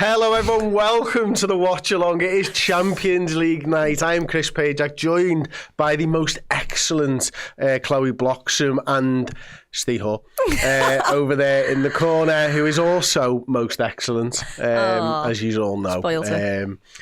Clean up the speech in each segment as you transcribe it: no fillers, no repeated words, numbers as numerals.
Hello everyone, welcome to the Watchalong. It is Champions League night. I am Chris Pajak, joined by the most excellent Chloe Bloxham and Steve Hall over there in the corner, who is also most excellent, as you all know.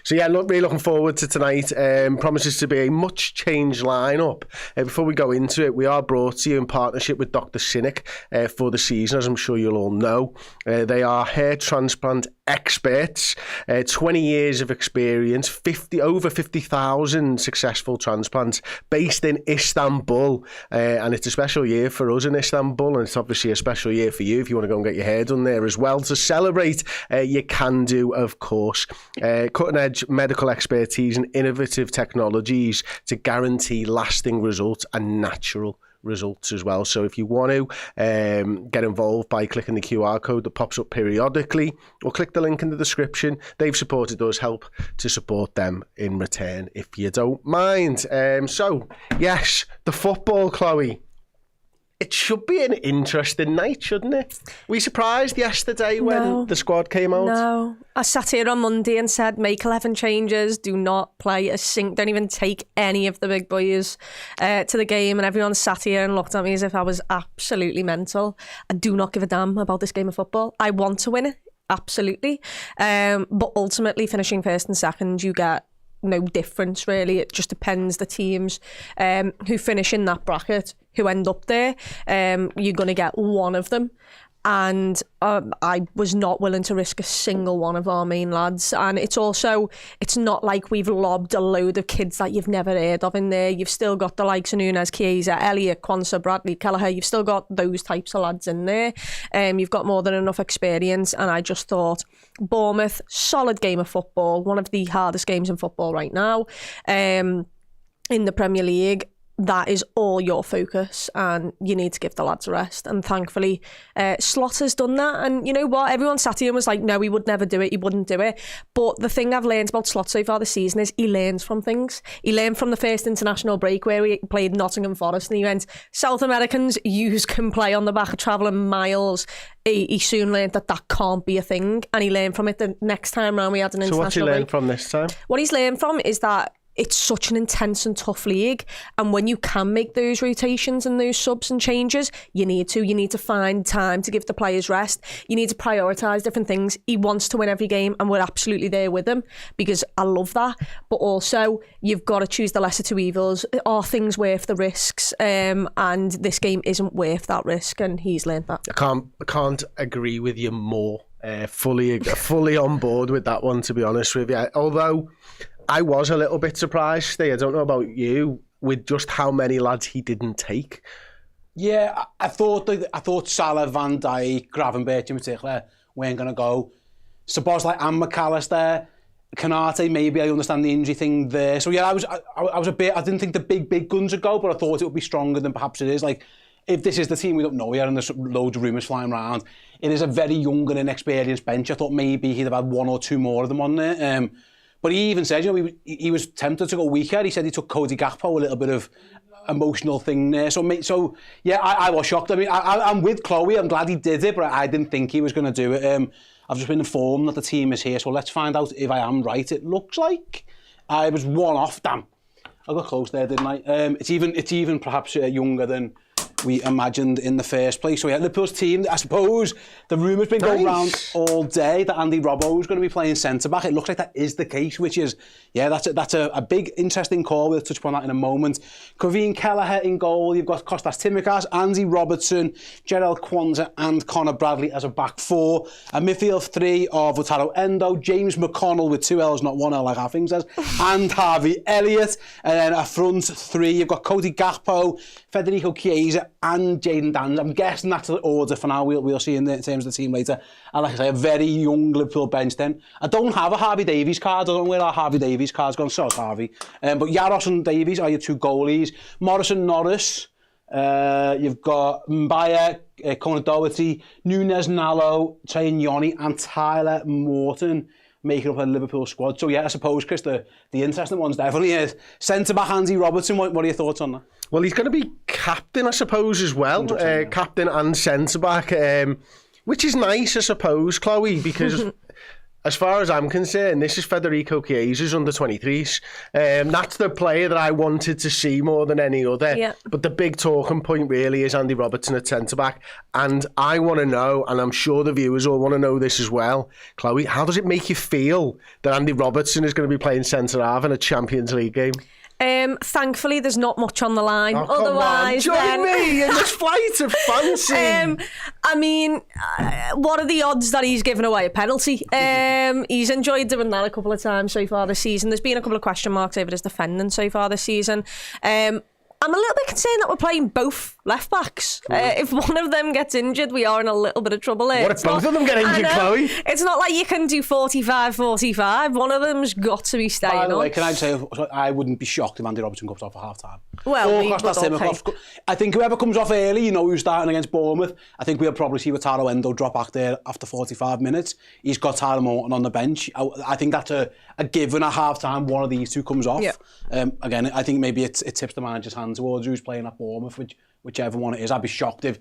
So yeah, really looking forward to tonight. Promises to be a much changed lineup. Before we go into it, we are brought to you in partnership with Dr. Cynic for the season, as I'm sure you'll all know. They are hair transplant experts, 20 years of experience, over 50,000 successful transplants, based in Istanbul, and it's a special year for us in Istanbul, and it's obviously a special year for you if you want to go and get your hair done there as well. To celebrate, you can do, of course. Cutting edge medical expertise and innovative technologies to guarantee lasting results and natural results as well. So if you want to get involved by clicking the QR code that pops up periodically, or click the link in the description. They've supported us, help to support them in return if you don't mind. So yes, the football, Chloe. It should be an interesting night, shouldn't it? Were you surprised yesterday when the squad came out? No. I sat here on Monday and said, make 11 changes, do not play a don't even take any of the big boys to the game. And everyone sat here and looked at me as if I was absolutely mental. I do not give a damn about this game of football. I want to win it, absolutely. But ultimately, finishing first and second, you get no difference, really. It just depends the teams who finish in that bracket, who end up there. You're going to get one of them. And I was not willing to risk a single one of our main lads. And it's not like we've lobbed a load of kids that you've never heard of in there. You've still got the likes of Nunes, Chiesa, Elliott, Quansah, Bradley, Kelleher. You've still got those types of lads in there. You've got more than enough experience. And I just thought, Bournemouth, solid game of football, one of the hardest games in football right now in the Premier League. That is all your focus, and you need to give the lads a rest. And thankfully, Slot has done that. And you know what? Everyone sat here and was like, no, he would never do it. He wouldn't do it. But the thing I've learned about Slot so far this season is he learns from things. He learned from the first international break where he played Nottingham Forest and he went, South Americans, yous can play on the back of travelling miles. He soon learned that can't be a thing. And he learned from it the next time round we had an international break. So what's he learned from this time? What he's learned from is that it's such an intense and tough league, and when you can make those rotations and those subs and changes, you need to find time to give the players rest. You need to prioritise different things. He wants to win every game, and we're absolutely there with him, because I love that. But also, you've got to choose the lesser two evils. Are things worth the risks? And this game isn't worth that risk, and he's learned that. I can't agree with you more. Fully on board with that one, to be honest with you. Although I was a little bit surprised, Steve. I don't know about you, with just how many lads he didn't take. Yeah, I thought Salah, Van Dijk, Gravenberch in particular weren't going to go. Szoboszlai and McAllister, Konate, maybe I understand the injury thing there. So yeah, I was a bit. I didn't think the big guns would go, but I thought it would be stronger than perhaps it is. Like, if this is the team we don't know yet, and there's loads of rumours flying around, it is a very young and inexperienced bench. I thought maybe he'd have had one or two more of them on there. But he even said, he was tempted to go weaker. He said he took Cody Gakpo, a little bit of emotional thing there. So yeah, I was shocked. I mean, I'm with Chloe. I'm glad he did it, but I didn't think he was going to do it. I've just been informed that the team is here, so let's find out if I am right. It looks like I was one off. Damn, I got close there, didn't I? It's even perhaps younger than we imagined in the first place. So yeah, Liverpool's team, I suppose the rumour's been going around all day that Andy Robbo is going to be playing centre-back. It looks like that is the case, which is, yeah, that's a big, interesting call. We'll touch upon that in a moment. Kevin Kelleher in goal. You've got Kostas Tsimikas, Andy Robertson, Gerald Quansah and Connor Bradley as a back four. A midfield three of Wataru Endo, James McConnell with two L's, not one L like Harving says, and Harvey Elliott. And then a front three, you've got Cody Gakpo, Federico Chiesa and Jayden Daniels. I'm guessing that's the order for now. We'll see in terms of the team later. And like I say, a very young Liverpool bench then. I don't have a Harvey Davies card. I don't know where our Harvey Davies card's gone. So Harvey. But Yaros and Davies are your two goalies. Morrison, Norris. You've got Mbaya, Conor Doherty, Nunes, Nallo, Trey Nyoni and Tyler Morton making up a Liverpool squad. So yeah, I suppose, Chris, the interesting ones definitely is centre-back Andy Robertson. What are your thoughts on that? Well, he's going to be captain, I suppose, as well. Captain and centre-back, which is nice, I suppose, Chloe, because as far as I'm concerned, this is Federico Chiesa's under-23s. That's the player that I wanted to see more than any other. Yeah. But the big talking point really is Andy Robertson at centre-back. And I want to know, and I'm sure the viewers all want to know this as well, Chloe, how does it make you feel that Andy Robertson is going to be playing centre-half in a Champions League game? Thankfully, there's not much on the line. Oh, Otherwise, come on. Join me in this flight of fancy. I mean, what are the odds that he's given away a penalty? He's enjoyed doing that a couple of times so far this season. There's been a couple of question marks over his defending so far this season. I'm a little bit concerned that we're playing both left backs. If one of them gets injured, we are in a little bit of trouble here. What if both of them get injured, Chloe? It's not like you can do 45-45. One of them's got to be staying on. By the way, can I say, I wouldn't be shocked if Andy Robertson comes off at half-time. Well, I think whoever comes off early, you know who's starting against Bournemouth. I think we'll probably see Wataru Endo drop back there after 45 minutes. He's got Tyler Morton on the bench. I think that's a given at half-time. One of these two comes off. Yeah. Again, I think maybe it tips the manager's hand towards who's playing at Bournemouth, whichever one it is. I'd be shocked if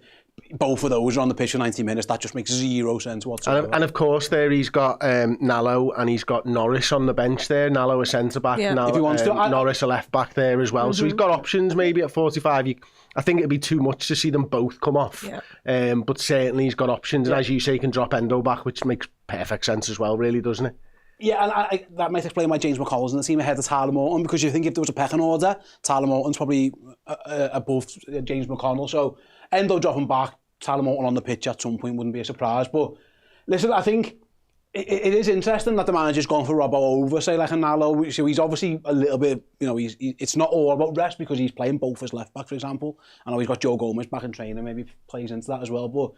both of those are on the pitch for 90 minutes. That just makes zero sense whatsoever. And of course, there he's got Nallo and he's got Norris on the bench there. Nallo a centre back, yeah. If he wants to, Norris a left back there as well. So he's got options maybe at 45. I think it'd be too much to see them both come off. Yeah. But certainly he's got options, and as you say, he can drop Endo back, which makes perfect sense as well, really, doesn't it? Yeah, and that might explain why James McCall's in the team ahead of Tyler Morton, because you think if there was a pecking order, Tyler Morton's probably above James McConnell. So Endo dropping back, Tyler Morton on the pitch at some point wouldn't be a surprise. But listen, I think it is interesting that the manager's gone for Robbo over, say, like a Nallo. So he's obviously a little bit, you know, it's not all about rest because he's playing both as left back, for example. I know he's got Joe Gomez back in training, maybe plays into that as well. But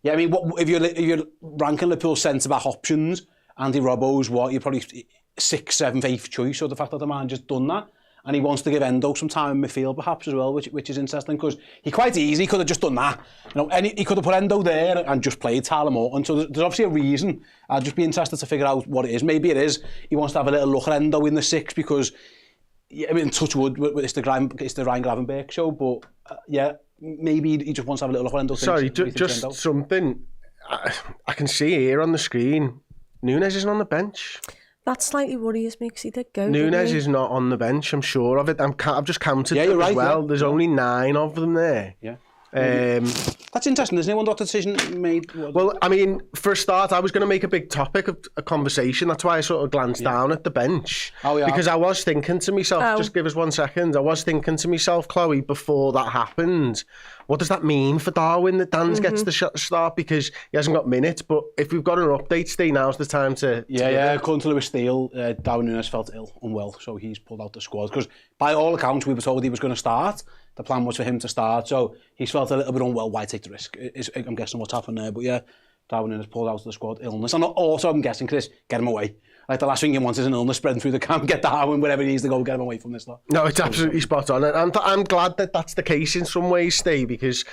yeah, I mean, if you're ranking Liverpool's centre-back options, Andy Robbo's you're probably 6th, 7th, 8th choice. So the fact that the manager's done that, and he wants to give Endo some time in midfield perhaps as well, which is interesting, because he quite easily could have just done that. You know, he could have put Endo there and just played Tyler Morton. So there's obviously a reason. I'd just be interested to figure out what it is. Maybe it is he wants to have a little look at Endo in the 6 because, I mean, touch wood, it's the Ryan Gravenberch show, but yeah, maybe he just wants to have a little look at Endo. Sorry, just something I can see here on the screen. Nunes isn't on the bench. That slightly worries me because he did go. Nunes is not on the bench, I'm sure of it. I've just counted them right, as well. Yeah. There's only 9 of them there. Yeah. That's interesting, isn't it? When that decision made. Well, I mean, for a start, I was going to make a big topic of a conversation. That's why I sort of glanced down at the bench. Oh, yeah. Because I was thinking to myself, just give us 1 second. I was thinking to myself, Chloe, before that happened, what does that mean for Darwin that Dan's gets the start? Because he hasn't got minutes. But if we've got an update, Steve, now's the time to Yeah. According to Lewis Steele, Darwin Nunes felt unwell, so he's pulled out the squad. Because by all accounts, we were told he was going to start. The plan was for him to start, so he's felt a little bit unwell. Why take the risk? I'm guessing what's happened there. But yeah, Darwin Nunes pulled out of the squad, illness. And also, I'm guessing, Chris, get him away. Like, the last thing you want is an illness spreading through the camp. Get Darwin, wherever he needs to go, get him away from this lot. No, it's absolutely spot on. And I'm glad that that's the case in some ways, Steve, because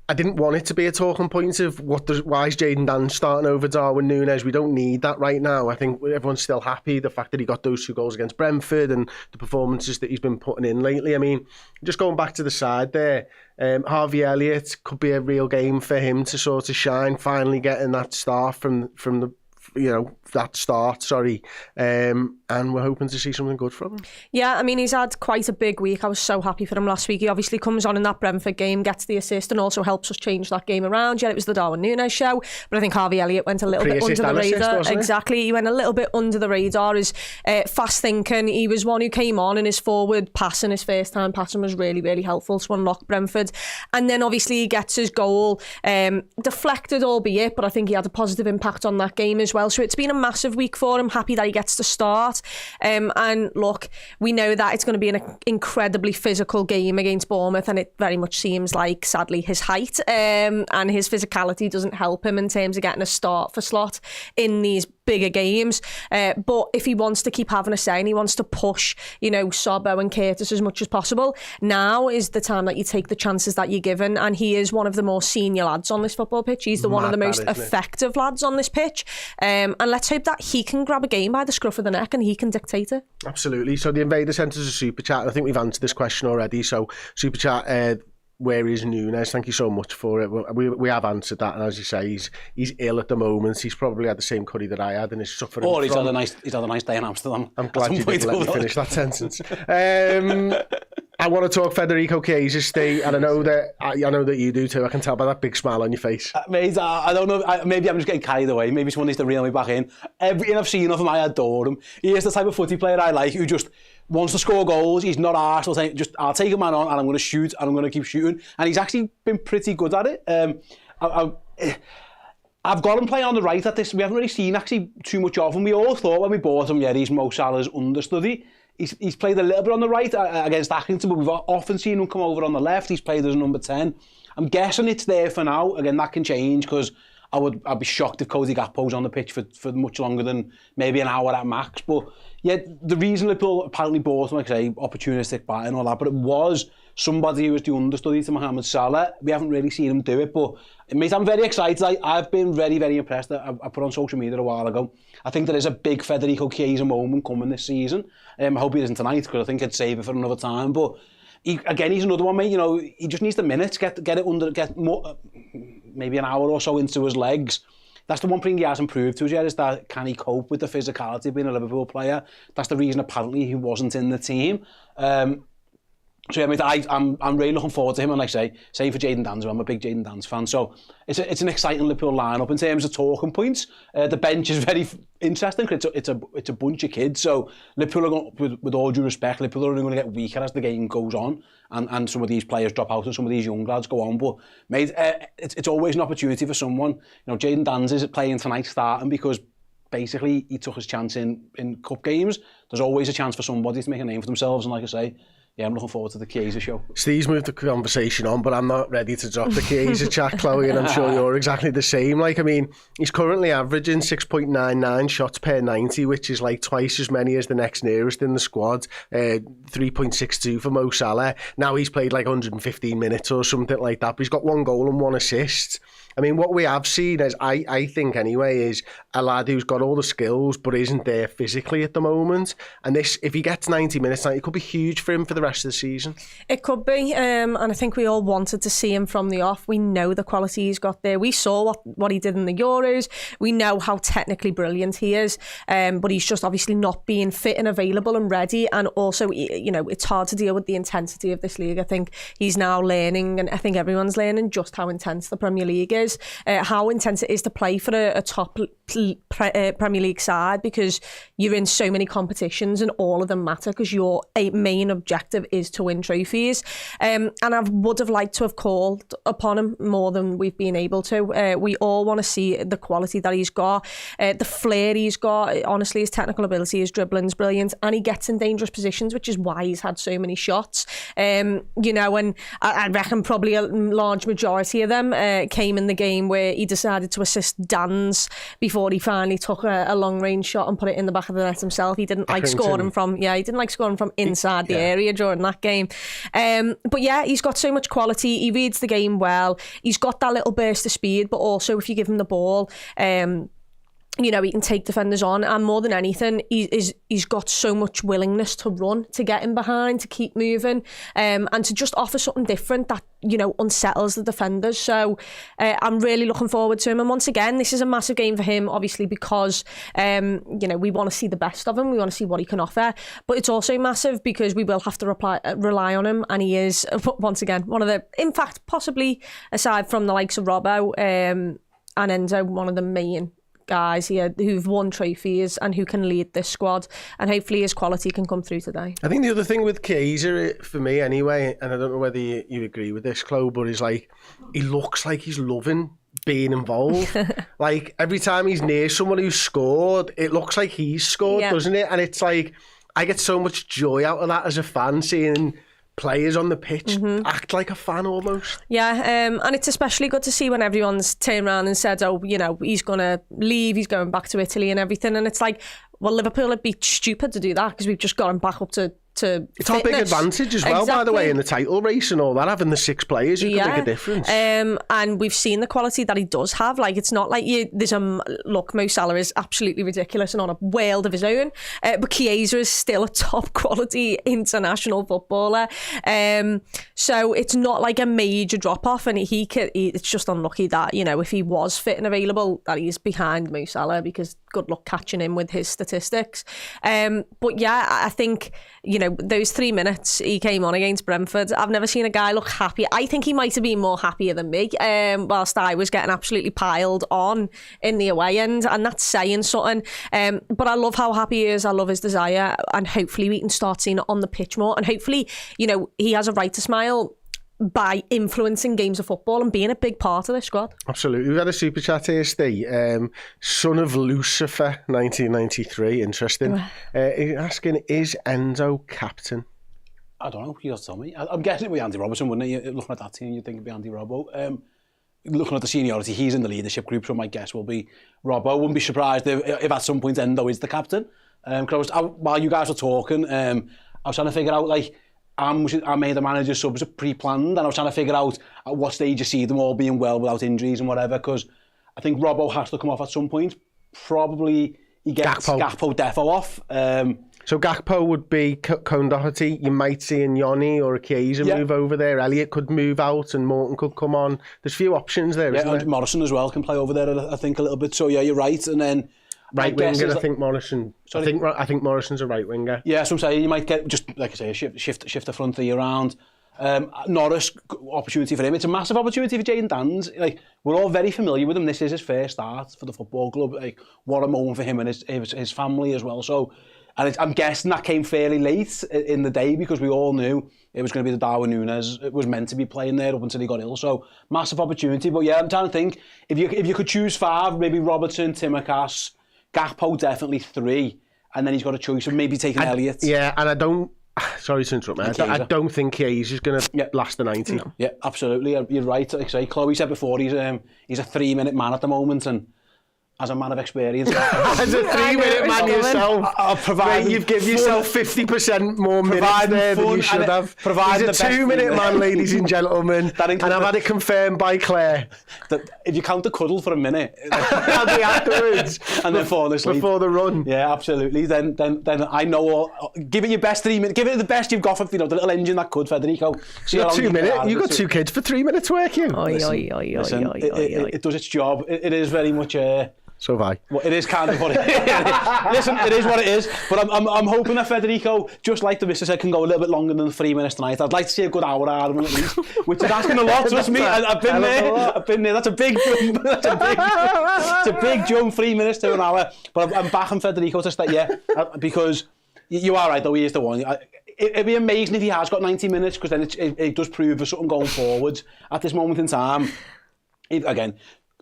I didn't want it to be a talking point of why is Jayden Dan starting over Darwin Nunes. We don't need that right now. I think everyone's still happy. The fact that he got those 2 goals against Brentford and the performances that he's been putting in lately. I mean, just going back to the side there, Harvey Elliott could be a real game for him to sort of shine, finally getting that start from the and we're hoping to see something good from him. Yeah, I mean, he's had quite a big week. I was so happy for him last week. He obviously comes on in that Brentford game, gets the assist, and also helps us change that game around. Yeah, it was the Darwin Nunes show, but I think Harvey Elliott went a little bit under the radar. Exactly, he went a little bit under the radar. His fast thinking, he was one who came on, and his forward passing, his first time passing was really, really helpful to unlock Brentford. And then obviously he gets his goal, deflected albeit, but I think he had a positive impact on that game as well. So it's been a massive week for him. Happy that he gets to start. And look, we know that it's going to be an incredibly physical game against Bournemouth, and it very much seems like, sadly, his height and his physicality doesn't help him in terms of getting a start for slot in these bigger games. But if he wants to keep having a say and he wants to push, Sobbo and Curtis as much as possible, now is the time that you take the chances that you're given. And he is one of the more senior lads on this football pitch. He's one of the most effective lads on this pitch. And let's hope that he can grab a game by the scruff of the neck and he can dictate it. Absolutely. So the Invader sent us a super chat. I think we've answered this question already. So super chat, where is Nunes? Thank you so much for it. We have answered that, and as you say, he's ill at the moment. He's probably had the same curry that I had, and is suffering. Or he's had a nice day in Amsterdam. I'm glad you didn't let me finish that sentence. I want to talk Federico Chiesa, Steve, and I know that you do too. I can tell by that big smile on your face. Mate, I don't know. Maybe I'm just getting carried away. Maybe someone needs to reel me back in. Everything I've seen of him, I adore him. He is the type of footy player I like, who just wants to score goals. He's not arsed. I'll take a man on and I'm going to shoot and I'm going to keep shooting. And he's actually been pretty good at it. I've got him playing on the right at this. We haven't really seen actually too much of him. We all thought when we bought him, he's Mo Salah's understudy. He's played a little bit on the right against Accrington, but we've often seen him come over on the left. He's played as number 10. I'm guessing it's there for now. Again, that can change because I'd be shocked if Cody Gakpo's on the pitch for much longer than maybe an hour at max. But yeah, the reason Liverpool apparently bought him, like I say, opportunistic buy and all that, but it was somebody who was the understudy to Mohamed Salah. We haven't really seen him do it, but mate, I'm very excited. I've been very, very impressed. I put on social media a while ago. I think there is a big Federico Chiesa moment coming this season. I hope he isn't tonight because I think I'd save it for another time. But he's another one, mate. You know, he just needs the minutes, get more, maybe an hour or so into his legs. That's the one thing he hasn't proved to us yet, is that can he cope with the physicality of being a Liverpool player? That's the reason apparently he wasn't in the team. So yeah, mate, I'm really looking forward to him, and like I say, same for Jadon Danns. I'm a big Jadon Danns fan, so it's an exciting Liverpool lineup in terms of talking points. The bench is very interesting because it's a bunch of kids. So Liverpool are going, with all due respect, Liverpool are only going to get weaker as the game goes on, and some of these players drop out and some of these young lads go on. But mate, it's always an opportunity for someone. You know, Jadon Danns is playing tonight, starting because basically he took his chance in cup games. There's always a chance for somebody to make a name for themselves, and like I say, yeah, I'm looking forward to the Chiesa show. Steve's moved the conversation on, but I'm not ready to drop the Chiesa chat, Chloe, and I'm sure you're exactly the same. Like, I mean, he's currently averaging 6.99 shots per 90, which is like twice as many as the next nearest in the squad. 3.62 for Mo Salah. Now he's played like 115 minutes or something like that, but he's got 1 goal and 1 assist. I mean, what we have seen, as I think anyway, is a lad who's got all the skills but isn't there physically at the moment. And this, if he gets 90 minutes, it could be huge for him for the rest of the season. It could be, and I think we all wanted to see him from the off. We know the quality he's got there. We saw what he did in the Euros. We know how technically brilliant he is, but he's just obviously not being fit and available and ready. And also, you know, it's hard to deal with the intensity of this league. I think he's now learning, and I think everyone's learning just how intense the Premier League is. How intense it is to play for a top Premier League side, because you're in so many competitions and all of them matter because your main objective is to win trophies. And I would have liked to have called upon him more than we've been able to. We all want to see the quality that he's got, the flair he's got. Honestly, his technical ability, his dribbling's brilliant, and he gets in dangerous positions, which is why he's had so many shots. You know, and I reckon probably a large majority of them came in the game where he decided to assist Danns before he finally took a long range shot and put it in the back of the net himself. He didn't like scoring from inside the area during that game. But yeah, he's got so much quality. He reads the game well. He's got that little burst of speed, but also if you give him the ball, you know, he can take defenders on, and more than anything, he's got so much willingness to run, to get in behind, to keep moving, and to just offer something different that, you know, unsettles the defenders. So I'm really looking forward to him. And once again, this is a massive game for him, obviously, because, you know, we want to see the best of him. We want to see what he can offer. But it's also massive because we will have to rely on him. And he is, once again, one of the, in fact, possibly, aside from the likes of Robbo and Enzo, one of the main guys here who've won trophies and who can lead this squad, and hopefully his quality can come through today. I think the other thing with Chiesa, for me anyway, and I don't know whether you agree with this, Chloe, but is like, he looks like he's loving being involved. Like every time he's near someone who's scored, it looks like he's scored, doesn't it? And it's like, I get so much joy out of that as a fan, seeing players on the pitch act like a fan almost. Yeah, and it's especially good to see when everyone's turned around and said, oh, you know, he's going to leave, he's going back to Italy and everything. And it's like, well, Liverpool would be stupid to do that because we've just got him back up to It's our big advantage as well, by the way, in the title race and all that, having the 6 players who can make a differerence. And we've seen the quality that he does have. Like, it's not like look, Mo Salah is absolutely ridiculous and on a world of his own, but Chiesa is still a top quality international footballer. So it's not like a major drop off, and it's just unlucky that, you know, if he was fit and available, that he's behind Mo Salah, because good luck catching him with his statistics. But yeah, I think, you know, those 3 minutes he came on against Brentford, I've never seen a guy look happy. I think he might have been more happier than me, whilst I was getting absolutely piled on in the away end, and that's saying something. But I love how happy he is. I love his desire, and hopefully we can start seeing it on the pitch more. And hopefully, you know, he has a right to smile by influencing games of football and being a big part of this squad. Absolutely. We've had a super chat here, Steve. Son of Lucifer, 1993. Interesting. Asking, is Enzo captain? I don't know. You have to tell me. I'm guessing it'd be Andy Robertson, wouldn't it? Looking at that team, you'd think it'd be Andy Robbo. Looking at the seniority, he's in the leadership group, so my guess will be Robbo. Wouldn't be surprised if at some point Endo is the captain. While you guys were talking, I was trying to figure out, like, I made the manager's subs pre-planned, and I was trying to figure out at what stage you see them all being well without injuries and whatever, because I think Robbo has to come off at some point. Probably he gets Gakpo defo off. So Gakpo would be Cone Doherty. You might see a Inyoni or a Chiesa move over there. Elliott could move out and Morton could come on. There's a few options there, isn't there? Morrison as well can play over there, I think, a little bit. So yeah, you're right. And then right winger, I think Morrison. Sorry? I think Morrison's a right winger. Yeah, so I'm saying you might get, just like I say, shift the front three around. Norris, opportunity for him. It's a massive opportunity for Jayden Danns. Like, we're all very familiar with him. This is his first start for the football club. Like, what a moment for him and his family as well. So, and I'm guessing that came fairly late in the day, because we all knew it was going to be the Darwin Núñez. It was meant to be playing there up until he got ill. So, massive opportunity. But yeah, I'm trying to think, if you could choose 5, maybe Robertson, Tsimikas, Gakpo definitely 3, and then he's got a choice of maybe taking Elliott. Yeah, and I don't... Sorry to interrupt, man. I don't think Chiesa is going to last the 90. No. Yeah, absolutely. You're right. Like I say, Chloe said before, he's a 3-minute man at the moment, and as a man of experience, as a 3-minute man yourself, I'll provide. You've given yourself 50% more minutes there than you should have. He's a 2-minute man, ladies and gentlemen, and I've had it confirmed by Claire. That if you count the cuddle for a minute, and the afterwards, and then fall asleep before the run, yeah, absolutely. Then I know. Give it your best 3 minutes. Give it the best you've got for the little engine that could, Federico. You got 2 minutes. You got 2 kids for 3 minutes work. It does its job. It is very much. So have I. Well, it is kind of what it is. Listen, it is what it is. But I'm hoping that Federico, just like the Mr. said, can go a little bit longer than 3 minutes tonight. I'd like to see a good hour out of him at least, which is asking a lot. Trust me, I've been there. That's a big jump. It's a big jump. 3 minutes to an hour. But I'm backing Federico to stay. Because you are right though. He is the one. It'd be amazing if he has got 90 minutes, because then it does prove there's something going forwards at this moment in time. Again,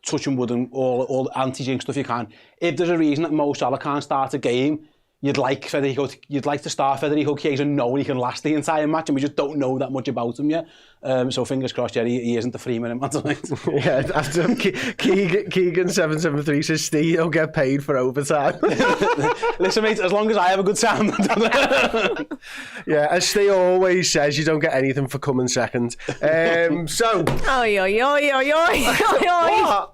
touching wood and all anti-jinx stuff you can. If there's a reason that Mo Salah can't start a game, you'd like to start Federico Chiesa knowing he can last the entire match, and we just don't know that much about him yet. So fingers crossed, he isn't the 3-minute man tonight. Yeah, after Keegan773 says Steve, he'll get paid for overtime. Listen, mate, as long as I have a good time. Yeah, as Steve always says, you don't get anything for coming second. What?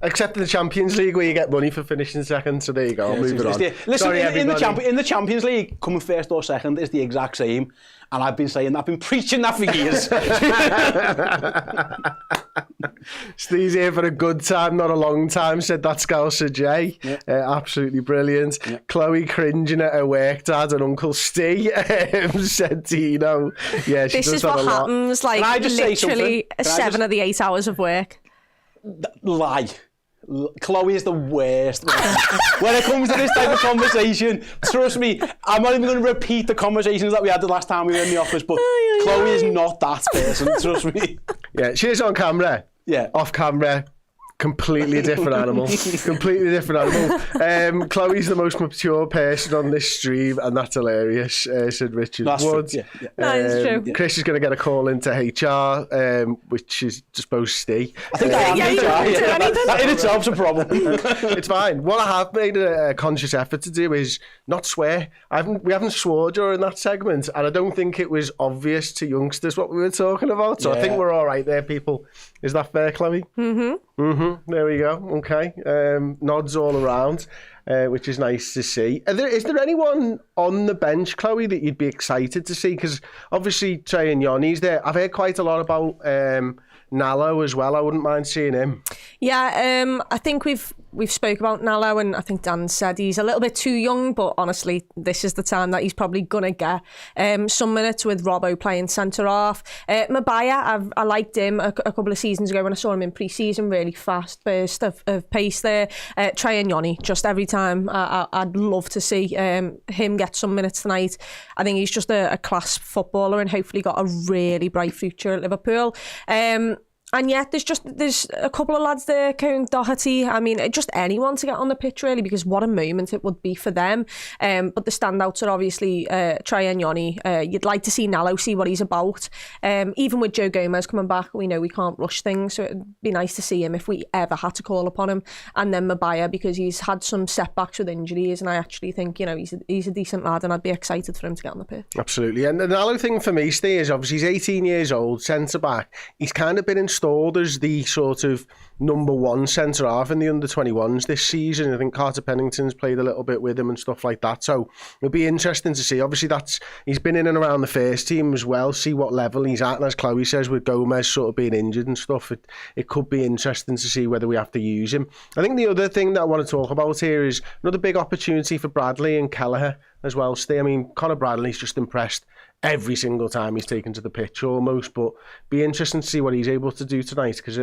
Except in the Champions League, where you get money for finishing second. So there you go. Moving on. Listen, sorry, in the Champions League, coming first or second is the exact same. And I've been preaching that for years. Steve's here for a good time, not a long time, said that Scouser Jay. Yeah. Absolutely brilliant. Yeah. Chloe cringing at her work dad and Uncle Steve, said Tino. Yeah, she this does is what happens, like, literally 7 of the 8 hours of work. Lie. Chloe is the worst. When it comes to this type of conversation, trust me, I'm not even going to repeat the conversations that we had the last time we were in the office, but Chloe is not that person, trust me. Yeah, she is on camera. Yeah. Off camera. Completely different animal. Completely different animal. Chloe's the most mature person on this stream, and that's hilarious, said Richard Wood. That's true. Chris is going to get a call into HR, which is supposed to stay. I think I am. That in itself's a problem. It's fine. What I have made a conscious effort to do is not swear. We haven't swore during that segment, and I don't think it was obvious to youngsters what we were talking about. So I think we're all right there, people. Is that fair, Chloe? There we go. Okay. Nods all around, which is nice to see. Is there anyone on the bench, Chloe, that you'd be excited to see? Because obviously Trey and Yanni's there. I've heard quite a lot about Nallo as well. I wouldn't mind seeing him. Yeah, I think we've spoke about Nallo, and I think Dan said he's a little bit too young, but honestly, this is the time that he's probably going to get some minutes with Robbo playing centre-half. Mabaya, I liked him a couple of seasons ago when I saw him in pre-season, really fast burst of pace there. Trey and Yanni, just every time, I'd love to see him get some minutes tonight. I think he's just a class footballer and hopefully got a really bright future at Liverpool. And yet, there's a couple of lads there, Kieran Doherty. I mean, just anyone to get on the pitch, really, because what a moment it would be for them. But the standouts are obviously Trey and Yanni. You'd like to see Nallo, see what he's about. Even with Joe Gomez coming back, we know we can't rush things, so it'd be nice to see him if we ever had to call upon him. And then Mabaya, because he's had some setbacks with injuries, and I actually think, he's a decent lad, and I'd be excited for him to get on the pitch. Absolutely. And the Nallo thing for me, Steve, is obviously he's 18 years old, centre-back. He's kind of been installed as the sort of number one centre-half in the under-21s this season. I think Carter Pennington's played a little bit with him and stuff like that. So it'll be interesting to see. Obviously, he's been in and around the first team as well, see what level he's at. And as Chloe says, with Gomez sort of being injured and stuff, it could be interesting to see whether we have to use him. I think the other thing that I want to talk about here is another big opportunity for Bradley and Kelleher as well, Steve. I mean, Conor Bradley's just impressed every single time he's taken to the pitch almost, but be interesting to see what he's able to do tonight, because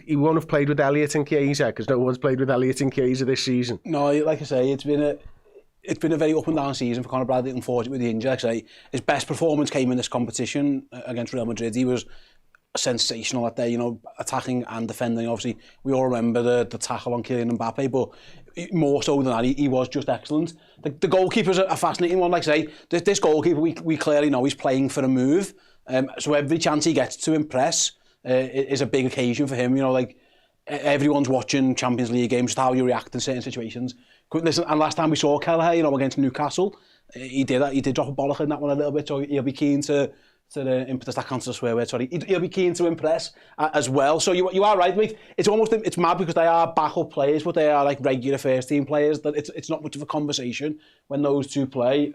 he won't have played with Elliott and Chiesa, because no one's played with Elliott and Chiesa this season. No, like I say, it's been a very up and down season for Conor Bradley, unfortunately, with the injury. Like I say, his best performance came in this competition against Real Madrid. He was sensational that day, attacking and defending. Obviously, we all remember the tackle on Kylian Mbappe, but more so than that, he was just excellent. The goalkeeper's a fascinating one. Like I say, this goalkeeper, we clearly know he's playing for a move. So every chance he gets to impress is a big occasion for him. Everyone's watching Champions League games, just how you react in certain situations. Listen, and last time we saw Kelleher, against Newcastle, he did drop a bollock in that one a little bit, so he'll be keen to impetus, that counts as a swear word, sorry. He'll be keen to impress as well. So you are right, mate. It's mad because they are backup players, but they are like regular first team players. That it's not much of a conversation when those two play.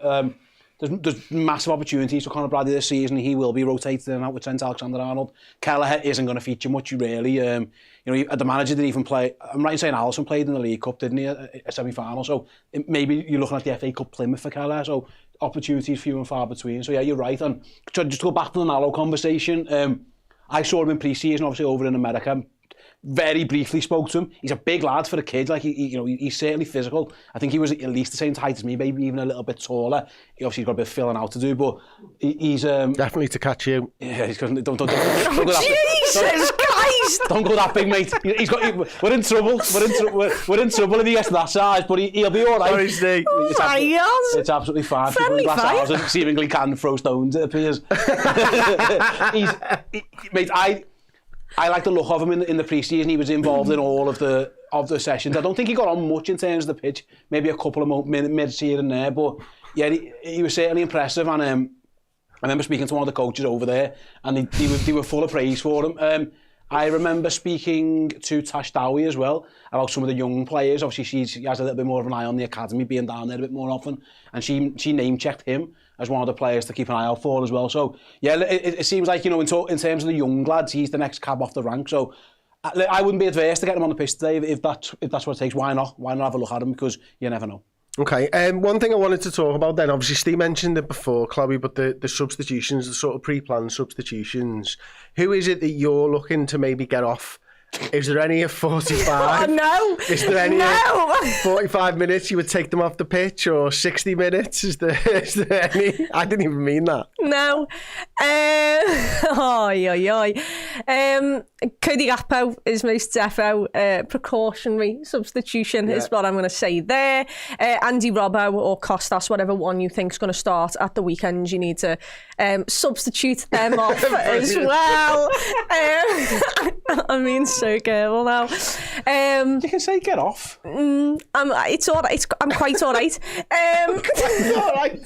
There's massive opportunities for Conor Bradley this season. He will be rotated in and out with Trent Alexander-Arnold. Kelleher isn't going to feature much, really. The manager didn't even play. I'm right in saying Alisson played in the League Cup, didn't he, a semi-final? So maybe you're looking at the FA Cup Plymouth for Kelleher. So opportunities few and far between. So yeah, you're right. And just to go back to the Nallo conversation, I saw him in pre-season, obviously over in America. Very briefly spoke to him. He's a big lad for a kid. Like he's certainly physical. I think he was at least the same height as me, maybe even a little bit taller. He obviously got a bit of filling out to do, but he's definitely to catch you. Yeah, he's don't go Jesus Christ! Don't go that big, mate. We're in trouble. We're in trouble if he gets to that size, but he'll be all right. It's absolutely fine. Friendly fire. Seemingly can throw stones, it appears. Mate, I like the look of him in the pre-season. He was involved in all of the sessions. I don't think he got on much in terms of the pitch, maybe a couple of minutes here and there, but yeah, he was certainly impressive. And I remember speaking to one of the coaches over there, and they were full of praise for him. I remember speaking to Tash Dowie as well about some of the young players. Obviously, she has a little bit more of an eye on the academy, being down there a bit more often, and she name-checked him as one of the players to keep an eye out for as well. So, yeah, it seems like, in terms of the young lads, he's the next cab off the rank. So, I wouldn't be adverse to getting him on the pitch today if that's what it takes. Why not? Why not have a look at him? Because you never know. Okay, one thing I wanted to talk about then, obviously Steve mentioned it before, Chloe, but the substitutions, the sort of pre-planned substitutions, who is it that you're looking to maybe get off Is there any 45? Oh, no. Is there any No. 45 minutes you would take them off the pitch, or 60 minutes? Is there any? I didn't even mean that. No. Cody Gakpo is most defo precautionary substitution is what I'm going to say there. Andy Robbo or Costas, whatever one you think is going to start at the weekend, you need to substitute them off as well. I mean, so careful now. You can say get off. It's all right. I'm quite all right. All right.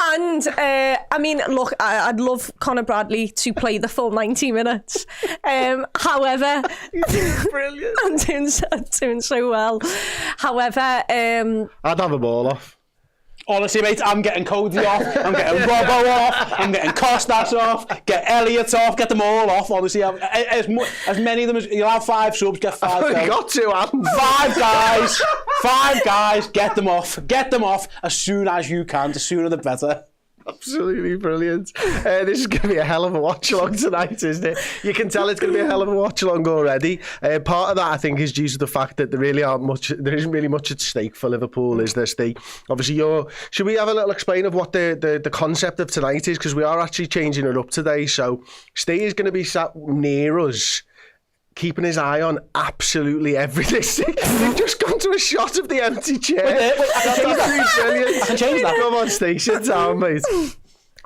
And I mean, look, I'd love Conor Bradley to play the full 90 minutes. However, Brilliant. I'm doing so well. However, I'd have them all off. Honestly, mate, I'm getting Cody off, I'm getting Robbo off, I'm getting Costas off, get Elliott off, get them all off, honestly. As many of them as... You'll have 5 subs, get 5 I've go. got to, Adam. 5 guys, get them off as soon as you can, the sooner the better. Absolutely brilliant. This is going to be a hell of a watch-along tonight, isn't it? You can tell it's going to be a hell of a watch-along already. Part of that, I think, is due to the fact that there isn't really much at stake for Liverpool, is there, Steve? Obviously, should we have a little explain of what the concept of tonight is? Because we are actually changing it up today. So, Steve is going to be sat near us, keeping his eye on absolutely everything. They've just gone to a shot of the empty chair. Wait, I can change that. Brilliant. I can change that. Come on, Steve, sit down, mate.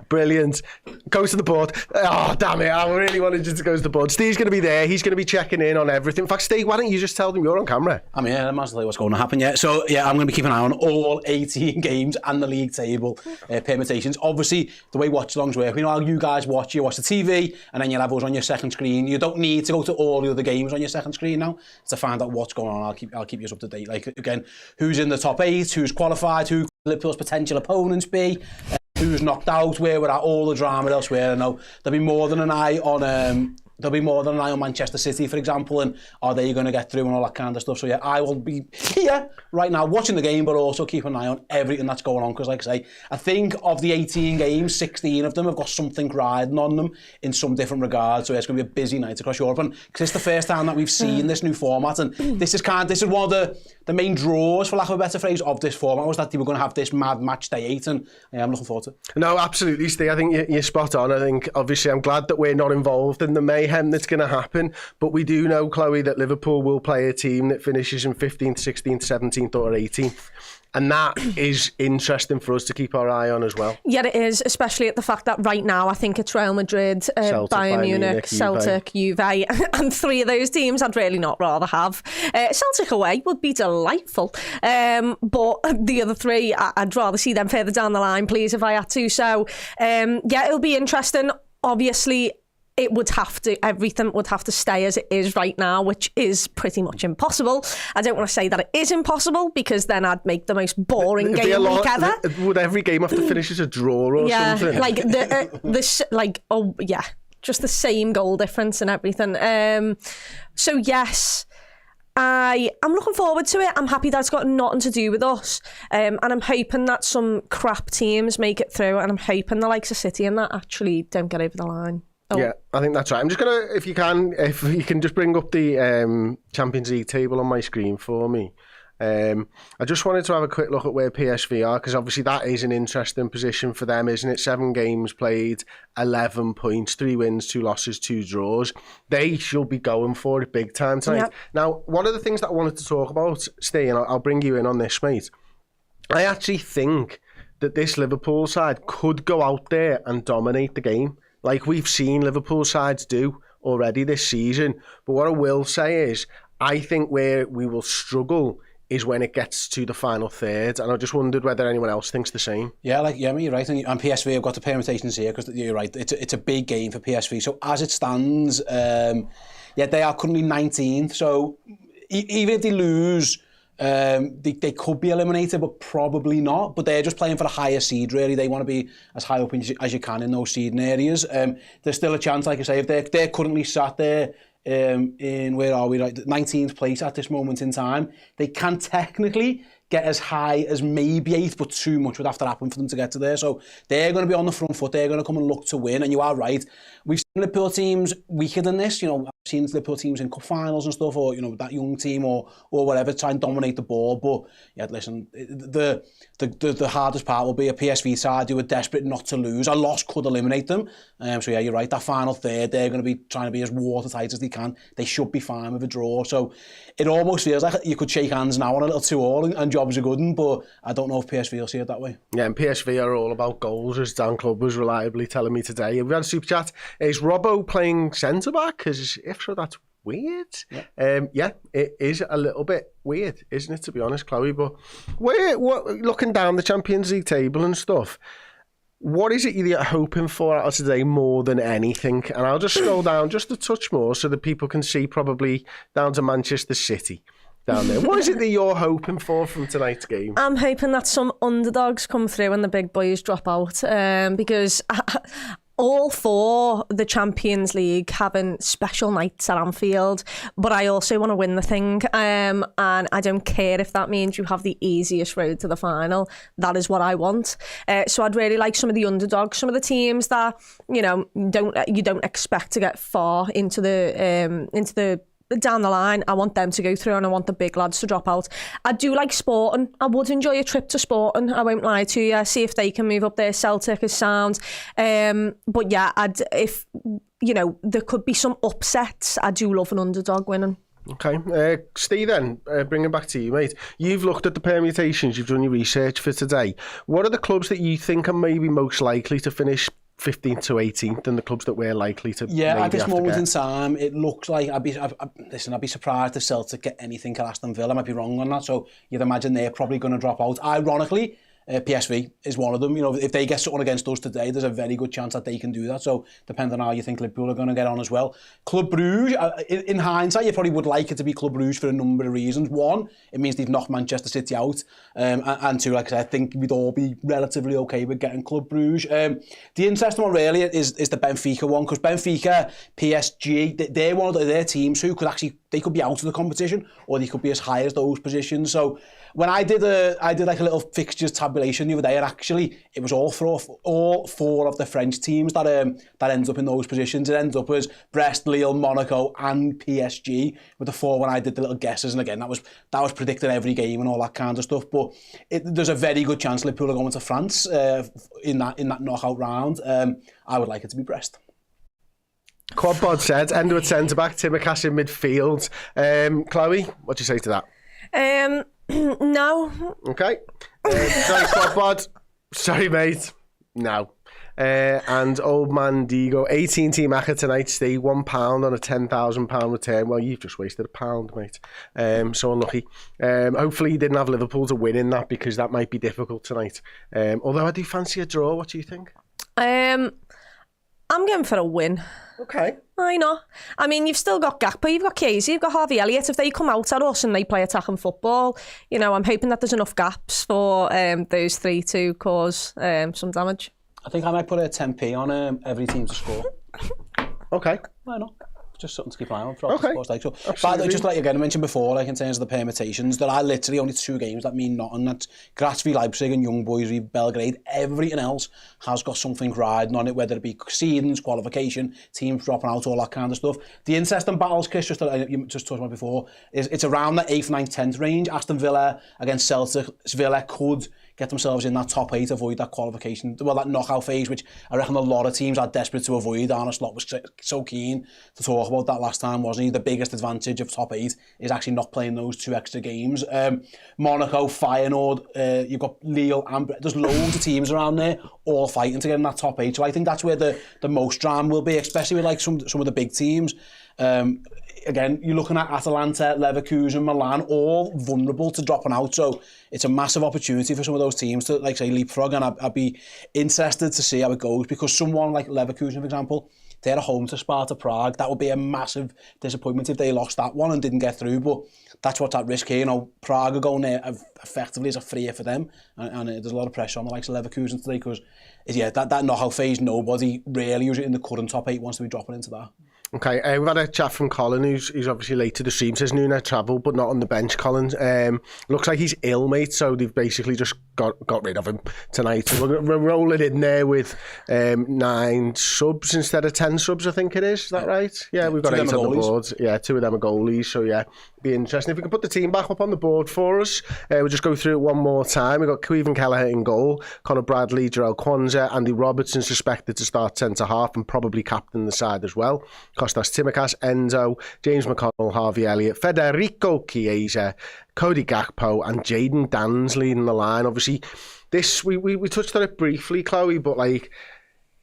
Brilliant. Goes to the board. Oh, damn it. I really wanted you to go to the board. Steve's going to be there. He's going to be checking in on everything. In fact, Steve, why don't you just tell them you're on camera? I'm here. I might tell you what's going to happen yet. So, yeah, I'm going to be keeping an eye on all 18 games and the league table permutations. Obviously, the way watch-alongs work, you know how you guys watch the TV and then you'll have us on your second screen. You don't need to go to all the other games on your second screen now to find out what's going on. I'll keep you up to date. Like, again, who's in the top 8, who's qualified, who Liverpool's potential opponents be, who's knocked out, where we're at, all the drama elsewhere. I know there'll be more than an eye on Manchester City, for example, and are they going to get through and all that kind of stuff. So yeah, I will be here right now watching the game, but also keep an eye on everything that's going on, because like I say, I think of the 18 games, 16 of them have got something riding on them in some different regards. So yeah, it's going to be a busy night across Europe, and because it's the first time that we've seen this new format, and this is one of the main draws, for lack of a better phrase, of this format, was that they were going to have this mad match day 8, and yeah, I'm looking forward to it. No, absolutely, Steve. I think you're spot on. I think, obviously, I'm glad that we're not involved in the mayhem that's going to happen, but we do know, Chloe, that Liverpool will play a team that finishes in 15th, 16th, 17th or 18th. And that is interesting for us to keep our eye on as well. Yeah, it is, especially at the fact that right now I think it's Real Madrid, Bayern Munich, Celtic, Juve, and 3 of those teams I'd really not rather have. Celtic away would be delightful, but the other 3, I'd rather see them further down the line, please, if I had to. So, yeah, it'll be interesting. Obviously, everything would have to stay as it is right now, which is pretty much impossible. I don't want to say that it is impossible, because then I'd make the most boring game week ever. Would every game have to finish as a draw or something? Yeah, like just the same goal difference and everything. So yes, I'm looking forward to it. I'm happy that it's got nothing to do with us, and I'm hoping that some crap teams make it through, and I'm hoping the likes of City and that actually don't get over the line. Oh. Yeah, I think that's right. I'm just going to, if you can just bring up the Champions League table on my screen for me. I just wanted to have a quick look at where PSV are, because obviously that is an interesting position for them, isn't it? 7 games played, 11 points, 3 wins, 2 losses, 2 draws. They should be going for it big time tonight. Yep. Now, one of the things that I wanted to talk about, Steve, and I'll bring you in on this, mate. I actually think that this Liverpool side could go out there and dominate the game, like we've seen Liverpool sides do already this season. But what I will say is, I think where we will struggle is when it gets to the final third, and I just wondered whether anyone else thinks the same. Yeah, you're right, and PSV have got the permutations here, because you're right, it's a big game for PSV. So as it stands, they are currently 19th, so even if they lose, they could be eliminated, but probably not. But they're just playing for a higher seed, really. They want to be as high up as you can in those seeding areas. There's still a chance, like I say, if they're currently sat there in, where are we, like 19th place at this moment in time, they can technically get as high as maybe 8th, but too much would have to happen for them to get to there. So they're going to be on the front foot. They're going to come and look to win. And you are right. We've seen Liverpool teams weaker than this. You know, I've seen Liverpool teams in cup finals and stuff, or, you know, that young team or whatever, try and dominate the ball. But yeah, listen, the hardest part will be a PSV side who are desperate not to lose. A loss could eliminate them. So yeah, you're right. That final third, they're going to be trying to be as watertight as they can. They should be fine with a draw. So it almost feels like you could shake hands now on a little 2-2 and jobs are good. But I don't know if PSV will see it that way. Yeah, and PSV are all about goals, as Dan Clubb was reliably telling me today. We've had a super chat. Is Robbo playing centre-back? Because if so, that's weird. Yeah, it is a little bit weird, isn't it, to be honest, Chloe? But looking down the Champions League table and stuff, what is it you're hoping for out of today more than anything? And I'll just scroll down just a touch more so that people can see, probably down to Manchester City down there. What is it that you're hoping for from tonight's game? I'm hoping that some underdogs come through and the big boys drop out, because all for the Champions League having special nights at Anfield, but I also want to win the thing, and I don't care if that means you have the easiest road to the final. That is what I want. So I'd really like some of the underdogs, some of the teams that, you know, you don't expect to get far into the down the line. I want them to go through and I want the big lads to drop out. I do like Sporting. I would enjoy a trip to Sporting, I won't lie to you, see if they can move up there. Celtic is sound. But yeah, if, you know, there could be some upsets, I do love an underdog winning. Okay. Steve, then, bring it back to you, mate. You've looked at the permutations, you've done your research for today. What are the clubs that you think are maybe most likely to finish 15th to 18th, and the clubs that we're likely to at this moment in time, it looks like I'd be surprised if Celtic get anything at Aston Villa. I might be wrong on that, so you'd imagine they're probably going to drop out. Ironically, PSV is one of them. You know, if they get something against us today, there's a very good chance that they can do that. So depending on how you think Liverpool are going to get on as well. Club Brugge, in hindsight, you probably would like it to be Club Brugge for a number of reasons. One, it means they've knocked Manchester City out. And two, like I said, I think we'd all be relatively okay with getting Club Brugge. The interesting one really is the Benfica one, because Benfica, PSG, they're one of their teams who could actually, they could be out of the competition, or they could be as high as those positions. So when I did like a little fixtures tabulation the other day, and actually it was all four of the French teams that ends up in those positions. It ends up as Brest, Lille, Monaco, and PSG with the four when I did the little guesses. And again, that was predicted every game and all that kind of stuff. But there's a very good chance Liverpool are going to France in that knockout round. I would like it to be Brest. Quadbod said, Endo at centre-back, Timakash in midfield. Chloe, what do you say to that? No. Okay. Sorry, Quadbod. Sorry, mate. No. And old man Digo, 18 team Aka tonight, Steve, £1 on a £10,000 return. Well, you've just wasted £1, mate. So unlucky. Hopefully you didn't have Liverpool to win in that, because that might be difficult tonight. Although I do fancy a draw. What do you think? I'm going for a win. Okay. I know. I mean, you've still got Gakpo, you've got Casey, you've got Harvey Elliott. If they come out at us and they play attacking football, you know, I'm hoping that there's enough gaps for those three to cause some damage. I think I might put a 10p on every team to score. Okay. Why not? Just something to keep an eye on. Okay. But just like again, I mentioned before, like in terms of the permutations, there are literally only 2 games that mean nothing. That's Graz v Leipzig and Young Boys v Belgrade. Everything else has got something riding on it, whether it be seedings, qualification, teams dropping out, all that kind of stuff. The interesting battles, Chris, just that you just talked about before, is it's around the 8th, 9th, 10th range. Aston Villa against Celtic. Villa could get themselves in that top 8, avoid that qualification, well, that knockout phase, which I reckon a lot of teams are desperate to avoid. Arne Slot was so keen to talk about that last time, wasn't he? The biggest advantage of top 8 is actually not playing those 2 extra games. Monaco, Feyenoord, you've got Lille, and there's loads of teams around there all fighting to get in that top 8. So I think that's where the most drama will be, especially with like some of the big teams. Again, you're looking at Atalanta, Leverkusen, Milan, all vulnerable to dropping out. So it's a massive opportunity for some of those teams to, like, say, leapfrog. And I'd be interested to see how it goes, because someone like Leverkusen, for example, they're at home to Sparta Prague. That would be a massive disappointment if they lost that one and didn't get through. But that's what's at risk here. You know, Prague are going there effectively as a freer for them. And there's a lot of pressure on the likes of Leverkusen today, because, yeah, that knockout phase, nobody really, usually in the current top 8, wants to be dropping into that. Okay, we've had a chat from Colin, who's obviously late to the stream. Says Nunes travelled, but not on the bench. Colin, looks like he's ill, mate. So they've basically just got rid of him tonight. So we're rolling in there with 9 subs instead of 10 subs. I think it is. Is that right? Yeah, we've got 8 on the board. Yeah, 2 of them are goalies. So yeah, be interesting if we can put the team back up on the board for us. We'll just go through it one more time. We've got Caoimhin Kelleher in goal, Conor Bradley, Jarell Kwanzaa, Andy Robertson suspected to start centre half and probably captain the side as well. Kostas Tsimikas, Enzo, James McConnell, Harvey Elliott, Federico Chiesa, Cody Gakpo and Jayden Dan's leading the line. Obviously, this we touched on it briefly, Chloe, but like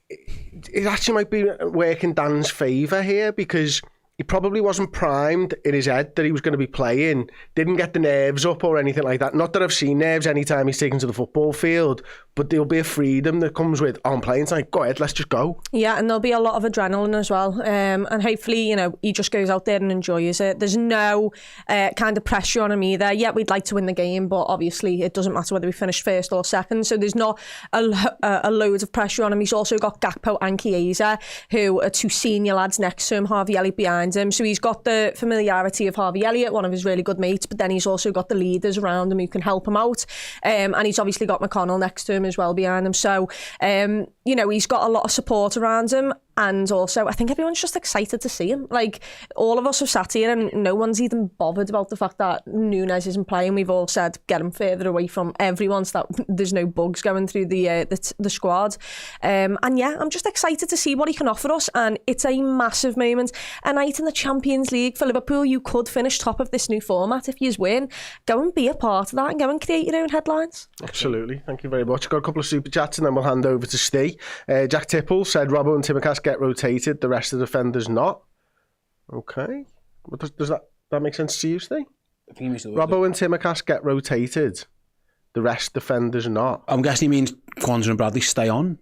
it actually might be working Dan's favour here because he probably wasn't primed in his head that he was going to be playing, didn't get the nerves up or anything like that. Not that I've seen nerves anytime he's taken to the football field, but there'll be a freedom that comes with, I'm playing tonight, go ahead, let's just go. Yeah, and there'll be a lot of adrenaline as well. And hopefully, he just goes out there and enjoys it. There's no kind of pressure on him either. Yeah, we'd like to win the game, but obviously it doesn't matter whether we finish first or second. So there's not a load of pressure on him. He's also got Gakpo and Chiesa, who are 2 senior lads next to him, Harvey Elliott behind him. So he's got the familiarity of Harvey Elliott, one of his really good mates, but then he's also got the leaders around him who can help him out. And he's obviously got McConnell next to him as well behind him. So, he's got a lot of support around him. And also, I think everyone's just excited to see him. Like, all of us have sat here and no one's even bothered about the fact that Nunes isn't playing. We've all said, get him further away from everyone so that there's no bugs going through the squad. And yeah, I'm just excited to see what he can offer us. And it's a massive moment. A night in the Champions League for Liverpool. You could finish top of this new format if you win. Go and be a part of that and go and create your own headlines. Absolutely. Thank you very much. Got a couple of super chats and then we'll hand over to Steve. Jack Tipple said, Robbo and Tsimikas get rotated, the rest of the defenders not. Okay. Does that make sense to you, Steve? Robbo and Tsimikas get rotated, the rest defenders not. I'm guessing he means Kwanzaa and Bradley stay on.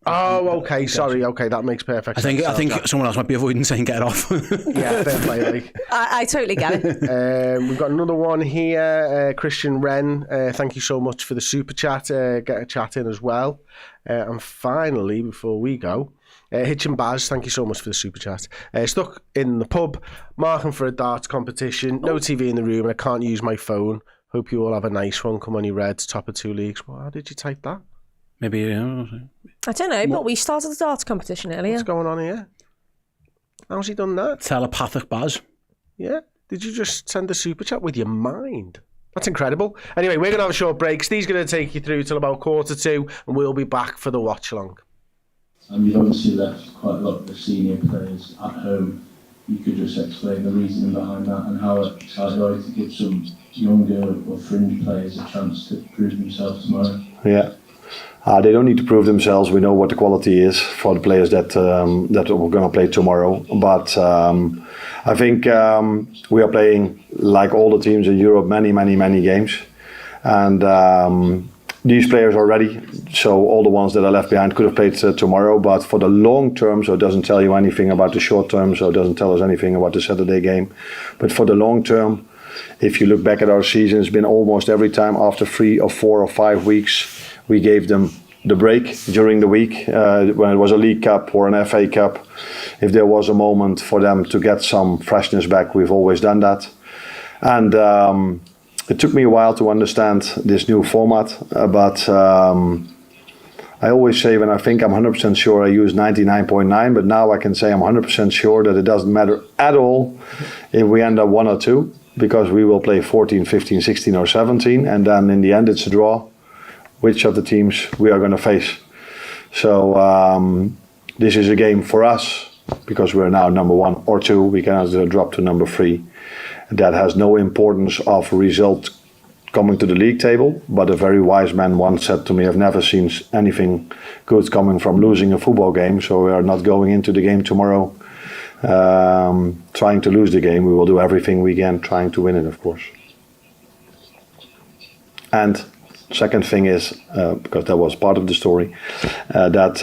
Oh, okay. Sorry. Okay, that makes perfect sense. I think someone else might be avoiding saying get off. Yeah, fair play. Like. I totally get it. We've got another one here. Christian Wren, thank you so much for the super chat. Get a chat in as well. And finally, before we go, Hitch and Baz, thank you so much for the super chat. Stuck in the pub, marking for a darts competition. No TV in the room, and I can't use my phone. Hope you all have a nice one. Come on, you Reds, top of 2 leagues. Well, how did you type that? Maybe, I don't know, but we started the darts competition earlier. What's going on here? How's he done that? Telepathic Baz. Yeah? Did you just send a super chat with your mind? That's incredible. Anyway, we're going to have a short break. Steve's going to take you through till about 2:45, and we'll be back for the watch-along. You've obviously left quite a lot of the senior players at home. You could just explain the reasoning behind that and how it's hard to give some younger or fringe players a chance to prove themselves tomorrow. Yeah. They don't need to prove themselves. We know what the quality is for the players that we're going to play tomorrow. But I think we are playing, like all the teams in Europe, many games. And these players are ready. So all the ones that are left behind could have played tomorrow. But for the long term, so it doesn't tell you anything about the short term. So it doesn't tell us anything about the Saturday game. But for the long term, if you look back at our season, it's been almost every time after 3 or 4 or 5 weeks, we gave them the break during the week when it was a League Cup or an FA Cup. If there was a moment for them to get some freshness back, we've always done that. And it took me a while to understand this new format, but I always say when I think I'm 100% sure, I use 99.9, but now I can say I'm 100% sure that it doesn't matter at all if we end up 1 or 2, because we will play 14, 15, 16 or 17, and then in the end it's a draw. Which of the teams we are going to face. So this is a game for us, because we're now number 1 or 2, we cannot drop to number 3. That has no importance of result coming to the league table, but a very wise man once said to me, I've never seen anything good coming from losing a football game, so we are not going into the game tomorrow trying to lose the game. We will do everything we can trying to win it, of course. And second thing is, because that was part of the story, that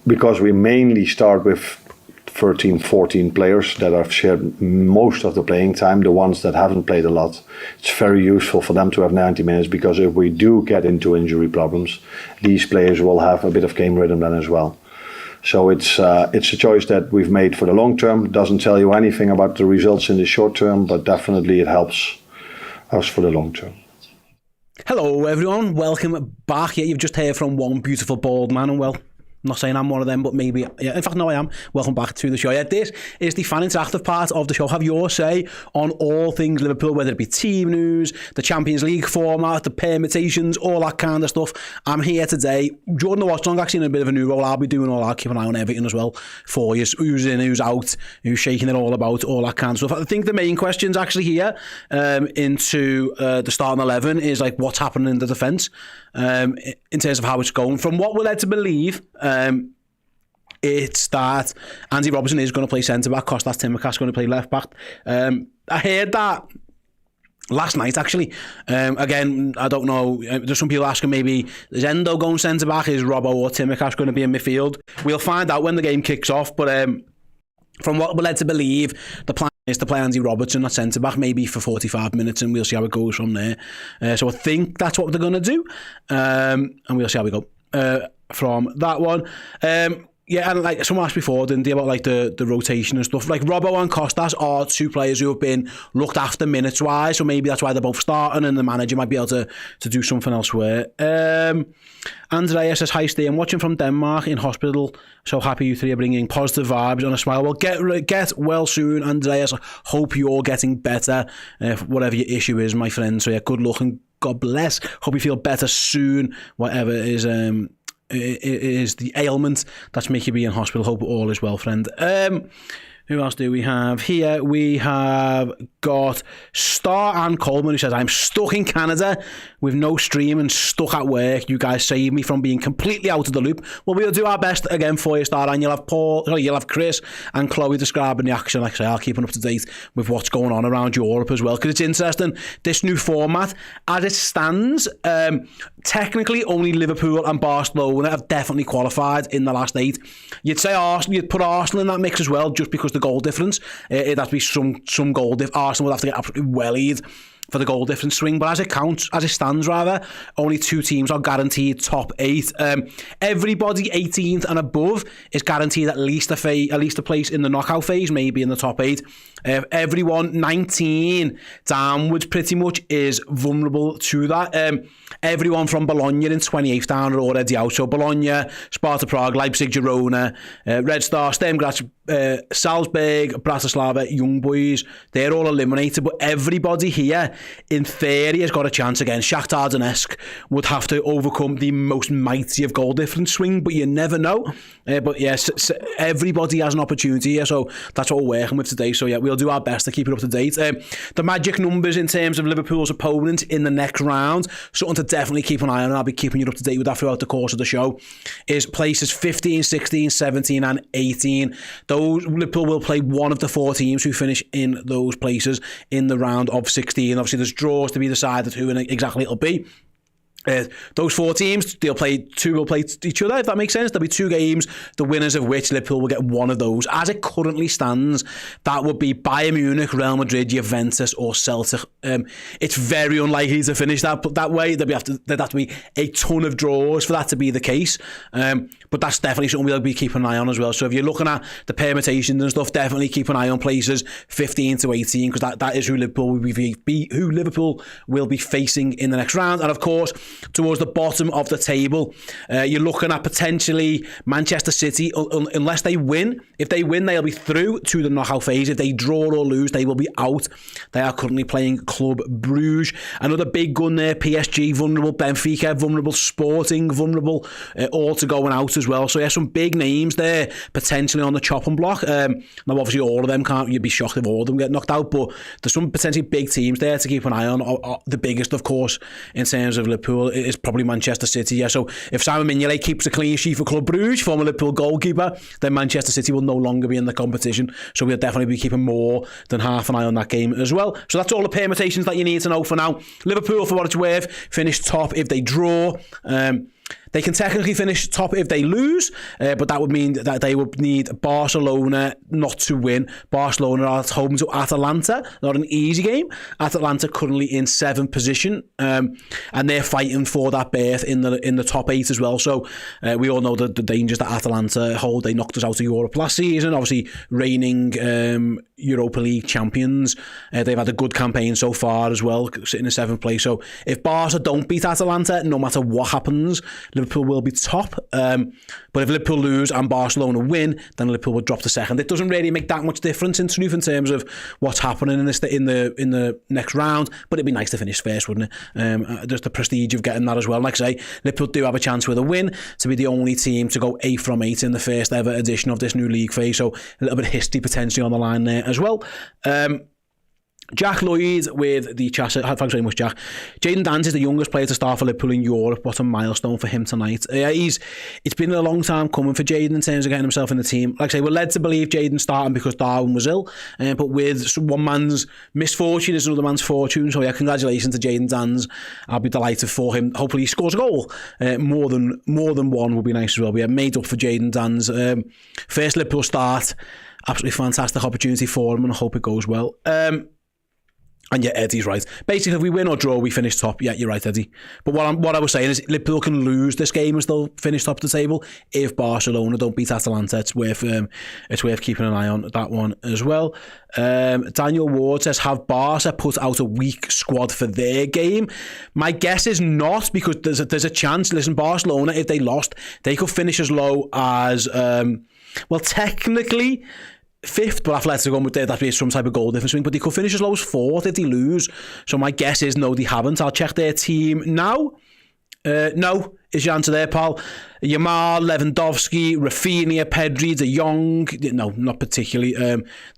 because we mainly start with 13, 14 players that have shared most of the playing time, the ones that haven't played a lot, it's very useful for them to have 90 minutes, because if we do get into injury problems, these players will have a bit of game rhythm then as well. So it's a choice that we've made for the long term. It doesn't tell you anything about the results in the short term, but definitely it helps us for the long term. Hello everyone, welcome back. Yeah, you've just heard from one beautiful bald man, and well, I'm not saying I'm one of them, but maybe, yeah, in fact, no, I am. Welcome back to the show. Yeah, this is the fan interactive part of the show. Have your say on all things Liverpool, whether it be team news, the Champions League format, the permutations, all that kind of stuff. I'm here today. During the watch long, actually in a bit of a new role, I'll be doing all that, keeping an eye on everything as well for you. Who's in, who's out, who's shaking it all about, all that kind of stuff. I think the main questions actually here into the starting 11 is like what's happening in the defence in terms of how it's going. From what we're led to believe, it's that Andy Robertson is going to play centre-back, Kostas Tsimikas going to play left-back. I heard that last night, actually. Again, I don't know. There's some people asking maybe, is Endo going centre-back? Is Robbo or Tsimikas going to be in midfield? We'll find out when the game kicks off, but from what we're led to believe, the plan is to play Andy Robertson at centre-back, maybe for 45 minutes, and we'll see how it goes from there. So I think that's what they're going to do, and we'll see how we go from that one. Yeah, and like someone asked before, didn't they, about like the rotation and stuff. Like Robbo and Kostas are two players who have been looked after minutes-wise, so maybe that's why they're both starting, and the manager might be able to do something elsewhere. Andrea says, hi Steve, I'm watching from Denmark in hospital. So happy you three are bringing positive vibes and a smile. Well, get well soon, Andreas. Hope you're getting better, whatever your issue is, my friend. So yeah, good luck and God bless. Hope you feel better soon, whatever is the ailment that's making you be in hospital. Hope all is well, friend. Who else do we have here? We have got Star Ann Coleman, who says, I'm stuck in Canada with no stream and stuck at work. You guys saved me from being completely out of the loop. Well, we'll do our best again for you, Star Ann. You'll have Chris and Chloe describing the action. Like I say, I'll keep up to date with what's going on around Europe as well, because it's interesting. This new format, as it stands, technically only Liverpool and Barcelona have definitely qualified in the last 8. You'd say Arsenal, you'd put Arsenal in that mix as well, just because the goal difference. It'd have to be some goal difference. Arsenal would have to get absolutely wellied for the goal difference swing, but as it stands rather, only 2 teams are guaranteed top 8. Everybody 18th and above is guaranteed at least a place in the knockout phase, maybe in the top 8. Everyone 19 downwards pretty much is vulnerable to that. Everyone from Bologna in 28th down are already out. So Bologna, Sparta Prague, Leipzig, Girona, Red Star, Sturm Graz, Salzburg, Bratislava, Young Boys, they're all eliminated. But everybody here, in theory, has got a chance again. Shakhtar Donetsk would have to overcome the most mighty of goal difference swing, but you never know. But yes, everybody has an opportunity here, so that's what we're working with today. So yeah, we'll do our best to keep it up to date. The magic numbers in terms of Liverpool's opponent in the next round, something to definitely keep an eye on, and I'll be keeping you up to date with that throughout the course of the show, is places 15, 16, 17 and 18. Those Liverpool will play one of the 4 teams who finish in those places in the round of 16. Obviously there's draws to be decided who exactly it'll be. Those 4 teams, 2 will play each other, if that makes sense. There'll be 2 games, the winners of which Liverpool will get one of those. As it currently stands, that would be Bayern Munich, Real Madrid, Juventus or Celtic. It's very unlikely to finish that way. There'd have to be a ton of draws for that to be the case. But that's definitely something we'll be keeping an eye on as well. So if you're looking at the permutations and stuff, definitely keep an eye on places 15 to 18, because that is who Liverpool will be facing in the next round. And of course, towards the bottom of the table, you're looking at potentially Manchester City, unless they win. If they win, they'll be through to the knockout phase. If they draw or lose, they will be out. They are currently playing Club Bruges. Another big gun there, PSG, vulnerable, Benfica, vulnerable, Sporting, vulnerable, all to going out as well. So yeah, some big names there, potentially on the chopping block. Now obviously all of them you'd be shocked if all of them get knocked out, but there's some potentially big teams there to keep an eye on. The biggest, of course, in terms of Liverpool is probably Manchester City. Yeah, so if Simon Mignolet keeps a clean sheet for Club Bruges, former Liverpool goalkeeper, then Manchester City will no longer be in the competition. So we'll definitely be keeping more than half an eye on that game as well. So that's all the permutations that you need to know for now. Liverpool, for what it's worth, finished top if they draw. They can technically finish top if they lose, but that would mean that they would need Barcelona not to win. Barcelona are at home to Atalanta, not an easy game. Atalanta currently in 7th position, and they're fighting for that berth in the top 8 as well. So we all know the dangers that Atalanta hold. They knocked us out of Europe last season, obviously reigning Europa League champions. They've had a good campaign so far as well, sitting in 7th place. So if Barca don't beat Atalanta, no matter what happens, Liverpool will be top. But if Liverpool lose and Barcelona win, then Liverpool will drop to 2nd. It doesn't really make that much difference in truth in terms of what's happening in the next round. But it'd be nice to finish first, wouldn't it? Just the prestige of getting that as well. Like I say, Liverpool do have a chance with a win to be the only team to go 8 from 8 in the first ever edition of this new league phase. So a little bit of history potentially on the line there as well. Jack Lloyd with the chat. Thanks very much, Jack. Jadon Danns is the youngest player to start for Liverpool in Europe. What a milestone for him tonight. It's been a long time coming for Jadon in terms of getting himself in the team. Like I say, we're led to believe Jadon's starting because Darwin was ill, but with one man's misfortune is another man's fortune. So yeah, congratulations to Jadon Danns. I'll be delighted for him. Hopefully he scores a goal. More than one would be nice as well. We have made up for Jadon Danns. First Liverpool start. Absolutely fantastic opportunity for him, and I hope it goes well. And yeah, Eddie's right. Basically, if we win or draw, we finish top. Yeah, you're right, Eddie. But what I was saying is Liverpool can lose this game and still finish top of the table if Barcelona don't beat Atalanta. It's worth keeping an eye on that one as well. Daniel Ward says, have Barca put out a weak squad for their game? My guess is not, because there's a chance. Listen, Barcelona, if they lost, they could finish as low as well, technically 5th, but Atletico would that'd be some type of goal difference swing, but they could finish as low as 4th if they lose. So my guess is no, they haven't. I'll check their team now. No is your answer there, pal. Yamal, Lewandowski, Rafinha, Pedri, De Jong. No, not particularly.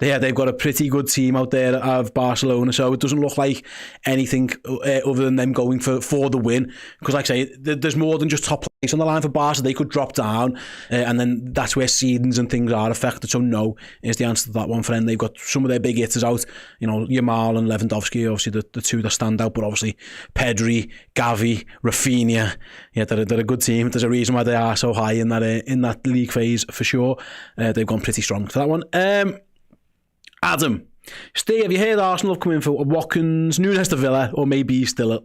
They've got a pretty good team out there of Barcelona, so it doesn't look like anything other than them going for the win. Because like I say, there's more than just top place on the line for Barca. They could drop down, and then that's where seedings and things are affected. So no is the answer to that one for them. They've got some of their big hitters out. You know, Yamal and Lewandowski, obviously the two that stand out, but obviously Pedri, Gavi, Rafinha. Yeah, they're a good team. There's a reason why they are so high in that league phase for sure. They've gone pretty strong for that one. Adam, Steve, have you heard Arsenal have come in for Watkins, Nunes to Villa, or maybe he's still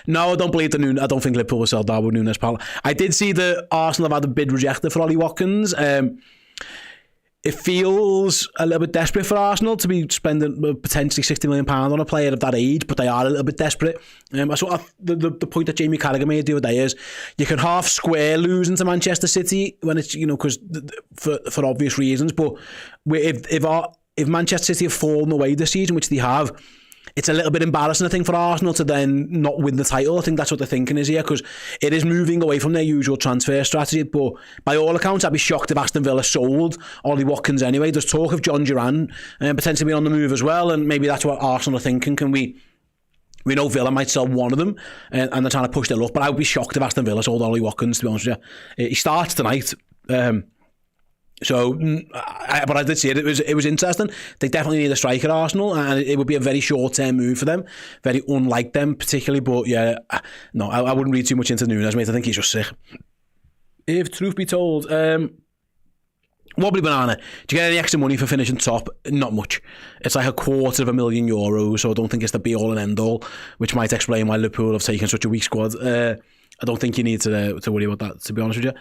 no, I don't believe the Nunes. I don't think Liverpool will sell Darwin Nunes, pal. I did see that Arsenal have had a bid rejected for Ollie Watkins. It feels a little bit desperate for Arsenal to be spending potentially £60 million on a player of that age, but they are a little bit desperate. So the point that Jamie Carragher made the other day is you can half square losing to Manchester City when it's, because for obvious reasons, but if Manchester City have fallen away this season, which they have, it's a little bit embarrassing, I think, for Arsenal to then not win the title. I think that's what they're thinking is here, because it is moving away from their usual transfer strategy. But by all accounts, I'd be shocked if Aston Villa sold Ollie Watkins anyway. There's talk of John Duran potentially being on the move as well, and maybe that's what Arsenal are thinking. We know Villa might sell one of them, and they're trying to push their luck, but I would be shocked if Aston Villa sold Ollie Watkins, to be honest with you. He starts tonight. But I did see it. It was interesting. They definitely need a striker, Arsenal, and it would be a very short-term move for them. Very unlike them, particularly. But yeah, no, I wouldn't read too much into Nunes, mate. I think he's just sick. If truth be told, Wobbly Banana, do you get any extra money for finishing top? Not much. It's like €250,000, so I don't think it's the be-all and end-all, which might explain why Liverpool have taken such a weak squad. I don't think you need to worry about that, to be honest with you.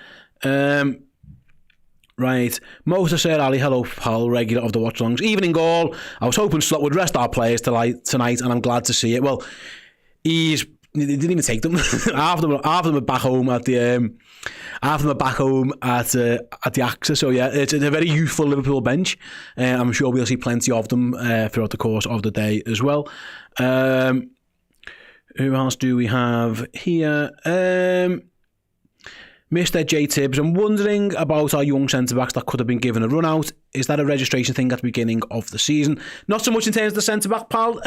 Right, Moses said, Ali, hello pal, regular of the watch-alongs. Evening goal. I was hoping Slot would rest our players tonight, and I'm glad to see it. Well, he didn't even take them. half of them are back home at the Axis. So yeah, it's a very youthful Liverpool bench. I'm sure we'll see plenty of them throughout the course of the day as well. Who else do we have here? Mr. J. Tibbs, I'm wondering about our young centre-backs that could have been given a run-out. Is that a registration thing at the beginning of the season? Not so much in terms of the centre-back, pal.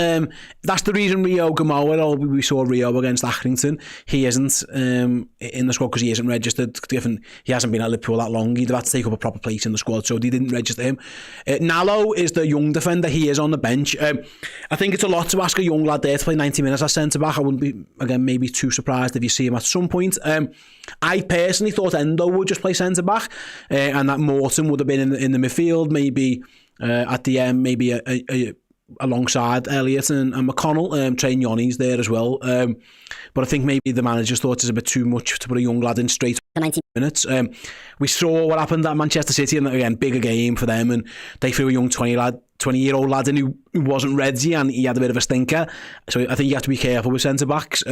That's the reason Rio Gamoa, or we saw Rio against Accrington. He isn't in the squad because he isn't registered. He hasn't been at Liverpool that long. He'd have had to take up a proper place in the squad, so they didn't register him. Nallo is the young defender. He is on the bench. I think it's a lot to ask a young lad there to play 90 minutes as centre-back. I wouldn't be, again, maybe too surprised if you see him at some point. I personally personally thought Endo would just play centre-back and that Morton would have been in the midfield, maybe at the end, maybe alongside Elliott and McConnell. Trey Nyone's there as well. But I think maybe the managers thought it's a bit too much to put a young lad in straight for 90 minutes. We saw what happened at Manchester City, and again, bigger game for them, and they threw a young 20-year-old lad in who wasn't ready, and he had a bit of a stinker. So I think you have to be careful with centre-backs.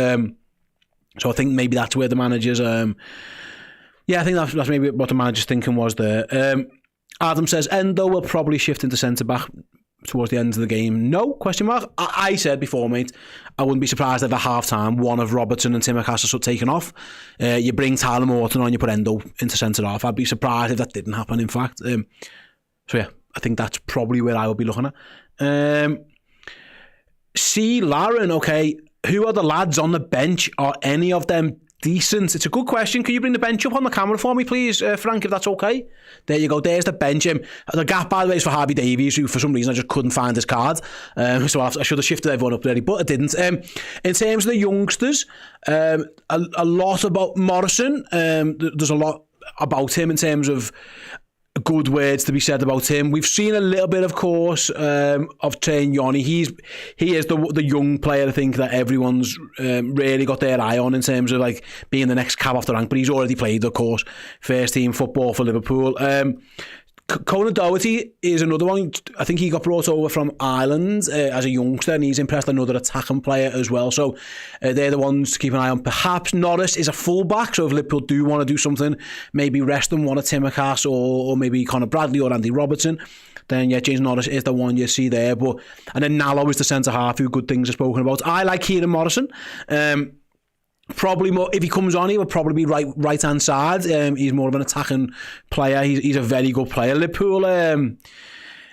So I think maybe that's where the managers... I think that's maybe what the manager's thinking was there. Adam says, Endo will probably shift into centre-back towards the end of the game. No? Question mark? I said before, mate, I wouldn't be surprised if at half-time one of Robertson and Tsimikas are taken off. You bring Tyler Morton on, you put Endo into centre-half. I'd be surprised if that didn't happen, in fact. So yeah, I think that's probably where I would be looking at. C. Laren, okay, who are the lads on the bench? Are any of them decent? It's a good question. Can you bring the bench up on the camera for me, please, Frank, if that's okay? There you go. There's the bench. The gap, by the way, is for Harvey Davies, who for some reason I just couldn't find his card. So I should have shifted everyone up there, but I didn't. In terms of the youngsters, a lot about Morrison. There's a lot about him in terms of good words to be said about him. We've seen a little bit, of course, of Trey Nyone. He is the young player, I think, that everyone's really got their eye on in terms of like being the next cab off the rank. But he's already played, of course, first team football for Liverpool. Conan Doherty is another one. I think he got brought over from Ireland as a youngster, and he's impressed another attacking player as well. So they're the ones to keep an eye on. Perhaps Norris is a fullback, so if Liverpool do want to do something, maybe rest them one of Tsimikas or maybe Conor Bradley or Andy Robertson, then yeah, James Norris is the one you see there. And then Nallo is the centre-half, who good things are spoken about. I like Kieran Morrison. Probably more, if he comes on, he will probably be right hand side. He's more of an attacking player. He's a very good player. Liverpool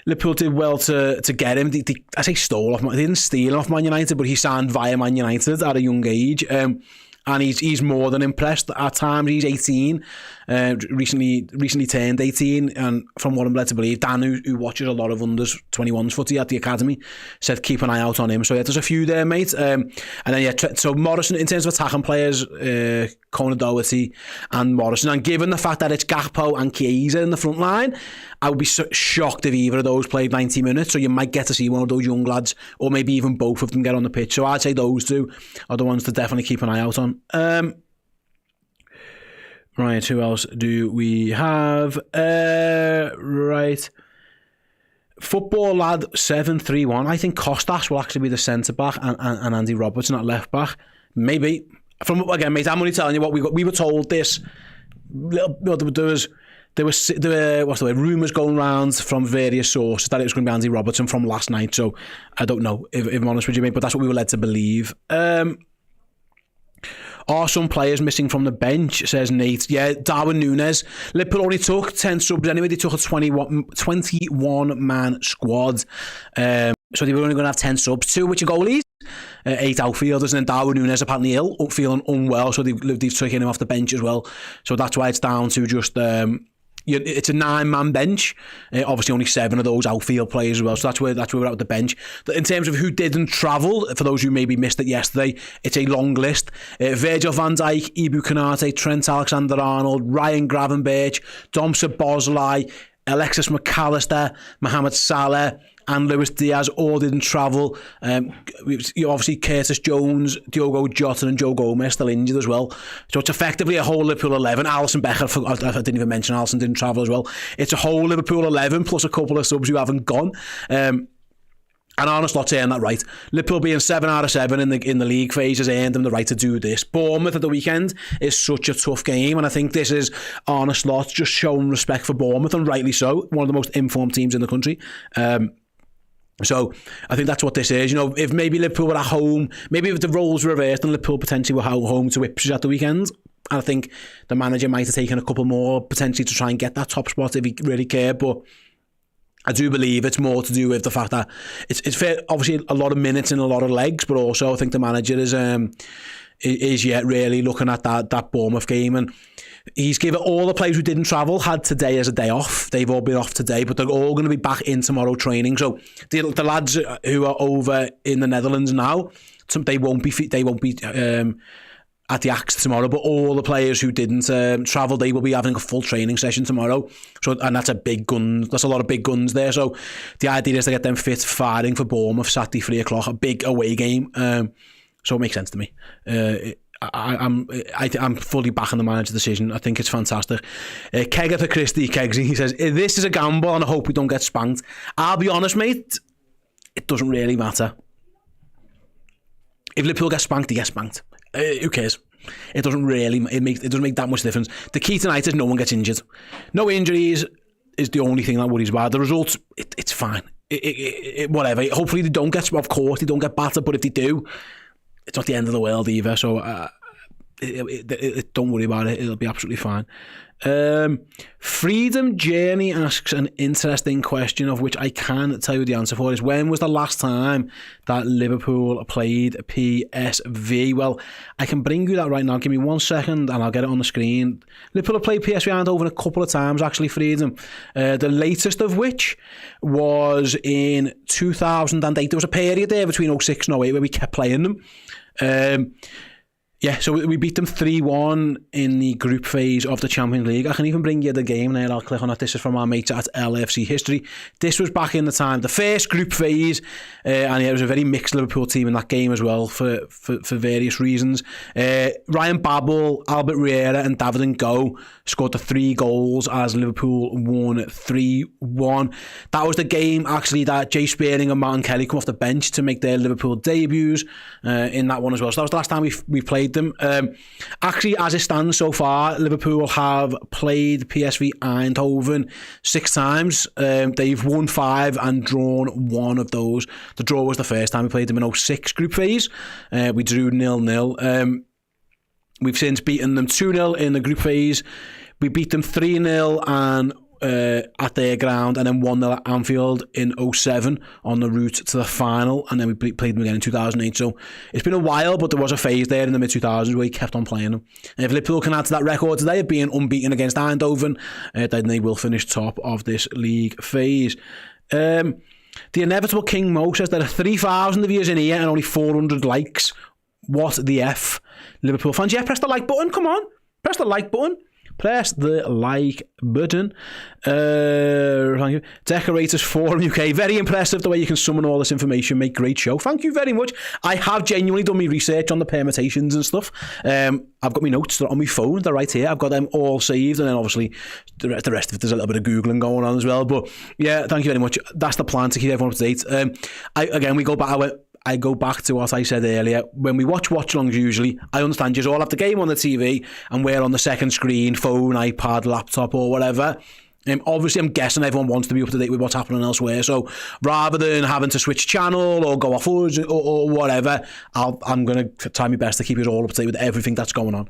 did well to get him. I say stole off. They didn't steal him off Man United, but he signed via Man United at a young age. And he's more than impressed. At times, he's 18, recently turned 18, and from what I'm led to believe, Dan, who watches a lot of unders 21s footy at the academy, said keep an eye out on him. So yeah, there's a few there, mate. And then yeah, so Morrison, in terms of attacking players, Conan Doherty and Morrison, and given the fact that it's Gakpo and Chiesa in the front line, I would be shocked if either of those played 90 minutes. So you might get to see one of those young lads, or maybe even both of them, get on the pitch. So I'd say those two are the ones to definitely keep an eye out on. Right, who else do we have? Right. Football lad 731. I think Kostas will actually be the centre-back and Andy Robertson at left-back. Maybe. Again, mate, I'm only telling you what we were told this. There were rumours going around from various sources that it was going to be Andy Robertson from last night. So I don't know, if I'm honest with you, mate, but that's what we were led to believe. Are some players missing from the bench, says Nate? Yeah, Darwin Núñez. Liverpool only took 10 subs anyway. They took a 21-man squad. So they were only going to have 10 subs. 2 which are goalies, 8 outfielders, and then Darwin Núñez apparently ill, feeling unwell, so they've taken him off the bench as well. So that's why it's down to just... it's a 9-man bench. Obviously, only 7 of those outfield players as well. So that's where we're at with the bench. In terms of who didn't travel, for those who maybe missed it yesterday, it's a long list. Virgil van Dijk, Ibu Konate, Trent Alexander-Arnold, Ryan Gravenberch, Dom Szoboszlai, Alexis McAllister, Mohamed Salah, and Luis Diaz all didn't travel. Obviously, Curtis Jones, Diogo Jota and Joe Gomez still injured as well. So it's effectively a whole Liverpool 11. Alisson Becker, I didn't even mention Alisson didn't travel as well. It's a whole Liverpool 11 plus a couple of subs who haven't gone. And Arne Slot saying that right. Liverpool being 7 out of 7 in the league phase has earned them the right to do this. Bournemouth at the weekend is such a tough game, and I think this is Arne Slot just showing respect for Bournemouth, and rightly so. One of the most informed teams in the country. So I think that's what this is. You know, if maybe Liverpool were at home, maybe if the roles were reversed and Liverpool potentially were home to Ipswich at the weekend, I think the manager might have taken a couple more potentially to try and get that top spot if he really cared. But I do believe it's more to do with the fact that it's fair, obviously a lot of minutes and a lot of legs, but also I think the manager is yet really looking at that Bournemouth game, and he's given all the players who didn't travel had today as a day off. They've all been off today, but they're all going to be back in tomorrow training. So the lads who are over in the Netherlands now, they won't be at the Axe tomorrow, but all the players who didn't travel, they will be having a full training session tomorrow. So, and that's a lot of big guns there. So the idea is to get them fit, firing for Bournemouth Saturday 3 o'clock, a big away game. So it makes sense to me. I'm fully backing the manager's decision. I think it's fantastic. Kegger for Christie, Kegsy, he says, this is a gamble and I hope we don't get spanked. I'll be honest, mate, it doesn't really matter. If Liverpool get spanked, they get spanked. Who cares? It doesn't make that much difference. The key tonight is no one gets injured. No injuries is the only thing that worries about. The results, it's fine. Whatever. Hopefully they don't get, of course, they don't get battered, but if they do, it's not the end of the world either. So don't worry about it. It'll be absolutely fine. Freedom Journey asks an interesting question, of which I can tell you the answer for. Is when was the last time that Liverpool played PSV? Well, I can bring you that right now. Give me 1 second and I'll get it on the screen. Liverpool have played PSV Eindhoven a couple of times, actually, Freedom. The latest of which was in 2008. There was a period there between 06 and 08 where we kept playing them. Yeah, so we beat them 3-1 in the group phase of the Champions League. I can even bring you the game there. I'll click on it. This is from our mates at LFC History. This was back in the time, the first group phase, and yeah, it was a very mixed Liverpool team in that game as well for various reasons. Ryan Babel, Albert Riera and David Ngo scored the 3 goals as Liverpool won 3-1. That was the game, actually, that Jay Spearing and Martin Kelly come off the bench to make their Liverpool debuts in that one as well. So that was the last time we played them. Actually, as it stands so far, Liverpool have played PSV Eindhoven 6 times. They've won 5 and drawn 1 of those. The draw was the first time we played them in 06 group phase. We drew 0-0. We've since beaten them 2-0 in the group phase. We beat them 3-0 and at their ground, and then 1-0 at Anfield in 07 on the route to the final, and then we played them again in 2008. So it's been a while, but there was a phase there in the mid-2000s where we kept on playing them. And if Liverpool can add to that record today of being unbeaten against Eindhoven, then they will finish top of this league phase. The inevitable King Mo says there are 3,000 of you in here and only 400 likes. What the F? Liverpool fans, yeah, press the like button, come on. Press the like button. Press the like button. Thank you. Decorators Forum UK. Very impressive the way you can summon all this information. Make great show. Thank you very much. I have genuinely done my research on the permutations and stuff. I've got my notes on my phone. They're right here. I've got them all saved. And then obviously the rest of it, there's a little bit of Googling going on as well. But yeah, thank you very much. That's the plan, to keep everyone up to date. I go back to what I said earlier. When we watch Watchalongs usually, I understand you all have the game on the TV and we're on the second screen, phone, iPad, laptop or whatever. Obviously, I'm guessing everyone wants to be up to date with what's happening elsewhere. So rather than having to switch channel or go off or whatever, I'm going to try my best to keep you all up to date with everything that's going on.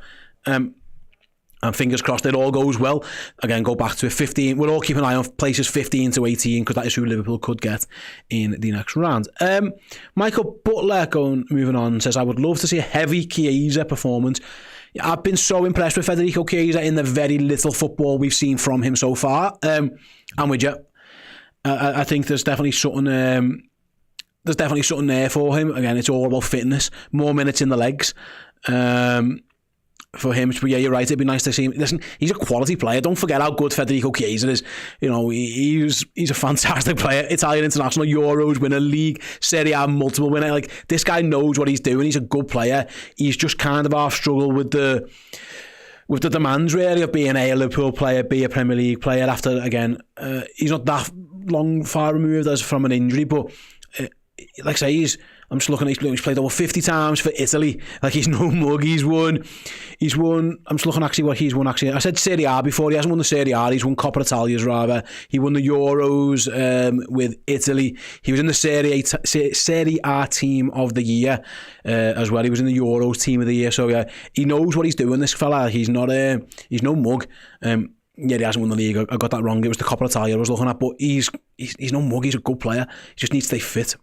And fingers crossed it all goes well. Again, go back to 15. We'll all keep an eye on places 15 to 18 because that is who Liverpool could get in the next round. Michael Butler, moving on, says, I would love to see a heavy Chiesa performance. I've been so impressed with Federico Chiesa in the very little football we've seen from him so far. I'm with you. I think there's definitely something... there's definitely something there for him. Again, it's all about fitness. More minutes in the legs. For him, but yeah, you're right. It'd be nice to see him. Listen, he's a quality player. Don't forget how good Federico Chiesa is. You know, he's a fantastic player. Italian international, Euros winner, league, Serie A multiple winner. Like, this guy knows what he's doing. He's a good player. He's just kind of half struggled with the demands really of being a Liverpool player, be a Premier League player. After again, he's not that far removed as from an injury, but like I say, I'm just looking. He's played over 50 times for Italy. Like, he's no mug. He's won. I'm just looking actually what he's won. Actually, I said Serie A before. He hasn't won the Serie A. He's won Coppa Italia's rather. He won the Euros with Italy. He was in the Serie A team of the year as well. He was in the Euros team of the year. So yeah, he knows what he's doing. This fella. He's not. He's no mug. Yeah, he hasn't won the league. I got that wrong. It was the Coppa Italia I was looking at. But he's no mug. He's a good player. He just needs to stay fit.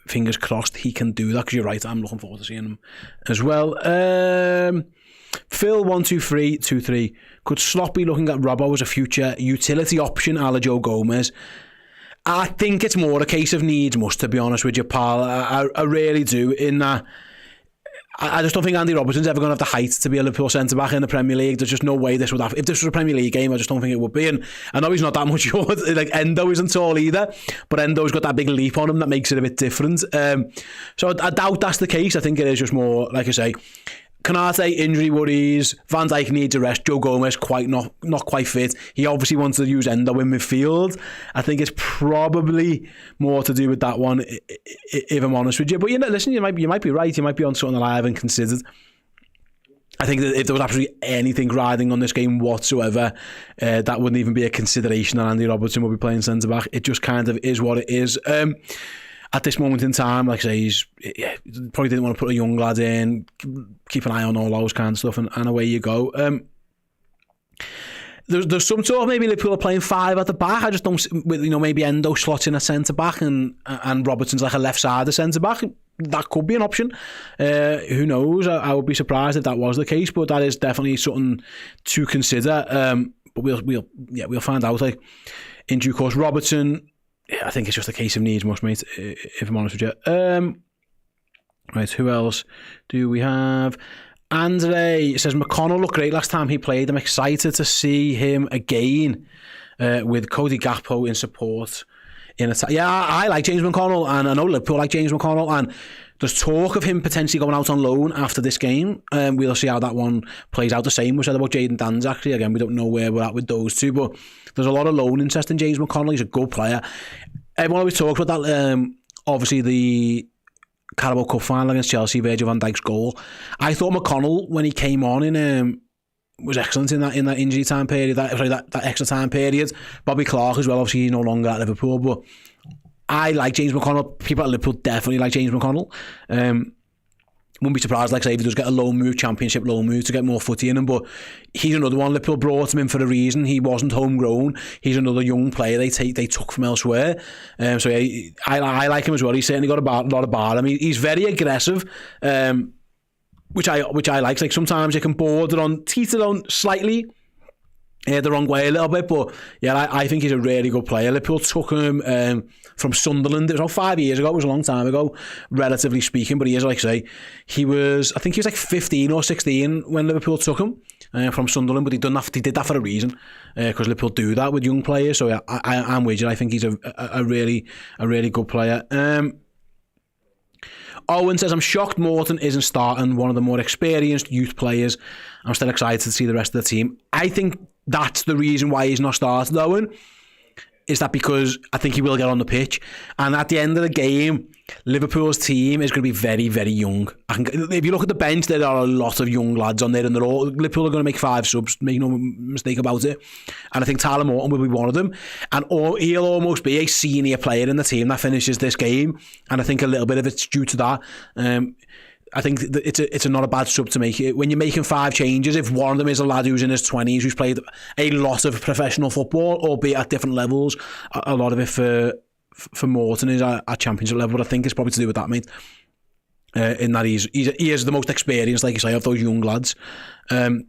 Fingers crossed he can do that, because you're right, I'm looking forward to seeing him as well. Phil 12323, could Slot be looking at Robbo as a future utility option a la Joe Gomez? I think it's more a case of needs must, to be honest with you, pal. I really do, in that I just don't think Andy Robertson's ever going to have the height to be a Liverpool centre-back in the Premier League. There's just no way this would happen. If this was a Premier League game, I just don't think it would be. And I know he's not that much short. Like, Endo isn't tall either, but Endo's got that big leap on him that makes it a bit different. So I doubt that's the case. I think it is just more, like I say, Konate, injury worries. Van Dijk needs a rest. Joe Gomez not quite fit. He obviously wants to use Endo in midfield. I think it's probably more to do with that one, if I'm honest with you. But listen, you might be right. You might be on something I haven't considered. I think that if there was absolutely anything riding on this game whatsoever, that wouldn't even be a consideration that Andy Robertson will be playing centre back. It just kind of is what it is. At this moment in time, like I say, he probably didn't want to put a young lad in, keep an eye on all those kind of stuff, and away you go. There's some sort of maybe Liverpool are playing 5 at the back. I just don't, maybe Endo slots in a centre back and Robertson's like a left side centre back. That could be an option. Who knows? I would be surprised if that was the case, but that is definitely something to consider. But we'll find out. Like, in due course, Robertson. I think it's just a case of needs, must, mate, if I'm honest with you. Right, who else do we have? Andre says, McConnell looked great last time he played. I'm excited to see him again with Cody Gakpo in support. Yeah, I like James McConnell, and I know Liverpool like James McConnell, and there's talk of him potentially going out on loan after this game. We'll see how that one plays out. The same was said about Jadon Danns, actually. Again, we don't know where we're at with those two, but there's a lot of loan interest in James McConnell. He's a good player. Everyone always talks about that, obviously the Carabao Cup final against Chelsea, Virgil van Dijk's goal. I thought McConnell, when he came on in was excellent in that injury time period, that extra time period. Bobby Clark as well, obviously he's no longer at Liverpool, but I like James McConnell. People at Liverpool definitely like James McConnell. Wouldn't be surprised, like I say, if he does get a loan move, championship loan move to get more footy in him, but he's another one. Liverpool brought him in for a reason. He wasn't homegrown. He's another young player they took from elsewhere. So yeah, I like him as well. He's certainly got a lot of bar. I mean, he's very aggressive, which I like. Like, sometimes it can teeter on slightly the wrong way a little bit, but yeah, I think he's a really good player. Liverpool took him from Sunderland. It was about 5 years ago. It was a long time ago, relatively speaking, but he is, like I say, I think he was like 15 or 16 when Liverpool took him from Sunderland, but he did that for a reason, because Liverpool do that with young players. So yeah, I'm with you. I think he's a really good player. Owen says, I'm shocked Morton isn't starting, one of the more experienced youth players. I'm still excited to see the rest of the team. I think that's the reason why he's not started, Owen, is that because I think he will get on the pitch. And at the end of the game, Liverpool's team is going to be very, very young. If you look at the bench, there are a lot of young lads on there, and Liverpool are going to make 5 subs, make no mistake about it. And I think Tyler Morton will be one of them. And he'll almost be a senior player in the team that finishes this game. And I think a little bit of it's due to that. I think it's not a bad sub to make. When you're making 5 changes, if one of them is a lad who's in his 20s, who's played a lot of professional football, albeit at different levels, a lot of it for Morton is at championship level, but I think it's probably to do with that, mate. In that he is the most experienced, like you say, of those young lads. Jadon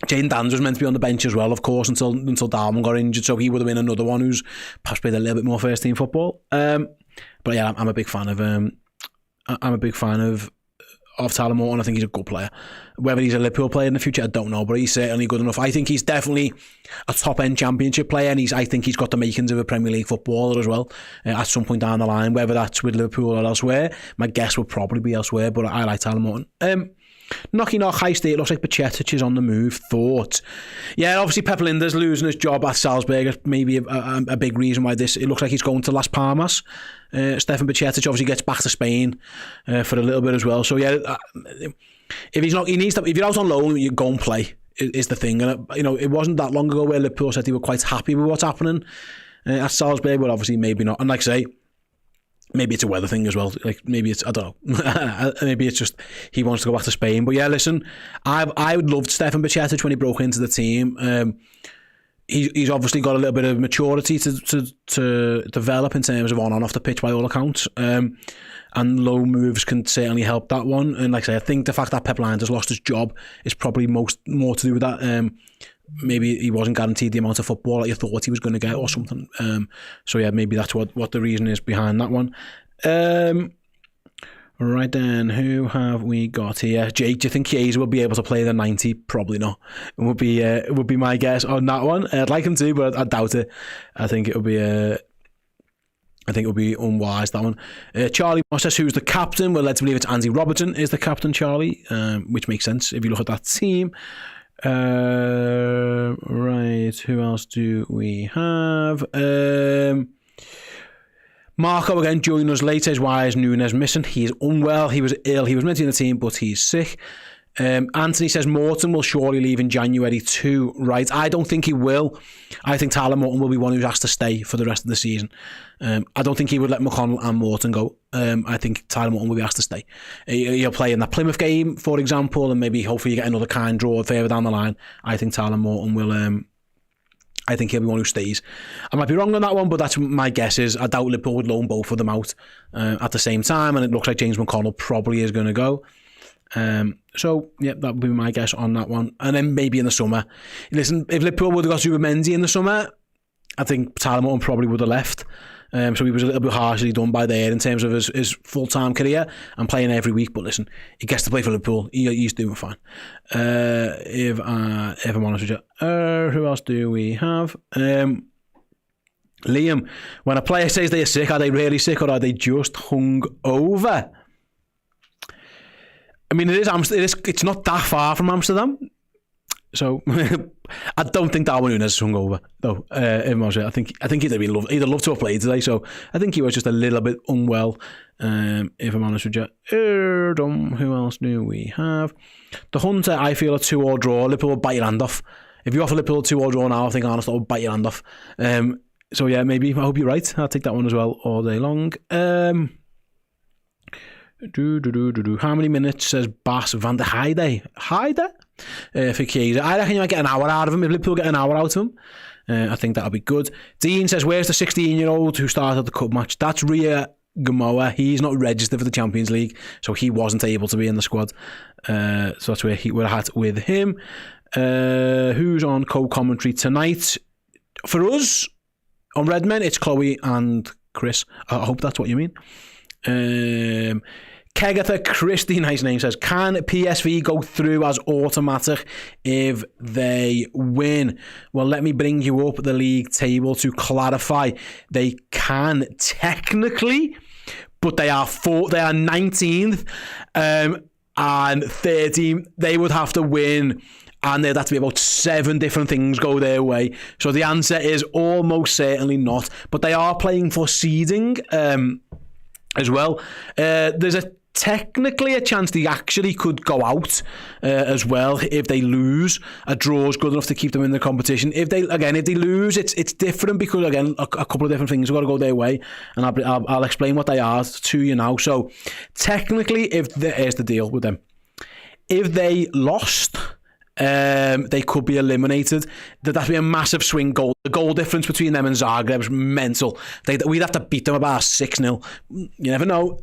Danns was meant to be on the bench as well, of course, until Darwin got injured, so he would have been another one who's perhaps played a little bit more first team football. But yeah, I'm a big fan of Tyler Morton. I think he's a good player. Whether he's a Liverpool player in the future, I don't know, but he's certainly good enough. I think he's definitely a top-end championship player, and I think he's got the makings of a Premier League footballer as well at some point down the line, whether that's with Liverpool or elsewhere. My guess would probably be elsewhere, but I like Tyler Morton. Knocky knock, high state. Looks like Bajcetic is on the move. Thought, yeah, obviously Pep Linder's losing his job at Salzburg is maybe a big reason why it looks like he's going to Las Palmas. Stefan Bajcetic obviously gets back to Spain for a little bit as well. So yeah, if you're out on loan, you go and play is the thing. And it wasn't that long ago where Liverpool said they were quite happy with what's happening at Salzburg, but obviously maybe not. And like I say, maybe it's a weather thing as well. Like, maybe it's, I don't know. Maybe it's just he wants to go back to Spain. But yeah, listen, I would loved Stefan Bajcetic when he broke into the team. He's obviously got a little bit of maturity to develop in terms of on and off the pitch by all accounts. And low moves can certainly help that one. And like I say, I think the fact that Pep Linders lost his job is probably more to do with that. Maybe he wasn't guaranteed the amount of football that you thought he was going to get or something. So yeah, maybe that's what the reason is behind that one. Right then, who have we got here? Jake, do you think Chiesa will be able to play the 90? Probably not. It would be my guess on that one. I'd like him to, but I doubt it. I think it would be unwise, that one. Charlie Moss says, who's the captain? We're led to believe it's Andy Robertson is the captain, Charlie, which makes sense if you look at that team. Right, who else do we have? Marco again joining us later. Why is Nunes missing? He's unwell. He was ill. He was meant to be in the team, but he's sick. Anthony says Morton will surely leave in January too. Right, I don't think he will. I think Tyler Morton will be one who's asked to stay for the rest of the season. I don't think he would let McConnell and Morton go. I think Tyler Morton will be asked to stay. He'll play in that Plymouth game, for example, and maybe hopefully you get another kind draw further down the line. I think Tyler Morton will. I think he'll be one who stays. I might be wrong on that one, but that's my guess is. I doubt Liverpool would loan both of them out at the same time, and it looks like James McConnell probably is going to go. So, yeah, that would be my guess on that one. And then maybe in the summer. Listen, if Liverpool would have got Zubimendi in the summer, I think Tyler Morton probably would have left. So he was a little bit harshly done by there in terms of his full-time career and playing every week. But listen, he gets to play for Liverpool. He's doing fine. If I'm honest with you. Who else do we have? Liam, when a player says they are sick, are they really sick or are they just hung over? I mean, it's not that far from Amsterdam. So I don't think Darwin Núñez is hungover, though. I think he'd either love to have played today. So I think he was just a little bit unwell. If I'm honest with you. Who else do we have? The Hunter, I feel a 2-2 draw. Liverpool will bite your hand off. If you offer Liverpool a 2-2 draw now, I think Arnold will bite your hand off. So yeah, maybe. I hope you're right. I'll take that one as well all day long. How many minutes says Bas van der Heide? For Chiesa. I reckon you might get an hour out of him. If Liverpool get an hour out of him, I think that'll be good. Dean says, where's the 16-year-old who started the cup match? That's Ria Gamoa. He's not registered for the Champions League, so he wasn't able to be in the squad. So that's where we're at with him. Who's on co-commentary tonight? For us, on Redmen, it's Chloe and Chris. I hope that's what you mean. Kegatha Christie, nice name, says, can PSV go through as automatic if they win? Well, let me bring you up the league table to clarify. They can technically, but they are 19th and 13th. They would have to win, and there'd have to be about 7 different things go their way. So the answer is almost certainly not. But they are playing for seeding as well. There's technically a chance they actually could go out as well if they lose. A draw is good enough to keep them in the competition. If they lose, it's different because again a couple of different things have got to go their way, and I'll explain what they are to you now. So technically, here's the deal with them. If they lost, they could be eliminated. There'd have to be a massive swing goal. The goal difference between them and Zagreb is mental. We'd have to beat them about 6-0. You never know.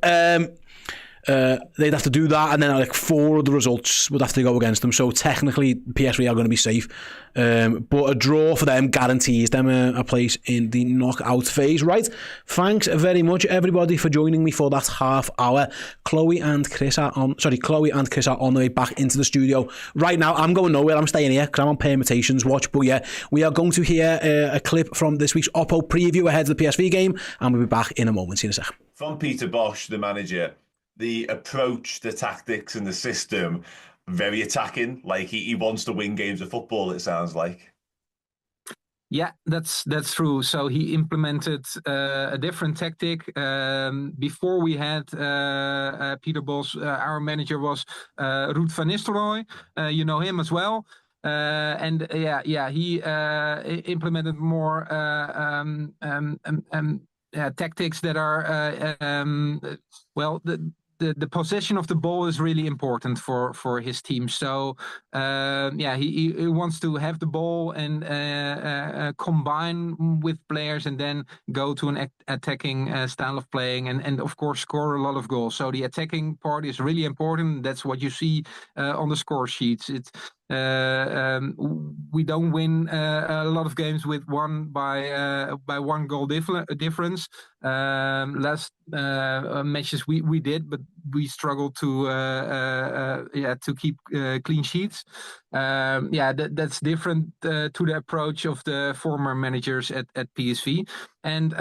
They'd have to do that, and then like 4 of the results would have to go against them. So technically, PSV are going to be safe. But a draw for them guarantees them a place in the knockout phase. Right? Thanks very much, everybody, for joining me for that half hour. Chloe and Chris are on the way back into the studio right now. I'm going nowhere. I'm staying here because I'm on permutations watch. But yeah, we are going to hear a clip from this week's Oppo preview ahead of the PSV game, and we'll be back in a moment. See you in a sec. From Peter Bosz, the manager, the approach, the tactics and the system, very attacking. Like he wants to win games of football, it sounds like. Yeah, that's true. So he implemented a different tactic. Before we had Peter Bosz, our manager was Ruud van Nistelrooy. You know him as well. He implemented more tactics that are the possession of the ball is really important for his team. So he wants to have the ball and combine with players and then go to an attacking style of playing and of course score a lot of goals. So the attacking part is really important. That's what you see on the score sheets. we don't win a lot of games with by one goal difference. Last matches we did, but we struggled to keep clean sheets. That's different to the approach of the former managers at PSV. And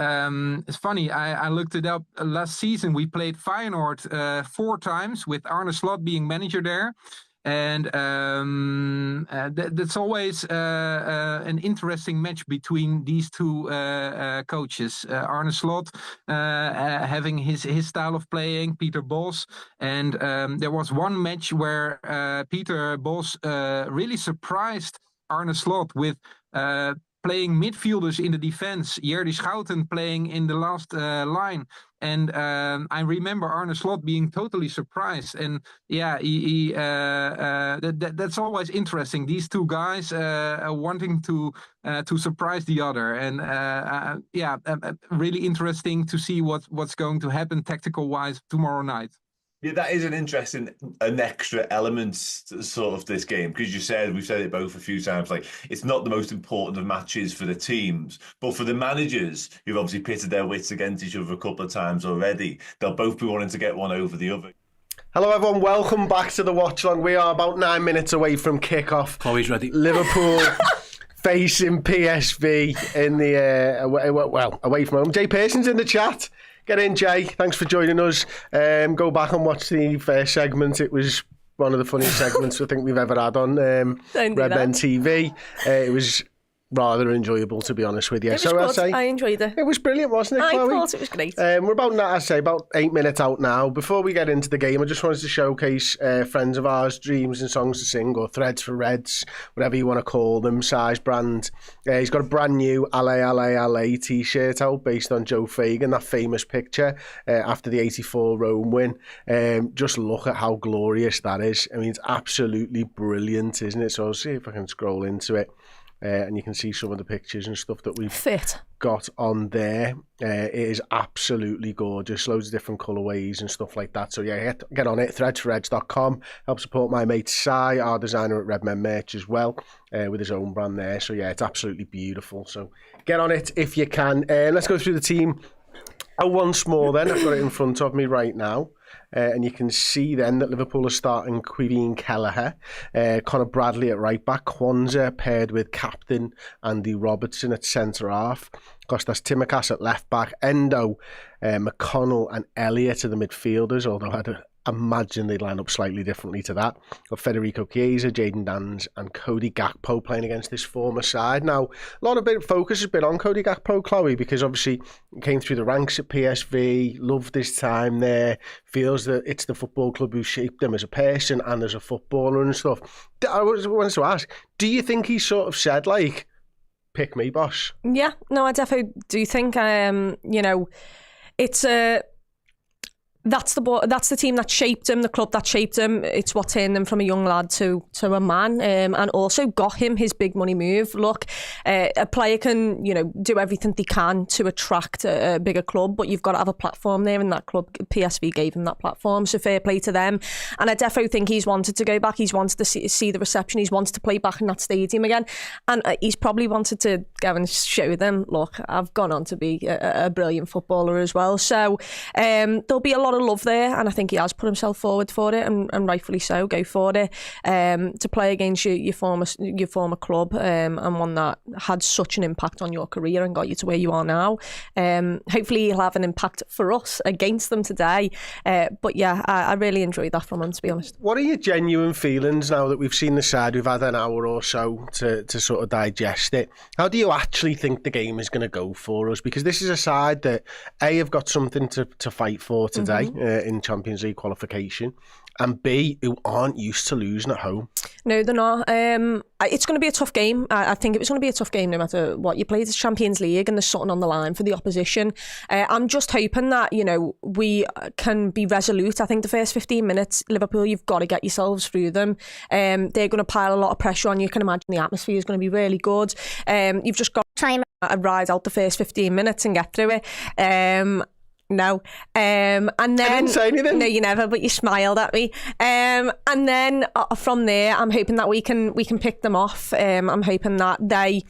it's funny, I looked it up. Last season we played Feyenoord 4 times with Arne Slot being manager there. And that's always an interesting match between these two coaches. Arne Slot having his style of playing, Peter Bos. And there was one match where Peter Bos really surprised Arne Slot with playing midfielders in the defense, Jerdy Schouten playing in the last line. And I remember Arne Slot being totally surprised. And that's always interesting. These two guys wanting to surprise the other. And really interesting to see what's going to happen tactical-wise tomorrow night. Yeah, that is an extra element to sort of this game, because we've said it both a few times, like it's not the most important of matches for the teams, but for the managers who've obviously pitted their wits against each other a couple of times already, they'll both be wanting to get one over the other. Hello everyone, welcome back to the Watchalong. We are about 9 minutes away from kick-off. Chloe's ready. Liverpool facing PSV in the away from home. Jay Pearson's in the chat. Get in, Jay. Thanks for joining us. Go back and watch the first segment. It was one of the funniest segments I think we've ever had on Redmen TV. It was rather enjoyable, to be honest with you. It was good. I enjoyed it. It was brilliant, wasn't it, Chloe? I thought it was great. We're about 8 minutes out now. Before we get into the game, I just wanted to showcase friends of ours, Dreams and Songs to Sing, or Threads for Reds, whatever you want to call them, size brand. He's got a brand new LA t-shirt out based on Joe Fagan, that famous picture after the 84 Rome win. Just look at how glorious that is. I mean, it's absolutely brilliant, isn't it? So I'll see if I can scroll into it. And you can see some of the pictures and stuff that we've got on there. It is absolutely gorgeous. Loads of different colourways and stuff like that. So yeah, get on it. Threadsforreds.com. Help support my mate Si, our designer at Redmen Merch as well, with his own brand there. So yeah, it's absolutely beautiful. So get on it if you can. Let's go through the team once more then. I've got it in front of me right now. And you can see then that Liverpool are starting Quiveen Kelleher, Conor Bradley at right back, Kwanzaa paired with captain Andy Robertson at centre half, Kostas Tsimikas at left back, Endo, McConnell and Elliott are the midfielders, although I'd imagine they'd line up slightly differently to that. Got Federico Chiesa, Jadon Danns and Cody Gakpo playing against this former side. Now, a lot of focus has been on Cody Gakpo, Chloe, because obviously he came through the ranks at PSV, loved his time there, feels that it's the football club who shaped him as a person and as a footballer and stuff. I wanted to ask, do you think he sort of said, like, pick me, boss? Yeah, no, I definitely do think, it's that's the team that shaped him, the club that shaped him. It's what turned him from a young lad to a man, and also got him his big money move. Look, a player can, do everything they can to attract a bigger club, but you've got to have a platform there, and that club, PSV, gave him that platform. So fair play to them. And I definitely think he's wanted to go back. He's wanted to see the reception. He's wanted to play back in that stadium again, and he's probably wanted to go and show them, look, I've gone on to be a brilliant footballer as well. So there'll be a lot of love there, and I think he has put himself forward for it, and rightfully so. Go for it. To play against your former club, and one that had such an impact on your career and got you to where you are now. Hopefully he'll have an impact for us against them today. But yeah, I really enjoyed that from him, to be honest. What are your genuine feelings now that we've seen the side? We've had an hour or so to sort of digest it. How do you actually think the game is going to go for us? Because this is a side that A, have got something to fight for today in Champions League qualification, and B, who aren't used to losing at home. No, they're not. It's going to be a tough game. I think it was going to be a tough game no matter what you played. It's Champions League and there's something on the line for the opposition. I'm just hoping that, we can be resolute. I think the first 15 minutes, Liverpool, you've got to get yourselves through them. They're going to pile a lot of pressure on you. You can imagine the atmosphere is going to be really good. You've just got to try and ride out the first 15 minutes and get through it. No. And then I didn't say anything. No, you never, but you smiled at me. And then from there, I'm hoping that we can pick them off. I'm hoping that they,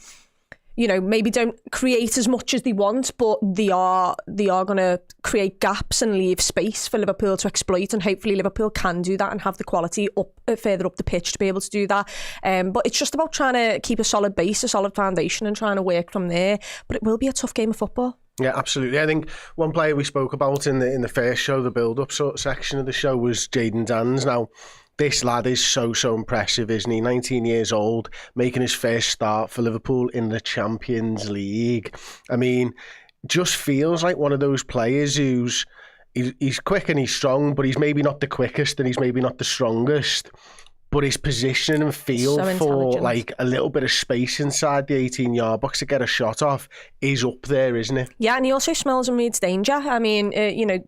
maybe don't create as much as they want, but they are going to create gaps and leave space for Liverpool to exploit, and hopefully Liverpool can do that and have the quality further up the pitch to be able to do that. But it's just about trying to keep a solid base, a solid foundation, and trying to work from there. But it will be a tough game of football. Yeah, absolutely. I think one player we spoke about in the first show, the build-up sort of section of the show, was Jadon Danns. Now, this lad is so impressive, isn't he? 19 years old, making his first start for Liverpool in the Champions League. I mean, just feels like one of those players he's quick and he's strong, but he's maybe not the quickest and he's maybe not the strongest. But his position and feel for like a little bit of space inside the 18-yard box to get a shot off is up there, isn't it? Yeah, and he also smells and reads danger. I mean,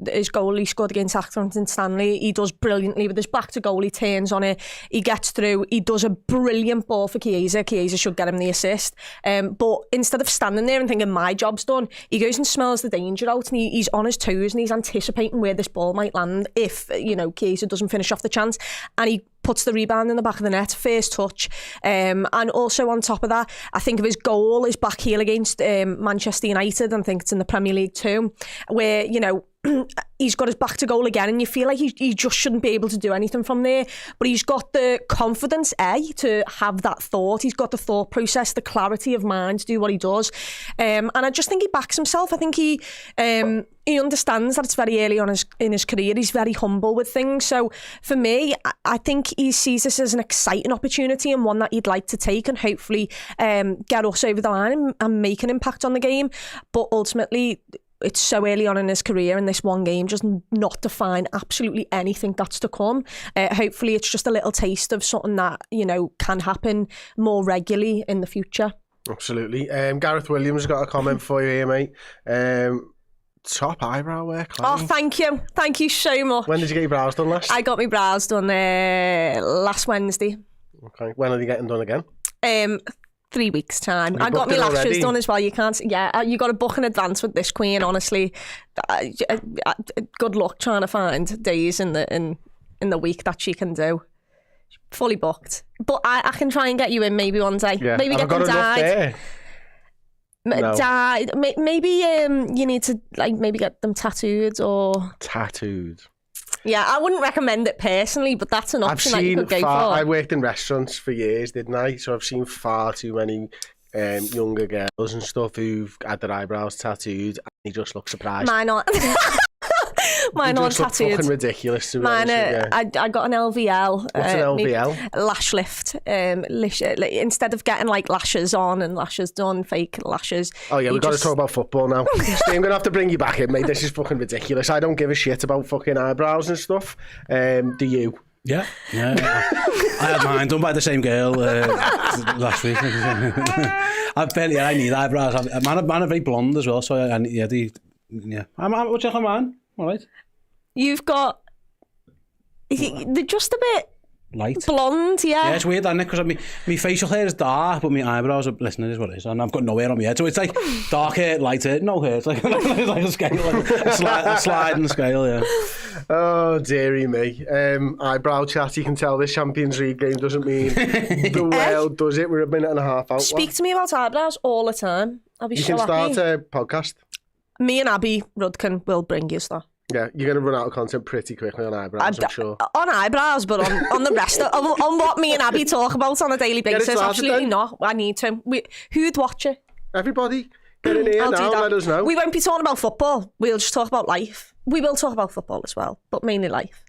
his goal he scored against Accrington Stanley, he does brilliantly with his back to goal. He turns on it, he gets through, he does a brilliant ball for Chiesa. Chiesa should get him the assist. But instead of standing there and thinking my job's done, he goes and smells the danger out, and he's on his toes and he's anticipating where this ball might land if Chiesa doesn't finish off the chance, and he puts the rebound in the back of the net, first touch. And also on top of that, I think of his goal, his back heel against Manchester United, and I think it's in the Premier League too, where, he's got his back to goal again, and you feel like he just shouldn't be able to do anything from there. But he's got the confidence, to have that thought. He's got the thought process, the clarity of mind to do what he does. And I just think he backs himself. I think he understands that it's very early on in his career. He's very humble with things. So for me, I think he sees this as an exciting opportunity and one that he'd like to take and hopefully get us over the line and make an impact on the game. But ultimately, it's so early on in his career, and this one game just not define absolutely anything that's to come. Hopefully it's just a little taste of something that, can happen more regularly in the future. Absolutely. Gareth Williams got a comment for you here, mate. Top eyebrow work. Oh, thank you. Thank you so much. When did you get your brows done last? I got my brows done last Wednesday. Okay. When are they getting done again? 3 weeks' time. I got my lashes done as well. You can't. Yeah, you got to book in advance with this queen. Honestly, good luck trying to find days in the week that she can do. Fully booked, but I can try and get you in maybe one day. Yeah. Maybe get them dyed. No. Dyed. Maybe you need to maybe get them tattooed or tattooed. Yeah, I wouldn't recommend it personally, but that's an option that you could go for. I worked in restaurants for years, didn't I? So I've seen far too many younger girls and stuff who've had their eyebrows tattooed, and they just look surprised. Mine aren't. Mine aren't tattooed. Fucking ridiculous. To Mine are, I got an LVL. What's an LVL? Lash lift. Instead of getting lashes on and lashes done, fake lashes. Oh yeah, we've got to talk about football now. Steve, I'm going to have to bring you back in, mate. This is fucking ridiculous. I don't give a shit about fucking eyebrows and stuff. Do you? Yeah. I had mine done by the same girl last week. I need eyebrows. Man are very blonde as well, so what do you think of mine? All right. You've got... They're just a bit... light. Blonde, yeah. Yeah, it's weird, isn't it? Because my facial hair is dark, but my eyebrows are... Listen, it is what it is. And I've got no hair on my head. So it's like dark hair, light hair, no hair. It's like a scale, a sliding scale, yeah. Oh, dearie me. Eyebrow chat, you can tell this Champions League game doesn't mean the world, does it? We're a minute and a half out. Speak to me about eyebrows all the time. I'll be so happy. You can start a podcast. Me and Abby Rudkin will bring you stuff. Yeah, you're going to run out of content pretty quickly on eyebrows, I'm sure. On eyebrows, but on the rest of on what me and Abby talk about on a daily basis, absolutely not. I need to. Who'd watch it? Everybody. Get in here now, let us know. We won't be talking about football. We'll just talk about life. We will talk about football as well, but mainly life.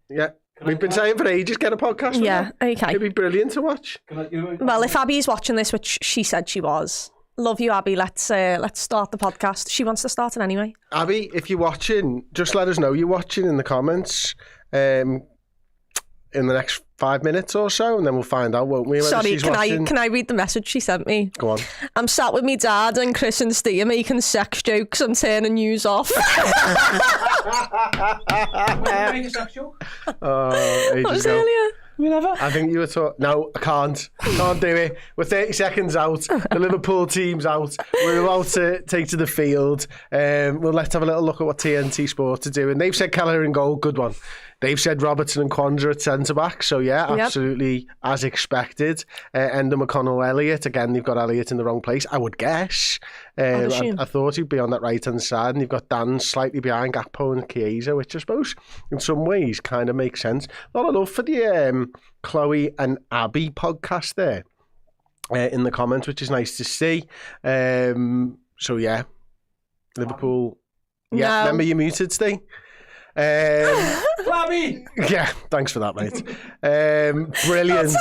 Yeah. We've been saying for ages, get a podcast. Yeah, okay. It'd be brilliant to watch. Well, if Abby's watching this, which she said she was, love you, Abby. Let's start the podcast. She wants to start it anyway. Abby, if you're watching, just let us know you're watching in the comments in the next 5 minutes or so, and then we'll find out, won't we? Sorry, can I read the message she sent me? Go on. I'm sat with me dad and Chris and Steve making sex jokes. I'm turning news off. When did you make a sex joke? That was earlier. We never. I think you were talking. No, I can't. Can't do it. We're 30 seconds out. The Liverpool team's out. We're about to take to the field. Let's have a little look at what TNT Sports are doing. They've said Kelleher in goal. Good one. They've said Robertson and Kwanzaa at centre-back. So, yeah, absolutely as expected. Endo McConnell-Elliott. Again, they've got Elliott in the wrong place, I would guess. I thought he'd be on that right-hand side. And you've got Dan slightly behind Gakpo and Chiesa, which I suppose in some ways kind of makes sense. A lot of love for the Chloe and Abby podcast there in the comments, which is nice to see. So, yeah, Liverpool. Yeah, no. Remember you muted, Steve? Flabby! Yeah, thanks for that, mate. Brilliant.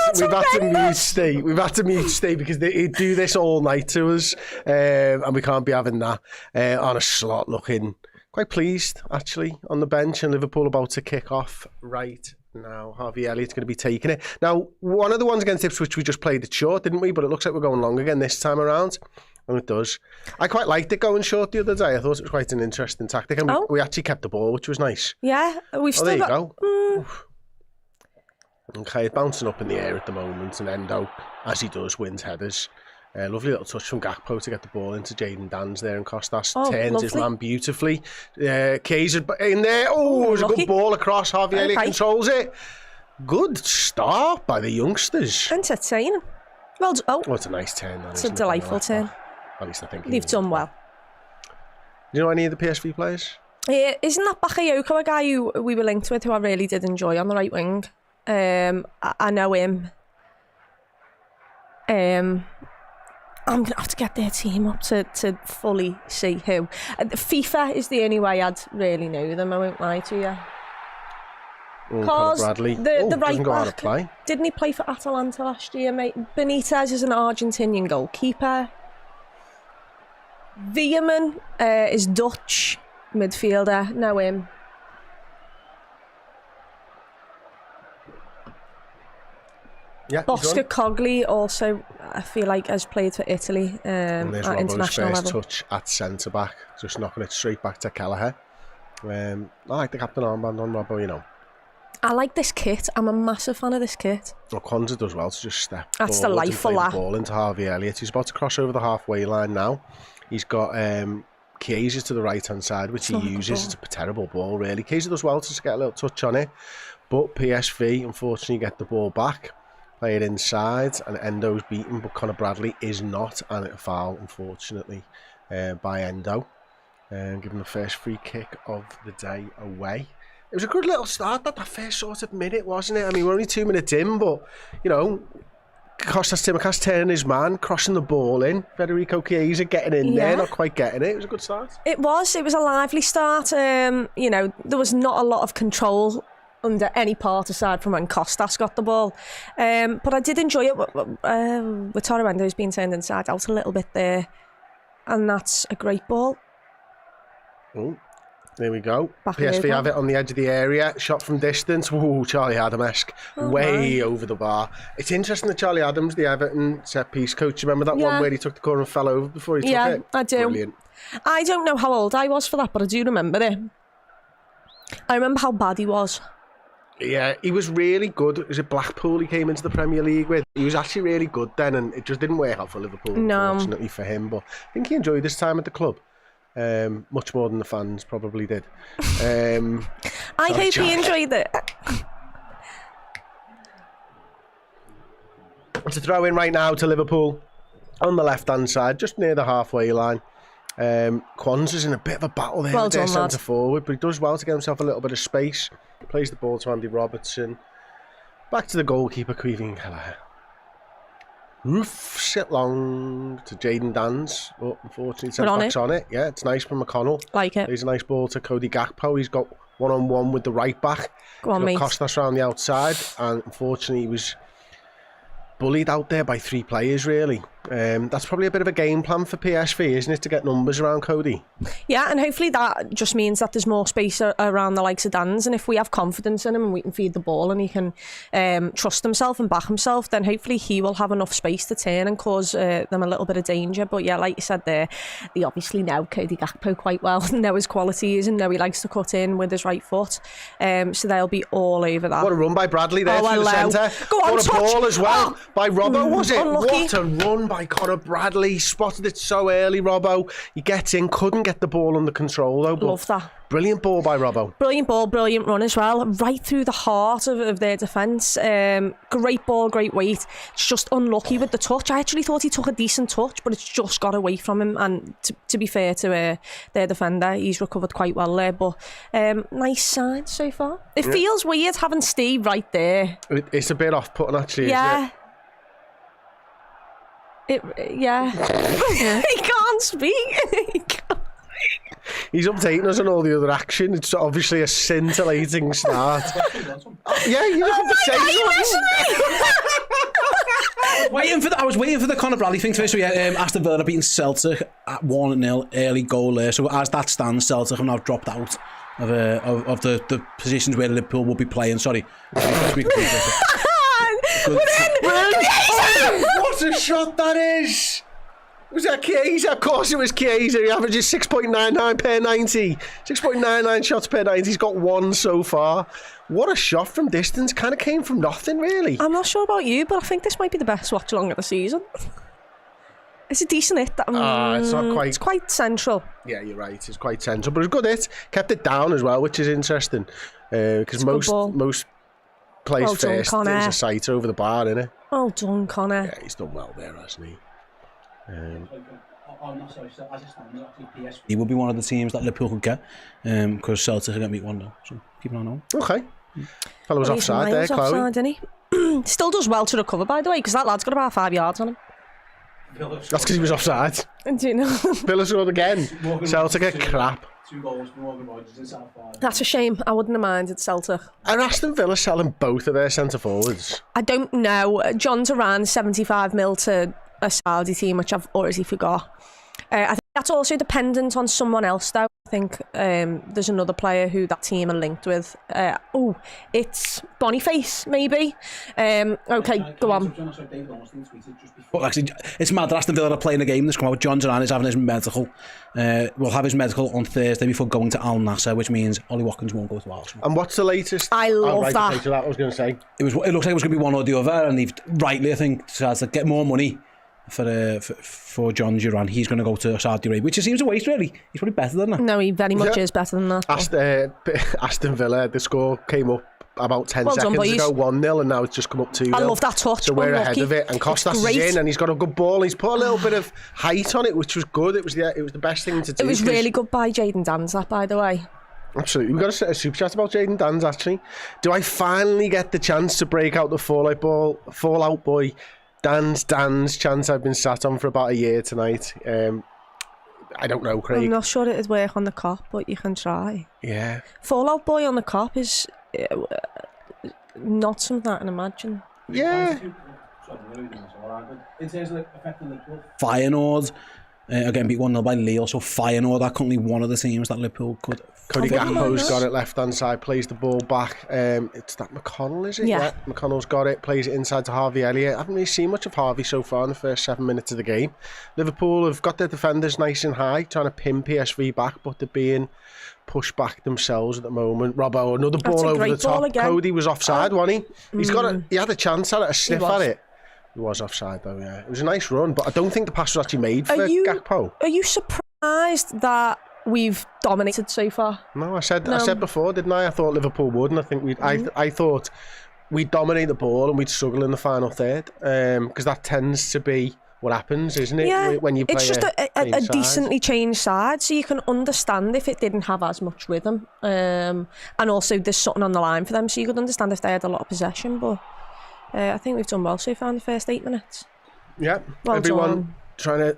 We've had to mute Steve because they do this all night to us, and we can't be having that. On a slot, looking quite pleased actually on the bench, and Liverpool about to kick off right now. Harvey Elliott's going to be taking it. Now, one of the ones against Ipswich we just played it short, didn't we? But it looks like we're going long again this time around. And it does. I quite liked it going short the other day. I thought it was quite an interesting tactic. And we actually kept the ball, which was nice. Yeah, we've still there got... you go. Okay, it's bouncing up in the air at the moment. And Endo, as he does, wins headers. Lovely little touch from Gakpo to get the ball into Jaden Dan's there. And Costas turns his man beautifully. Chiesa in there. Oh, it was a good ball across. Harvey Elliott controls it. Good start by the youngsters. Entertaining. Well, it's a nice turn. It's a delightful turn. At least I think they've done well. Do you know any of the PSV players? Isn't that Bakayoko a guy who we were linked with, who I really did enjoy on the right wing? I know him. I'm going to have to get their team up to fully see who. FIFA is the only way I'd really know them, I won't lie to you. Because the right back, didn't he play for Atalanta last year, mate? Benitez is an Argentinian goalkeeper. Veerman is Dutch midfielder. Know him. Yeah, Bosca Cogley also, I feel like, has played for Italy and there's at international first level. Touch at centre back, just knocking it straight back to Kelleher. I like the captain armband on Robbo, you know. I like this kit. I'm a massive fan of this kit. Well, Kwanzaa does well to just step That's forward delightful, and play the ball into Harvey Elliott. He's about to cross over the halfway line now. He's got Chiesa to the right-hand side, which he uses. It's a terrible ball, really. Chiesa does well to just get a little touch on it. But PSV, unfortunately, get the ball back. Play it inside, and Endo's beaten, but Conor Bradley is not, and a foul, unfortunately, by Endo. Giving the first free kick of the day away. It was a good little start, that first sort of minute, wasn't it? I mean, we're only 2 minutes in, but, you know, Kostas Tsimikas turning his man, crossing the ball in. Federico Chiesa getting in there, not quite getting it. It was a good start. It was a lively start. You know, there was not a lot of control under any part aside from when Kostas got the ball. But I did enjoy it. With Torrendo's being turned inside out a little bit there. And that's a great ball. Oh. There we go. PSV have it on the edge of the area. Shot from distance. Ooh, Charlie Adam-esque. Way over the bar. It's interesting that Charlie Adams, the Everton set-piece coach, remember that one where he took the corner and fell over before he took it? Yeah, I do. Brilliant. I don't know how old I was for that, but I do remember it. I remember how bad he was. Yeah, he was really good. Was it Blackpool he came into the Premier League with? He was actually really good then, and it just didn't work out for Liverpool, unfortunately for him. But I think he enjoyed his time at the club. Much more than the fans probably did. I hope he enjoyed it. It's a throw in right now to Liverpool on the left hand side, just near the halfway line. Kwanzaa's in a bit of a battle there with their centre forward, but he does well to get himself a little bit of space. Plays the ball to Andy Robertson. Back to the goalkeeper, Kevin Kelleher. Sit long to Jaden Dan's. Oh, unfortunately, centre-back's on it. Yeah, it's nice from McConnell. Like it. There's a nice ball to Cody Gakpo. He's got one-on-one with the right back. Go on, mate. Costas around the outside, and unfortunately, he was bullied out there by 3 players, really. That's probably a bit of a game plan for PSV, isn't it, to get numbers around Cody? Yeah, and hopefully that just means that there's more space around the likes of Dan's, and if we have confidence in him and we can feed the ball and he can trust himself and back himself, then hopefully he will have enough space to turn and cause them a little bit of danger. But yeah, like you said there, they obviously know Cody Gakpo quite well, know his qualities and know he likes to cut in with his right foot, so they'll be all over that. What a run by Bradley there through the centre. Go on, what a touch. ball as well by Robbo, was it? Unlucky. What a run by Conor Bradley. Spotted it so early, Robbo. He gets in, couldn't get the ball under control though. But Love that. Brilliant ball by Robbo. Brilliant ball, brilliant run as well. Right through the heart of their defence. Great ball, great weight. It's just unlucky with the touch. I actually thought he took a decent touch, but it's just got away from him. And to be fair to their defender, he's recovered quite well there. But nice sign so far. It feels weird having Steve right there. It's a bit off-putting actually, Yeah. isn't it? Yeah. He can't speak. He can't. He's updating us on all the other action. It's obviously a scintillating start. Yeah, you have to say I was waiting for the Conor Bradley thing first. So yeah, Aston Villa beating Celtic at 1-0, early goal there. So as that stands, Celtic have now dropped out of the positions where Liverpool will be playing. Sorry. What a shot that is! Was that Chiesa? Of course it was Chiesa. He averages 6.99 per 90. 6.99 shots per 90. He's got one so far. What a shot from distance. Kind of came from nothing, really. I'm not sure about you, but I think this might be the best watch along of the season. It's a decent hit. It's not quite... It's quite central. Yeah, you're right. It's quite central. But it's a good hit. Kept it down as well, which is interesting. Because most plays Well done, first. Connor. There's a sight over the bar, innit? Well done, Connor. Yeah, he's done well there, hasn't he? He will be one of the teams that Liverpool could get because Celtic are going to beat 1-0. So keep an eye on. Okay. Fellow was offside there, Chloe. Offside, didn't he? Still does well to recover, by the way, because that lad's got about 5 yards on him. That's because he was offside. Do you know? Villa scored again. Celtic are crap. 2 goals for Morgan Rogers in South Park. That's a shame. I wouldn't have minded Celtic. Are Aston Villa selling both of their centre forwards? I don't know. John Duran, 75 mil to a Saudi team, which I've already forgot. I think that's also dependent on someone else, though. I think there's another player who that team are linked with. It's Boniface, maybe. Okay, go on. But actually, it's mad that Aston Villa are playing a game that's come out. John Duran is having his medical. Will have his medical on Thursday before going to Al Nassr, which means Ollie Watkins won't go to Arsenal. And what's the latest? I love that. Okay, so that I was going to say. It looks like it was going to be one or the other, and they've rightly, I think, decided to get more money for John Duran. He's going to go to Saudi Arabia, which it seems a waste, really. He's probably better than that. No, he very much is better than that. Aston Villa, the score came up about 10 Well done, seconds boys. ago, 1-0, and now it's just come up 2-0. I love that touch. So we're Unlucky. ahead of it, and Costas is Great. in, and he's got a good ball. He's put a little bit of height on it, which was good. It was the best thing to do. It was really good by Jayden Dan's, that, by the way. Absolutely. We've got a super chat about Jayden Dan's, actually. Do I finally get the chance to break out the Fallout Boy Dan's chance I've been sat on for about a year tonight? I don't know, Craig. I'm not sure it'd work on the cop, but you can try. Yeah. Fallout Boy on the cop is not something I can imagine. Yeah. Feyenoord again beat 1-0 by Lille, so Feyenoord are currently one of the teams that Liverpool could. Cody Gakpo's got it left hand side, plays the ball back. It's that McConnell, is it? Yeah. McConnell's got it, plays it inside to Harvey Elliott. I haven't really seen much of Harvey so far in the first 7 minutes of the game. Liverpool have got their defenders nice and high, trying to pin PSV back, but they're being pushed back themselves at the moment. Robbo, another ball over the top. Cody was offside, wasn't he? He's got it. He had a chance at it, a sniff at it. He was offside though, yeah. It was a nice run, but I don't think the pass was actually made for Gakpo. Are you surprised that we've dominated so far? No, I said before, didn't I? I thought Liverpool would, and I think I thought we'd dominate the ball and we'd struggle in the final third, because that tends to be what happens, isn't it? Yeah, when you play it's just a decently changed side, so you can understand if it didn't have as much rhythm, and also there's something on the line for them, so you could understand if they had a lot of possession, but I think we've done well so far in the first 8 minutes. Yeah, well everyone done. Trying to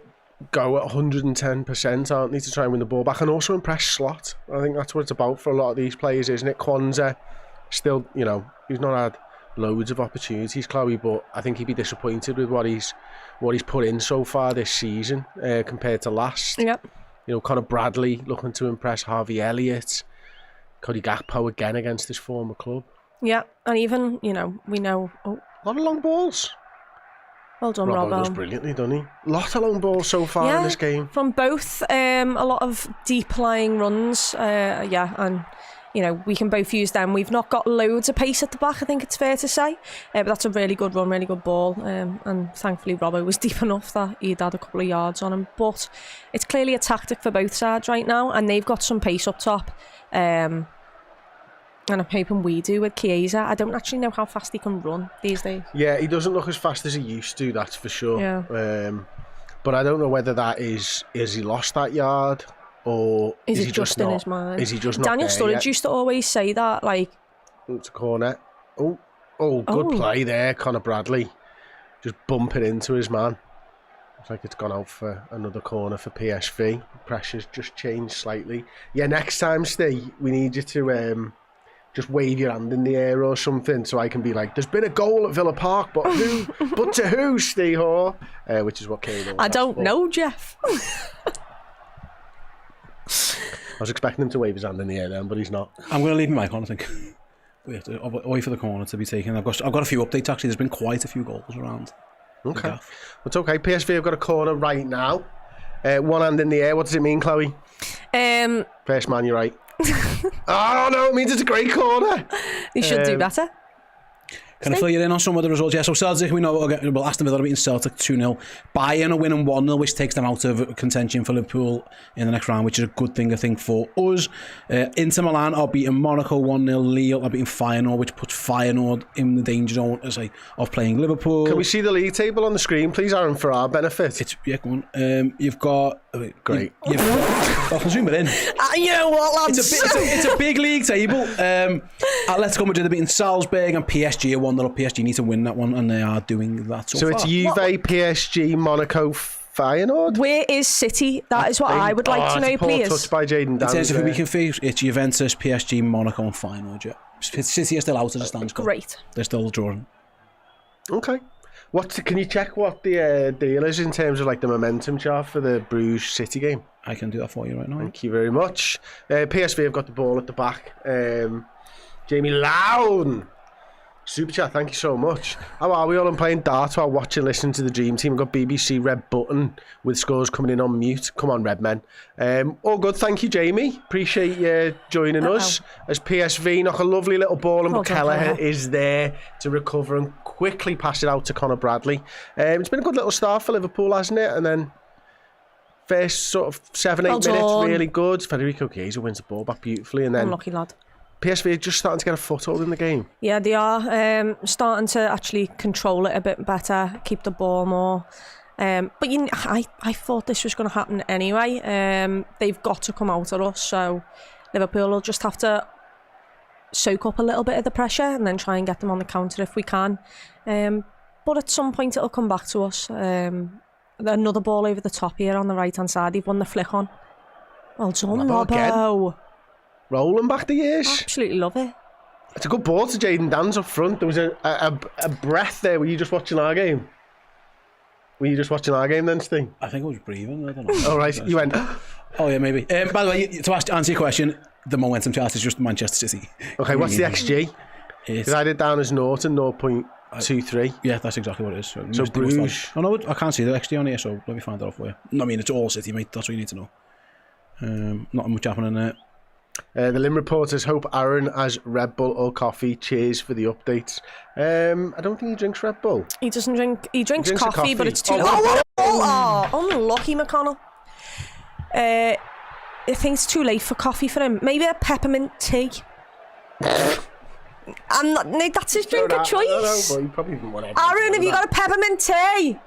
go at 110%, aren't they, to try and win the ball back, and also impress Slot. I think that's what it's about for a lot of these players, isn't it? Kwanzaa, still, he's not had loads of opportunities, Chloe, but I think he'd be disappointed with what he's put in so far this season compared to last. Yep. You know, Conor Bradley looking to impress Harvey Elliott, Cody Gakpo again against his former club. Yeah, and even, you know, we know... Oh, a lot of long balls. Well done, Robbo does Robbo. brilliantly, doesn't he? A lot of long balls so far in this game. From both, a lot of deep-lying runs, and, you know, we can both use them. We've not got loads of pace at the back, I think it's fair to say, but that's a really good run, really good ball, and thankfully Robbo was deep enough that he'd had a couple of yards on him, but it's clearly a tactic for both sides right now, and they've got some pace up top, and I'm hoping we do with Chiesa. I don't actually know how fast he can run these days. Yeah, he doesn't look as fast as he used to, that's for sure. Yeah. But I don't know whether that is he lost that yard or is he it just in not, his mind? Is he just not Daniel there Sturridge yet? used to always say that, like... It's a corner. Oh, good play there, Conor Bradley. Just bumping into his man. Looks like it's gone out for another corner for PSV. Pressure's just changed slightly. Yeah, next time, Steve, we need you to... just wave your hand in the air or something so I can be like, there's been a goal at Villa Park, but who? But to who, Steve Hoare? Which is what Kane I don't know, Jeff. I was expecting him to wave his hand in the air then, but he's not. I'm going to leave my mic on, I think. We have to wait for the corner to be taken. I've got a few updates, actually. There's been quite a few goals around. Okay. It's okay. PSV have got a corner right now. One hand in the air. What does it mean, Chloe? First man, you're right. Oh no, it means it's a great corner. They should do better. Can I fill you in on some of the results? Yeah, so Celtic, we know, well, Aston Villa are beating Celtic 2-0. Bayern are winning 1-0, which takes them out of contention for Liverpool in the next round, which is a good thing, I think, for us. Inter Milan are beating Monaco 1-0. Lille are beating Feyenoord, which puts Feyenoord in the danger zone of playing Liverpool. Can we see the league table on the screen, please, Aaron, for our benefit? Go on. You've got... Great. I can zoom it in. You know what, lads? It's a big league table. Atletico Madrid are beating Salzburg, and PSG are 1-0. PSG need to win that one, and they are doing that so far. It's Juve, PSG, Monaco, Feyenoord? Where is City? That is what I would like to know, please. Touched by Jaden Danns. In terms of who we can face, it's Juventus, PSG, Monaco, and Feyenoord. Yeah. City are still out as it stands. Great. They're still drawing. Okay. Can you check what the deal is in terms of like the momentum chart for the Bruges City game? I can do that for you right now. Thank you very much. PSV have got the ball at the back. Jamie Lown. Super chat, thank you so much. How are we all? I'm playing darts while watching, listening to the Dream Team. I've got BBC Red Button with scores coming in on mute. Come on, Redmen. All good, thank you, Jamie. Appreciate you joining us. As PSV knock a lovely little ball, and McKellar is there to recover and quickly pass it out to Conor Bradley. It's been a good little start for Liverpool, hasn't it? And then first sort of 7-8 minutes, really good. Federico Chiesa wins the ball back beautifully, and then Unlucky lad. PSV are just starting to get a foothold in the game. Yeah, they are starting to actually control it a bit better, keep the ball more. But I thought this was going to happen anyway. They've got to come out at us, so Liverpool will just have to soak up a little bit of the pressure and then try and get them on the counter if we can. But at some point it'll come back to us. Another ball over the top here on the right-hand side. They've won the flick on. Well done, Robbo. Rolling back the years. Absolutely love it. It's a good ball to Jaden Danns up front. There was a breath there. Were you just watching our game? Were you just watching our game then, Sting? I think I was breathing. I don't know. Oh, right. You went... Oh, yeah, maybe. By the way, to answer your question, the momentum chart is just Manchester City. Okay, what's the XG? Because I did down as Norton, 0.23. Yeah, that's exactly what it is. So Bruges... Oh, no, I can't see the XG on here, so let me find that out for you. I mean, it's all City, mate. That's what you need to know. Not much happening there. The Lim reporters hope Aaron has Red Bull or coffee. Cheers for the updates. I don't think he drinks Red Bull. He doesn't drink. He drinks coffee, but it's too. Unlucky, McConnell. I think it's too late for coffee for him. Maybe a peppermint tea. That's his drink of choice. Well, he probably didn't want Aaron, have you got a peppermint tea?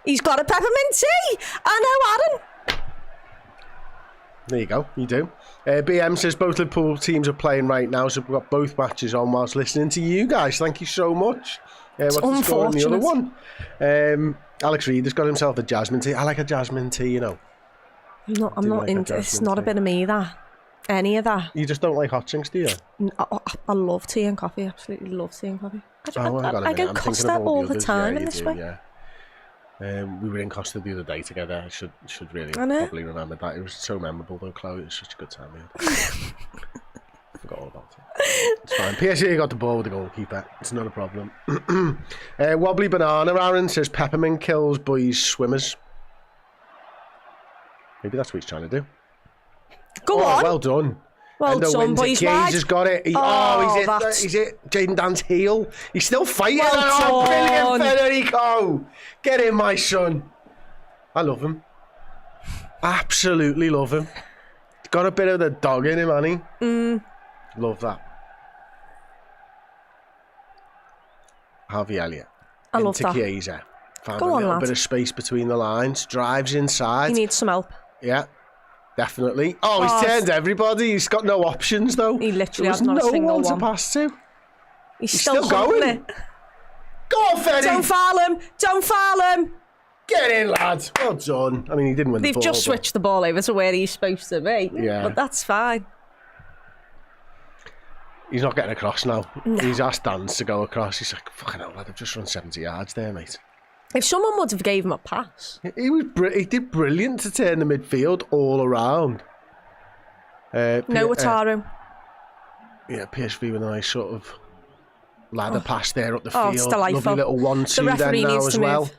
He's got a peppermint tea. I know, Aaron. There you go, you do. BM says both Liverpool teams are playing right now, so we've got both matches on whilst listening to you guys. Thank you so much. What's the score in the other one? Alex Reed has got himself a jasmine tea. I like a jasmine tea, you know. I'm not into it. It's not a bit of me, that. Any of that. You just don't like hot drinks, do you? I love tea and coffee. Absolutely love tea and coffee. I go Costa all the time in this way. Yeah. We were in Costa the other day together. I should really probably remember that. It was so memorable though, Chloe. It was such a good time. I forgot all about it. It's fine. PSG got the ball with the goalkeeper. It's not a problem. Wobbly Banana Aaron says peppermint kills boys swimmers. Maybe that's what he's trying to do. Go on. Well done. Well done, boys. He's got it. He's hit Jaden Dan's heel. He's still fighting. Well Brilliant, Federico. Get in, my son. I love him. Absolutely love him. He's got a bit of the dog in him, hasn't he? Love that. Harvey Elliott. I love that. Chiesa. Found Go a on, little lad. bit of space between the lines. Drives inside. He needs some help. Yeah. Definitely. He's turned everybody. He's got no options though. He literally There has was not a no single one to one. pass to. He's still going. it. Go on, Feddy. Don't foul him. Don't foul him. Get in, lads. Well done. I mean, he didn't win They've the ball. just switched the ball over to where he's supposed to be. Yeah. But that's fine. He's not getting across now. No. He's asked Dan to go across. He's like, fucking hell, lad, I've just run 70 yards there, mate. If someone would have gave him a pass. He did brilliant to turn the midfield all around. No Wataru. Yeah, PSV with a nice sort of ladder pass there up the field. It's delightful. Lovely little 1-2 then now as well.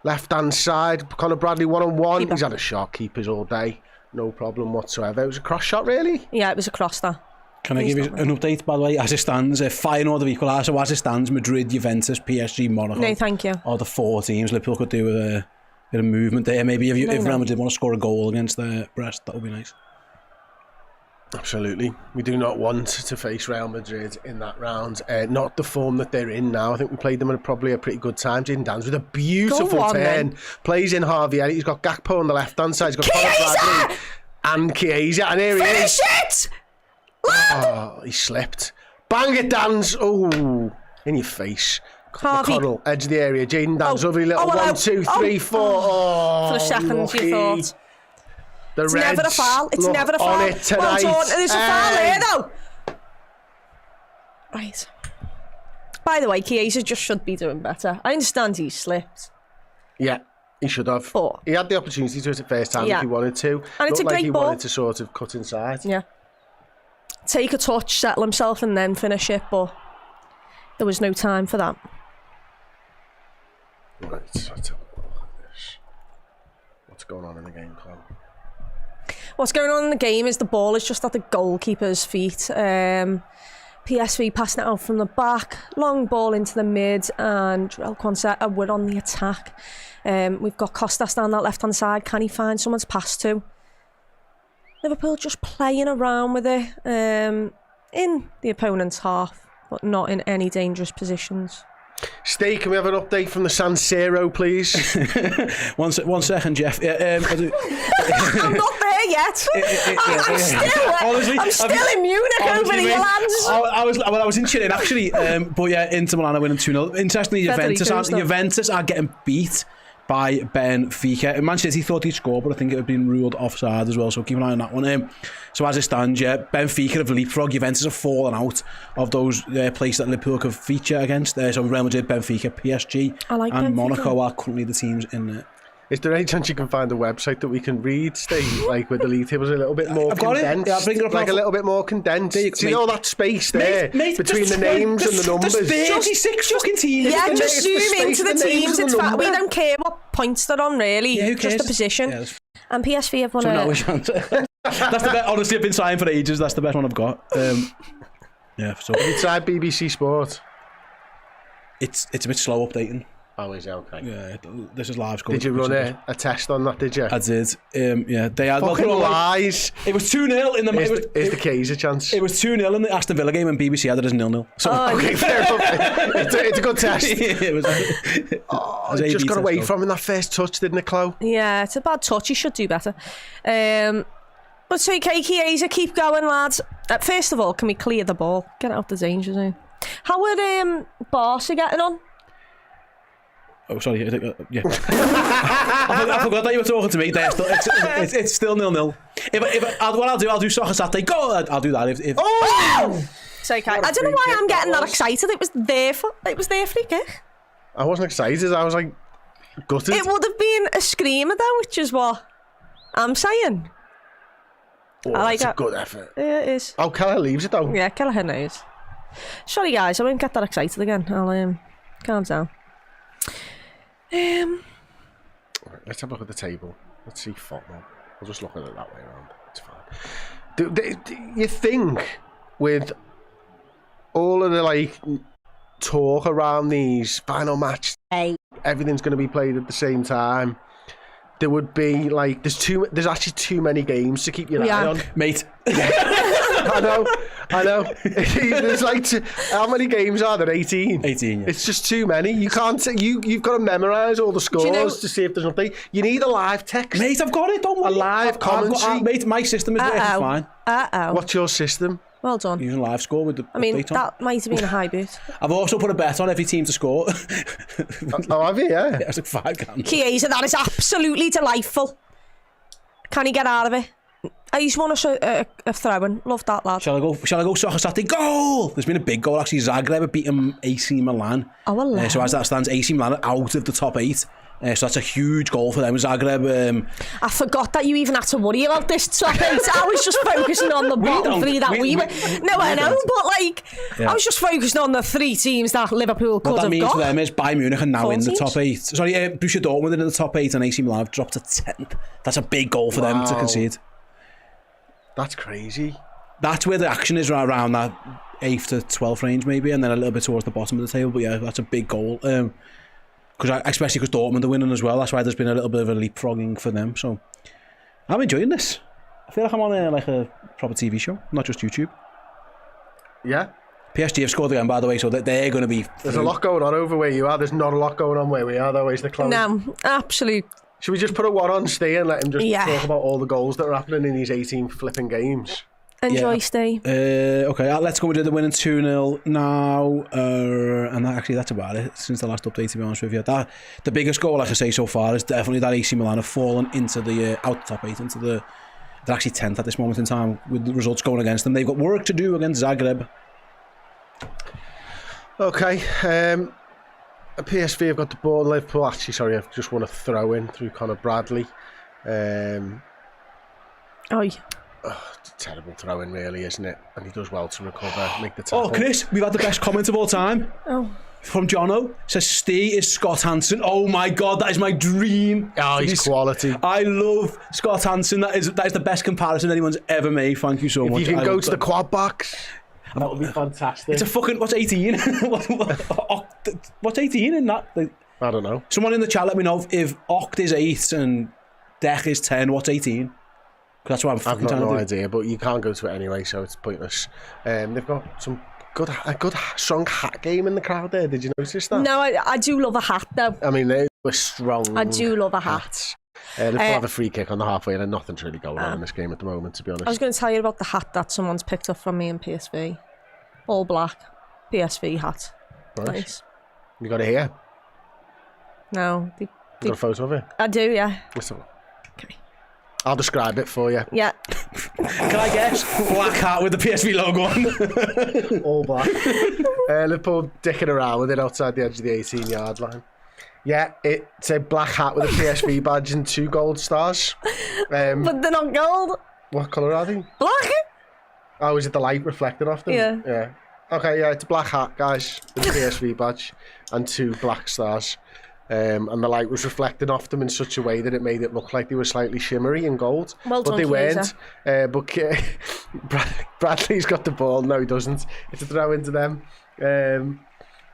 Left hand side, Conor Bradley 1-on-1. He's had a shot, keepers all day. No problem whatsoever. It was a cross shot, really? Yeah, it was a cross there. Can I give you an update, by the way? As it stands, Feyenoord have equalised. So as it stands, Madrid, Juventus, PSG, Monaco. No, thank you. Are the 4 teams. Liverpool could do a bit of movement there. Maybe if Real Madrid want to score a goal against Brest, that would be nice. Absolutely. We do not want to face Real Madrid in that round. Not the form that they're in now. I think we played them at probably a pretty good time. Jaden Dan's with a beautiful turn. Plays in Harvey Elliott. He's got Gakpo on the left-hand side. He's got Conor Bradley and Chiesa. And here he is. Finish it! Oh, he slipped. Bang it, Dan's. Oh, in your face. Harvey. McConnell, edge of the area. Jaden Dan's lovely little 1, 2, 3, 4. For a second, you thought. It's never a foul. It's never a foul. On it tonight. Well done. There's a foul here, though. Right. By the way, Chiesa just should be doing better. I understand he slipped. Yeah, he should have. But he had the opportunity to it at first time if he wanted to. And it's a great he ball. Wanted to sort of cut inside. Yeah. Take a touch, settle himself, and then finish it. But there was no time for that. Right, let's have a look at this. What's going on in the game, Chloe? What's going on in the game is the ball is just at the goalkeeper's feet. PSV passing it out from the back, long ball into the mid, and Joel Quansetta, we're on the attack. We've got Costas down that left-hand side. Can he find someone to pass to? Liverpool just playing around with it in the opponent's half, but not in any dangerous positions. Steve, can we have an update from the San Siro, please? one second, Jeff. I'm not there yet. I'm still in Munich over the lands. I was in Turin actually, but yeah, Inter Milan are winning 2-0. Interestingly, Juventus are getting beat by Benfica. And Man City thought he'd score, but I think it had been ruled offside as well, so keep an eye on that one. So as it stands, yeah, Benfica have leapfrogged. Juventus have fallen out of those places that Liverpool could feature against. So Real Madrid, Benfica, PSG and Benfica. Monaco are currently the teams in there. Is there any chance you can find a website that we can read, Steve, like with the league tables a little bit more condensed? Yeah, bring it up like a little bit more condensed. See all that space there between the names and the numbers? There's 36 fucking teams. Yeah, just zoom into the teams. It's we don't care what points they're on, really. Yeah, who cares? Just the position. Yeah, and PSV have won that's the best. Honestly, I've been signed for ages. That's the best one I've got. Yeah. So you tried BBC Sport. It's a bit slow updating. Oh, is it? Okay. Yeah, this is live. Did you run a test on that, did you? I did. Yeah, they had fucking lies. It was 2-0 in the match. Is the Chiesa chance? It was 2-0 in the Aston Villa game, and BBC had it as 0-0. So okay, fair enough. It's a good test. It was. It just got away from in that first touch, didn't it, Chloe? Yeah, it's a bad touch. He should do better. But it's okay, Chiesa, keep going, lads. First of all, can we clear the ball? Get out the danger zone. How are Barca getting on? Oh, sorry. Yeah. I forgot that you were talking to me. It's still 0-0. What I'll do soccer Saturday. Go! I'll do that. It's okay. I don't know why I'm getting that excited. It was their free kick. I wasn't excited. I was like gutted. It would have been a screamer though, which is what I'm saying. Oh, I like that's it. a good effort. Yeah, it is. Oh, Keller leaves it though. Yeah, Kelleher knows. Sorry guys, I won't get that excited again. I'll calm down. Right, let's have a look at the table. Let's see football. We'll just look at it that way around. It's fine. Do you think with all of the like talk around these final match, everything's going to be played at the same time? There would be like there's actually too many games to keep your eye on, mate. I know. There's like how many games are there? 18. 18. Yeah. It's just too many. You can't. You've got to memorise all the scores to see if there's nothing. You need a live text, Mate, I've got it. Don't worry. A live commentary. Mate, my system is working fine. What's your system? Well done. Using live score with the I mean, update on. that might have been a high boot. I've also put a bet on every team to score. Oh, have you? Yeah. It's like 5 games. Chiesa, that is absolutely delightful. Can he get out of it? I just want a throw-in. Love that, lad. Shall I go soccer Saturday? Goal! There's been a big goal actually. Zagreb have beaten AC Milan. Oh, well. So as that stands, AC Milan are out of the top 8. So that's a huge goal for them. Zagreb. I forgot that you even had to worry about this top 8. I was just focusing on the bottom 3 that we were. No, I know, but like, I was just focusing on the 3 teams that Liverpool could have got. What that means for them is Bayern Munich are now in the teams? top 8. Sorry, Borussia Dortmund are in the top 8 and AC Milan have dropped to 10th. That's a big goal for them to concede. That's crazy. That's where the action is around that 8th to 12th range maybe, and then a little bit towards the bottom of the table. But yeah, that's a big goal. Especially because Dortmund are winning as well. That's why there's been a little bit of a leapfrogging for them. So I'm enjoying this. I feel like I'm on a proper TV show, not just YouTube. Yeah. PSG have scored again, by the way, so they're going to be... There's a lot going on over where you are. There's not a lot going on where we are, though, is the close. No, absolute. Should we just put a one on Steve and let him just talk about all the goals that are happening in these 18 flipping games? Enjoy, Steve. Okay, let's go with the winning 2-0 now. And that's about it since the last update, to be honest with you. The biggest goal, like I say, so far is definitely that AC Milan have fallen into the out the top 8, into the... They're actually 10th at this moment in time with the results going against them. They've got work to do against Zagreb. Okay, PSV have got the ball. Liverpool, actually, sorry, I've just won a throw in through Conor Bradley. It's a terrible throw in, really, isn't it? And he does well to recover, make the tackle. Oh, Chris, we've had the best comment of all time. From Jono. Says, Steve is Scott Hansen. Oh my God, that is my dream. Oh, he's quality. I love Scott Hansen. That is the best comparison anyone's ever made. Thank you so much. If you can go to the quad box. That would be fantastic. It's a fucking... What's 18? What's 18 in that? Like, I don't know. Someone in the chat let me know if Oct is 8 and Dech is 10. What's 18? That's what I'm fucking I've trying to do. no idea, but you can't go to it anyway, so it's pointless. They've got a good strong hat game in the crowd there. Did you notice that? No, I do love a hat, though. I mean, they were strong. I do love a hat. Liverpool have a free kick on the halfway, and nothing's really going on in this game at the moment, to be honest. I was going to tell you about the hat that someone's picked up from me in PSV. All black. PSV hat. Nice. You got it here? No. You got a photo of it? I do, yeah. Let's have a look. Okay. I'll describe it for you. Yeah. Can I guess? Black hat with the PSV logo on. All black. Liverpool dicking around with it outside the edge of the 18-yard line. Yeah, it's a black hat with a PSV badge and 2 gold stars. But they're not gold. What colour are they? Black? Oh, is it the light reflected off them? Yeah. Okay, yeah, it's a black hat, guys, with a PSV badge and 2 black stars. And the light was reflecting off them in such a way that it made it look like they were slightly shimmery in gold. Well done, but they Chiesa. weren't. But Bradley's got the ball. No, he doesn't. It's a throw into them.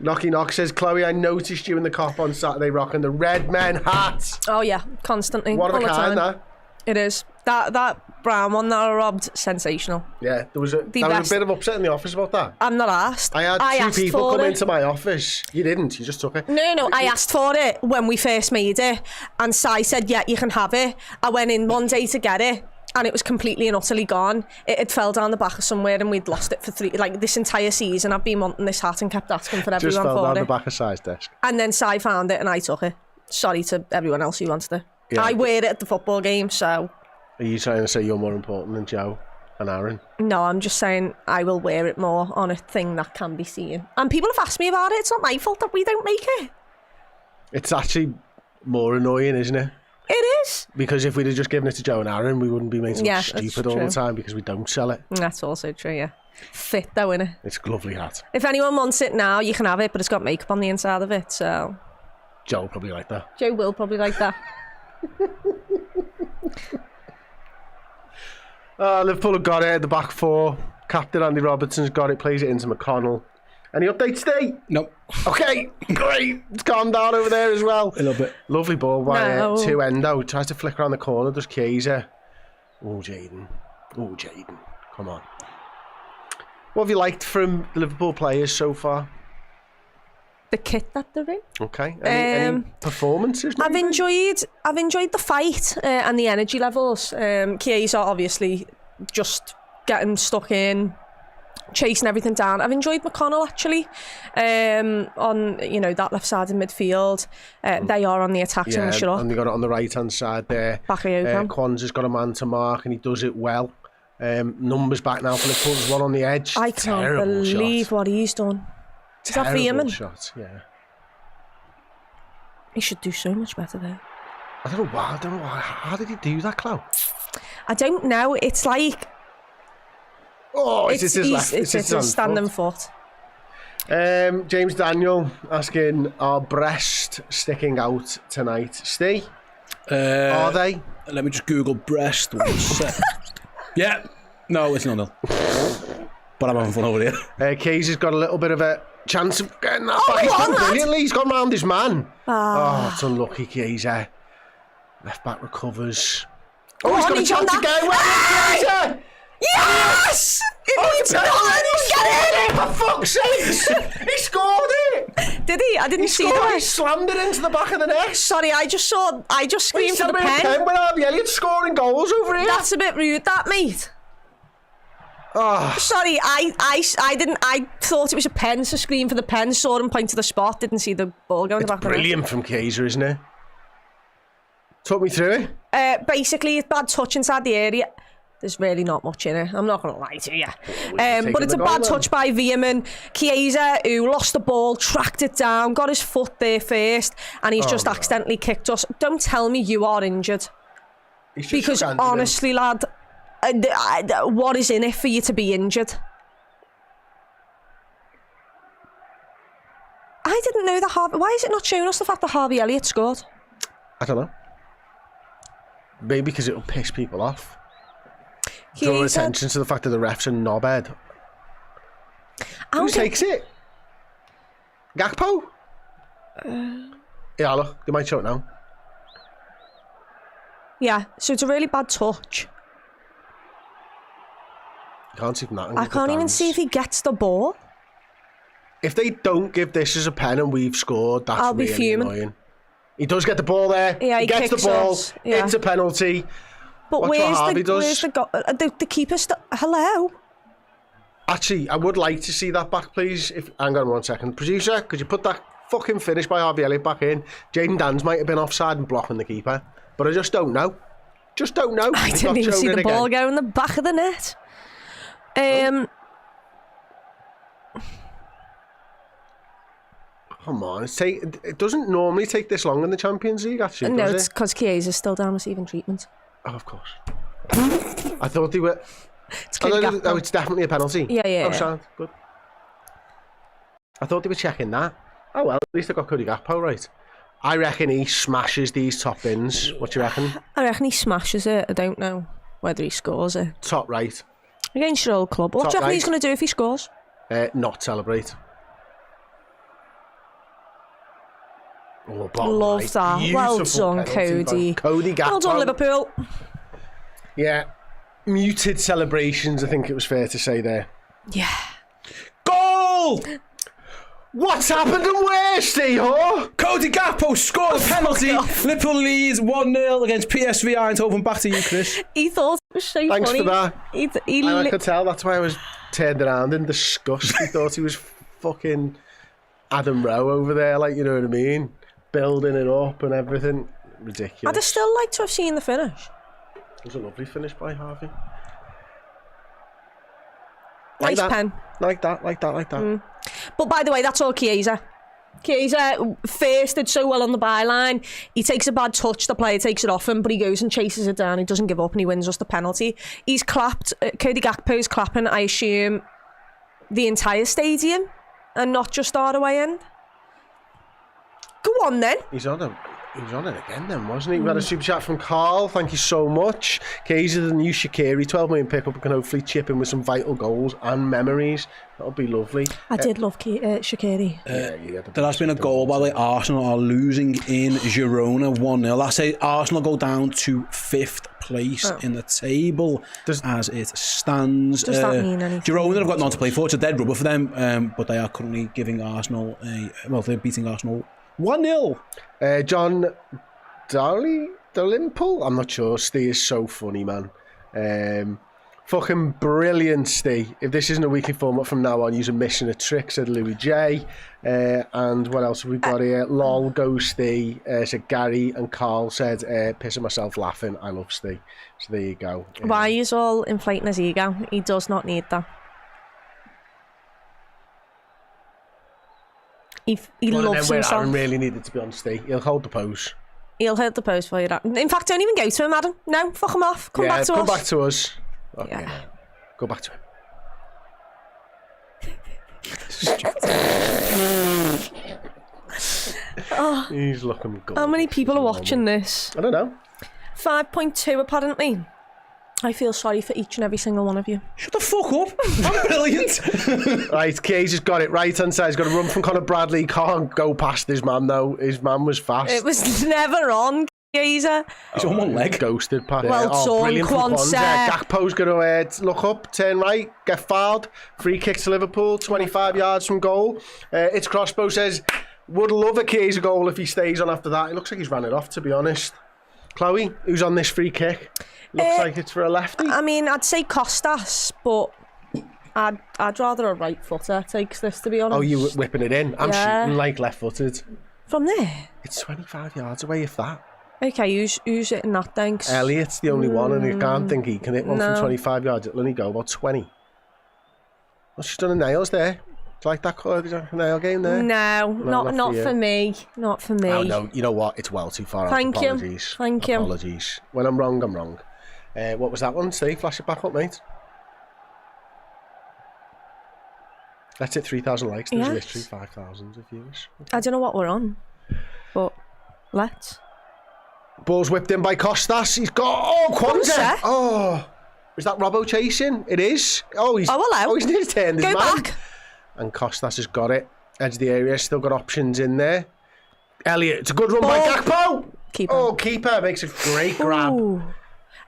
Knocky Knock says, Chloe, I noticed you in the cop on Saturday rocking the Redmen hat. Oh, yeah, constantly. What all of a the kind, time. that. It is. That brown one that I robbed, sensational. Yeah, there was a bit of upset in the office about that. I'm not asked. I had 2 people come into my office. You didn't, you just took it. No, I asked for it when we first made it, and Sai said, yeah, you can have it. I went in one day to get it, and it was completely and utterly gone. It had fell down the back of somewhere and we'd lost it for this entire season. I've been wanting this hat and kept asking for everyone Just fell for down it. the back of Si's desk. And then Si found it and I took it. Sorry to everyone else who wanted it. Yeah. I wear it at the football game, so... Are you trying to say you're more important than Joe and Aaron? No, I'm just saying I will wear it more on a thing that can be seen. And people have asked me about it. It's not my fault that we don't make it. It's actually more annoying, isn't it? It is. Because if we'd have just given it to Joe and Aaron, we wouldn't be making Yeah, it that's stupid all true. the time because we don't sell it. That's also true, yeah. Fit though, innit? It's a lovely hat. If anyone wants it now, you can have it, but it's got makeup on the inside of it, so... Joe will probably like that. Joe will probably like that. Liverpool have got it at the back four. Captain Andy Robertson's got it, plays it into McConnell. Any updates, Steve? Nope. Okay, great. It's calmed down over there as well. A little bit. Lovely ball by No. two Endo. Tries to flick around the corner, does Chiesa. Oh, Jaden. Oh, Jaden. Come on. What have you liked from the Liverpool players so far? The kit that they're in. Okay. Any performances? I've maybe? enjoyed the fight and the energy levels. Chiesa obviously just getting stuck in, chasing everything down. I've enjoyed McConnell actually on that left side of midfield. They are on the attack, so shut up. And they got it on the right hand side there. Bakayoko. Kwanzaa's got a man to mark and he does it well. Numbers back now for Liverpool. There's one on the edge. I can't Terrible believe shot. what he's done. Is that Terrible Veerman? shot, yeah. He should do so much better there. I don't know why. How did he do that, Clow? I don't know. It's like Oh, it's his left. It's his his standing foot. foot. James Daniel asking, are Brest sticking out tonight? Steve, are they? Let me just Google Brest. 1 sec. Yeah. No, it's 0-0. But I'm having fun over here. Keyes got a little bit of a chance of getting that back. He's go on, done lad. brilliantly. He's gone round his man. Oh, it's unlucky, Keyes. Left back recovers. Oh, he's got a he's on chance that. again. Where is Keyes? Yes! It needs to get in! For fuck's sake! He scored it! Did he? I didn't see He that. slammed it into the back of the net. Sorry, I just screamed for the pen. When Harvey Elliott's scoring goals over here. That's a bit rude, that, mate. Oh, Sorry, I thought it was a pen, so screamed for the pen, saw him point to the spot, didn't see the ball go in the back of the net. brilliant from Keyser, isn't it? Talk me through it. Basically, it's bad touch inside the area. There's really not much in it. I'm not going to lie to you. taking But it's the a bad goal, touch by Veerman. Chiesa, who lost the ball, tracked it down, got his foot there first, and he's just accidentally kicked us. Don't tell me you are injured. He's just Because shook hands with him. honestly, lad, what is in it for you to be injured? I didn't know that Harvey... Why is it not showing us the fact that Harvey Elliott scored? I don't know. Maybe because it'll piss people off. Draw Chiesa- attention to the fact that the ref's a knobhead. I Who don't get- takes it? Gakpo? Yeah, look, they might show it now. Yeah, so it's a really bad touch. You can't see from that. I can't even see if he gets the ball. If they don't give this as a pen and we've scored, that's I'll be really fuming. annoying. He does get the ball there. Yeah, he gets the kicks ball. us. Yeah. It's a penalty. But Watch what where's Harvey the does. where's the keeper? Hello. Actually, I would like to see that back, please. Hang on 1 second. Producer, could you put that fucking finish by Harvey Elliott back in? Jaden Dans might have been offside and blocking the keeper, but I just don't know. Just don't know. I He's didn't not even shown see it the ball again. go in the back of the net. Come on, it doesn't normally take this long in the Champions League, actually, No, does it's it? because Chiesa's still down receiving treatment. Oh, of course. I thought they were... It's clearly Gakpo. Oh, it's definitely a penalty. Yeah. Oh, sound good. I thought they were checking that. Oh, well, at least they got Cody Gakpo right. I reckon he smashes these top bins. What do you reckon? I reckon he smashes it. I don't know whether he scores it. Top right. Against your old club. What do you Top reckon right. he's going to do if he scores? Not celebrate. Oh, bottom Love right. that. Well Beautiful done, penalty by Cody. Cody Gakpo. Well done, Liverpool. Yeah. Muted celebrations, I think it was fair to say there. Yeah. Goal! What's happened and where, Steve-Ho? Cody Gakpo scored a penalty. Liverpool leads 1-0 against PSV Eindhoven. Back to you, Chris. He thought was so Thanks funny. for that. I could He tell, that's why I was turned around in disgust. He thought he was fucking Adam Rowe over there, like, you know what I mean? Building it up and everything. Ridiculous. I'd have still liked to have seen the finish. It was a lovely finish by Harvey. Nice pen. Like that. But by the way, that's all Chiesa. Chiesa first did so well on the byline. He takes a bad touch, the player takes it off him, but he goes and chases it down. He doesn't give up and he wins us the penalty. He's clapped, Cody Gakpo's clapping, I assume, the entire stadium and not just our away end. Go on then. He's on it again then, wasn't he? We had a super chat from Carl. Thank you so much. Chiesa, the new Shaqiri, 12 million pickup, can hopefully chip in with some vital goals and memories. That'll be lovely. I did love Shaqiri. There has been a goal, by the way. Arsenal are losing in Girona 1-0. I say Arsenal go down to 5th place in the table as it stands. Does that mean anything? Girona have got none to play for. It's a dead rubber for them, but they are currently giving Arsenal they're beating Arsenal 1-0. John Dalimple? I'm not sure. Steve is so funny, man. Fucking brilliant, Steve. If this isn't a weekly format from now on, you're missing a trick, said Louis J. And what else have we got here? Lol, go Steve, said Gary, and Carl said, pissing myself laughing. I love Steve. So there you go. Why is all inflating his ego? He does not need that. He loves where himself. Aaron really needed to be on Steve. He'll hold the pose. He'll hold the post for you. In fact, don't even go to him, Adam. No, fuck him off. Come back to us. Come back to us. Okay. Yeah. Go back to him. He's looking good. How many people are watching this? I don't know. 5.2 apparently. I feel sorry for each and every single one of you. Shut the fuck up. I'm brilliant. Right, Case got it right hand side. He's got to run from Conor Bradley. Can't go past his man though. His man was fast. It was never on, Geezer. He's on one leg. Ghosted, Pat. Well done, brilliant from Kwanzaa. Gakpo's going to look up, turn right, get fouled. Free kick to Liverpool, 25 yards from goal. It's Crossbow says, would love a Case goal if he stays on after that. It looks like he's ran it off, to be honest. Chloe, who's on this free kick? Looks like it's for a lefty. I mean, I'd say Costas, but I'd rather a right footer takes this, to be honest. Oh, you whipping it in? I'm shooting like left-footed. From there? It's 25 yards away, if that. Okay, who's hitting that, thanks? Elliot's the only one, and you can't think he can hit one from 25 yards. It'll only go about 20. Well, she's done the nails there. Do you like that colour? Did you like a nail game there? No, not for me. Not for me. Oh, no, you know what? It's well too far out. Thank you. Apologies. Thank you. Apologies. When I'm wrong, I'm wrong. What was that one? Steve, flash it back up, mate. That's it, 3,000 likes. There's literally 5,000 of viewers. I don't know what we're on, but let's. Ball's whipped in by Costas. He's got... Oh, Kwanzaa! Oh, is that Robbo chasing? It is. Oh, he's... Oh, hello. Oh, he's nearly turned his Go man. back. And Costas has got it. Edge of the area, still got options in there. Elliot, it's a good run by Gakpo. Keeper. Oh, keeper makes a great grab. Ooh.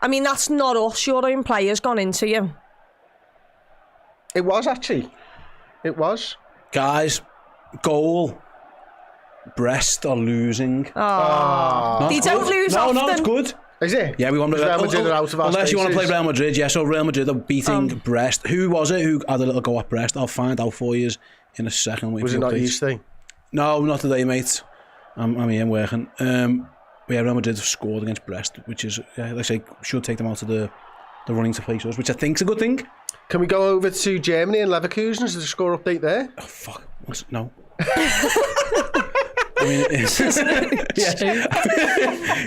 I mean, that's not us. Your own player's gone into you. It was, actually. It was. Guys, goal. Brest are losing. Oh. They don't lose often. No, it's good. Is it? Yeah, we won. Real Madrid are out of our unless you want to play spaces. Real Madrid, yeah. So Real Madrid are beating Brest. Who was it who had a little go at Brest? I'll find out for you in a second. Was it not you, Steve? No, not today, mate. I'm here working. Yeah, Real Madrid have scored against Brest, which is, like I say, should take them out of the running to face us, which I think is a good thing. Can we go over to Germany and Leverkusen? Is there a score update there? Oh, fuck. No. I mean, yes.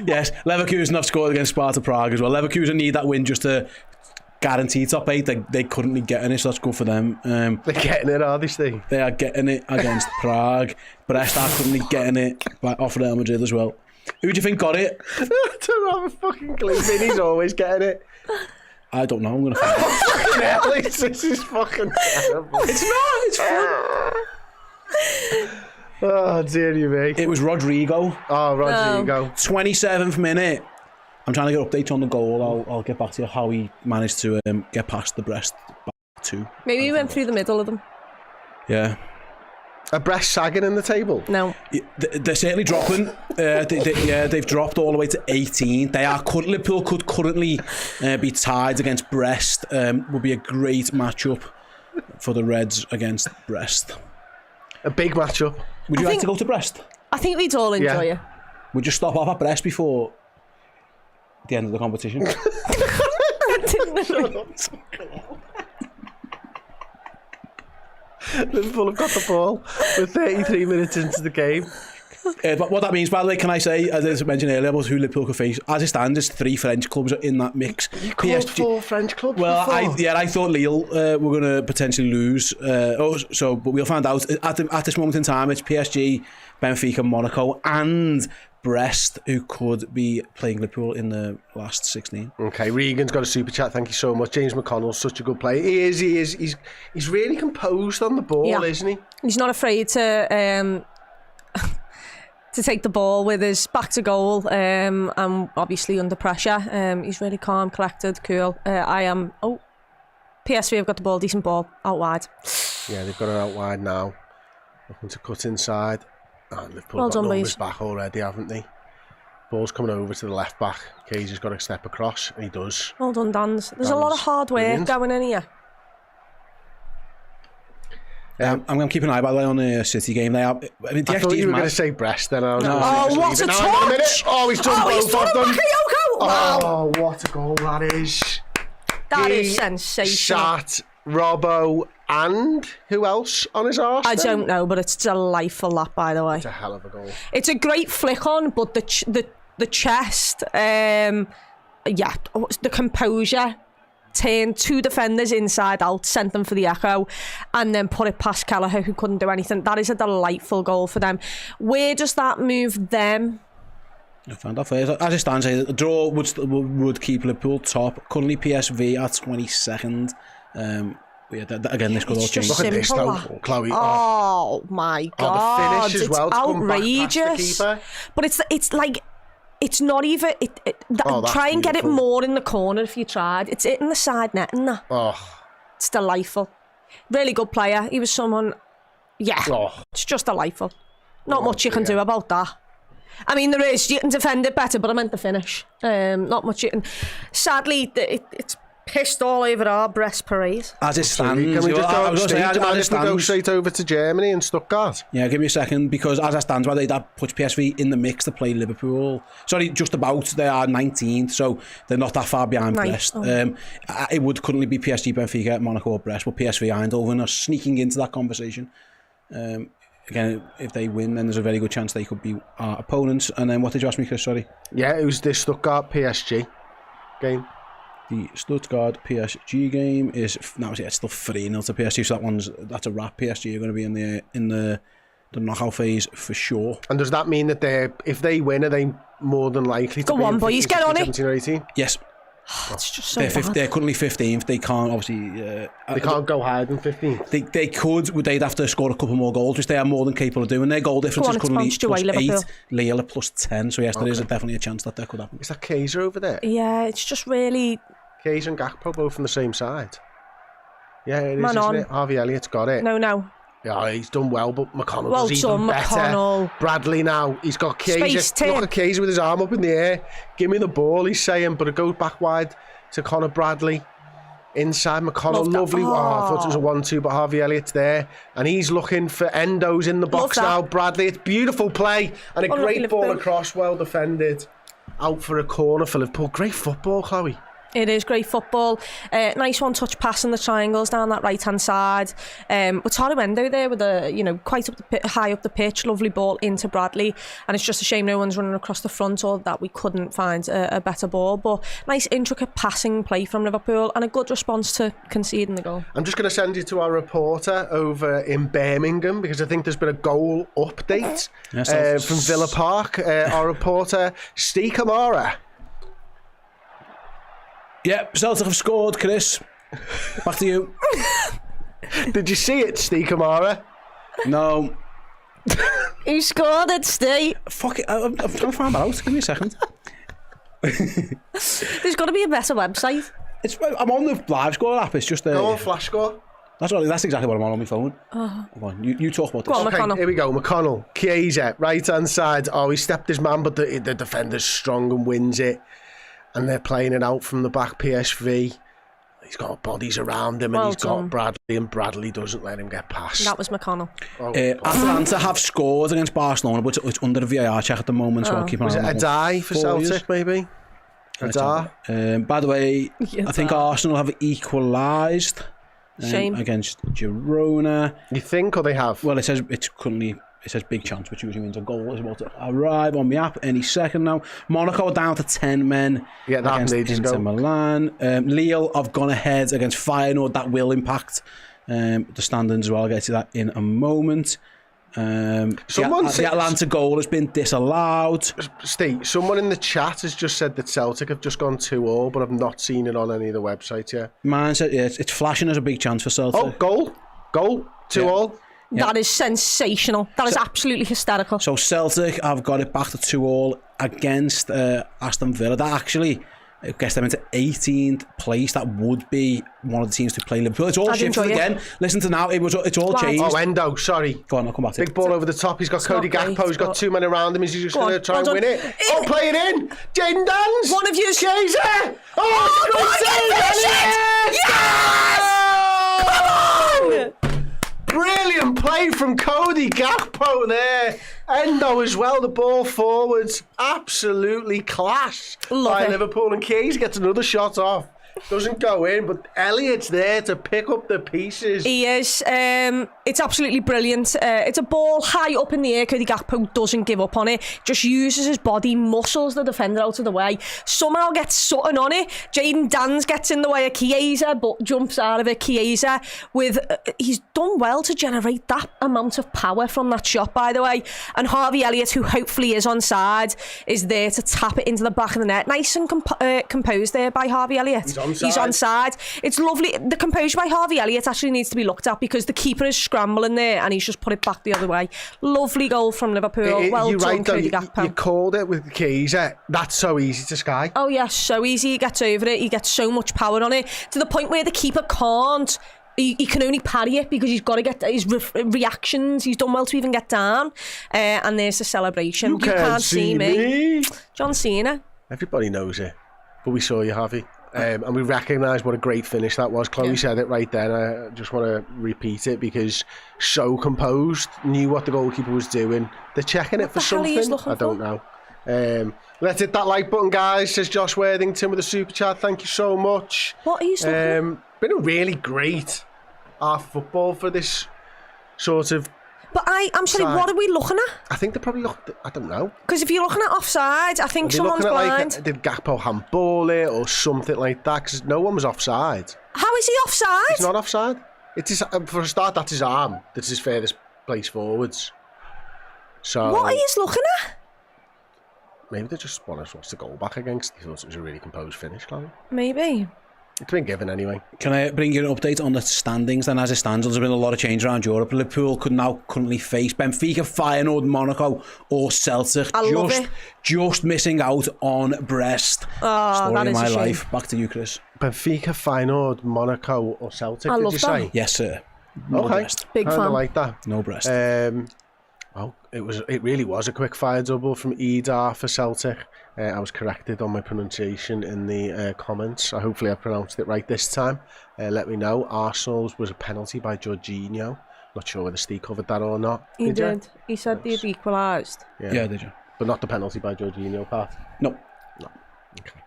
Yes, Leverkusen have scored against Sparta Prague as well. Leverkusen need that win just to guarantee top 8. They currently getting it, so that's good for them. They're getting it, are they, Steve? They are getting it against Prague. Brest are currently getting it off Real Madrid as well. Who do you think got it? I don't have a fucking clue. Vinny's always getting it. I don't know. I'm going to find out. At least this is fucking terrible. It's not. It's fun. Oh, dear you me. It was Rodrigo. Oh, Rodrigo. 27th minute. I'm trying to get updates on the goal. I'll get back to you how he managed to get past the Brest back 2. Maybe he went through the middle of them. Yeah. Are Brest sagging in the table? No. They're certainly dropping. They've dropped all the way to 18. Liverpool could currently be tied against Brest. Would be a great matchup for the Reds against Brest. A big matchup. Would you like to go to Brest? I think we'd all enjoy it. Would you stop off at Brest before the end of the competition? Liverpool have got the ball. We're 33 minutes into the game. But what that means, by the way, can I say, as I mentioned earlier, about who Liverpool could face? As it stands, there's 3 French clubs in that mix. You called 4 French clubs Well, before. I thought Lille were going to potentially lose. But we'll find out. At this moment in time, it's PSG, Benfica, Monaco, and Brest who could be playing Liverpool in the last 16. Okay, Regan's got a super chat. Thank you so much. James McConnell's such a good player. He is. He's really composed on the ball, isn't he? He's not afraid to take the ball with his back to goal, and obviously under pressure. He's really calm, collected, cool. PSV have got the ball, decent ball, out wide. Yeah, they've got it out wide now. Looking to cut inside. Liverpool Well got done, numbers boys. back already, haven't they? Ball's coming over to the left back. Cage has got to step across, and he does. Well done, Dans. There's a lot of hard work Brilliant. going in here. I'm going to keep an eye, by the way, on the City game. They have. I mean, the I thought XG you is were going mad. to say Brest then. I was No. gonna Oh, just what leave a it. Now, hang on a minute. touch! Oh, he's done He's both done of a them. Bakayoko! Wow, Oh, what a goal that is. that He is sensational. Sat, Robbo, and who else on his arse? I then? don't know, but it's delightful, that, by the way. It's a hell of a goal. It's a great flick on, but the chest, the composure, turned 2 defenders inside out, sent them for the echo, and then put it past Kelleher, who couldn't do anything. That is a delightful goal for them. Where does that move them? I found out first. As it stands, a draw would keep Liverpool top. Currently, PSV at 22nd. Again, this could all It's change. just Look at this simple, though, that. Chloe. Oh my Oh, god! the finish as It's well. To come back past the outrageous. keeper. But it's like. It's not even. That's Try and get it beautiful. more in the corner if you tried. It's hitting the side net, and that. Oh, It's delightful. Really good player. He was someone. Yeah, oh. it's just delightful. Not much you can do about that. I mean, there is. You can defend it better, but I meant the finish. Not much you can. Sadly, it's pissed all over our Brest parade. As it stands, Can we just I go, was gonna say, do you mind as if it we go stands, straight over to Germany and Stuttgart? yeah, give me a second, because as it stands, by the way, that puts PSV in the mix to play Liverpool. Sorry, just about. They are 19th, so they're not that far behind Nice. Brest. It would currently be PSG, Benfica, Monaco or Brest, but PSV Eindhoven are sneaking into that conversation. Again, if they win, then there's a very good chance they could be our opponents. And then what did you ask me, Chris? Sorry. Yeah, it was the Stuttgart PSG game. The Stuttgart PSG game is it's still 3-0 to PSG, so that's a wrap. PSG are going to be in the knockout phase for sure. And does that mean that if they win, are they more than likely to Go be on, in boys, 15, get on it. 17 or 18? Yes, It's just so they're bad. they're currently 15th. They can't obviously. They can't go higher than 15. They could. They'd have to score a couple more goals, which they are more than capable of doing. Their goal difference Go on, is it's currently punched away, +8. Liverpool. Lille +10. So yes, there is definitely a chance that could happen. Is that Kaiser over there? Yeah, it's just really. Kaiser and Gakpo both on the same side. Yeah, it is, Man isn't on. it? Harvey Elliott's got it. No. Yeah, he's done well, but McConnell Well does done, even better. McConnell. Bradley now, he's got Kaiser. Space team. Look at Kaiser with his arm up in the air. Give me the ball, he's saying, but it goes back wide to Conor Bradley. Inside McConnell, Love that. lovely. Oh, I thought it was a 1-2, but Harvey Elliott's there. And he's looking for Endo's in the box Love that. now. Bradley, it's beautiful play. And a Unlucky great ball Liverpool. across, well defended. Out for a corner for Liverpool. Great football, Chloe. It is great football. Nice one-touch pass in the triangles down that right-hand side. But Taruendo there with quite high up the pitch, lovely ball into Bradley, and it's just a shame no one's running across the front, or that we couldn't find a better ball. But nice intricate passing play from Liverpool and a good response to conceding the goal. I'm just going to send you to our reporter over in Birmingham, because I think there's been a goal update Yes, from Villa Park. Our reporter, Steve Kamara. Yep, Celtic have scored, Chris. Back to you. Did you see it, Steve Kamara? No. Who scored it, Steve? Fuck it, I'm trying to find that out. Give me a second. There's got to be a better website. I'm on the live score app. It's just Go on, flash score. That's exactly what I'm on my phone. Come on, you talk about this. Go on, Okay, McConnell. here we go. McConnell, Chiesa, right-hand side. Oh, he stepped his man, but the defender's strong and wins it. And they're playing it out from the back, PSV. He's got bodies around him, and Well he's got done. Bradley, and Bradley doesn't let him get past. That was McConnell. Atalanta have scored against Barcelona, but it's under the VAR check at the moment, so I'll keep an Was eye it on a that die for for you. Celtic, maybe? A die? By the way, Yeah, I think die. Arsenal have equalised Shame. against Girona. You think, or they have? Well, it says big chance, which usually means a goal is about to arrive on the app any second now. Monaco are down to 10 men Yeah, that happened against ages Inter ago. Milan. Lille have gone ahead against Feyenoord. That will impact the standings as well. I'll get to that in a moment. The Atlanta goal has been disallowed. Steve, someone in the chat has just said that Celtic have just gone 2-2, but I've not seen it on any of the websites yet. Man said, yeah, it's flashing as a big chance for Celtic. Oh, goal, 2-2. That is sensational. That is absolutely hysterical. So Celtic have got it back to 2-2 against Aston Villa. That actually gets them into 18th place. That would be one of the teams to play Liverpool. It's all I'd shifted enjoy it. again. Listen to now. It's all Why? changed. Oh, Endo, sorry. Go on, I'll come back to Big it. ball over the top. He's got Cody not great, Gakpo. He's got but- 2 men around him. Is he just Go going to on, try well and win done. it? Oh, play it in. Jaden Dance. One of you's- Chiesa. Oh, go on, yes! Brilliant play from Cody Gakpo there. Endo as well, the ball forwards. Absolutely class Love by it. Liverpool. And Chiesa gets another shot off. Doesn't go in, but Elliott's there to pick up the pieces. He is. It's absolutely brilliant. It's a ball high up in the air. Cody Gakpo doesn't give up on it. Just uses his body, muscles the defender out of the way. Somehow gets Sutton on it. Jaden Dans gets in the way of Chiesa, but jumps out of it. Chiesa with he's done well to generate that amount of power from that shot, by the way. And Harvey Elliott, who hopefully is on side, is there to tap it into the back of the net. Nice and composed there by Harvey Elliott. He's on side. It's lovely. The composure by Harvey Elliott actually needs to be looked at because the keeper is scrambling there and he's just put it back the other way. Lovely goal from Liverpool. Well You're done, right, though. Cody You Gakpo. called it with Chiesa. That's so easy to sky. Oh yeah, so easy. He gets over it. He gets so much power on it to the point where the keeper can't. He can only parry it because he's got to get his reactions. He's done well to even get down. And there's the celebration. You can't see me. John Cena. Everybody knows it. But we saw you, Harvey. And we recognise what a great finish that was. Chloe said it right then. I just want to repeat it because so composed, knew what the goalkeeper was doing. They're checking it for the hell he is something. looking I don't know. Let's hit that like button, guys, says Josh Worthington with a super chat. Thank you so much. What are you looking Been a really great football for this sort of. But I'm sorry, Side. what are we looking at? I think they probably looked. I don't know. Because if you're looking at offside, I think Are they someone's looking at blind. like did Gakpo handball it or something like that? Because no one was offside. How is he offside? It's not offside. It's his, for a start, that's his arm. That's his furthest place forwards. So What are you looking at? maybe they just want to watch the goal back against. They thought it was a really composed finish, Chloe. Maybe. It's been given anyway. Can I bring you an update on the standings then? As it stands, there's been a lot of change around Europe. Liverpool could now currently face Benfica, Feyenoord, Monaco or Celtic. I love it. Just missing out on Brest. Story that of is my a shame. life. Back to you, Chris. Benfica, Feyenoord, Monaco or Celtic, I did love you that. say? Yes, sir. No Okay. Brest. Big Kinda fan. like that. No Brest. Well, it really was a quick fire double from Idar for Celtic. I was corrected on my pronunciation in the comments. Hopefully I pronounced it right this time. Let me know. Arsenal's was a penalty by Jorginho. Not sure whether Steve covered that or not. He ya? did. He said they'd equalised. Yeah, did you? But not the penalty by Jorginho part. No. Okay.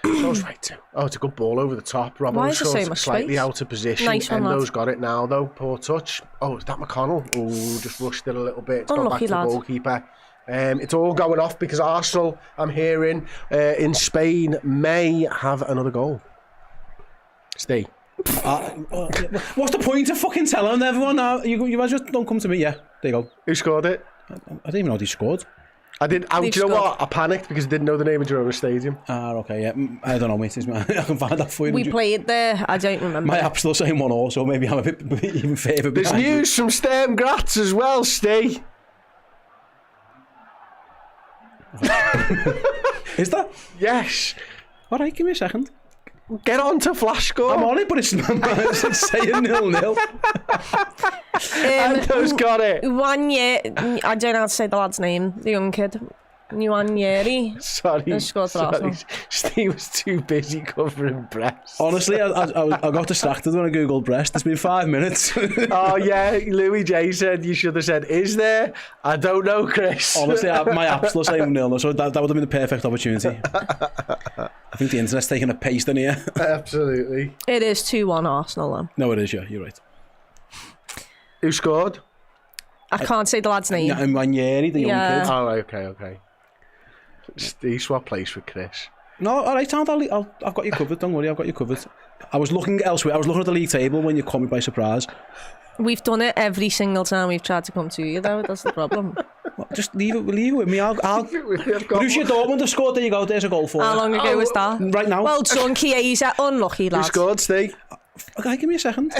So it's right too. Oh, it's a good ball over the top. Robbo Why is there so sort of much slightly space? out of position. Nice one, Endo's lad. got it now though. Poor touch. Oh, is that McConnell? Oh, just rushed it a little bit. It's gone back Unlucky to the lad. goalkeeper. It's all going off because Arsenal, I'm hearing, in Spain may have another goal. Steve. What's the point of fucking telling everyone now? You guys just don't come to me. Yeah, there you go. Who scored it? I didn't even know they scored. I did. Do They've you know scored. what? I panicked because I didn't know the name of Girona Stadium. Okay, yeah. I don't know, mate. I can find that for you. We played there. I don't remember. My app's still saying 1-1, so maybe I'm a bit even further There's behind. news from Sturm Graz as well, Steve. Is that? Yes. All right, give me a second. Get on to flash score. I'm on it, but it's saying 0-0. Endo's got it. I don't know how to say the lad's name, the young kid. Nwaneri. Sorry, Scored for Arsenal. Steve was too busy covering breasts. Honestly, I got distracted when I googled breast. It's been 5 minutes. Oh yeah, Louis J said you should have said, "Is there?" I don't know, Chris. Honestly, my app's still saying 0-0, so that would have been the perfect opportunity. I think the internet's taking a pace in here. Absolutely. It is 2-1 Arsenal, though. No, it is, yeah, you're right. Who scored? I can't say the lad's name. And Ranieri, the young kid. Oh, okay. He swapped place with Chris. No, all right, I've got you covered. Don't worry, I've got you covered. I was looking elsewhere. I was looking at the league table when you caught me by surprise. We've done it every single time we've tried to come to you, though. That's the problem. Well, just leave it with me. Borussia Dortmund have scored. There you go. There's a goal for How you. long ago was that? Right now. Well done, Chiesa. Unlucky, lad. Who scored, Steve? Okay, give me a second.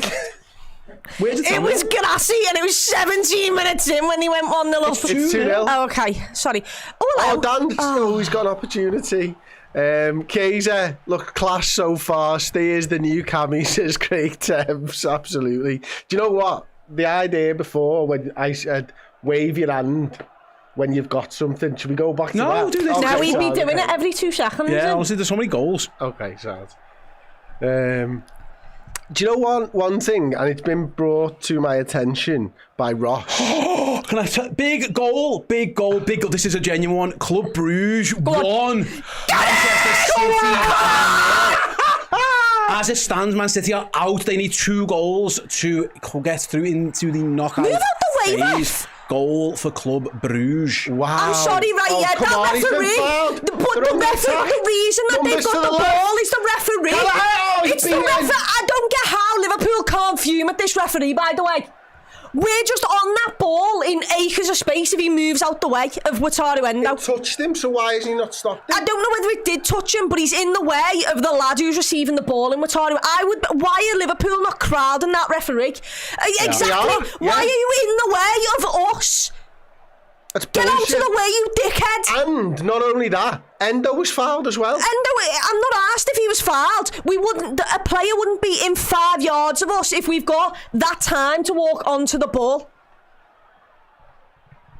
Where's It was Grassi, and it was 17 minutes in when he went 1-0 up. It's 2-0. Oh, okay. Sorry. Oh, hello. Dan's always got an opportunity. Chiesa, look, class so far. Stay is the new Cammy, says Craig Thames. Absolutely. Do you know what? The idea before when I said wave your hand when you've got something, should we go back to that? No, do this. Now we'd be okay. doing it every 2 seconds. Yeah, honestly, there's so many goals. Okay, sad. Do you know one thing, and it's been brought to my attention by Ross. Can I tell? Big goal. This is a genuine one. Club Bruges won. Manchester City. As it stands, Man City are out. They need 2 goals to get through into the knockout Move out the way, phase. ref. Goal for Club Bruges. Wow. I'm sorry, right, yeah, come on, that he's been referee, fouled. the They're under attack. reason that Numbers they've got to the the left. ball is the referee. He's It's the beaten. referee. I don't get how Liverpool can't fume at this referee, by the way. We're just on that ball in acres of space if he moves out the way of Wataru Endo. It touched him, so why has he not stopped I him? don't know whether it did touch him, but he's in the way of the lad who's receiving the ball in Wataru. Why are Liverpool not crowding that referee? Exactly. They are, Why are yeah. you in the way of us? That's Get out of bullshit. the way, you dickhead. And not only that, Endo was fouled as well. I'm not asked if he was fouled. A player wouldn't be in 5 yards of us if we've got that time to walk onto the ball.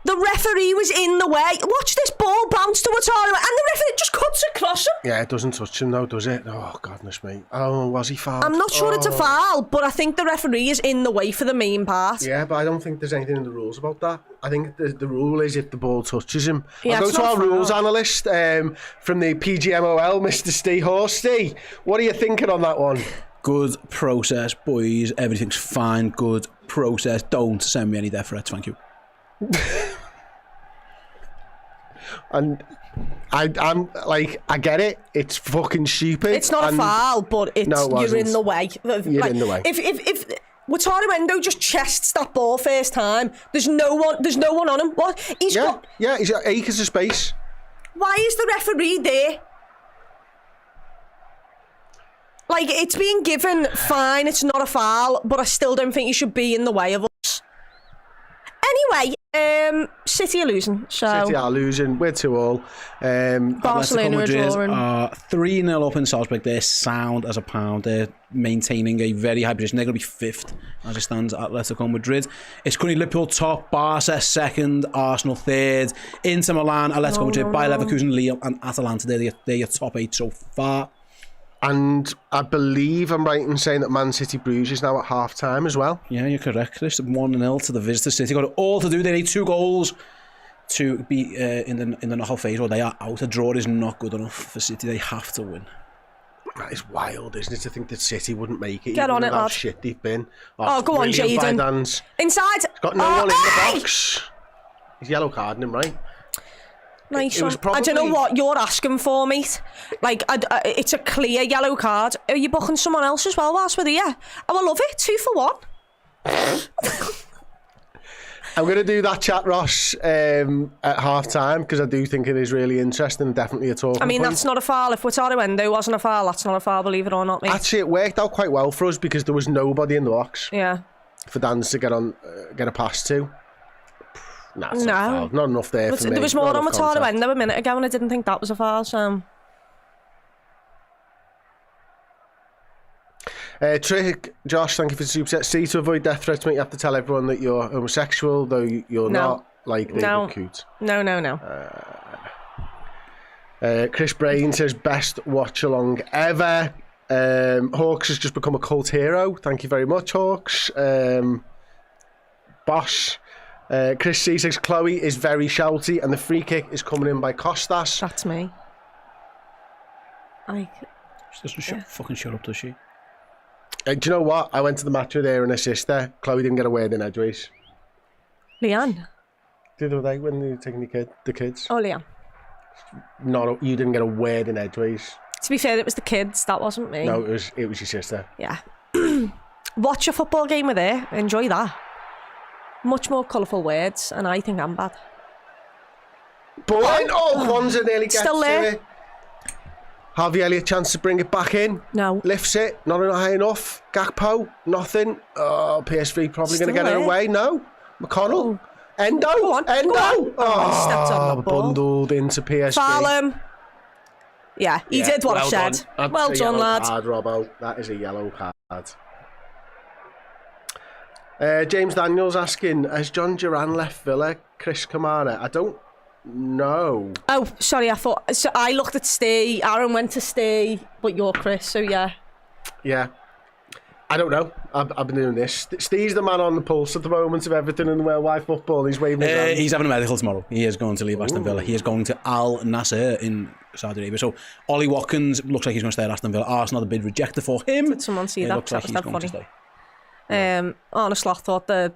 The referee was in the way. Watch this ball bounce to Wataru, and the referee just cuts across him. Yeah, it doesn't touch him though, does it? Oh, goodness me. Oh, was he fouled? I'm not sure it's a foul, but I think the referee is in the way for the main part. Yeah, but I don't think there's anything in the rules about that. I think the rule is if the ball touches him. Yeah, I'll go it's to not our a foul. rules analyst from the PGMOL, Mr. Steve Horsty. What are you thinking on that one? Good process, boys. Everything's fine. Good process. Don't send me any death threats. Thank you. And I'm like, I get it. It's fucking stupid. It's not a and foul, but it's No, it you're wasn't. in the way. You're in the way. If Wataru Endo just chests that ball first time, there's no one on him. What? He's got. He's got acres of space. Why is the referee there? Like, it's being given fine, it's not a foul, but I still don't think you should be in the way of us. Anyway, City are losing, so City are losing. We're 2-2. Barcelona are drawing. 3-0 up in Salzburg. They're sound as a pound. They're maintaining a very high position. They're going to be 5th as it stands at Atletico Madrid. It's currently Liverpool top, Barca 2nd, Arsenal 3rd, Inter Milan, Atletico Madrid, Bayer Leverkusen, Lille and Atalanta. They're your top 8 so far. And I believe I'm right in saying that Man City Bruges is now at half-time as well. Yeah, you're correct, Chris. 1-0 to the visitor City. Got it all to do. They need 2 goals to be in the knockout phase, or they are out. A draw is not good enough for City. They have to win. That is wild, isn't it, to think that City wouldn't make it. Get even on it, with how lad. shit they've been. Oh, go on, brilliant by Jayden. Dan's. Inside. Got no one in the hey! box. He's yellow carding him, right? Nice It was one. I don't know probably- what you're asking for, mate. Like, it's a clear yellow card. Are you booking someone else as well whilst we're here? Oh, I love it. 2 for 1. I'm going to do that chat, Ross, at half-time, because I do think it is really interesting and definitely a talking I mean, point. that's not a foul. If Wataru Endo wasn't a foul, that's not a foul, believe it or not, mate. Actually, it worked out quite well for us because there was nobody in the box Yeah. for Dan's to get a pass to. Nah, it's No. not a foul. Not enough there But for me. there was more Not on enough Wataru contact. Endo a minute ago, and I didn't think that was a foul, so... Trick, Josh, thank you for the super set. See, to avoid death threats, mate, you have to tell everyone that you're homosexual, though you're not, like David Coote. No. Chris Brain says, best watch-along ever. Hawks has just become a cult hero. Thank you very much, Hawks. Bosh. Chris C says, Chloe is very shouty, and the free kick is coming in by Costas. That's me. She doesn't fucking shut up, does she? Do you know what? I went to the match with her and her sister. Chloe didn't get a word in edgeways. Leanne? Did they when they were taking the kids? Oh, Leanne. You didn't get a word in edgeways. To be fair, it was the kids. That wasn't me. No, it was your sister. Yeah. Watch a football game with her. Enjoy that. Much more colourful words, and I think I'm bad. Boy, Kwanzaa nearly gets Still there. to it. Harvey Elliott chance to bring it back in. No. Lifts it, not high enough. Gakpo, nothing. Oh, PSV probably going to get it there. away. No. McConnell. Endo. Go on. Endo. Stepped on the ball. Bundled into PSV. Foul him. Yeah, he did what I said. Well done, lad. Card, Robbo. That is a yellow card. James Daniels asking, has John Duran left Villa? Chris Kamara? I don't know. Oh, sorry, I looked at stay. Aaron went to stay, but you're Chris, so yeah. Yeah. I don't know. I've been doing this. Steve's the man on the pulse at the moment of everything in the worldwide football. He's waving his hand. He's having a medical tomorrow. He is going to leave Aston Villa. He is going to Al Nasser in Saudi Arabia. So Ollie Watkins looks like he's going to stay at Aston Villa. Arsenal had a bid rejected for him. Did someone see that? Looks like Was he's that going funny? to stay. Honestly, I thought the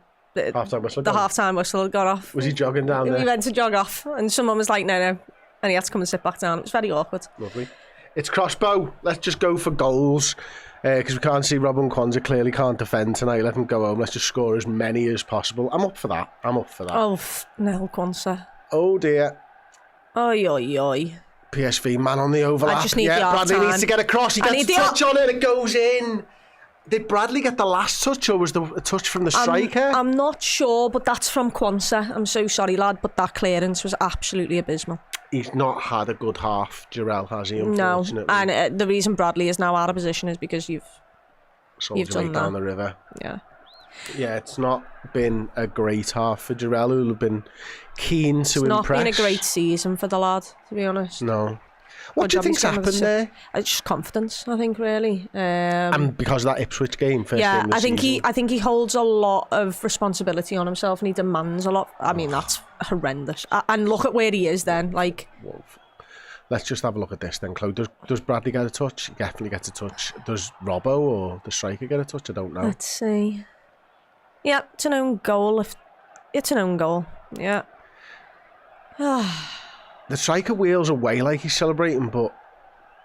half-time whistle got off. Was he jogging down there? He went to jog off, and someone was like, no, and he had to come and sit back down. It was very awkward. Lovely. It's crossbow. Let's just go for goals. Because we can't see Robin Kwanzaa clearly can't defend tonight. Let him go home. Let's just score as many as possible. I'm up for that. Oh, no, Kwanzaa. Oh, dear. Oi. PSV, man on the overlap. I just need the Bradley half-time. needs to get across. He gets a touch on it, it goes in. Did Bradley get the last touch, or was the touch from the striker? I'm not sure, but that's from Kwanzaa. I'm so sorry, lad, but that clearance was absolutely abysmal. He's not had a good half, Jarrell, has he, No, unfortunately? and the reason Bradley is now out of position is because you've done down that. the river. Yeah. Yeah, it's not been a great half for Jarrell, who'll have been keen to impress. Not been a great season for the lad, to be honest. No. What do you think's happened there? It's just confidence, I think, really. And because of that Ipswich game, first game of the season. I think he holds a lot of responsibility on himself, and he demands a lot. I mean, that's horrendous. And look at where he is then. Like, let's just have a look at this then, Chloe. Does Bradley get a touch? He definitely gets a touch. Does Robbo or the striker get a touch? I don't know. Let's see. Yeah, it's an own goal. It's an own goal. Yeah. The striker wheels away like he's celebrating, but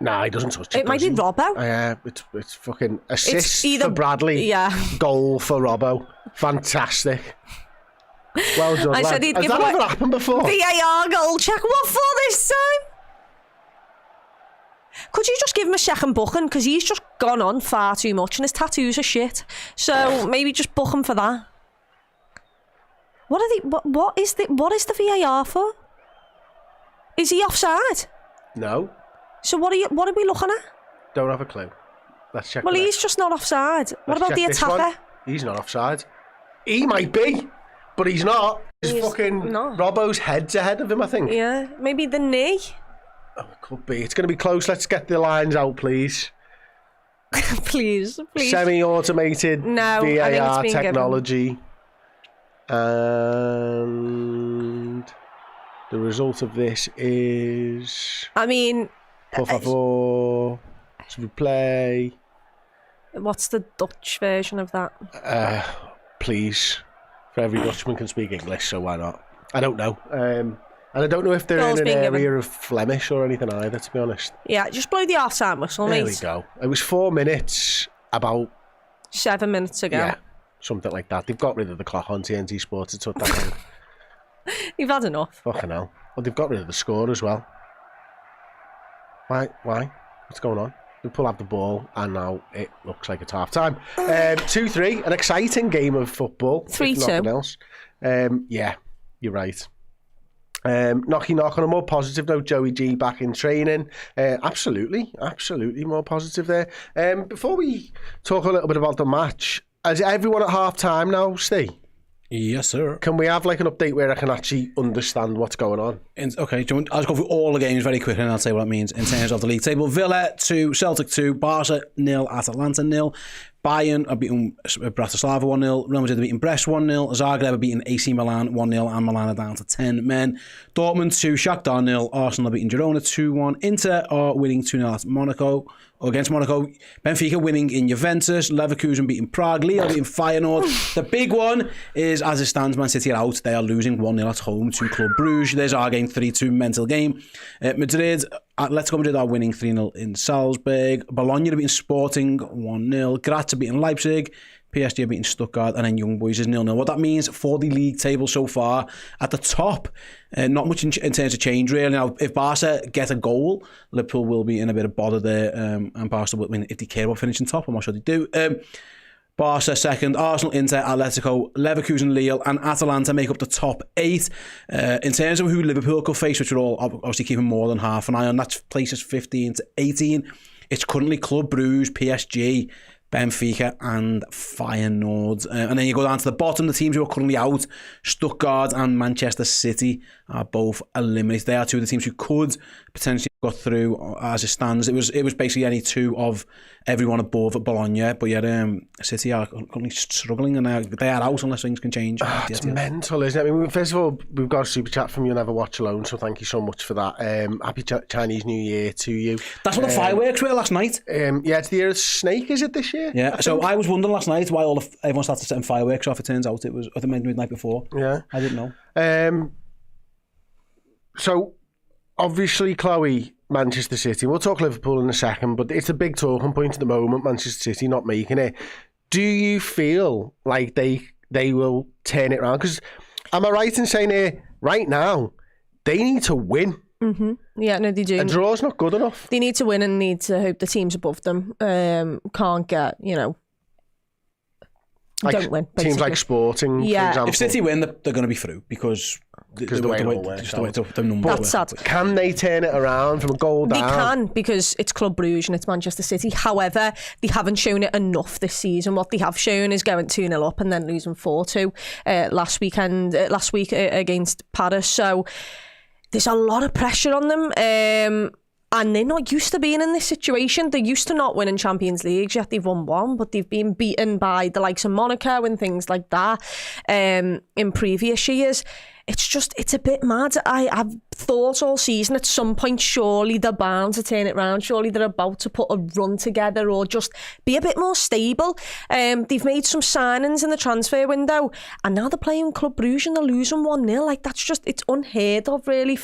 nah, he doesn't touch it. It might be Robbo. Yeah, it's fucking assist either, for Bradley. Yeah. Goal for Robbo. Fantastic. Well done, I lad. said he'd Has give that away ever happened before? VAR goal check. What for this time? Could you just give him a second booking? Because he's just gone on far too much and his tattoos are shit. So maybe just book him for that. What is the VAR for? Is he offside? No. So what are we looking at? Don't have a clue. Let's check. Well, he's just not offside. What about the attacker? He's not offside. He might be, but he's not. He's fucking not. Robbo's head's ahead of him, I think. Yeah, maybe the knee. Oh, it could be. It's going to be close. Let's get the lines out, please. please. Semi-automated No, I think it's VAR been technology. And the result of this is... I mean... Por favor, replay. What's the Dutch version of that? Please. For every Dutchman can speak English, so why not? I don't know. And I don't know if they're in an area of Flemish or anything either, to be honest. Yeah, just blow the half-time whistle, mate. There we go. It was 4 minutes, about... 7 minutes ago. Yeah, something like that. They've got rid of the clock on TNT Sports. It took that long. You've had enough. Fucking hell. Well, they've got rid of the score as well. Why? What's going on? Liverpool have the ball, and now it looks like it's half-time. 2-3, an exciting game of football. 3-2. Nothing else. Yeah, you're right. Knocky knock on a more positive note, Joey G back in training. Absolutely more positive there. Before we talk a little bit about the match, is everyone at half time now, Steve? Yes, sir. Can we have like an update where I can actually understand what's going on? Okay, I'll just go through all the games very quickly and I'll say what it means in terms of the league table. Villa 2, Celtic 2, Barca 0, Atalanta 0. Bayern are beating Bratislava 1-0. Real Madrid are beating Brest 1-0. Zagreb are beating AC Milan 1-0 and Milan are down to 10 men. Dortmund 2, Shakhtar 0. Arsenal are beating Girona 2-1. Inter are winning 2-0 at Monaco. Against Monaco, Benfica winning in Juventus, Leverkusen beating Prague, Lille beating Feyenoord. The big one is, as it stands, Man City are out. They are losing 1-0 at home to Club Brugge. There's our game, 3-2 mental game. Madrid, Atletico Madrid are winning 3-0 in Salzburg. Bologna are beating Sporting 1-0. Graz are beating Leipzig. PSG are beating Stuttgart, and then Young Boys is 0-0. What that means for the league table so far, at the top, not much in terms of change really. Now, if Barca get a goal, Liverpool will be in a bit of bother there, and Barca will, if they care about finishing top, I'm not sure they do. Barca second, Arsenal, Inter, Atletico, Leverkusen, Lille and Atalanta make up the top 8. In terms of who Liverpool could face, which are all obviously keeping more than half an eye on, that places 15 to 18. It's currently Club Brugge, PSG, Benfica and Feyenoord. And then you go down to the bottom, the teams who are currently out, Stuttgart and Manchester City are both eliminated. They are two of the teams who could potentially go through as it stands. It was basically any two of everyone above Bologna, but yet City are currently struggling and they are out unless things can change. It's mental, isn't it? I mean, first of all, we've got a super chat from You Never Watch Alone, so thank you so much for that. Happy Chinese New Year to you. That's what the fireworks were last night. Yeah, it's the year of the snake, is it this year? Yeah, so I was wondering last night why everyone started setting fireworks off. It turns out it was the midnight before. Yeah. I didn't know. So, obviously, Chloe, Manchester City, we'll talk Liverpool in a second, but it's a big talking point at the moment, Manchester City not making it. Do you feel like they will turn it around? Because am I right in saying here, right now, they need to win? Mm-hmm. Yeah, no, they do. A draw's not good enough. They need to win and need to hope the teams above them can't get, like don't win. Basically. Teams like Sporting, for example. If City win, they're going to be through because the way it all works out. That's sad. Can they turn it around from a goal down? They can, because it's Club Brugge and it's Manchester City. However, they haven't shown it enough this season. What they have shown is going 2-0 up and then losing 4-2 last week against Paris. So there's a lot of pressure on them. And they're not used to being in this situation. They're used to not winning Champions Leagues, yet they've won one, but they've been beaten by the likes of Monaco and things like that in previous years. It's a bit mad. I've thought all season at some point, surely they're bound to turn it around. Surely they're about to put a run together or just be a bit more stable. They've made some signings in the transfer window and now they're playing Club Brugge and they're losing 1-0. Like, it's unheard of really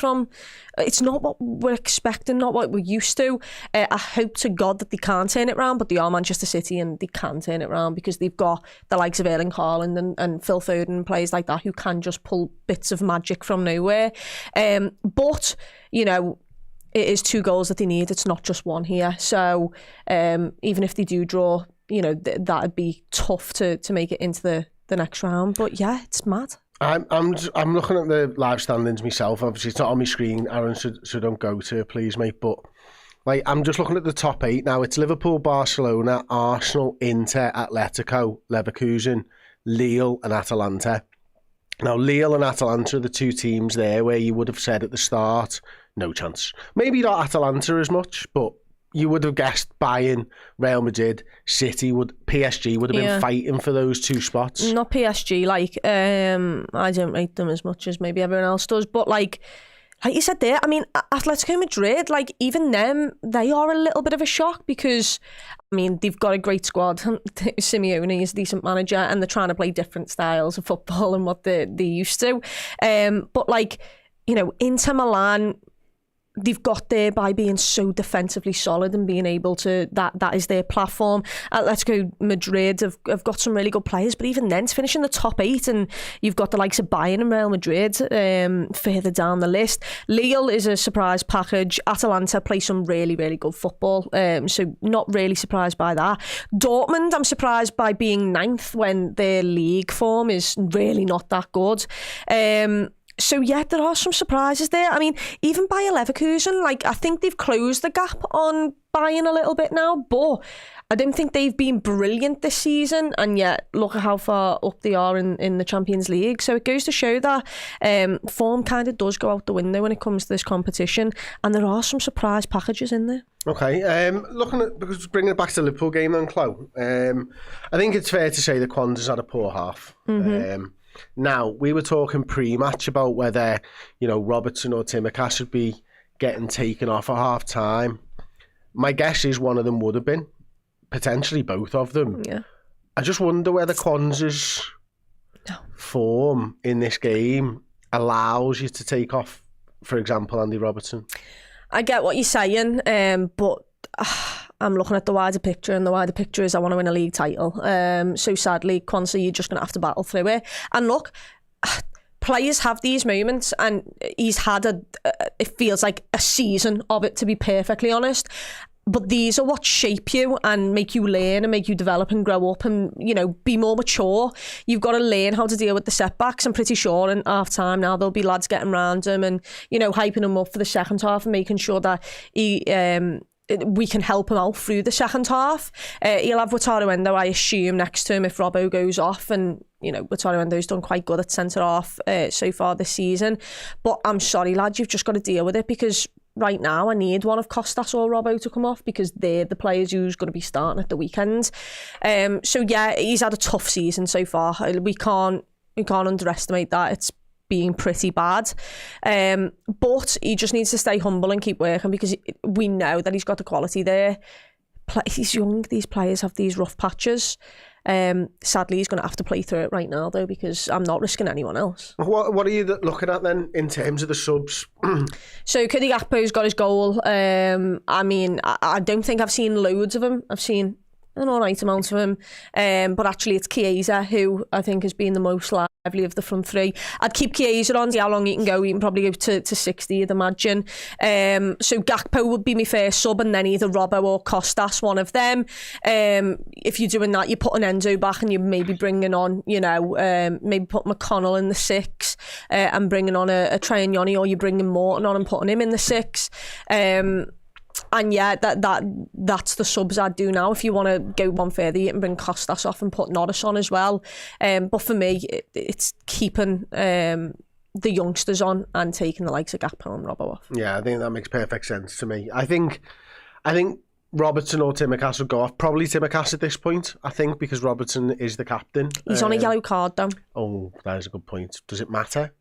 it's not what we're expecting, not what we're used to. I hope to God that they can't turn it around, but they are Manchester City and they can turn it around because they've got the likes of Erling Haaland and Phil Foden and players like that who can just pull bits of magic from nowhere. But, it is 2 goals that they need. It's not just one here. So even if they do draw, that'd be tough to make it into the next round. But yeah, it's mad. I'm looking at the live standings myself. Obviously, it's not on my screen, Aaron, so don't go to it, please, mate. But I'm just looking at the top 8 now. It's Liverpool, Barcelona, Arsenal, Inter, Atletico, Leverkusen, Lille, and Atalanta. Now, Lille and Atalanta are the 2 teams there where you would have said at the start, no chance. Maybe not Atalanta as much, but you would have guessed Bayern, Real Madrid, PSG would have been fighting for those 2 spots. Not PSG, I don't rate them as much as maybe everyone else does, but like you said there, I mean, Atletico Madrid, even them, they are a little bit of a shock because, they've got a great squad. Simeone is a decent manager and they're trying to play different styles of football and what they're used to. But Inter Milan, they've got there by being so defensively solid and being able to, that is their platform. Atletico Madrid have got some really good players, but even then to finish in the top 8 and you've got the likes of Bayern and Real Madrid further down the list. Lille is a surprise package. Atalanta play some really, really good football, so not really surprised by that. Dortmund, I'm surprised by being 9th when their league form is really not that good. So yeah, there are some surprises there. I mean, even Bayer Leverkusen, like I think they've closed the gap on Bayern a little bit now, but I don't think they've been brilliant this season, and yet look at how far up they are in the Champions League. So it goes to show that form kind of does go out the window when it comes to this competition, and there are some surprise packages in there. Okay, looking at, because bringing it back to the Liverpool game then, Chloe, I think it's fair to say that Kwanzaa's had a poor half. Now, we were talking pre-match about whether, Robertson or Tsimikas should be getting taken off at half-time. My guess is one of them would have been, potentially both of them. Yeah. I just wonder whether Kwanzaa's form in this game allows you to take off, for example, Andy Robertson. I get what you're saying, but I'm looking at the wider picture, and the wider picture is I want to win a league title. So sadly, Kwanzaa, you're just going to have to battle through it. And look, players have these moments, and he's had it feels like a season of it, to be perfectly honest. But these are what shape you and make you learn and make you develop and grow up and, be more mature. You've got to learn how to deal with the setbacks. I'm pretty sure in half time now there'll be lads getting round him and, hyping him up for the second half and making sure that we can help him out through the second half. He'll have Wataru Endo, I assume, next to him if Robbo goes off, and Wataru Endo's done quite good at centre half so far this season. But I'm sorry, lads, you've just got to deal with it, because right now I need one of Costas or Robbo to come off, because they're the players who's going to be starting at the weekend. So yeah, he's had a tough season so far. We can't underestimate that. It's being pretty bad, but he just needs to stay humble and keep working, because we know that he's got the quality there. He's young, these players have these rough patches. Sadly, he's going to have to play through it right now though, because I'm not risking anyone else. What are you looking at then in terms of the subs? So Cody Gakpo's got his goal. I mean, I don't think I've seen loads of him. I've seen an alright amount of him, but actually it's Chiesa who I think has been the most lively of the front three. I'd keep Chiesa on, see how long he can go. He can probably go to 60, I'd imagine. So Gakpo would be my first sub, and then either Robbo or Costas, one of them. If you're doing that, you put an Enzo back, and you're maybe bringing on, maybe put McConnell in the 6 and bringing on a Traignani, or you're bringing Morton on and putting him in the 6. And yeah, that's the subs I'd do now. If you want to go one further, you can bring Costas off and put Norris on as well. But for me, it's keeping the youngsters on and taking the likes of Gakpo and Robbo off. Yeah, I think that makes perfect sense to me. I think Robertson or Tsimikas would go off. Probably Tsimikas at this point, I think, because Robertson is the captain. He's on a yellow card though. Oh, that is a good point. Does it matter?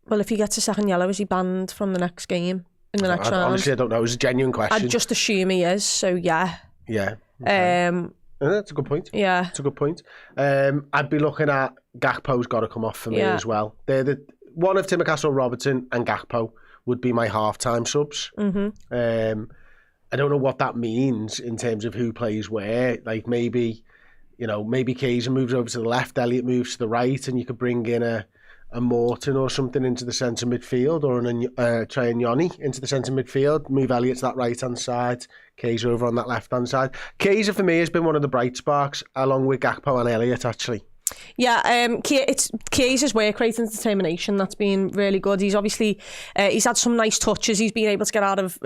Well, if he gets a second yellow, is he banned from the next game in the next round? Honestly, I don't know. It was a genuine question. I'd just assume he is, so yeah. Yeah. Okay. That's a good point. Yeah. That's a good point. I'd be looking at Gakpo's got to come off for me as well. They're one of Tsimikas or Robertson and Gakpo would be my half-time subs. I don't know what that means in terms of who plays where. Like maybe Chiesa moves over to the left, Elliott moves to the right, and you could bring in a Morton or something into the centre midfield, or a Traignani into the centre midfield, move Elliott to that right-hand side, Chiesa over on that left-hand side. Chiesa, for me, has been one of the bright sparks, along with Gakpo and Elliott, actually. Yeah, it's Chiesa's work rate and determination that's been really good. He's obviously he's had some nice touches. He's been able to get out of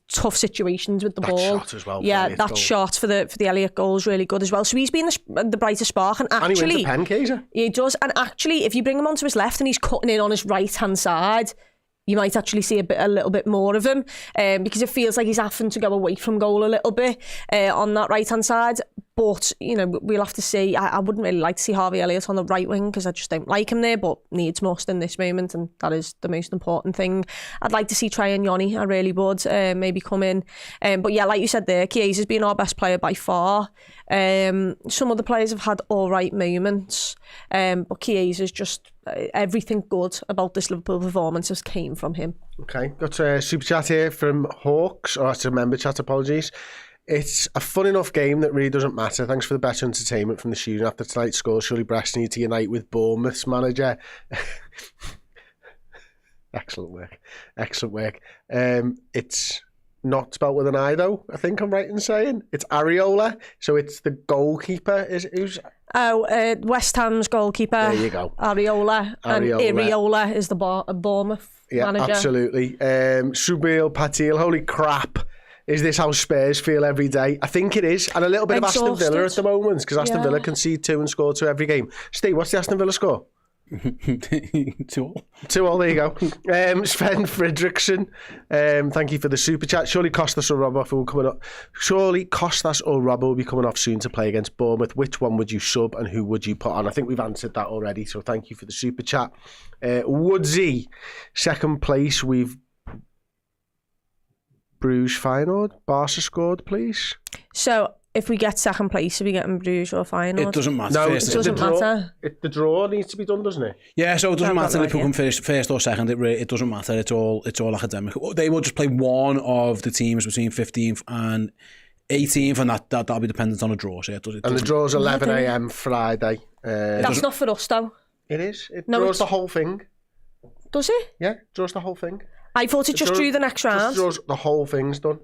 tough situations with the ball. That shot as well. Yeah, that shot for the Elliott goal is really good as well. So he's been the brightest spark. And actually, and he wins a pen, Chiesa. Yeah, he does. And actually, if you bring him onto his left and he's cutting in on his right hand side, you might actually see a little bit more of him, because it feels like he's having to go away from goal a little bit on that right hand side. But, we'll have to see. I wouldn't really like to see Harvey Elliott on the right wing, because I just don't like him there, but needs must in this moment, and that is the most important thing. I'd like to see Traignani, I really would, maybe come in. But yeah, like you said there, Chiesa's been our best player by far. Some other players have had all right moments, but Chiesa's just... everything good about this Liverpool performance has came from him. Okay, got a super chat here from Hawks, or that's a member chat, apologies. It's a fun enough game that really doesn't matter. Thanks for the better entertainment from the shooting after tonight's score. Surely Brest need to unite with Bournemouth's manager. Excellent work. It's not spelt with an I though, I think I'm right in saying. It's Areola, so it's the goalkeeper. West Ham's goalkeeper. There you go. Areola. And Iriola is the Bournemouth manager. Absolutely. Subil Patil, holy crap. Is this how Spurs feel every day? I think it is. And a little bit of Aston Villa at the moment, because Aston Villa concede 2 and score 2 every game. Steve, what's the Aston Villa score? 2-2. 2-2, there you go. Sven Fredrickson, thank you for the super chat. Surely Costas or Robbo will coming up. Surely Costas or Robbo will be coming off soon to play against Bournemouth. Which one would you sub and who would you put on? I think we've answered that already, so thank you for the super chat. Woodsy, second place. We've Bruges Feyenoord. Barca scored, please. So if we get second place, are we getting Bruges or Feyenoord? It doesn't matter. No, it doesn't matter. The draw needs to be done, doesn't it? Yeah, so it doesn't matter if we come first or second. It doesn't matter. It's all academic. They will just play one of the teams between 15th and 18th, and that'll be dependent on a draw. So and the draw's 11 a.m. Friday. That's not for us, though. It is. It draws the whole thing. Does it? Yeah, draws the whole thing. I thought it just drew the next round. Draws the whole thing's done.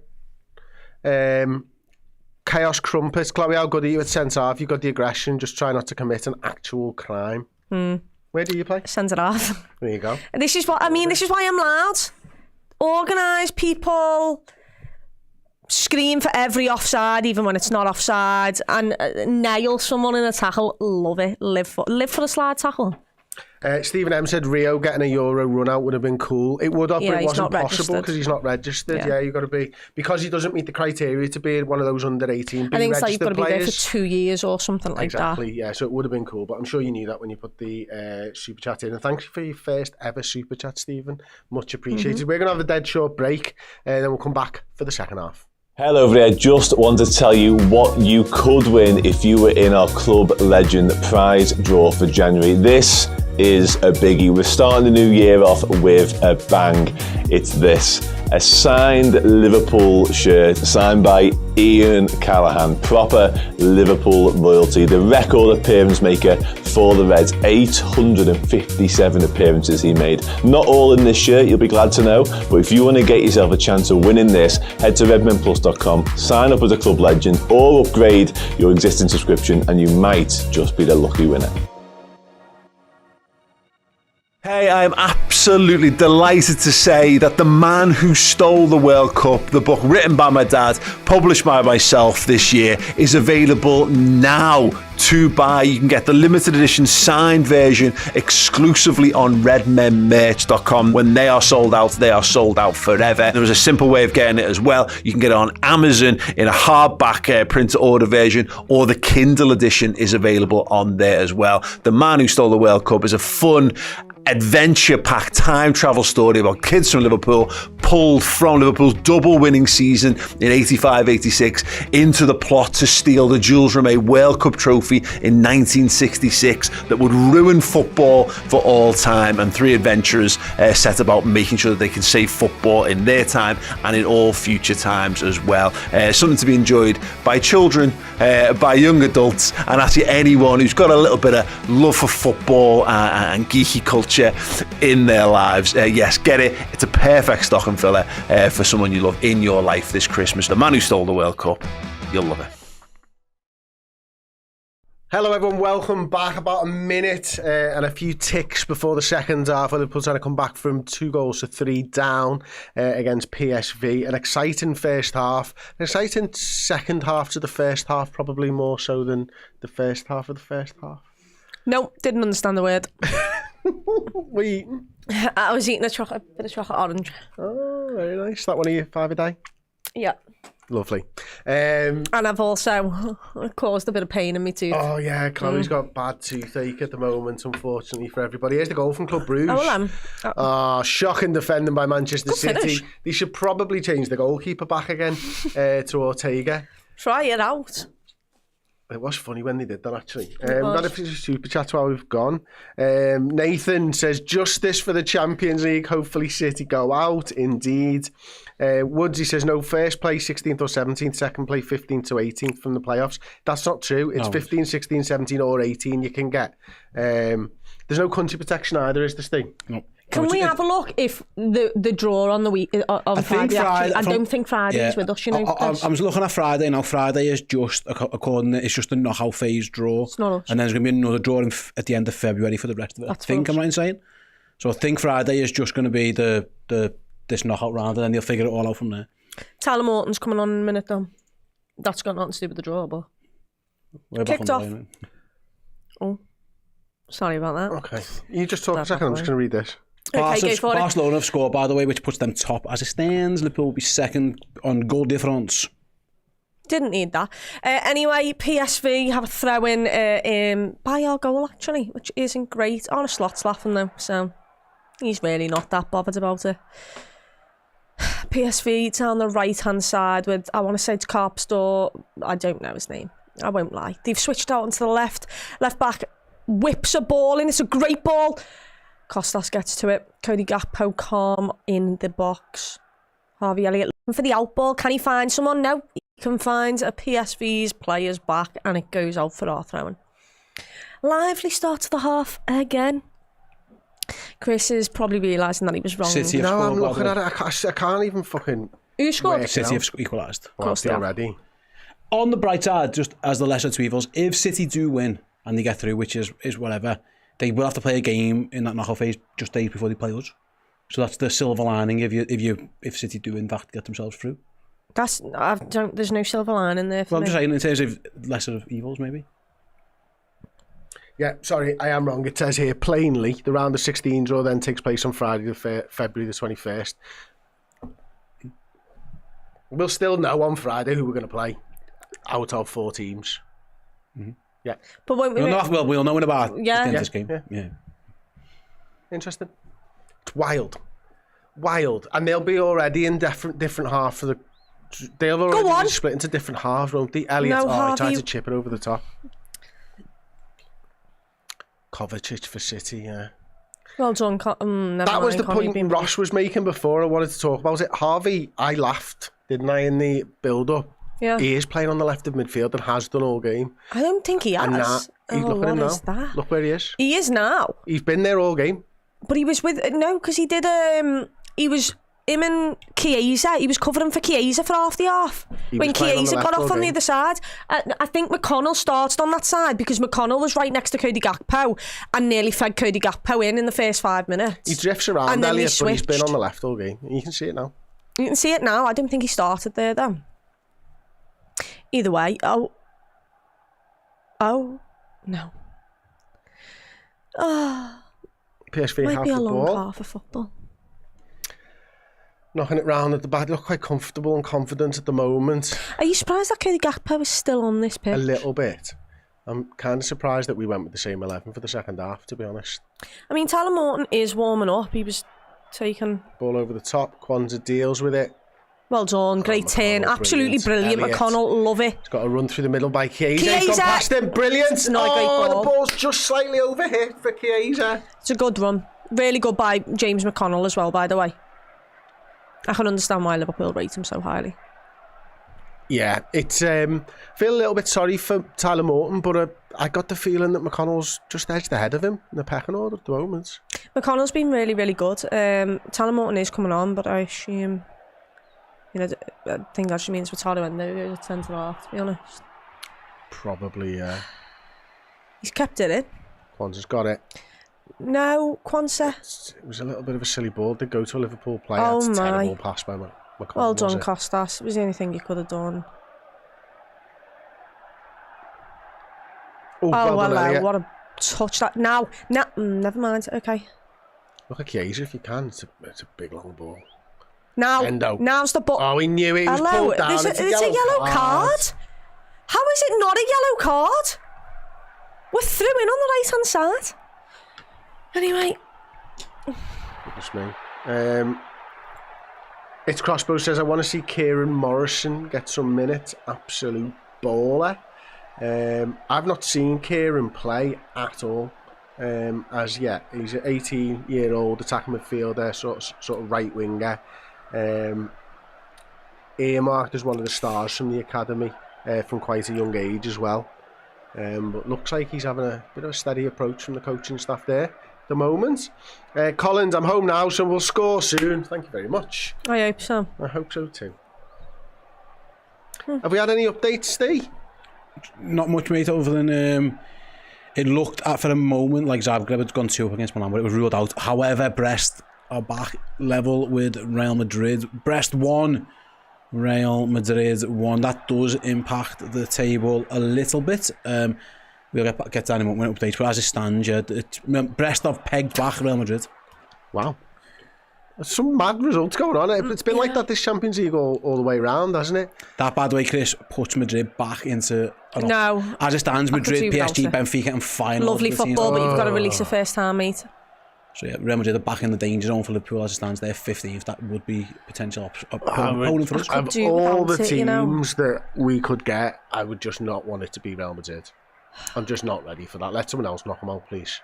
Chaos Crumpets. Chloe, how good are you at centre-half? You've got the aggression. Just try not to commit an actual crime. Where do you play? Centre-half. There you go. And this is what I mean. This is why I'm loud. Organised people scream for every offside, even when it's not offside, and nail someone in a tackle. Love it. Live for the slide tackle. Stephen M said Rio getting a Euro run out would have been cool. It would have, but it wasn't possible because he's not registered. Yeah, you've got to be, because he doesn't meet the criteria to be one of those under 18. I think it's like you've got to be there for 2 years or something like that. Exactly, yeah. So it would have been cool, but I'm sure you knew that when you put the super chat in. And thanks for your first ever super chat, Stephen. Much appreciated. We're going to have a dead short break, and then we'll come back for the second half. Hello there, just want to tell you what you could win if you were in our Club Legend prize draw for January. This is a biggie. We're starting the new year off with a bang. It's this, a signed Liverpool shirt signed by Ian Callaghan, proper Liverpool royalty, the record appearance maker for the Reds. 857 appearances he made. Not all in this shirt, you'll be glad to know, but if you want to get yourself a chance of winning this, head to redmenplus.com, sign up as a Club Legend or upgrade your existing subscription and you might just be the lucky winner. Hey, I am absolutely delighted to say that The Man Who Stole the World Cup, the book written by my dad, published by myself this year, is available now to buy. You can get the limited edition signed version exclusively on redmenmerch.com. When they are sold out forever. There is a simple way of getting it as well. You can get it on Amazon in a hardback print to order version, or the Kindle edition is available on there as well. The Man Who Stole the World Cup is a fun, adventure-packed time travel story about kids from Liverpool pulled from Liverpool's double winning season in 85-86 into the plot to steal the Jules Rimet World Cup trophy in 1966 that would ruin football for all time, and three adventurers set about making sure that they can save football in their time and in all future times as well. Something to be enjoyed by children, by young adults, and actually anyone who's got a little bit of love for football and geeky culture in their lives. Yes, get it. It's a perfect stocking filler for someone you love in your life this Christmas. The Man Who Stole the World Cup. You'll love it. Hello everyone, welcome back. About a minute and a few ticks before the second half. Liverpool trying to come back from 2-3 down against PSV. An exciting first half, an exciting second half to the first half, probably more so than the first half of the first half. Nope, didn't understand the word. What are you eating? I was eating a bit of chocolate orange. Oh, very nice. That one of you 5 a day? Yeah. Lovely. And I've also caused a bit of pain in my tooth. Oh yeah, Chloe's got bad toothache at the moment, unfortunately for everybody. Here's the goal from Club Bruges. Shocking defending by Manchester City. Finish. They should probably change the goalkeeper back again to Ortega. Try it out. It was funny when they did that, actually. We've had a few super chats while we've gone. Nathan says, justice for the Champions League. Hopefully City go out. Indeed. Woodsy says, no, first place 16th or 17th, second place 15th to 18th from the playoffs. That's not true. It's 15, 16, 17 or 18 you can get. There's no country protection either, is there, Steve? No. Can we have a look if the draw on the week on Friday? I don't think Friday is with us. You know, I'm looking at Friday now. Friday is just it's just a knockout phase draw, it's not us. And then there's going to be another draw at the end of February for the rest of it. That's I think I'm right in saying. So I think Friday is just going to be this knockout round, and then they'll figure it all out from there. Tyler Morton's coming on in a minute though. That's got nothing to do with the draw, but kicked off. Oh, sorry about that. Okay, you just talk a second. I'm just going to read this. Okay, Barcelona have scored, by the way, which puts them top as it stands. Liverpool will be second on goal difference. Didn't need that. Anyway, PSV have a throw-in by our goal, actually, which isn't great. Arne Slot's laughing, though, so he's really not that bothered about it. PSV down the right-hand side with, I want to say it's Karpstor. I don't know his name. I won't lie. They've switched out into the left. Left back whips a ball in. It's a great ball. Kostas gets to it. Cody Gakpo calm in the box. Harvey Elliott looking for the out ball. Can he find someone? No. He can find a PSV's player's back and it goes out for our throw-in. Lively start to the half again. Chris is probably realising that he was wrong. City have No, scored, I'm looking at it. I can't even fucking... Who scored? City have equalised. Of course they have. Already. On the bright side, just as the lesser of two evils, if City do win and they get through, which is whatever, they will have to play a game in that knockout phase just days before they play us. So that's the silver lining if City do in fact get themselves through. There's no silver lining there for Well, I'm me. just saying in terms of lesser of evils, maybe. Yeah, sorry, I am wrong. It says here plainly the round of 16 draw then takes place on Friday, February the 21st. We'll still know on Friday who we're going to play out of 4 teams. Mm-hmm. Yeah. But won't we? We'll know in about Yeah. this game. Yeah. Interesting. It's wild. And they'll be already in different half for the... They'll already be split into different halves, won't they? Elliot, he tried to chip it over the top. Kovacic for City, yeah. Well done. That was the point Ross was making before I wanted to talk about it. Harvey, I laughed, didn't I, in the build-up? Yeah. He is playing on the left of midfield and has done all game. I don't think he has. Look at him now. That? Look where he is. He is now. He's been there all game. But he was with... No, because he did... He was... Him and Chiesa, he was covering for Chiesa for half the half. When Chiesa got off on the other side. I think McConnell started on that side because McConnell was right next to Cody Gakpo and nearly fed Cody Gakpo in the first 5 minutes. He drifts around, Elliot, but he's been on the left all game. You can see it now. You can see it now. I don't think he started there, though. Either way. Oh, no. PSV might have be a the long ball. half of football. Knocking it round at the back. They look quite comfortable and confident at the moment. Are you surprised that Cody Gakpo is still on this pitch? A little bit. I'm kind of surprised that we went with the same 11 for the second half, to be honest. I mean, Tyler Morton is warming up. He was taking... Ball over the top. Kwanzaa deals with it. Well done. Great turn. Absolutely brilliant. Elliot. McConnell, love it. He's got a run through the middle by Chiesa. He's gone past him. Brilliant. It's not a great ball. The ball's just slightly over hit for Chiesa. It's a good run. Really good by James McConnell as well, by the way. I can understand why Liverpool rate him so highly. Yeah, it's I feel a little bit sorry for Tyler Morton, but I got the feeling that McConnell's just edged ahead of him in the pecking order at the moment. McConnell's been really, really good. Tyler Morton is coming on, but I assume, I think that means for Tyler when they're a centre half, to be honest. Probably, yeah. He's kept it in. Kwanzaa's got it. No, Kwanzaa. It was a little bit of a silly ball. Did go to a Liverpool player. Oh, That's a my. terrible pass by McConnell. Well done, Kostas. It was the only thing you could have done. Oh, hello. Elliot. What a touch that. Now, never mind. Okay. Look at Chiesa if you can. It's a big long ball. Now's the ball. Oh, he knew it. He was pulled down. It's a yellow card. How is it not a yellow card? We're through in on the right-hand side. Anyway. Goodness me. It's Crossbow says, I want to see Kieran Morrison get some minutes. Absolute baller. I've not seen Kieran play at all as yet. He's an 18-year-old attacking midfielder, sort of right winger. Earmarked as one of the stars from the academy from quite a young age as well. But looks like he's having a bit of a steady approach from the coaching staff there. the moment. Collins, I'm home now, so we'll score soon. Thank you very much. I hope so. I hope so too. Have we had any updates, Steve? Not much, mate, other than it looked at for a moment like Zagreb had gone 2 up against Milan, but it was ruled out. However, Brest are back level with Real Madrid. Brest won, Real Madrid won. That does impact the table a little bit. We'll get that in a moment update, but as it stands, Brest have pegged back Real Madrid. Wow. There's some mad results going on. It's been like that this Champions League all the way around, hasn't it? That, by the way, Chris, puts Madrid back into... No. As it stands, Madrid, PSG, Benfica and final. Lovely football, but you've got to release it first time, mate. So yeah, Real Madrid are back in the danger zone for Liverpool as it stands. They're 15th. That would be potential opponent for us. Of all the teams that we could get, I would just not want it to be Real Madrid. I'm just not ready for that. Let someone else knock them out, please.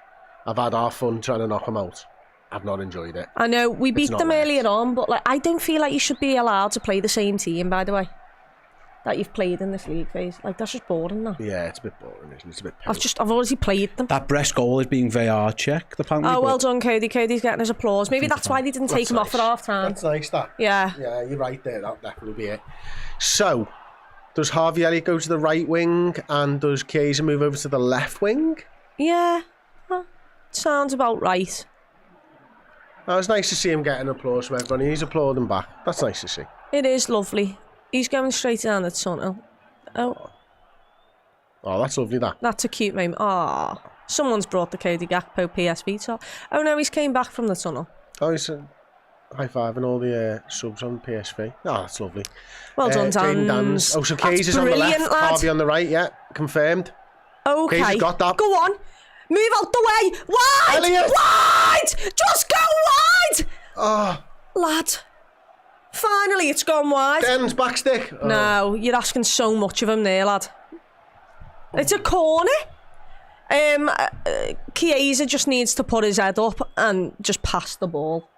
I've had our fun trying to knock them out. I've not enjoyed it. I know, we beat them earlier on, but I don't feel like you should be allowed to play the same team, by the way, that you've played in this league phase. That's just boring, though. Yeah, it's a bit boring, isn't it? It's a bit I've already played them. That Brest goal is being VAR checked, apparently. Oh, well done, Cody. Cody's getting his applause. Maybe that's why they didn't take him off at half time. That's nice, that. Yeah. Yeah, you're right there. That'll definitely be it. So, does Harvey Elliott go to the right wing and does Chiesa move over to the left wing? Yeah. Sounds about right. Oh, it's nice to see him getting applause from everybody. He's applauding back. That's nice to see. It is lovely. He's going straight down the tunnel. Oh, that's lovely, that. That's a cute moment. Ah, someone's brought the Cody Gakpo PSV top. Oh no, he's came back from the tunnel. Oh, he's high-fiving all the subs on PSV. Oh, that's lovely. Well done, Dan. Oh, so Kay's on the left, lad. Harvey on the right, yeah, confirmed. Okay, Kay's got that. Go on. Move out the way! Wide! Elliot! Wide! Just go wide! Oh. Lad. Finally, it's gone wide. Den's backstick. Oh. No, you're asking so much of him there, lad. It's a corner. Chiesa just needs to put his head up and just pass the ball.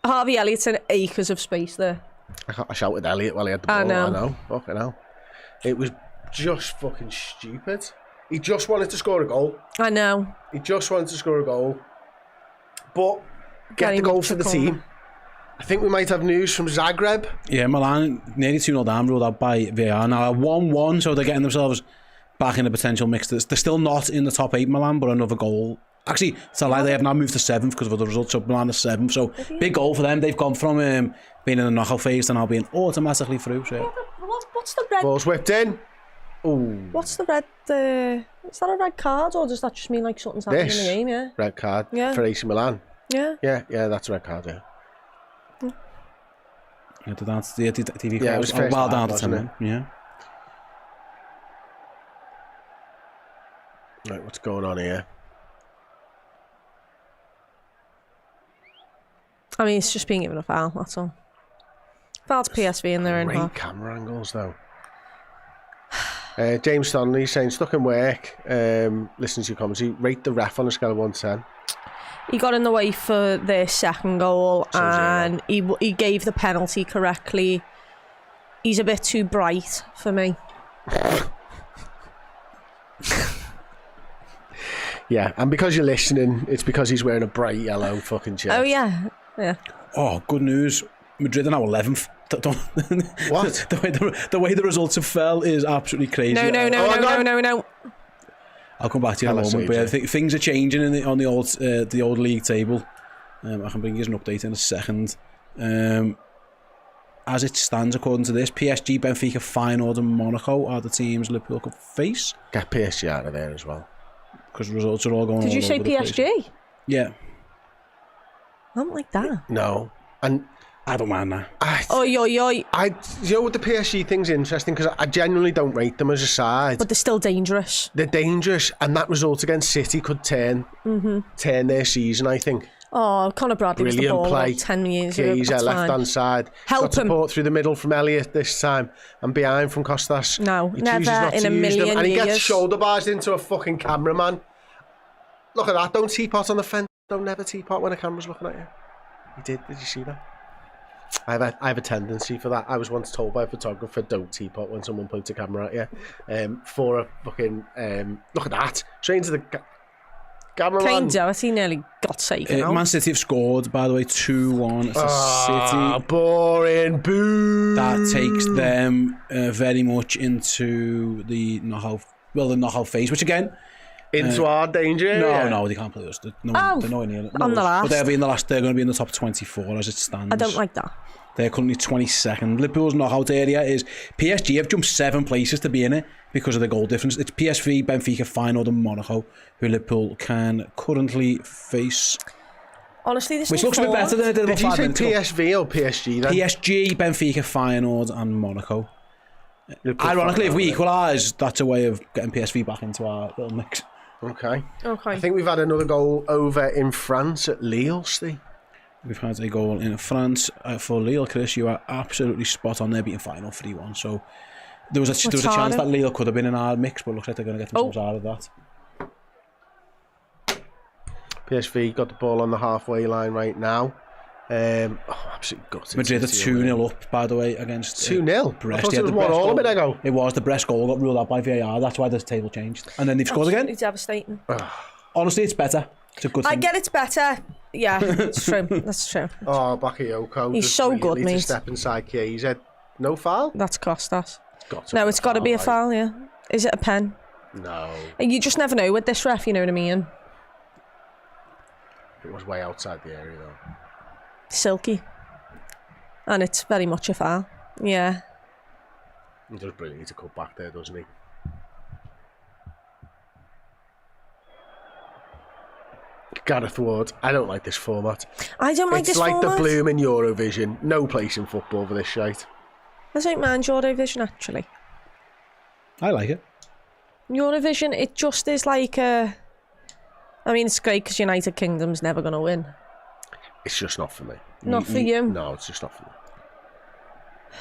Harvey Elliott's in acres of space there. I shouted Elliot while he had the ball. I know. I know. Fucking hell. It was just fucking stupid. He just wanted to score a goal. I know. He just wanted to score a goal. But get the goal for the team. I think we might have news from Zagreb. Yeah, Milan nearly 2-0 down, ruled out by VAR. Now 1-1, so they're getting themselves back in the potential mix. They're still not in the top 8, Milan, but another goal. Actually, it's a lie, they have now moved to 7th because of the results, so Milan is 7th. So big goal for them. They've gone from being in the knockout phase to now being automatically through. So. What's the red? Ball's whipped in. Ooh. What's the red? Is that a red card, or does that just mean like something's happening in the game? Yeah. Red card for AC Milan. Yeah, that's a red card. Yeah. Yeah, the TV. Yeah, it was first well half, down to 10. Yeah. Right, what's going on here? I mean, it's just being given a foul. That's all. Foul to PSV in their own half. Great camera angles, though. James Stanley saying, stuck in work, listen to your commentary, rate the ref on a scale of 1 to 10. He got in the way for their second goal and he gave the penalty correctly. He's a bit too bright for me. Yeah, and because you're listening, it's because he's wearing a bright yellow fucking shirt. Oh, yeah. Oh, good news. Madrid are now 11th. What? the way the results have fell is absolutely crazy. No. I'll come back to you in a moment, but I think things are changing on the old league table. I can bring you an update in a second. As it stands, according to this, PSG, Benfica, Feyenoord and Monaco are the teams Liverpool could face. Get PSG out of there as well. Because results are all going Did you say PSG? Yeah. I don't like that. No. And I don't mind that. You know what, the PSG thing's interesting because I genuinely don't rate them as a side. But they're still dangerous. They're dangerous, and that result against City could turn their season, I think. Oh, Conor Bradley was the ball about 10 years ago. He's left-hand side. Help got him. Support through the middle from Elliott this time, and behind from Costas. No, he never in a million years. And he gets shoulder bars into a fucking cameraman. Look at that, don't teapot on the fence. Don't never teapot when a camera's looking at you. He did you see that? I have a tendency for that. I was once told by a photographer, don't teapot when someone points a camera at you. For a fucking look at that. Straight into the Cameron. Kane Doherty nearly got taken out. Man City have scored, by the way, 2-1. It's City. Boring. Boo. That takes them very much into the knockout phase, which again... Into our danger area. No, they can't play us. They're nowhere near it. On the last. But they'll be in the last. They're going to be in the top 24 as it stands. I don't like that. They're currently 22nd. Liverpool's knockout area is PSG have jumped 7 places to be in it because of the goal difference. It's PSV, Benfica, Feyenoord and Monaco who Liverpool can currently face. Honestly, this which looks a bit better than it did. Did you say PSV or PSG then? PSG, Benfica, Feyenoord and Monaco. Ironically, if we equalise, that's a way of getting PSV back into our little mix. Okay. I think we've had another goal over in France at Lille, Steve. We've had a goal in France for Lille, Chris. You are absolutely spot on there, beating Feyenoord 3-1. So there was a chance that Lille could have been in our mix, but looks like they're going to get themselves out of that. PSV got the ball on the halfway line right now. Absolutely gutted. Madrid are 2-0 up, by the way, against 2-0. Brest. I thought it was 1-all a bit ago. It was. The Brest goal got ruled out by VAR. That's why the table changed. And then they've scored again. It's devastating. Honestly, it's better. It's a good thing. I get it's better. Yeah, it's true. That's true. Oh, Bakayoko. He's so good, mate. To step inside Chiesa. No foul? That's cost us. It's got to be a foul, yeah. Is it a pen? No. You just never know with this ref, you know what I mean? It was way outside the area, though. Silky. And it's very much a foul. Yeah. He does brilliantly to cut back there, doesn't he? Gareth Ward, I don't like this format. I don't like this format. It's like the bloom in Eurovision. No place in football for this shite. I don't mind Eurovision, actually. I like it. Eurovision, it just is like a... I mean, it's great because United Kingdom's never going to win. It's just not for me. Not for you? No, it's just not for me.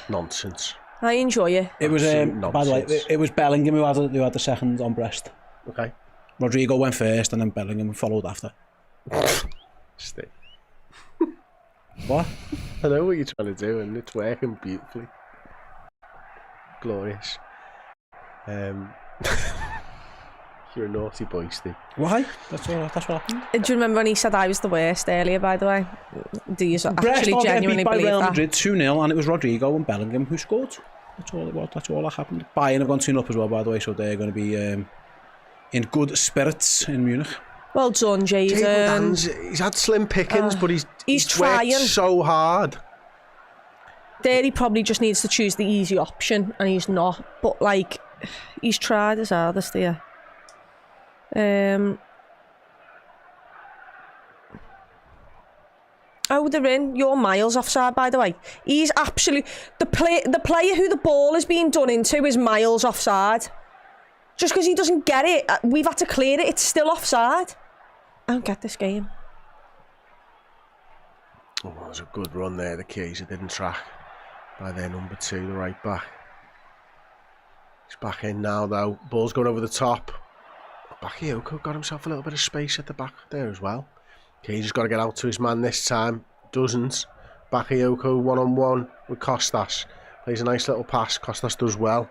Nonsense. I enjoy it. It was, by the way, it was Bellingham who had the second on Brest. Okay. Rodrigo went first and then Bellingham followed after. Steve. What? I know what you're trying to do and it's working beautifully. Glorious. You're a naughty boy, Steve. Why? That's what happened. Do you remember when he said I was the worst earlier, by the way? Do you actually genuinely believe Real that? Madrid 2-0 and it was Rodrigo and Bellingham who scored. That's all it was. That's all that happened. Bayern have gone 2-0 up as well, by the way, so they're going to be in good spirits in Munich. Well done, Jaden. He's had slim pickings, but he's trying worked so hard. There he probably just needs to choose the easy option, and he's not. But, like, he's tried his hardest here. Oh, they're in. You're miles offside, by the way. He's absolutely... The player who the ball is being done into is miles offside. Just because he doesn't get it, we've had to clear it. It's still offside. I don't get this game. Oh, that was a good run there. The Chiesa didn't track by their number 2, the right back. He's back in now, though. Ball's going over the top. Bakayoko got himself a little bit of space at the back there as well. He's just got to get out to his man this time. Doesn't. Bakayoko one-on-one with Kostas. Plays a nice little pass. Kostas does well.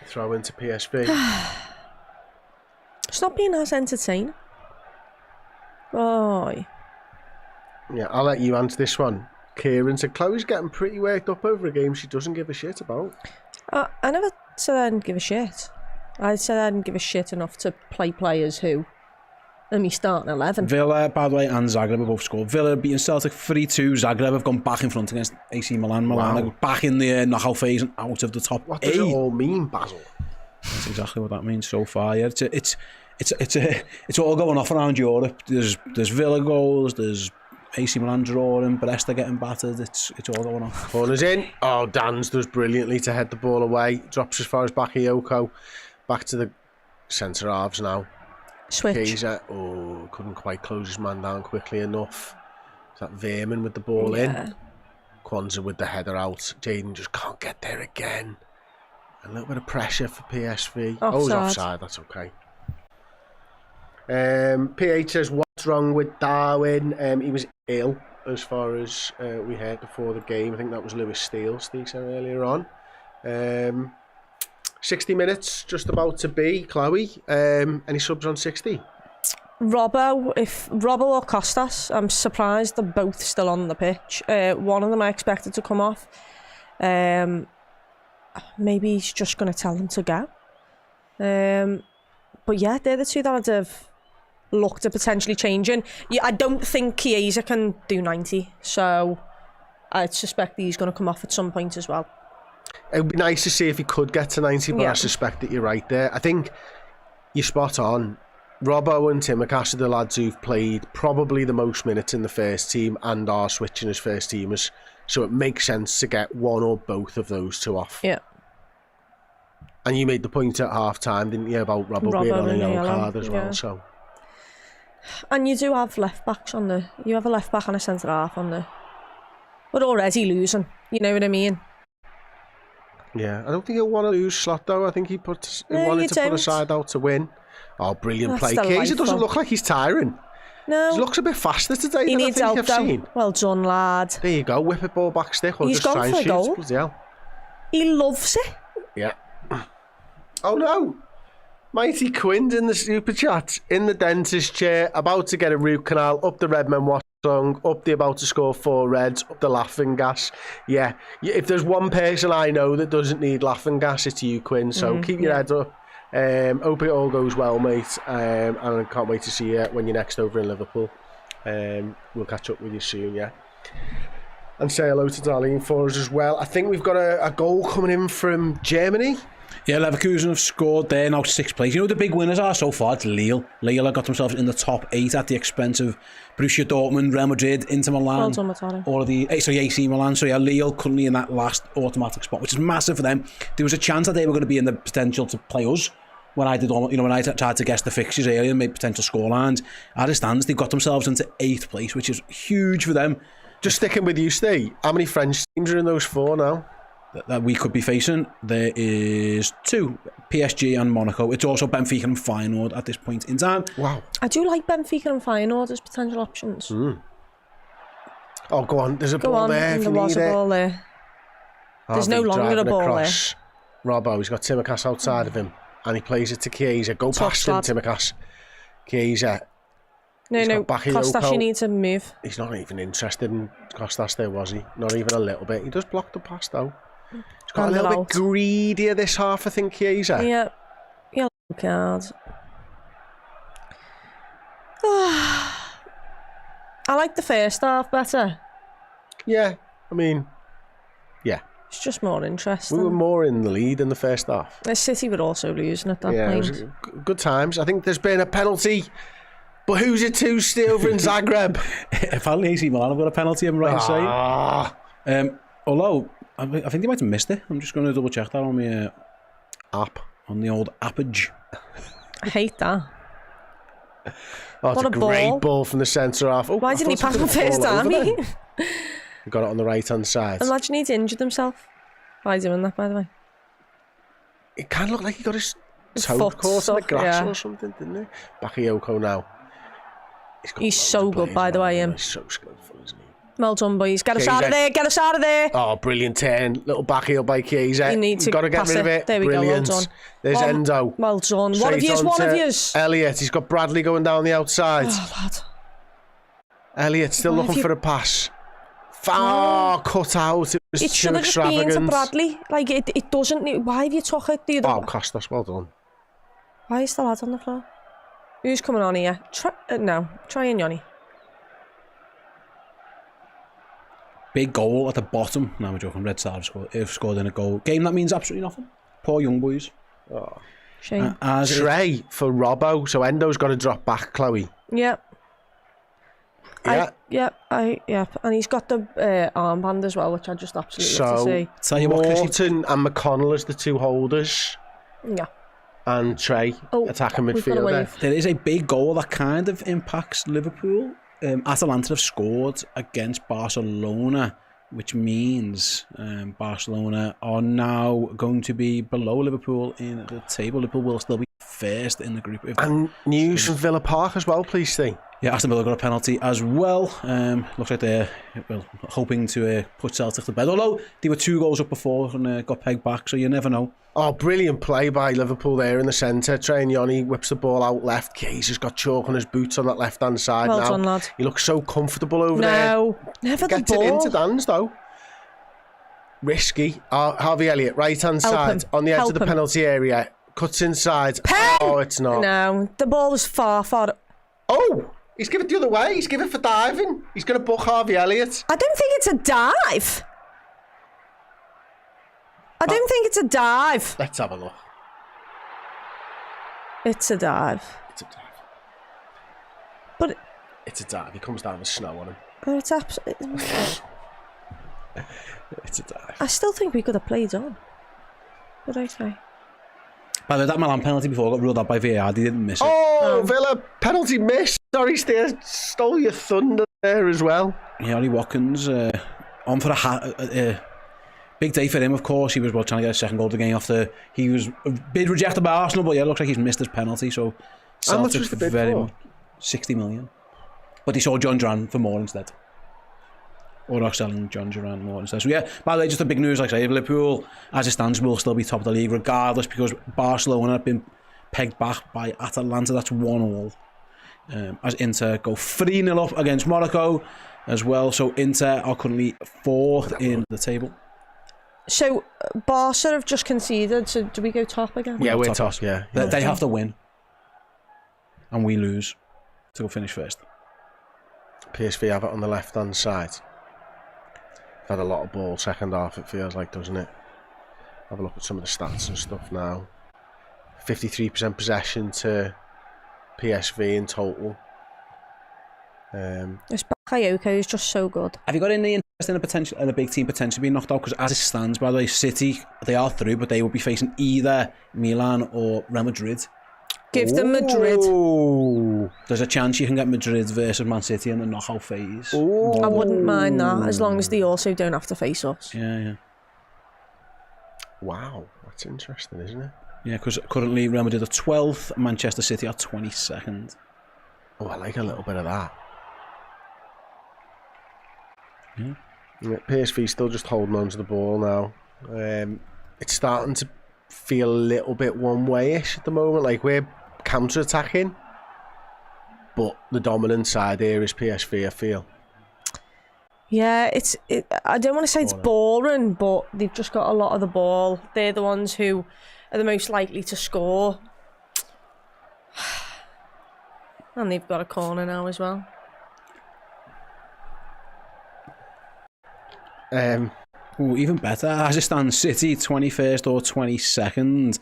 Throw into PSV. It's not being as entertaining. Oh. Yeah, I'll let you answer this one. Kieran said Chloe's getting pretty worked up over a game she doesn't give a shit about. I never said I didn't give a shit. I said I didn't give a shit enough to play players who are me starting 11. Villa, by the way, and Zagreb have both scored. Villa beating Celtic 3-2. Zagreb have gone back in front against AC Milan. Milan are back in the knockout phase and out of the top 8. What does it all mean, Basil? That's exactly what that means so far. Yeah, it's all going off around Europe. There's Villa goals. There's AC Milan drawing. Brest are getting battered. It's all going on. Corner's in. Oh, Dan's does brilliantly to head the ball away. Drops as far as Bakayoko. Back to the centre halves now. Switch. Chiesa, couldn't quite close his man down quickly enough. Is that Veerman with the ball in? Kwanzaa with the header out. Jaden just can't get there again. A little bit of pressure for PSV. Offside. Oh, he's offside. That's okay. PH says, what's wrong with Darwin? He was ill, as far as we heard before the game. I think that was Lewis Steele, Steve said earlier on. 60 minutes, just about to be. Chloe, any subs on 60? Robbo or Costas, I'm surprised they're both still on the pitch. One of them I expected to come off. Maybe he's just going to tell them to go. But yeah, they're the two that I'd have looked at potentially changing. Yeah, I don't think Chiesa can do 90, so I suspect he's going to come off at some point as well. It would be nice to see if he could get to 90, but I suspect that you're right there. I think you're spot on. Robbo and Tsimikas are the lads who've played probably the most minutes in the first team and are switching as first teamers. So it makes sense to get one or both of those two off. Yeah. And you made the point at half time, didn't you, about Robbo being on a yellow card as well. So. And you do have left backs on the. You have a left back and a centre half on the. We're already losing. You know what I mean? Yeah, I don't think he'll want to lose Slot though. I think he wanted to put a side out to win. Oh, brilliant play. Chiesa doesn't look like he's tiring. No. He looks a bit faster today he than needs I think help, I've seen. Well done, lad. There you go. Whip it ball back stick or He's just try and shoot. Goal. Bloody hell. He loves it. Yeah. Oh no. Mighty Quinn's in the super chat, in the dentist chair, about to get a root canal, up the Redmen Watchalong, up the about to score 4 reds, up the laughing gas. Yeah, if there's one person I know that doesn't need laughing gas, it's you, Quinn. So keep your head up. Hope it all goes well, mate. And I can't wait to see you when you're next over in Liverpool. We'll catch up with you soon, yeah. And say hello to Darlene for us as well. I think we've got a goal coming in from Germany. Yeah, Leverkusen have scored there, now 6th place. You know who the big winners are so far? It's Lille. Lille have got themselves in the top 8 at the expense of Borussia Dortmund, Real Madrid, Inter Milan, all of the AC Milan. So yeah, Lille currently in that last automatic spot, which is massive for them. There was a chance that they were going to be in the potential to play us when I did, when I tried to guess the fixtures earlier and make potential scorelines. As it stands, they've got themselves into 8th place, which is huge for them. Just sticking with you, Steve. How many French teams are in those 4 now? That we could be facing. There is 2, PSG and Monaco. It's also Benfica and Feyenoord at this point in time. Wow. I do like Benfica and Feyenoord as potential options. Oh, go on. There's a ball there if you need it. There was a ball there. There's no longer a ball across. There. Robbo, he's got Tsimikas outside of him and he plays it to Chiesa. Go past him, Tsimikas. Chiesa. No, Costas, you need to move. He's not even interested in Costas there, was he? Not even a little bit. He just blocked the pass though. He's got a little bit greedier this half, I think, Chiesa. Yeah. Yellow card. I like the first half better. Yeah, I mean, yeah. It's just more interesting. We were more in the lead in the first half. The City were also losing at that point. It was good times. I think there's been a penalty. But who's it to stay over in Zagreb? Apparently AC Milan have got a penalty, I'm right in saying. Although, I think they might have missed it. I'm just going to double check that on my app. On the old appage. I hate that. Oh, it's a great ball from the centre half. Oh, why didn't he pass the first time? He got it on the right-hand side. Imagine he'd injured himself by doing that, by the way. It kind of looked like he got his toe caught in the grass or something, didn't he? Bakayoko now. He's so good, by the way, him. He's so skillful, isn't he? Well done, boys. Get us out of there, get us out of there. Oh, brilliant turn. Little back heel by Chiesa. You need to got to get rid of it. There we brilliant. Go, well done. There's Endo. Well done. One of yous. Elliot, he's got Bradley going down the outside. Oh, lad. Elliot still looking for a pass. Cut out. It should have just been to Bradley. Like, it doesn't. Why have you took it? Oh, Costas, well done. Why is the lad on the floor? Who's coming on here? Try and Yanni. Big goal at the bottom. No, I'm joking. Red Star have scored in a goal. Game that means absolutely nothing. Poor young boys. Oh. Shame. Trey for Robbo. So Endo's got to drop back, Chloe. Yep. Yeah. And he's got the armband as well, which I just absolutely love to see. Tell you what, Morton and McConnell as the 2 holders. Yeah. And Trey attacking midfielder. There is a big goal that kind of impacts Liverpool. Atalanta have scored against Barcelona, which means Barcelona are now going to be below Liverpool in the table. Liverpool will still be first in the group. And news from Villa Park as well, please, Steve. Yeah, Aston Villa got a penalty as well. Looks like they're hoping to put Celtic to bed. Although they were 2 goals up before and got pegged back, so you never know. Oh, brilliant play by Liverpool there in the centre. Trainiani whips the ball out left. He's just got chalk on his boots on that left-hand side Well now. done, lad. He looks so comfortable over there. No, never the Gets it ball. into Dan's, though. Risky. Harvey Elliott, right-hand Help side, him. on the edge Help of the him. penalty area. Cuts inside. Pen! Oh, it's not. No, the ball was far. Oh, he's given it the other way. He's given it for diving. He's going to book Harvey Elliott. I don't think it's a dive. I don't think it's a dive. Let's have a look. It's a dive. It's a dive. But It's a dive. He comes down with snow on him. it's absolutely. It's a dive. I still think we could have played on. But okay. By the way, that Milan penalty before got ruled out by VAR. They didn't miss it. Oh, Villa penalty miss. Sorry, Steer. Stole your thunder there as well. Yeah, Ollie Watkins on for a big day for him, of course. He was trying to get a second goal of the game after he was bid rejected by Arsenal, but yeah, it looks like he's missed his penalty. So How much Celtic was the bid for? 60 million. But he saw John Duran for more instead. Or selling John Duran more instead. So yeah, by the way, just a big news, like I say, Liverpool, as it stands, will still be top of the league regardless, because Barcelona have been pegged back by Atalanta. That's 1-1. As Inter go 3-0 up against Monaco as well. So Inter are currently 4th in the table. So Barca have just conceded. So do we go top again? Yeah, we're top. top. Yeah. They have to win. And we lose to go finish first. PSV have it on the left-hand side. Had a lot of ball second half, it feels like, doesn't it? Have a look at some of the stats and stuff now. 53% possession to PSV in total. This Bakayoko is just so good. Have you got any interest in a potential, in a big team potentially being knocked out? Because as it stands, by the way, City, they are through, but they will be facing either Milan or Real Madrid. Give them Madrid. Ooh. There's a chance you can get Madrid versus Man City in the knockout phase. Ooh. I wouldn't mind that, as long as they also don't have to face us. Yeah. Wow, that's interesting, isn't it? Yeah, because currently Real Madrid are 12th, Manchester City are 22nd. Oh, I like a little bit of that. Yeah. PSV still just holding on to the ball now. It's starting to feel a little bit one-way-ish at the moment. Like, we're counter-attacking, but the dominant side here is PSV, I feel. Yeah, I don't want to say it's boring, but they've just got a lot of the ball. They're the ones who are the most likely to score. And they've got a corner now as well. Even better, as it stands, City 21st or 22nd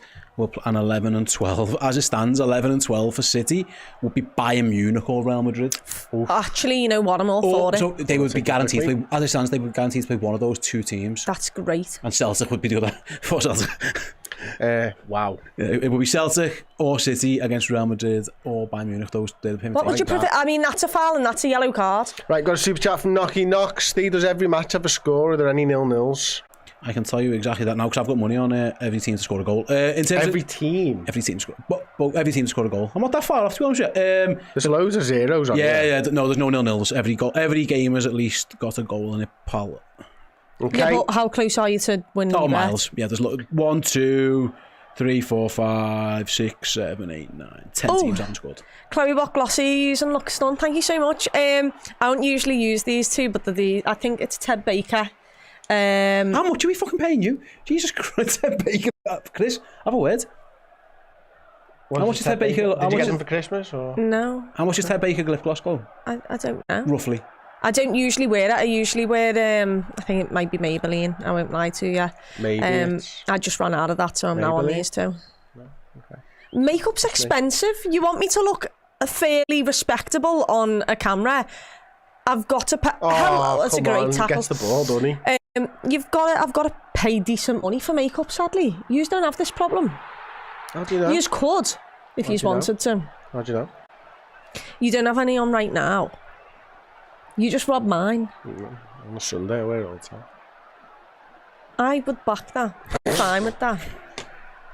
and 11 and 12. As it stands, 11 and 12 for City would be Bayern Munich or Real Madrid. Actually, you know what? I'm all for it. So they would be guaranteed to play, as it stands, they would guaranteed to play one of those two teams. That's great. And Celtic would be the other for Celtic. Wow. It would be Celtic or City against Real Madrid or Bayern Munich. Those they're the What would you prefer? I mean, that's a foul and that's a yellow card. Right, got a super chat from Knocky Knox. Steve, does every match have a score? Are there any 0-0s? I can tell you exactly that now because I've got money on every team to score a goal. In terms Every of, team? Every team to score, but every team to score a goal. I'm not that far off, to be honest with you. There's loads of zeros on Yeah, no, there's no 0-0s. Every game has at least got a goal in it, pal. Okay. Yeah, but how close are you to winning? Not the bet? miles. Yeah, there's 1, 2, 3, 4, 5, 6, 7, 8, 9, 10 teams haven't scored. Chloe Bok Glossies and Luxton, thank you so much. I don't usually use these two, but I think it's Ted Baker. How much are we fucking paying you? Jesus Christ, Ted Baker. Chris, have a word. How much is Ted Baker? Did you get them for Christmas? Or? No. How much is Ted Baker lip gloss go? I don't know. Roughly. I don't usually wear it. I usually wear, I think it might be Maybelline. I won't lie to you. Maybe I just ran out of that, so I'm now on Maybelline? these two. No? Okay. Makeup's expensive. You want me to look fairly respectable on a camera? I've got to pay. Oh, that's a come great on. tackle. Gets the ball, doesn't he? I've got to pay decent money for makeup. Sadly, you don't have this problem. How do you know? You could if you wanted to. How do you know? You don't have any on right now. You just robbed mine. On a Sunday, I wear it all the time. I would back that. Fine with that.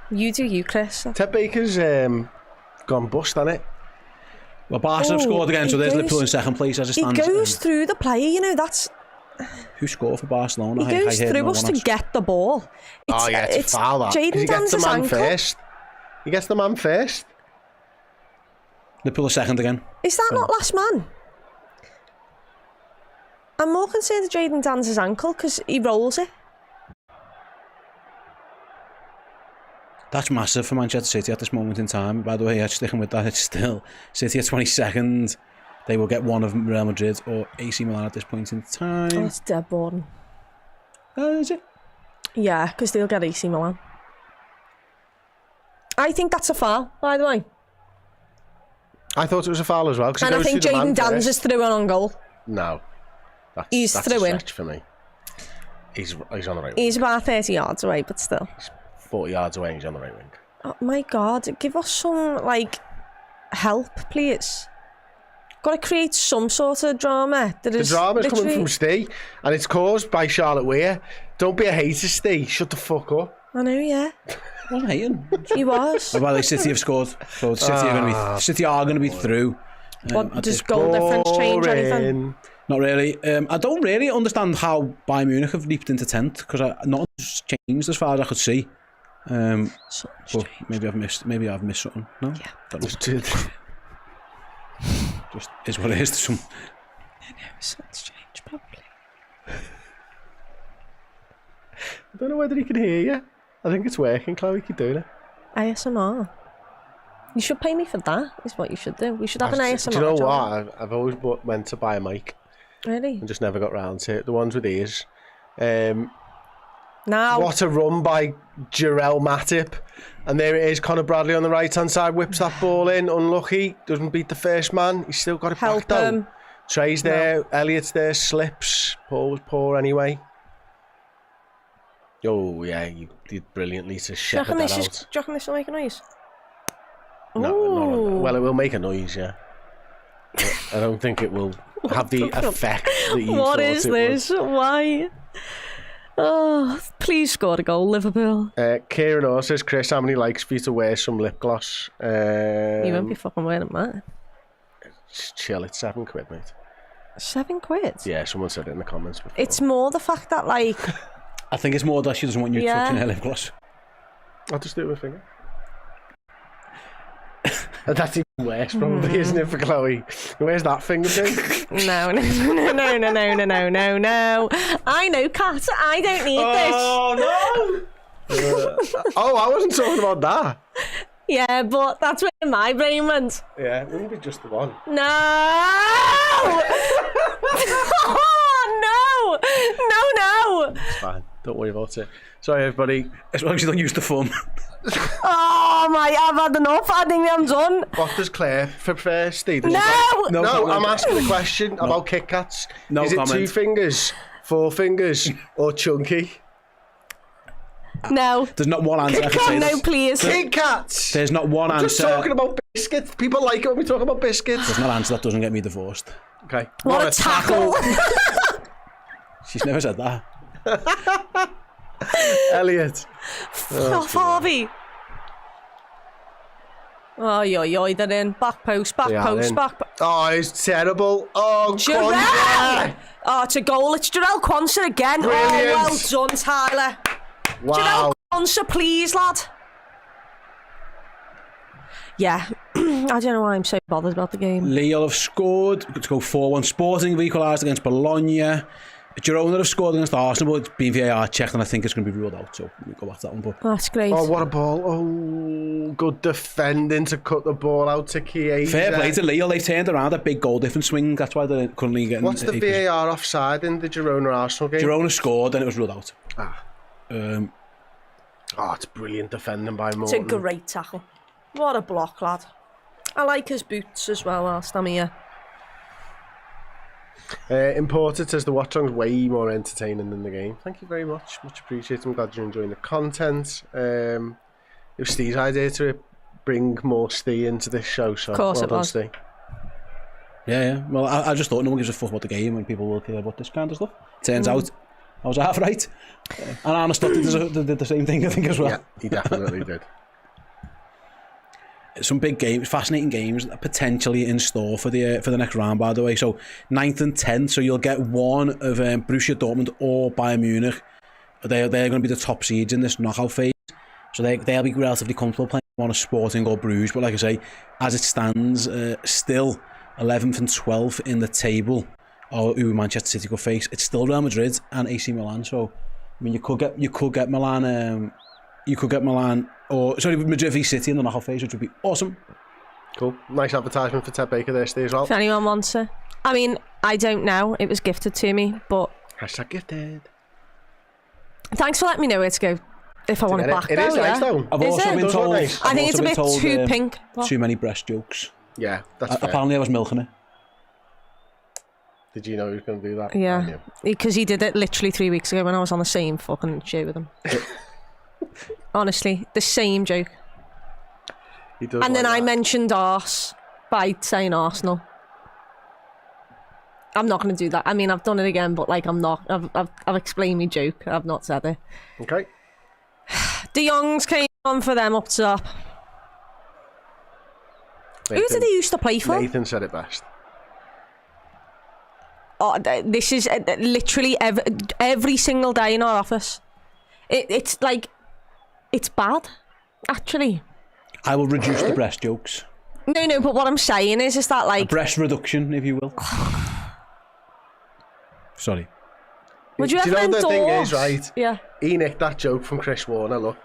You do you, Chris. Ted Baker's gone bust, hasn't it? Well, Barca have scored again, so there's Liverpool in second place as it He stands. goes through the player, you know, that's... Who scored for Barcelona? He goes through us to get the ball. It's a foul, that. Jadon He gets the Dan's man ankle. first. He gets the man first. Liverpool are second again. Is that not last man? I'm more concerned with Jadon Dan's ankle because he rolls it. That's massive for Manchester City at this moment in time. By the way, sticking with that, it's still City at 22nd. They will get one of Real Madrid or AC Milan at this point in time. Oh, it's dead boring. Is it? Yeah, because they'll get AC Milan. I think that's a foul, by the way. I thought it was a foul as well. And I think Jadon Dan's is through on goal. No. He's that's through a in. stretch for me. He's on the right wing. He's about 30 yards away, but still. 40 yards away and he's on the right wing. Oh my God, give us some, like, help, please. Got to create some sort of drama. The drama's coming from Steve, and it's caused by Charlotte Weir. Don't be a hater, Steve. Shut the fuck up. I know, yeah. I wasn't hating. He was. By the way, City have scored. So City are going to be through. What, does goal difference change anything? Not really. I don't really understand how Bayern Munich have leaped into 10th because nothing's changed as far as I could see. But maybe I've missed something. No, yeah. Just is what it is to some. Something's changed, probably. I don't know whether he can hear you. I think it's working, Chloe. Keep doing it. ASMR. You should pay me for that, is what you should do. We should have an ASMR. Do you know job. what? I've always meant to buy a mic. Really? And just never got round to it. The ones with ears. Now. What a run by Jarell Matip. And there it is, Conor Bradley on the right-hand side, whips that ball in, unlucky, doesn't beat the first man, he's still got it back down. Trey's there, Elliott's there, slips, Paul was poor anyway. Oh yeah, you did brilliantly to shepherd that out. Do you reckon this will make a noise? No, well it will make a noise, yeah. But I don't think it will have the effect that you thought it would. What is this? Why? Oh, please score a goal, Liverpool. Kieran O says, Chris, how many likes for you to wear some lip gloss? You won't be fucking wearing that. Just chill, it's £7, mate. £7? Yeah, someone said it in the comments before. It's more the fact that, like... I think it's more that she doesn't want you touching her lip gloss. I'll just do it with a finger. That's even worse, probably, isn't it, for Chloe? Where's that finger thing? No. I know, Kat. I don't need this. Oh, I wasn't talking about that. Yeah, but that's where my brain went. Yeah, it wouldn't be just the one. No! Oh, no! It's fine. Don't worry about it. Sorry, everybody. As long as you don't use the phone. Oh my, I've had enough. I think I'm done. What does Claire prefer, Steve? No, I'm asking a question about Kit Kats. Is it 2 fingers, 4 fingers, or chunky? No. There's not one answer. Kit Kat, no, please. Kit Kats. There's not one answer. Just talking about biscuits. People like it when we talk about biscuits. There's no answer that doesn't get me divorced. Okay. What a tackle. She's never said that. Elliot. Oh, Harvey. Oh, they're in. Back post. Oh, it's terrible. Oh, Jarell. Oh, it's a goal. It's Jarell Quansah again. Brilliant. Oh, well done, Tyler. Wow. Jarell Quansah, please, lad. Yeah, I don't know why I'm so bothered about the game. Lille have scored to go 4-1. Sporting have equalised against Bologna. Girona have scored against Arsenal, but it's been VAR checked, and I think it's going to be ruled out, so we'll go back to that one. But that's great. Oh, what a ball. Oh, good defending to cut the ball out to Chiesa. Fair play to Lille. They've turned around a big goal difference swing. That's why they're currently getting... What's the VAR offside in the Girona-Arsenal game? Girona scored, and it was ruled out. It's brilliant defending by Morton. It's a great tackle. What a block, lad. I like his boots as well whilst I'm here. Imported says the Watchalong's way more entertaining than the game. Thank you very much. Much appreciated. I'm glad you're enjoying the content. It was Steve's idea to bring more Steve into this show. So of course, well it done, was. Steve. Yeah. Well, I just thought no one gives a fuck about the game and people will care about this kind of stuff. Turns out I was half right. And Arne Slot did the same thing, I think, as well. Yeah, he definitely did. some big games, fascinating games potentially in store for the next round, by the way. So 9th and 10th, so you'll get one of Borussia Dortmund or Bayern Munich. They're going to be the top seeds in this knockout phase. So they'll be relatively comfortable playing one of Sporting or Bruges. But like I say, as it stands, still 11th and 12th in the table, or who Manchester City could face. It's still Real Madrid and AC Milan. So I mean, you could get Milan. You could get Milan, or sorry, Madrid v City in the knockout phase, which would be awesome. Cool. Nice advertisement for Ted Baker there, Steve, as well. If anyone wants it. I mean, I don't know. It was gifted to me, but... Hashtag gifted. Thanks for letting me know where to go if I want it back. It is nice, though. I've also been told... Nice. I think it's a bit too pink. Too many breast jokes. Yeah, that's fair. Apparently I was milking it. Did you know he was going to do that? Yeah, because he did it literally 3 weeks ago when I was on the same fucking show with him. Honestly, the same joke. He does. And then I mentioned arse by saying Arsenal. I'm not going to do that. I mean, I've done it again, but like I'm not. I've explained my joke. I've not said it. Okay. De Jongs came on for them up top. Who did he used to play for? Nathan said it best. Oh, this is literally every single day in our office. It's like, it's bad, actually. I will reduce the breast jokes. No, but what I'm saying is that like... A breast reduction, if you will. Sorry. Would you Do you ever know the thing endorse? is, right? Yeah. He nicked that joke from Chris Warner, look.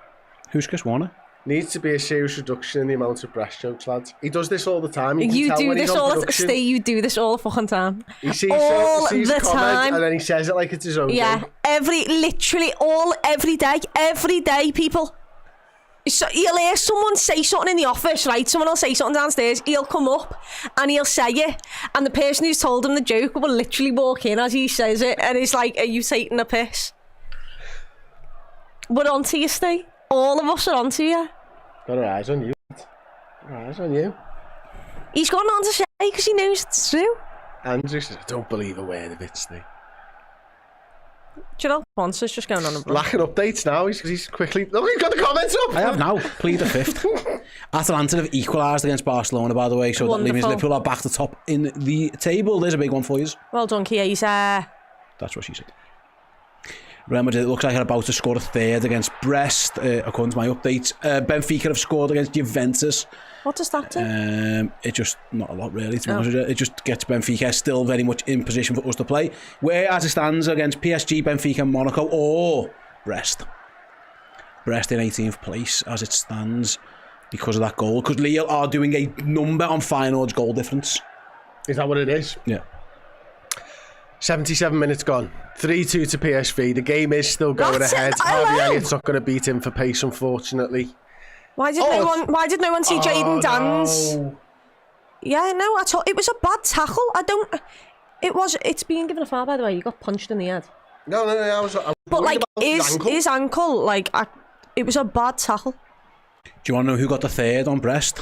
Who's Chris Warner? Needs to be a serious reduction in the amount of breast jokes, lads. He does this all the time. You do this all the time. You do this all the fucking time. He sees all sees the a comment time. and then he says it like it's his own Yeah, joke. every day, people. So you'll hear someone say something in the office, right? Someone will say something downstairs. He'll come up and he'll say it, and the person who's told him the joke will literally walk in as he says it, and it's like, "Are you taking a piss?" We're onto you, Steve. All of us are onto you. Got our eyes on you. Got our eyes on you. He's gone on to say because he knows it's true. Andrew says, I don't believe a word of it, Steve. Do you know, Ponce's just going on a break. Lacking updates now. He's quickly... Look, he's got the comments up. I have now. Plead the fifth. Atalanta have equalised against Barcelona, by the way, so that means Liverpool are back to top in the table. There's a big one for you. Well done, Chiesa. That's what she said. Real Madrid, it looks like they're about to score a third against Brest, according to my updates. Benfica have scored against Juventus. What does that do? It just, not a lot really, to be honest with you. It just gets Benfica still very much in position for us to play. Where, as it stands, against PSG, Benfica, Monaco, or Brest. Brest in 18th place, as it stands, because of that goal. Because Lille are doing a number on Feyenoord's goal difference. Is that what it is? Yeah. 77 minutes gone. 3-2 to PSV. The game is still going ahead. Harvey Elliott's not going to beat him for pace, unfortunately. Why did no one see Jayden Danns? No. Yeah, no, I thought it was a bad tackle. It's being given a foul, by the way. You got punched in the head. No, I was but like his ankle, like it was a bad tackle. Do you want to know who got the third on Brest?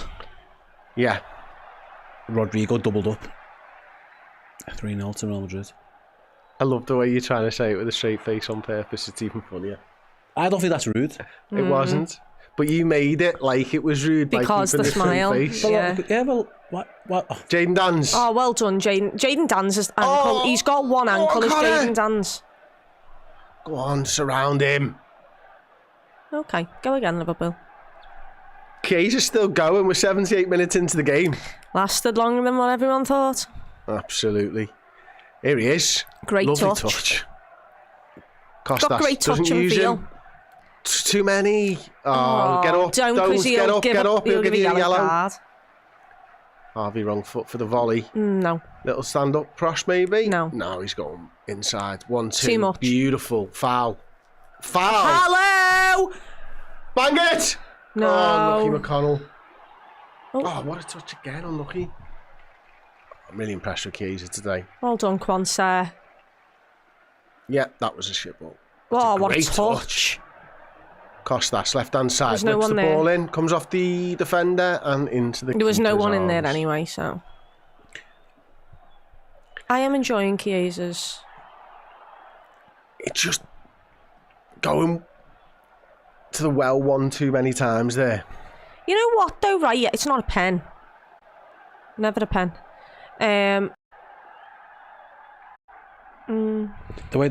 Yeah. Rodrigo doubled up. 3-0 to Real Madrid. I love the way you're trying to say it with a straight face on purpose. It's even funnier. I don't think that's rude. It wasn't. But you made it like it was rude because by the keeping smile. Face. Well, what? Oh. Jayden Danns. Oh, well done, Jayden Danns' ankle. He's got one ankle as Jayden Danns. Go on, surround him. Okay, go again, Liverpool. Kiesa's still going. We're 78 minutes into the game. Lasted longer than what everyone thought. Absolutely. Here he is. Great Lovely touch. Costas got great touch doesn't and use feel. him. Too many. Oh, get up. Don't, get up. He'll give you a yellow. Card. Harvey wrong foot for the volley. No. Little stand up cross maybe. No. No, he's going inside. 1-2. Too much. Beautiful. Foul. Hello. Bang it. No. Oh, Unlucky McConnell. Oh, what a touch again. Unlucky. I'm really impressed with Chiesa today. Well done, Quansah. Yeah, that was a shit ball. Oh, what a great touch. Costas, left-hand side, There's no whips one the there. ball in, comes off the defender and into the There was no keeper's one in there arms. anyway, so... I am enjoying Chiesa's. It's just going to the well one too many times there. You know what though, right? Yeah, it's not a pen. Never a pen. The way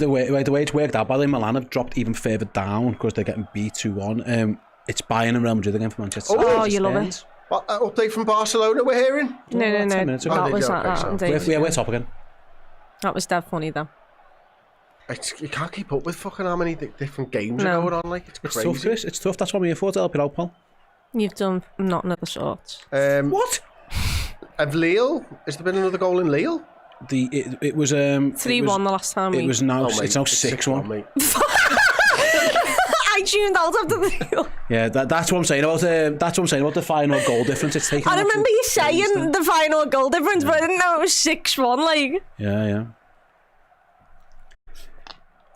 it's worked out, by the way, Milan have dropped even further down because they're getting beat 2-1. It's Bayern and Real Madrid again for Manchester. Oh, you love it. What, update from Barcelona we're hearing? No. 10 minutes ago. That was We're top again. That was dead funny though. You can't keep up with fucking how many different games are going on. Like, it's It's crazy. tough, Chris. It's tough. That's what we're here for, to help you out, pal. You've done not another sort. What? Of Lille? Has there been another goal in Lille? It was 3-1 the last time It was now mate, it's now 6-1. mate. I tuned out after the. Yeah, that's what I'm saying about the final goal difference. It's taken. I remember you saying the final goal difference, but I didn't know it was 6-1. Like. Yeah.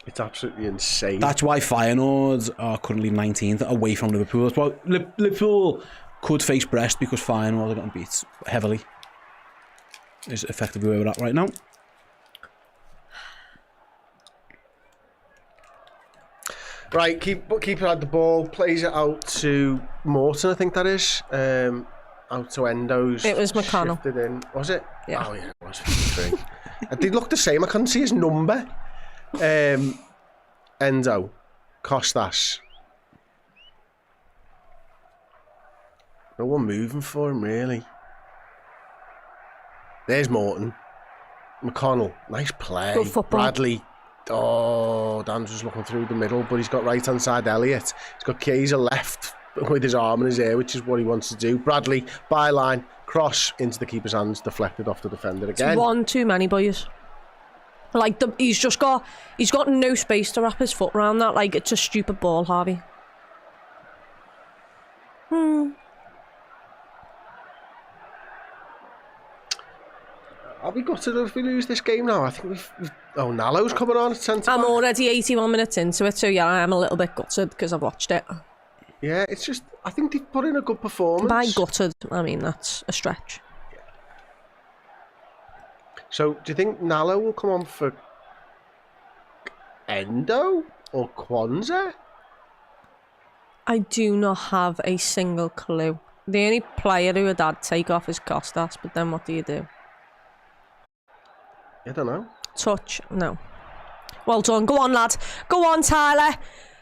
It's absolutely insane. That's why Feyenoord are currently 19th away from Liverpool. That's why Liverpool could face Brest because Feyenoord are getting beat heavily. Is effectively where we're at right now. Right, keeper had the ball, plays it out to Morton, I think that is. Out to Endo's. It was McConnell. Shifted in. Was it? Yeah. Oh yeah, it was 53. They looked the same. I couldn't see his number. Endo, Costas. No one moving for him really. There's Morton. McConnell, nice play. Good football. Bradley. Oh, Dan's just looking through the middle, but he's got right hand side Elliott. He's got Chiesa left with his arm in his ear, which is what he wants to do. Bradley, byline, cross into the keeper's hands, deflected off the defender again. It's one too many, boys. Like he's got no space to wrap his foot around that. Like, it's a stupid ball, Harvey. Are we gutted if we lose this game now? I think we've Nallo's coming on at centre I'm back. already 81 minutes into it, so yeah, I am a little bit gutted because I've watched it. Yeah, it's just, I think they've put in a good performance. By gutted, I mean that's a stretch. So, do you think Nallo will come on for Endo or Kwanzaa? I do not have a single clue. The only player who I'd take off is Costas, but then what do you do? I don't know. Touch? No. Well done. Go on, lad. Go on, Tyler.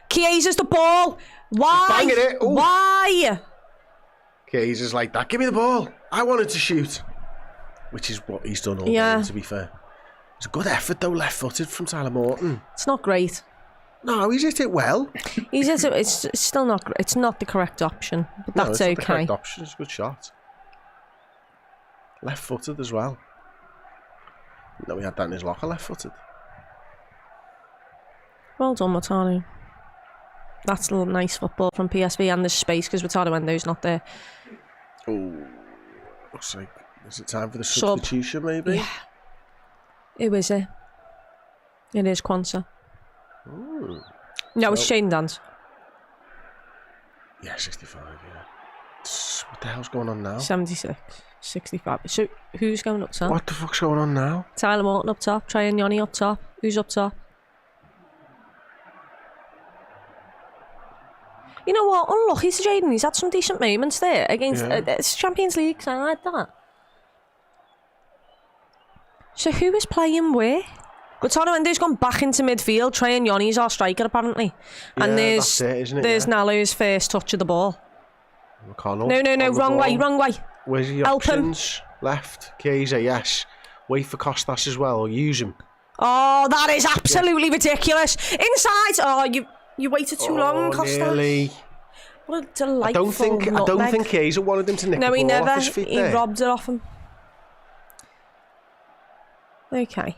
Chiesa's the ball. Why? Banging it. Ooh. Why? Chiesa's like that. Give me the ball. I wanted to shoot. Which is what he's done all game, to be fair. It's a good effort, though, left-footed from Tyler Morton. It's not great. No, he's hit it well. It's still not great. It's not the correct option, but No, that's it's not okay. the correct option. It's a good shot. Left-footed as well. No, he had that in his locker, left-footed. Well done, Wataru. That's a little nice football from PSV, and there's space because Wataru Endo's not there. Oh, looks like, is it time for the substitution, maybe? Yeah. Who is it? It is Kwanzaa. Ooh. No, it's Shane Dance. Yeah, 65, yeah. What the hell's going on now? 76, 65. So who's going up top? What the fuck's going on now? Tyler Morton up top, Trey and Yanni up top. Who's up top? You know what? Unlucky to Jaden. He's had some decent moments there against it's Champions League, so I like that. So who is playing where? Wataru Endo's gone back into midfield. Trey and Yanni's our striker apparently, and that's it, isn't it? there's Nallo's first touch of the ball. McConnell. No, wrong way. Where's your Help him. options? Left. Chiesa, yes. Wait for Costas as well, or use him. Oh, that is absolutely ridiculous. Inside. Oh, you waited too long, Costas. Nearly. What a delightful I don't think Chiesa wanted him to nick the he ball never. off his feet He there. robbed it off him. Okay.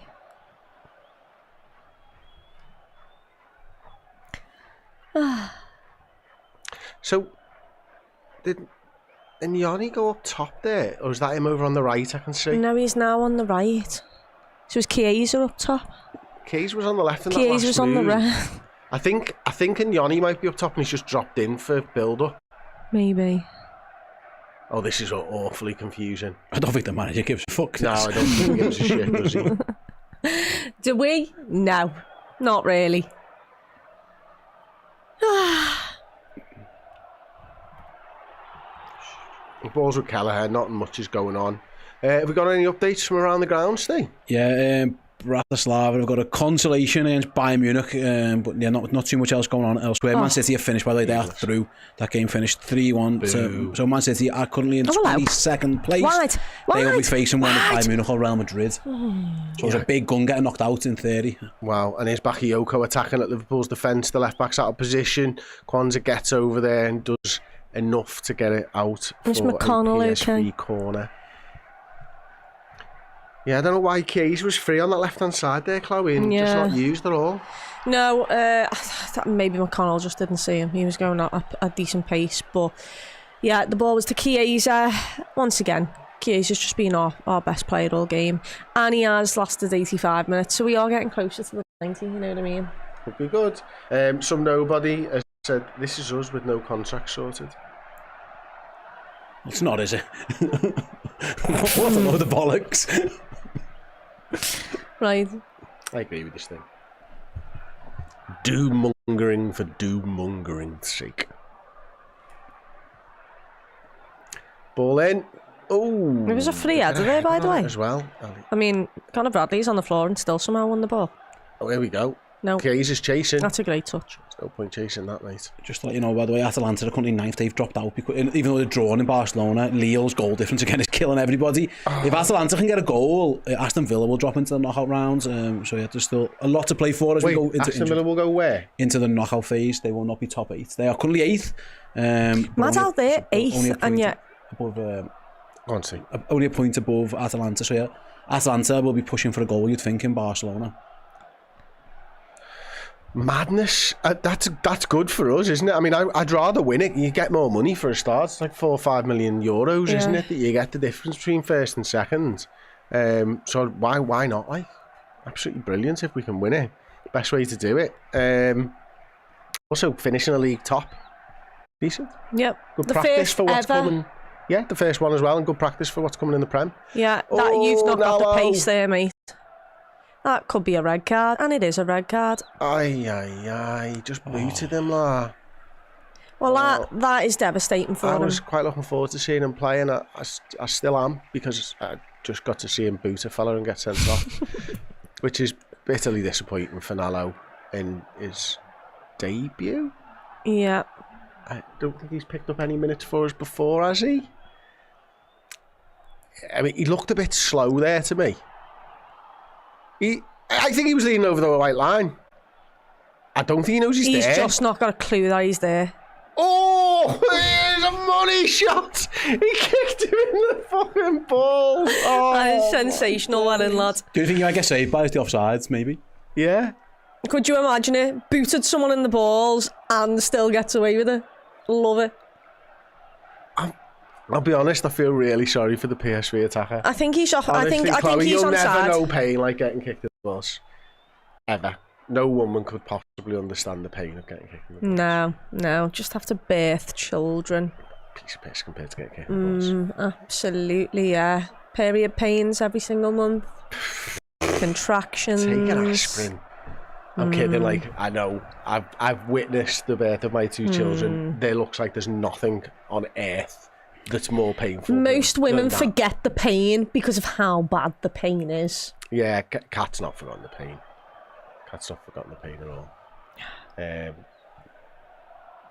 So, did Yanni go up top there? Or is that him over on the right, I can see? No, he's now on the right. So is Chiesa up top? Chiesa was on the left in that Chiesa last was on the move. right. I think Yanni might be up top and he's just dropped in for build-up. Maybe. Oh, this is awfully confusing. I don't think the manager gives a fuck. No, I don't think he gives a shit, does he? Do we? No. Not really. The ball's with Kelleher, not much is going on. Have we got any updates from around the ground, Steve? Yeah, Bratislava have got a consolation against Bayern Munich, but yeah, not too much else going on elsewhere. Man City have finished, by the way, they are through. That game finished 3-1. So Man City are currently in 22nd place. They will be facing one of Bayern Munich or Real Madrid. So it's a big gun getting knocked out in 30. Wow, and here's Bakayoko attacking at Liverpool's defence. The left-back's out of position. Kwanzaa gets over there and does enough to get it out for a PSV corner. Yeah, I don't know why Keys was free on that left-hand side there, Chloe, and just not used at all. No, maybe McConnell just didn't see him. He was going at a decent pace, but yeah, the ball was to Chiesa. Once again, Chiesa's just been our best player all game, and he has lasted 85 minutes, so we are getting closer to the 90, you know what I mean? Would be good. Some nobody has said, this is us with no contract sorted. It's not, is it? What a load of bollocks. Right. I agree with this thing. Doom-mongering for doom-mongering's sake. Ball in. Oh, it was a free header there, by the way. As well. I mean, Conor Bradley's on the floor and still somehow won the ball. Oh, here we go. No. Keys is chasing. That's a great touch. There's no point chasing that, mate. Just to let you know, by the way, Atalanta are currently 9th. They've dropped out, because, even though they're drawn in Barcelona. Leo's goal difference again is killing everybody. If Atalanta can get a goal, Aston Villa will drop into the knockout rounds. So yeah, there's still a lot to play for as we go into Aston Villa will go where? Into the knockout phase. They will not be top 8. They are currently 8th. Mad out there, 8th, and yet above. Only a point above Atalanta. So yeah, Atalanta will be pushing for a goal, you'd think, in Barcelona. Madness. That's good for us, isn't it? I mean, I'd rather win it. You get more money for a start. It's like 4 or 5 million euros, isn't it? That you get the difference between first and second. So why not? Like, absolutely brilliant if we can win it. Best way to do it. Also, finishing a league top. Decent. Yep. Good the practice for what's ever. coming. Yeah, the first one as well, and good practice for what's coming in the Prem. Yeah, you've not got the pace there, mate. That could be a red card, and it is a red card. Aye, just booted him, lah. Well, that is devastating for him. I was quite looking forward to seeing him play, and I still am, because I just got to see him boot a fella and get sent off, which is bitterly disappointing for Nallo in his debut. Yeah. I don't think he's picked up any minutes for us before, has he? I mean, he looked a bit slow there to me. I think he was leaning over the white line. I don't think he knows he's there. He's just not got a clue that he's there. Oh, there's a money shot. He kicked him in the fucking ball. Oh, that is sensational, Warren, lad. Do you think he might get saved by the offsides, maybe? Yeah. Could you imagine it? Booted someone in the balls and still gets away with it. Love it. I'll be honest, I feel really sorry for the PSV attacker. I think he's off. Honestly, I think he's you'll on never side. know pain like getting kicked in the balls. Ever. No woman could possibly understand the pain of getting kicked in the balls. No. Just have to birth children. Piece of piss compared to getting kicked in the balls. Absolutely, yeah. Period pains every single month. Contractions. Take an aspirin. I'm kidding, like, I know. I've witnessed the birth of my 2 children. There looks like there's nothing on earth that's more painful. Most women forget the pain because of how bad the pain is. Yeah, Kat's not forgotten the pain. Kat's not forgotten the pain at all.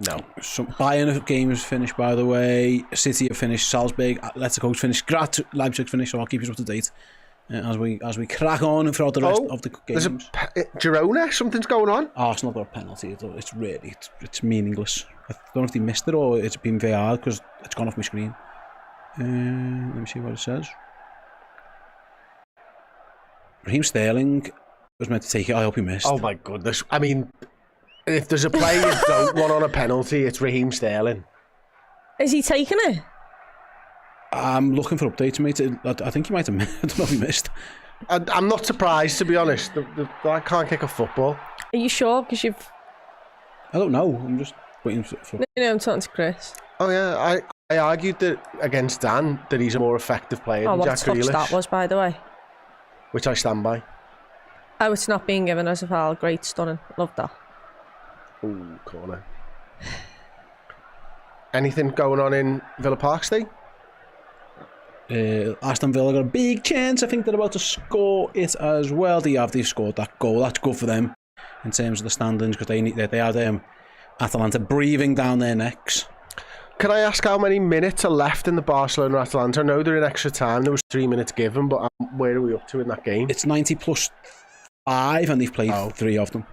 No. So Bayern games finished, by the way. City have finished. Salzburg, Atletico's finished. Graz, Leipzig finished. So I'll keep you up to date as we crack on throughout the rest of the games. There's Girona. Something's going on. Arsenal got a penalty. It's really it's meaningless. I don't know if they missed it or it's been VAR because it's gone off my screen. Let me see what it says. Raheem Sterling was meant to take it. I hope he missed. Oh my goodness! I mean, if there's a player you don't want on a penalty, it's Raheem Sterling. Is he taking it? I'm looking for updates, mate. I think he might have missed. I don't know if he missed. I'm not surprised, to be honest. I can't kick a football. Are you sure? Because you've... I don't know. I'm just waiting for... No, I'm talking to Chris. Oh, yeah. I argued that against Dan that he's a more effective player than Jack Grealish. What touch that was, by the way. Which I stand by. Oh, it's not being given as a foul. Great, stunning. Love that. Ooh, corner. Anything going on in Villa Park, Steve? Aston Villa got a big chance. I think they're about to score it as well. They've scored that goal. That's good for them in terms of the standings because they had Atalanta breathing down their necks. Can I ask how many minutes are left in the Barcelona-Atalanta? I know they're in extra time. There was 3 minutes given, but where are we up to in that game? It's 90 plus 5 and they've played 3 of them.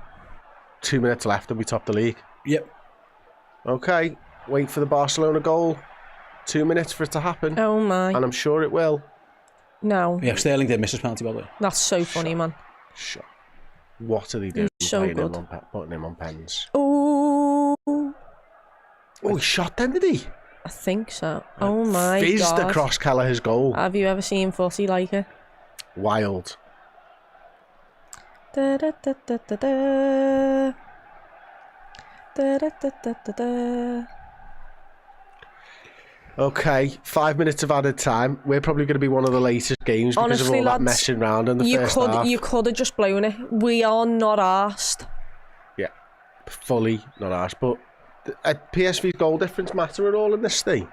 2 minutes left and we top the league. Yep. Okay, wait for the Barcelona goal. 2 minutes for it to happen. Oh my. And I'm sure it will. No. Yeah, Sterling did miss his penalty, by the way. That's so funny, man. Sure. What are they doing? So good. Putting him on pens. Oh. Oh, he shot then, did he? I think so. Oh my Fizzed God. across Kelleher's goal. Have you ever seen footy like it? Wild. Da, da, da, da, da, da. Da, da, da, da, da, da. Okay, 5 minutes of added time. We're probably going to be one of the latest games because Honestly, of all lads, that messing around in the first half. You could have just blown it. We are not arsed. Yeah, fully not arsed. But PSV's goal difference matter at all in this thing?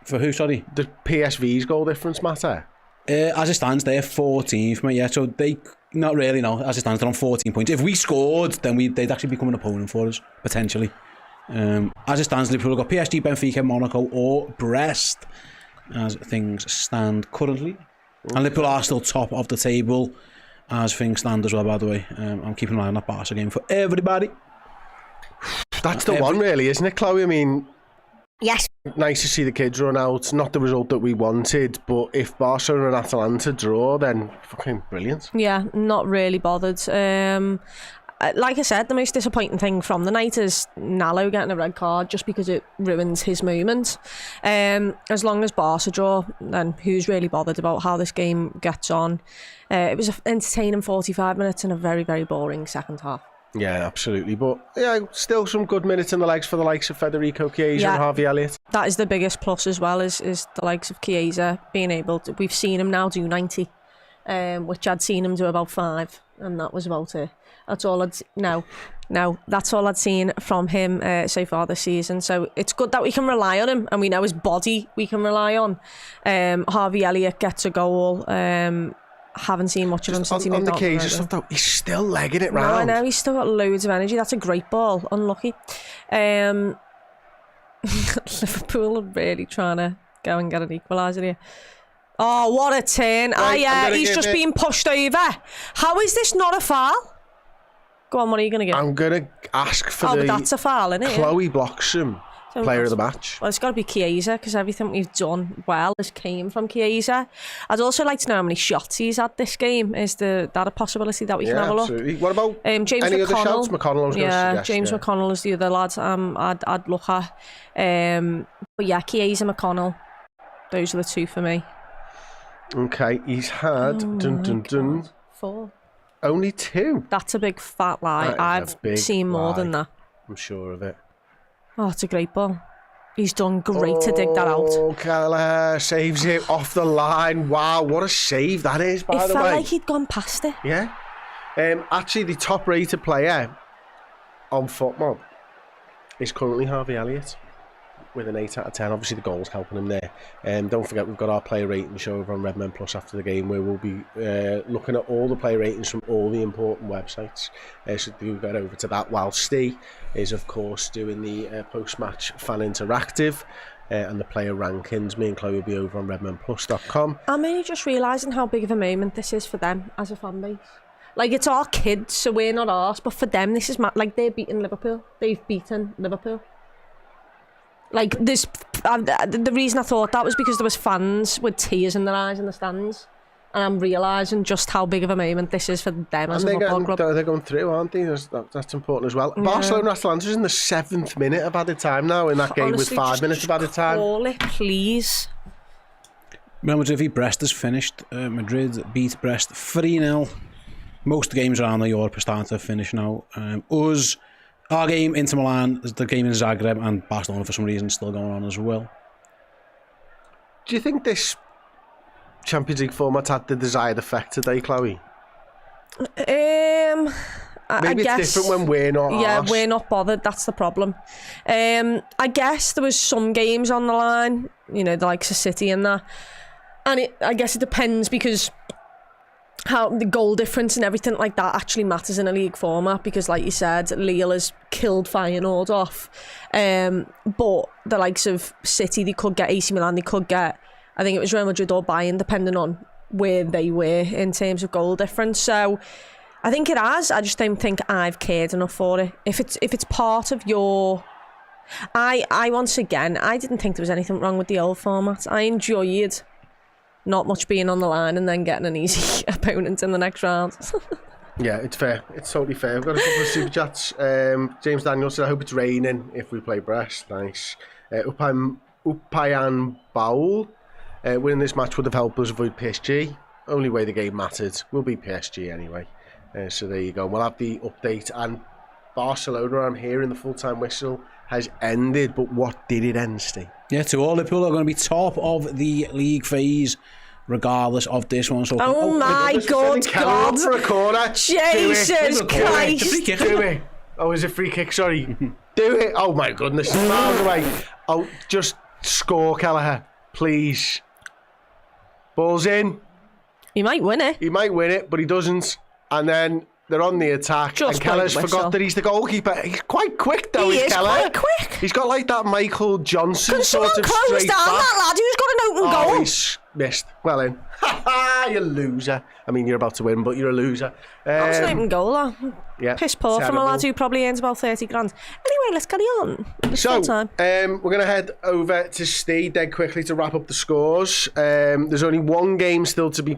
For who, sorry? Does PSV's goal difference matter? As it stands, they're 14th, mate. Yeah, so they not really, no. As it stands, they're on 14 points. If we scored, then they'd actually become an opponent for us, potentially. As it stands, Liverpool have got PSG, Benfica, Monaco or Brest as things stand currently. Okay. And Liverpool are still top of the table as things stand as well, by the way. I'm keeping an eye on that Barca game for everybody. That's the one, really, isn't it, Chloe? I mean, yes. Nice to see the kids run out. Not the result that we wanted, but if Barcelona and Atalanta draw, then fucking brilliant. Yeah, not really bothered. Like I said, the most disappointing thing from the night is Nallo getting a red card just because it ruins his moment. As long as Barca draw, then who's really bothered about how this game gets on? It was an entertaining 45 minutes and a very, very boring second half. Yeah, absolutely. But yeah, still some good minutes in the legs for the likes of Federico Chiesa and Harvey Elliott. That is the biggest plus as well, is the likes of Chiesa being able to... We've seen him now do 90, which I'd seen him do about 5, and that was about it. That's all that's all I'd seen from him so far this season. So it's good that we can rely on him, and we know his body we can rely on. Harvey Elliott gets a goal. Haven't seen much of him since he moved on. On the Chiesa stuff though, he's still legging it round. No, I know, he's still got loads of energy. That's a great ball. Unlucky. Liverpool are really trying to go and get an equaliser here. Oh, what a turn. Right, he's just been pushed over. How is this not a foul? Go on, what are you going to get? I'm going to ask for but that's a foul, isn't it? Chloe Bloxham, player of the match. Well, it's got to be Chiesa, because everything we've done well has came from Chiesa. I'd also like to know how many shots he's had this game. Is that a possibility that we can have a look? Absolutely. What about James any McConnell? Other shouts? McConnell, I was going to suggest. James McConnell is the other lad I'd look at. But yeah, Chiesa, McConnell. Those are the two for me. Okay, he's had 4. Only 2. That's a big fat lie. I've seen more than that. I'm sure of it. Oh, it's a great ball. He's done great to dig that out. Oh, Kelleher saves it off the line. Wow, what a save that is, by the way. It felt like he'd gone past it. Yeah. Actually, the top-rated player on FootMob is currently Harvey Elliott with an 8 out of 10. Obviously, the goal's helping him there. Don't forget, we've got our player rating show over on Redmen Plus after the game, where we'll be looking at all the player ratings from all the important websites. So do get over to that, while Steve is, of course, doing the post-match fan interactive and the player rankings. Me and Chloe will be over on redmenplus.com. I'm only just realising how big of a moment this is for them as a fan base. Like, it's our kids, so we're not ours, but for them, this is like they're beating Liverpool. They've beaten Liverpool. Like, this, the reason I thought that was because there was fans with tears in their eyes in the stands, and I'm realising just how big of a moment this is for them as a football club. They're going through, aren't they? That's important as well. Yeah. Barcelona Atalanta's in the 7th minute of added time now in that game. Honestly, with 5 minutes of added time. Call it, please. Real Madrid Brest is finished. Madrid beat Brest 3-0. Most games around the Europe are starting to finish now. Our game, Inter Milan, the game in Zagreb, and Barcelona for some reason still going on as well. Do you think this Champions League format had the desired effect today, Chloe? Maybe it's different when we're not. Yeah, we're not bothered. That's the problem. I guess there was some games on the line, you know, the likes of City and that. And I guess it depends because how the goal difference and everything like that actually matters in a league format, because like you said, Lille has killed Feyenoord off. But the likes of City, they could get AC Milan, they could get, I think it was Real Madrid or Bayern, depending on where they were in terms of goal difference. So I think it has. I just don't think I've cared enough for it. If it's part of your... I once again, I didn't think there was anything wrong with the old format. I enjoyed not much being on the line and then getting an easy opponent in the next round. Yeah, it's fair. It's totally fair. We've got a couple of super chats. James Daniels said, I hope it's raining if we play Brest. Nice. Upayan Baul, winning this match would have helped us avoid PSG. Only way the game mattered will be PSG anyway. So there you go. We'll have the update. And Barcelona, I'm hearing the full-time whistle has ended. But what did it end, Steve? Yeah, to all Liverpool are going to be top of the league phase regardless of this one. So oh my God! For a corner. Jesus Christ! Do it. Oh, is it free kick? Sorry. Do it. Oh my goodness. Miles away. Oh, just score, Kelleher, please. Ball's in. He might win it. He might win it, but he doesn't. And then they're on the attack. Just and Keller's forgot that he's the goalkeeper. He's quite quick, though, is Keller. Quite quick. He's got like that Michael Johnson Can sort of close straight down back. that lad who's got an open goal? He's missed. Well in. You loser. I mean, you're about to win, but you're a loser. That's an open goal, though. Yeah, piss poor from a lad who probably earns about 30 grand. Anyway, let's carry on. We're going to head over to Steve dead quickly to wrap up the scores. There's only one game still to be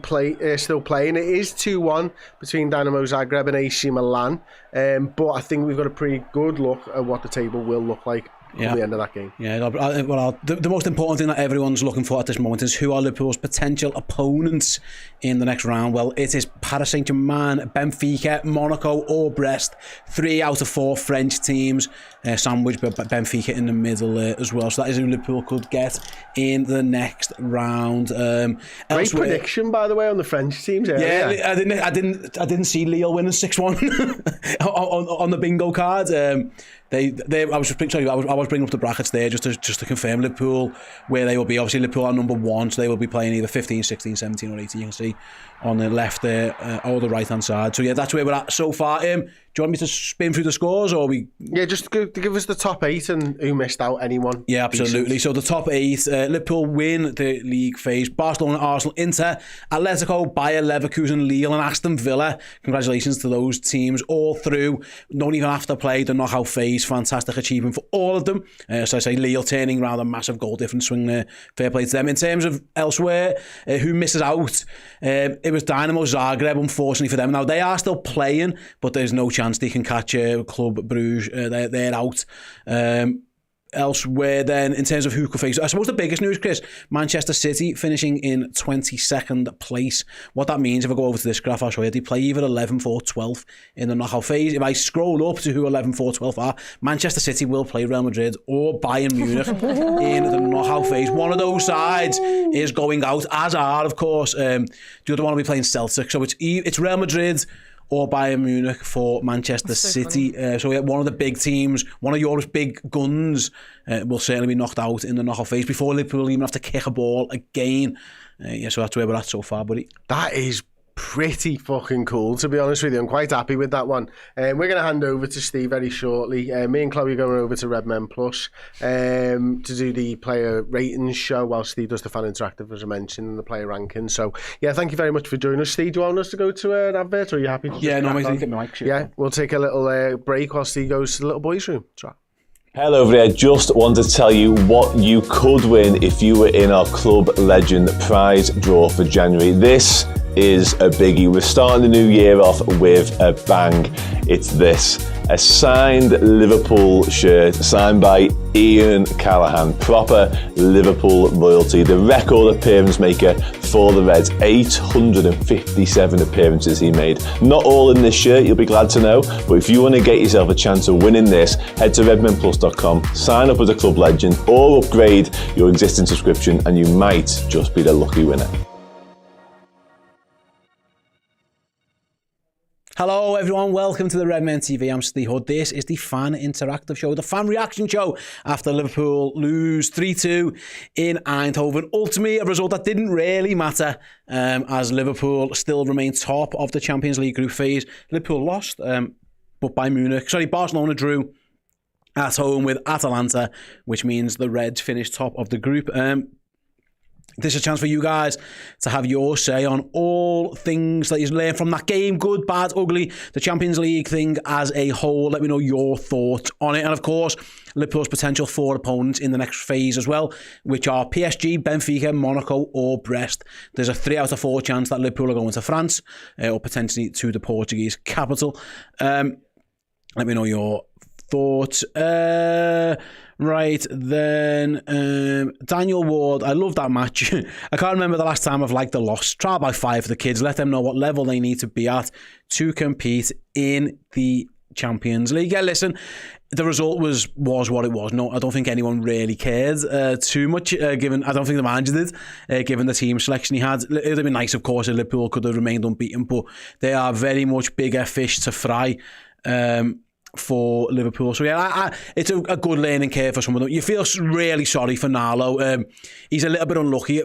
still playing. It is 2-1 between Dynamo Zagreb and AC Milan. But I think we've got a pretty good look at what the table will look like at the end of that game. Yeah, well, the most important thing that everyone's looking for at this moment is who are Liverpool's potential opponents in the next round. Well, it is Paris Saint-Germain, Benfica, Monaco or Brest. 3 out of 4 French teams, sandwiched by Benfica in the middle as well. So that is who Liverpool could get in the next round. Great prediction, by the way, on the French teams. Yeah, I didn't see Lille winning 6-1 on the bingo card. I was bringing up the brackets there just to confirm Liverpool where they will be. Obviously Liverpool are number 1, so they will be playing either 15, 16, 17 or 18. You can see on the left there or the right hand side. So yeah, that's where we're at so far. Do you want me to spin through the scores, or we? Yeah, just to give us the top 8 and who missed out. Anyone? Yeah, absolutely. So the top 8: Liverpool win the league phase. Barcelona, Arsenal, Inter, Atletico, Bayer Leverkusen, Lille, and Aston Villa. Congratulations to those teams all through. Don't even have to play the knockout phase. Fantastic achievement for all of them. So I say Lille turning around a massive goal difference swing there. Fair play to them. In terms of elsewhere, who misses out? It was Dynamo Zagreb, unfortunately for them. Now they are still playing, but there's no chance they can catch Club Bruges. They're out. Elsewhere then, in terms of who could face, I suppose the biggest news, Chris, Manchester City finishing in 22nd place. What that means, if I go over to this graph, I'll show you, they play either 11th or 12th in the knockout phase. If I scroll up to who 11th or 12th are, Manchester City will play Real Madrid or Bayern Munich in the knockout phase. One of those sides is going out, as are, of course, the other one will be playing Celtic. So it's Real Madrid or Bayern Munich for Manchester City. So yeah, one of the big teams, one of Europe's big guns, will certainly be knocked out in the knockout phase before Liverpool even have to kick a ball again. So that's where we're at so far, buddy. That is pretty fucking cool, to be honest with you. I'm quite happy with that one. We're going to hand over to Steve very shortly. Me and Chloe are going over to Redmen Plus to do the player ratings show while Steve does the fan interactive, as I mentioned, and the player rankings. So yeah, thank you very much for joining us. Steve, do you want us to go to an advert, or are you happy to get my mic? Yeah, we'll take a little break while Steve goes to the little boys' room. Try. Hello over there, just want to tell you what you could win if you were in our Club Legend prize draw for January. This is a biggie. We're starting the new year off with a bang. It's this, a signed Liverpool shirt signed by Ian Callaghan, proper Liverpool royalty, the record appearance maker for the Reds. 857 appearances he made. Not all in this shirt, you'll be glad to know, but if you want to get yourself a chance of winning this, head to redmenplus.com, sign up as a club legend or upgrade your existing subscription and you might just be the lucky winner. Hello everyone, welcome to the Redmen TV. I'm Steve Hood. This is the fan interactive show, the fan reaction show after Liverpool lose 3-2 in Eindhoven. Ultimately, a result that didn't really matter as Liverpool still remain top of the Champions League group phase. Liverpool lost, but Barcelona drew at home with Atalanta, which means the Reds finished top of the group. This is a chance for you guys to have your say on all things that you've learned from that game, good, bad, ugly, the Champions League thing as a whole. Let me know your thoughts on it. And of course, Liverpool's potential 4 opponents in the next phase as well, which are PSG, Benfica, Monaco or Brest. There's a 3 out of 4 chance that Liverpool are going to France or potentially to the Portuguese capital. Let me know your thoughts. Right, then Daniel Ward, I love that match. I can't remember the last time I've liked a loss. Trial by 5 for the kids. Let them know what level they need to be at to compete in the Champions League. Yeah, listen, the result was what it was. No, I don't think anyone really cared too much, given, I don't think the manager did, given the team selection he had. It would have been nice, of course, if Liverpool could have remained unbeaten, but they are very much bigger fish to fry for Liverpool. So yeah, it's a good learning curve for some of them. You feel really sorry for Nalo. He's a little bit unlucky.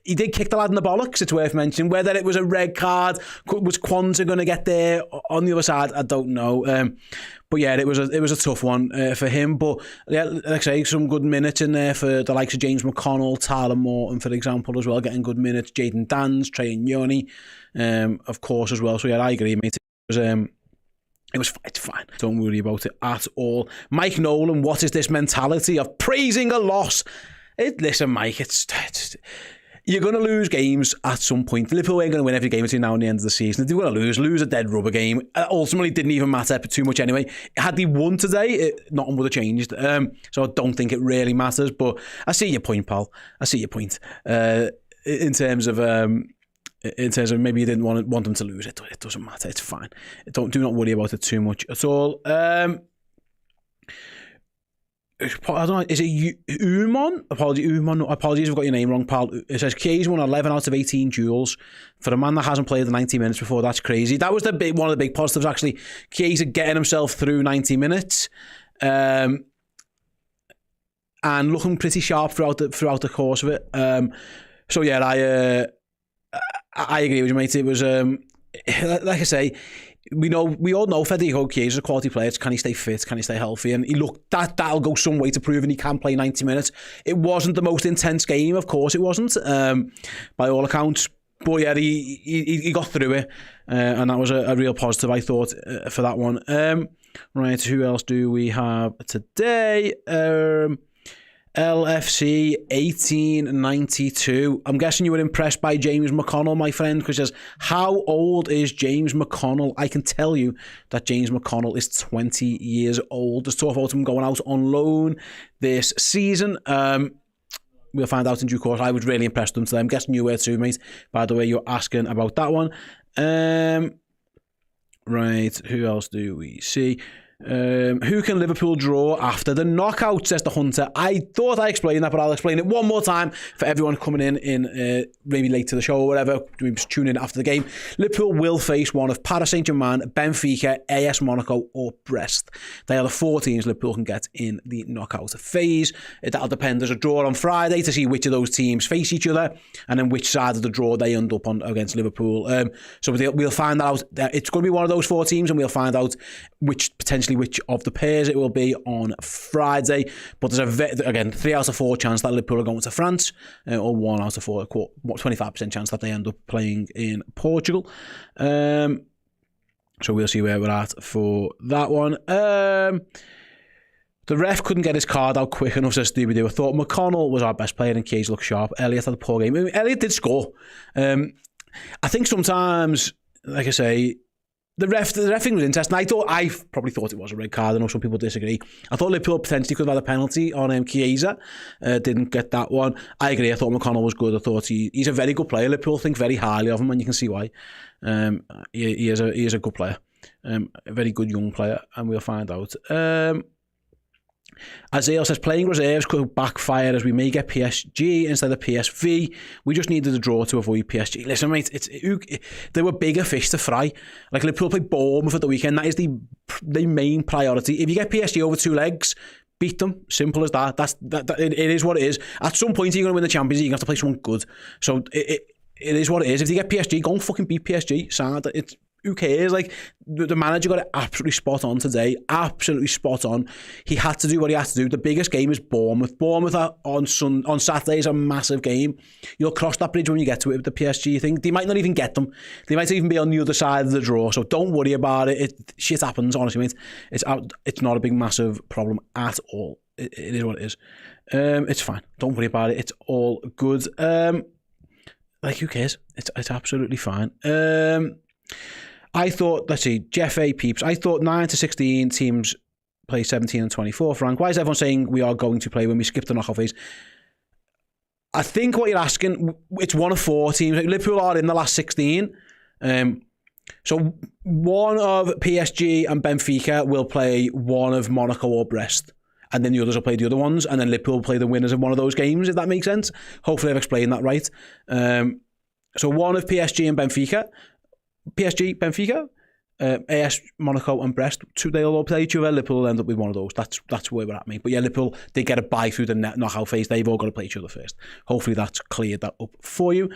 He did kick the lad in the bollocks, it's worth mentioning. Whether it was a red card, was Kwanzaa going to get there on the other side? I don't know. But yeah, it was a tough one for him. But yeah, like I say, some good minutes in there for the likes of James McConnell, Tyler Morton, for example, as well, getting good minutes. Jayden Danns, Trey Nyoni, of course, as well. So yeah, I agree, mate. It's fine. Don't worry about it at all. Mike Nolan, what is this mentality of praising a loss? Listen, Mike, you're going to lose games at some point. Liverpool ain't going to win every game between now and the end of the season. If they're going to lose a dead rubber game. Ultimately, didn't even matter too much anyway. Had they won today, nothing would have changed. So I don't think it really matters. But I see your point, pal. I see your point. In terms of maybe you didn't want them to lose it. It doesn't matter. It's fine. Do not worry about it too much at all. I don't know. Is it Uman? Apologies if I've got your name wrong, pal. It says Chiesa won 11 out of 18 duels. For a man that hasn't played the 90 minutes before, that's crazy. That was one of the big positives, actually. Chiesa getting himself through 90 minutes. And looking pretty sharp throughout the course of it. So yeah, I agree with you, mate. It was, like I say, we all know Federico Chiesa is a quality player. Can he stay fit? Can he stay healthy? And that'll go some way to proving he can play 90 minutes. It wasn't the most intense game, of course it wasn't, by all accounts. But yeah, he got through it, and that was a real positive, I thought, for that one. Right, who else do we have today? LFC 1892. I'm guessing you were impressed by James McConnell, my friend, because says, how old is James McConnell? I can tell you that James McConnell is 20 years old. There's talk about him going out on loan this season. We'll find out in due course. I was really impressed with him today. I'm guessing you were too, mate, by the way you're asking about that one. Right, who else do we see? Who can Liverpool draw after the knockout, says the Hunter. I thought I explained that, but I'll explain it one more time for everyone coming in maybe late to the show or whatever, just tune in after the game. Liverpool will face one of Paris Saint-Germain, Benfica, AS Monaco or Brest. They are the 4 teams Liverpool can get in the knockout phase. That'll depend. There's a draw on Friday to see which of those teams face each other and then which side of the draw they end up on against Liverpool. So we'll find out. It's going to be one of those 4 teams, and we'll find out which of the pairs it will be on Friday. But there's again 3 out of 4 chance that Liverpool are going to France, or 1 out of 4, 25% chance that they end up playing in Portugal. So we'll see where we're at for that one. The ref couldn't get his card out quick enough, says Stevie-Doo. I thought McConnell was our best player and Chiesa looked sharp. Elliott had a poor game. I mean, Elliott did score. I think sometimes, like I say, the reffing was interesting. I probably thought it was a red card. I know some people disagree. I thought Liverpool potentially could have had a penalty on Chiesa. Didn't get that one. I agree. I thought McConnell was good. I thought he's a very good player. Liverpool think very highly of him, and you can see why. He is a good player. A very good young player, and we'll find out. Azale says, playing reserves could backfire as we may get PSG instead of PSV. We just needed a draw to avoid PSG. Listen, mate, there were bigger fish to fry. Like, Liverpool play Bournemouth at the weekend. That is the main priority. If you get PSG over 2 legs, beat them. Simple as that. It is what it is. At some point, you're going to win the Champions League. You're going to have to play someone good. So it is what it is. If you get PSG, go and fucking beat PSG. Sad. Who cares? Like, the manager got it absolutely spot on today. Absolutely spot on. He had to do what he had to do. The biggest game is Bournemouth. Bournemouth on Saturday is a massive game. You'll cross that bridge when you get to it with the PSG thing. They might not even get them. They might even be on the other side of the draw. So don't worry about it. Shit happens, honestly, mate. It's not a big, massive problem at all. It is what it is. It's fine. Don't worry about it. It's all good. Like, who cares? It's absolutely fine. I thought, let's see, Jeff A. Peeps, I thought 9 to 16 teams play 17 and 24. Frank, why is everyone saying we are going to play when we skip the knockout phase? I think what you're asking, it's one of 4 teams. Like, Liverpool are in the last 16. So one of PSG and Benfica will play one of Monaco or Brest. And then the others will play the other ones. And then Liverpool will play the winners of one of those games, if that makes sense. Hopefully I've explained that right. So one of PSG and Benfica. PSG, Benfica, AS, Monaco and Brest, they'll all play each other. Liverpool will end up with one of those. That's where we're at, mate. But yeah, Liverpool, they get a bye through the knockout phase. They've all got to play each other first. Hopefully that's cleared that up for you.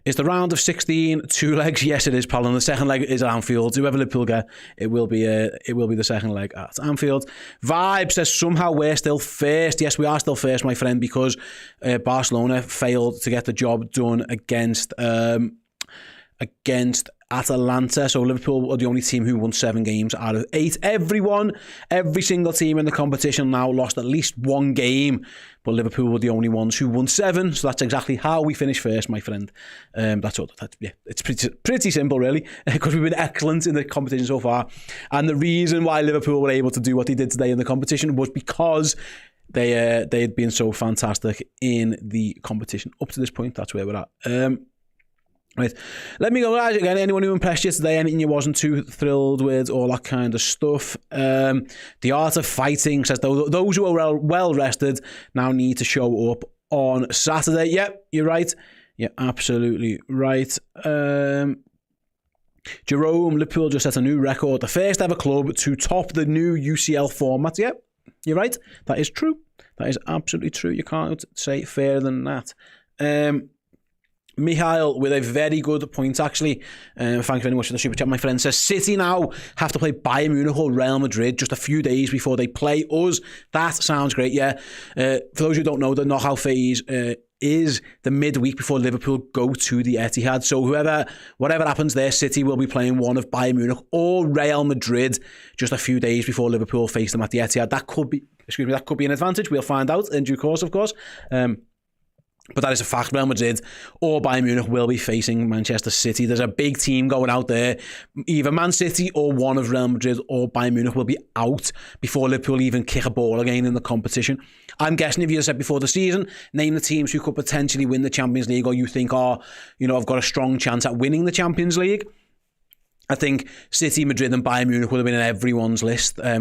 Is the round of 16 2 legs? Yes, it is, pal. And the second leg is at Anfield. Whoever Liverpool get, it will be the second leg at Anfield. Vibe says somehow we're still first. Yes, we are still first, my friend, because Barcelona failed to get the job done against Atalanta. So Liverpool are the only team who won 7 games out of 8. Every single team in the competition now lost at least 1 game, but Liverpool were the only ones who won 7. So that's exactly how we finished first, my friend. That's all. Yeah, it's pretty simple, really, because we've been excellent in the competition so far. And the reason why Liverpool were able to do what they did today in the competition was because they had been so fantastic in the competition up to this point. That's where we're at. Right, let me go again. Anyone who impressed you today, anything you wasn't too thrilled with, all that kind of stuff. The Art of Fighting says those who are well rested now need to show up on Saturday. Yep, you're right. You're absolutely right. Jerome, Liverpool just set a new record. The first ever club to top the new UCL format. Yep, you're right. That is true. That is absolutely true. You can't say fairer than that. Mihail with a very good point, actually. Thank you very much for the super chat, my friend. Says City now have to play Bayern Munich or Real Madrid just a few days before they play us. That sounds great, yeah. For those who don't know, the knockout phase is the midweek before Liverpool go to the Etihad. So whatever happens there, City will be playing one of Bayern Munich or Real Madrid just a few days before Liverpool face them at the Etihad. That could be an advantage. We'll find out in due course, of course. But that is a fact. Real Madrid or Bayern Munich will be facing Manchester City. There's a big team going out there. Either Man City or one of Real Madrid or Bayern Munich will be out before Liverpool even kick a ball again in the competition. I'm guessing if you said before the season, name the teams who could potentially win the Champions League or you think are, have got a strong chance at winning the Champions League. I think City, Madrid and Bayern Munich would have been in everyone's list. At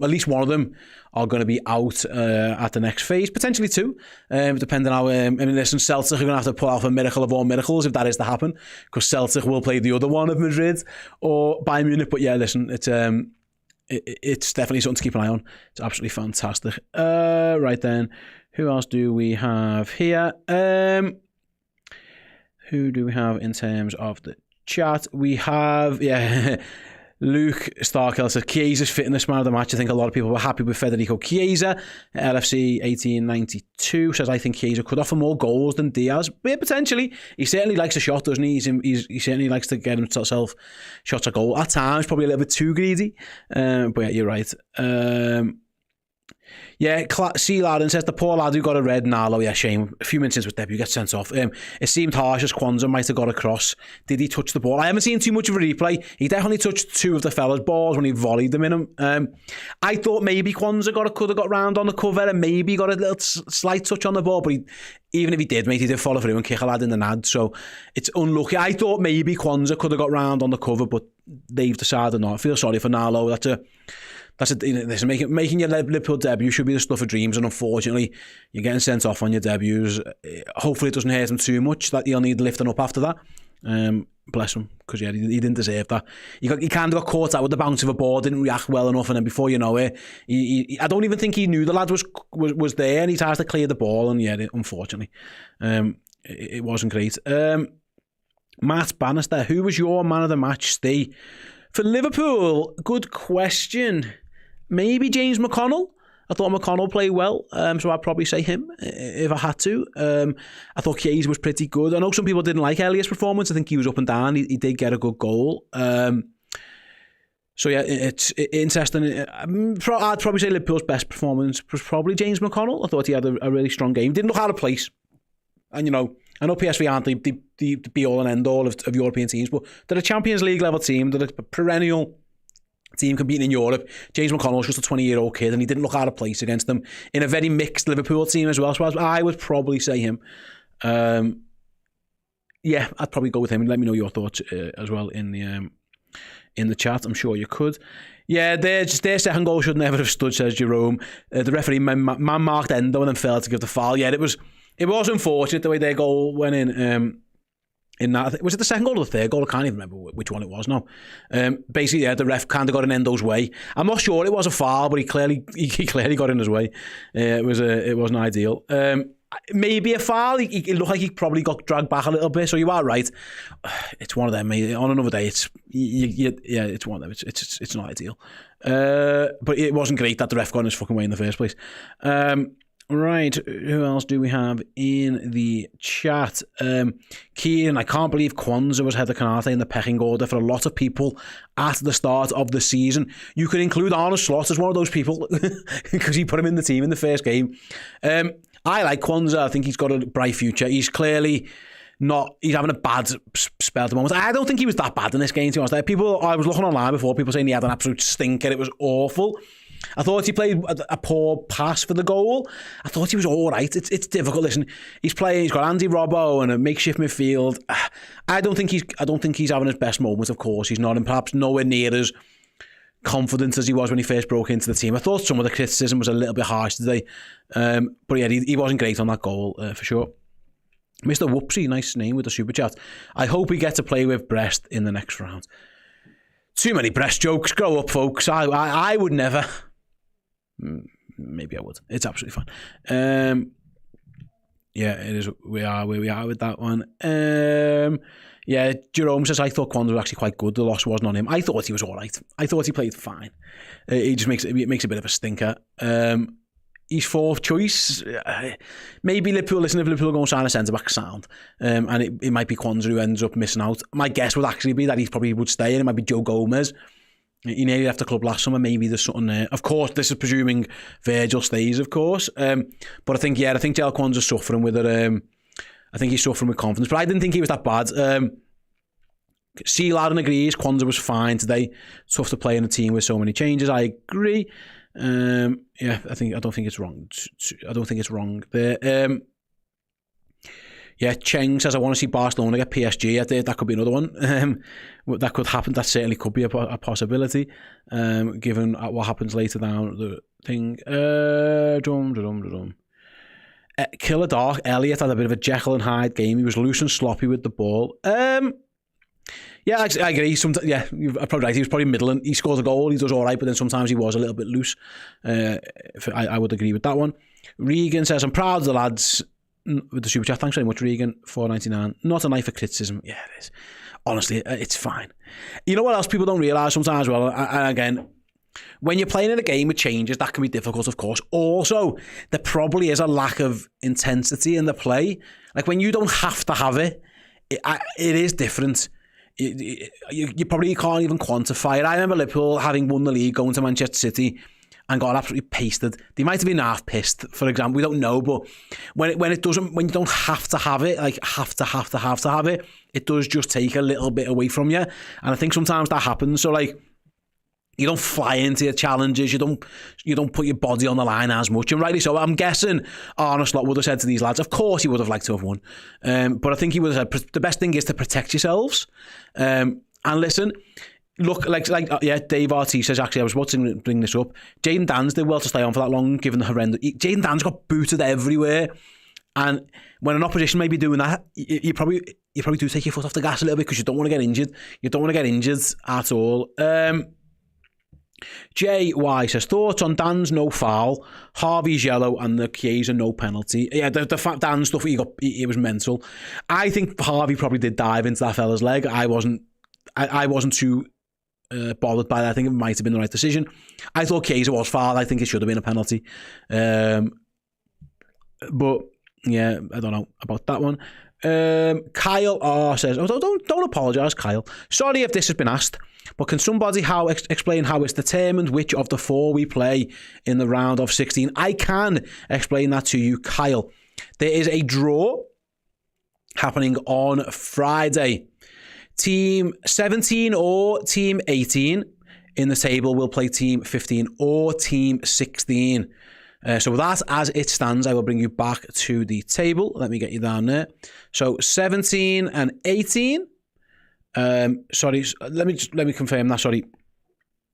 least one of them are going to be out at the next phase. Potentially 2, depending on how... listen, Celtic are going to have to pull off a miracle of all miracles if that is to happen, because Celtic will play the other one of Madrid or Bayern Munich. But yeah, listen, it's definitely something to keep an eye on. It's absolutely fantastic. Right then, who else do we have here? Who do we have in terms of the chat? We have, Luke Starkell says Chiesa's fitness man of the match. I think a lot of people were happy with Federico Chiesa. LFC 1892 says I think Chiesa could offer more goals than Diaz. But yeah, potentially. He certainly likes a shot, doesn't he? He certainly likes to get himself shots a goal. At times, probably a little bit too greedy. But yeah, you're right. Yeah, C. Laden says the poor lad who got a red, Nalo, yeah, shame. A few minutes into his debut, gets sent off. It seemed harsh as Kwanzaa might have got across. Did he touch the ball? I haven't seen too much of a replay. He definitely touched 2 of the fellas' balls when he volleyed them in him. I thought maybe Kwanzaa could have got round on the cover and maybe got a little slight touch on the ball, but even if he did, mate, he did follow through and kick a lad in the nad, so it's unlucky. I thought maybe Kwanzaa could have got round on the cover, but they've decided not. I feel sorry for Nalo. That's it. Listen, making your Liverpool debut should be the stuff of dreams, and unfortunately, you're getting sent off on your debuts. Hopefully, it doesn't hurt him too much that he'll need lifting up after that. Bless him, because he didn't deserve that. He kind of got caught out with the bounce of a ball, didn't react well enough, and then before you know it, I don't even think he knew the lad was there, and he tries to clear the ball, and unfortunately, it wasn't great. Matt Bannister, who was your man of the match, Steve? For Liverpool, good question. Maybe James McConnell. I thought McConnell played well, so I'd probably say him if I had to. I thought Chiesa was pretty good. I know some people didn't like Elliott's performance. I think he was up and down. He did get a good goal. So yeah, it's interesting. I'd probably say Liverpool's best performance was probably James McConnell. I thought he had a really strong game. Didn't look out of place. And, I know PSV aren't the be-all and end-all of European teams, but they're a Champions League level team. They're a perennial team competing in Europe. James McConnell's just a 20-year-old kid, and he didn't look out of place against them in a very mixed Liverpool team as well. So I would probably say him. Yeah, I'd probably go with him. Let me know your thoughts as well in the chat. I'm sure you could. Yeah, their second goal should never have stood, says Jerome. The referee man marked Endo and then failed to give the foul. Yeah, it was unfortunate the way their goal went in. In that, was it the second goal or the third goal? I can't even remember which one it was now. Basically, yeah, the ref kind of got in Endo's way. I'm not sure it was a foul, but he clearly got in his way. It wasn't ideal. Maybe a foul. It looked like he probably got dragged back a little bit. So you are right. It's one of them. Mate. On another day, it's one of them. It's not ideal. But it wasn't great that the ref got in his fucking way in the first place. Right, who else do we have in the chat? Kieran, I can't believe Kwanzaa was ahead of Konate in the pecking order for a lot of people at the start of the season. You could include Arne Slot as one of those people because he put him in the team in the first game. I like Kwanzaa. I think he's got a bright future. He's clearly he's having a bad spell at the moment. I don't think he was that bad in this game, to be honest. I was looking online before, people saying he had an absolute stinker. It was awful. I thought he played a poor pass for the goal. I thought he was all right. It's difficult. Listen, he's got Andy Robbo and a makeshift midfield. I don't think he's having his best moments. Of course, he's not, and perhaps nowhere near as confident as he was when he first broke into the team. I thought some of the criticism was a little bit harsh today, but yeah, he wasn't great on that goal for sure. Mr. Whoopsie, nice name with the super chat. I hope we get to play with Brest in the next round. Too many Brest jokes. Grow up, folks. I would never. Maybe I would. It's absolutely fine. Yeah, it is. We are where we are with that one. Yeah, Jerome says, I thought Kwanzaa was actually quite good. The loss wasn't on him. I thought he was all right. I thought he played fine. He just makes a bit of a stinker. He's fourth choice. Maybe Liverpool, if Liverpool go and sign a centre-back, sound. And it might be Kwanzaa who ends up missing out. My guess would actually be that he probably would stay, and it might be Joe Gomez. He nearly left the club last summer. Maybe there's something there. Of course, this is presuming Virgil stays, of course. But I think Jel Kwanzaa's suffering with it. I think he's suffering with confidence. But I didn't think he was that bad. C. Laden agrees. Kwanzaa was fine today. Tough to play in a team with so many changes. I agree. Yeah, I don't think it's wrong. I don't think it's wrong there. Yeah, Cheng says, I want to see Barcelona get PSG. That could be another one. That could happen. That certainly could be a possibility, given what happens later down the thing. Killer Dark, Elliott had a bit of a Jekyll and Hyde game. He was loose and sloppy with the ball. Yeah, I agree. Yeah, you're probably right. He was probably middling. He scores a goal. He does all right, but then sometimes he was a little bit loose. I would agree with that one. Regan says, I'm proud of the lads with the super chat. Thanks very much, Regan. $4.99. Not a knife for criticism. Yeah, it is. Honestly, it's fine. You know what else people don't realise sometimes? Well, and again, when you're playing in a game with changes, that can be difficult, of course. Also, there probably is a lack of intensity in the play. Like when you don't have to have it, it is different. You probably can't even quantify it. I remember Liverpool having won the league, going to Manchester City and got absolutely pasted. They might have been half pissed, for example. We don't know, but when you don't have to have it, like have to have it, it does just take a little bit away from you. And I think sometimes that happens. So like, you don't fly into your challenges. You don't put your body on the line as much. And rightly so. I'm guessing Arne Slot would have said to these lads, of course he would have liked to have won. But I think he would have said, the best thing is to protect yourselves. And listen, look, Dave RT says, actually, I was about to bring this up. Jayden Danns did well to stay on for that long, given the horrendous... Jayden Danns got booted everywhere. And when an opposition may be doing that, you probably do take your foot off the gas a little bit because you don't want to get injured. You don't want to get injured at all. JY says, thoughts on Dan's no foul, Harvey's yellow, and the Chiesa no penalty. Yeah, the Dan stuff he was mental. I think Harvey probably did dive into that fella's leg. I wasn't too bothered by that. I think it might have been the right decision. I thought Chiesa was foul. I think it should have been a penalty. But yeah, I don't know about that one. Kyle R says, oh, don't apologise, Kyle. Sorry if this has been asked, but can somebody explain how it's determined which of the 4 we play in the round of 16? I can explain that to you, Kyle. There is a draw happening on Friday. Team 17 or Team 18 in the table will play Team 15 or Team 16. So with that as it stands, I will bring you back to the table. Let me get you down there. So 17 and 18. Sorry, let me confirm that. Sorry.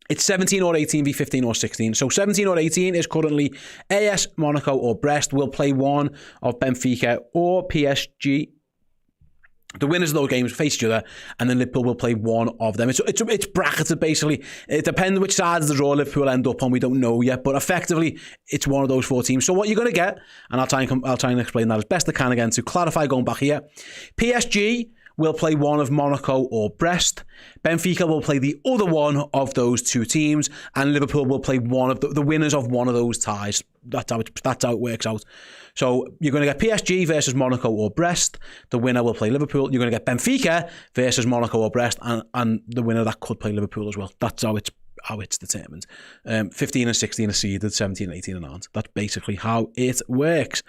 It's 17 or 18 v 15 or 16. So 17 or 18 is currently AS Monaco or Brest will play one of Benfica or PSG. The winners of those games face each other, and then Liverpool will play one of them. It's bracketed, basically. It depends which side of the draw Liverpool end up on. We don't know yet, but effectively, it's one of those 4 teams. So what you're going to get, and I'll try and explain that as best I can again to clarify going back here. PSG will play one of Monaco or Brest. Benfica will play the other one of those 2 teams, and Liverpool will play one of the winners of one of those ties. That's how it works out. So you're going to get PSG versus Monaco or Brest. The winner will play Liverpool. You're going to get Benfica versus Monaco or Brest, and the winner that could play Liverpool as well. That's how it's determined. 15 and 16 are seeded, 17 and 18 aren't. That's basically how it works.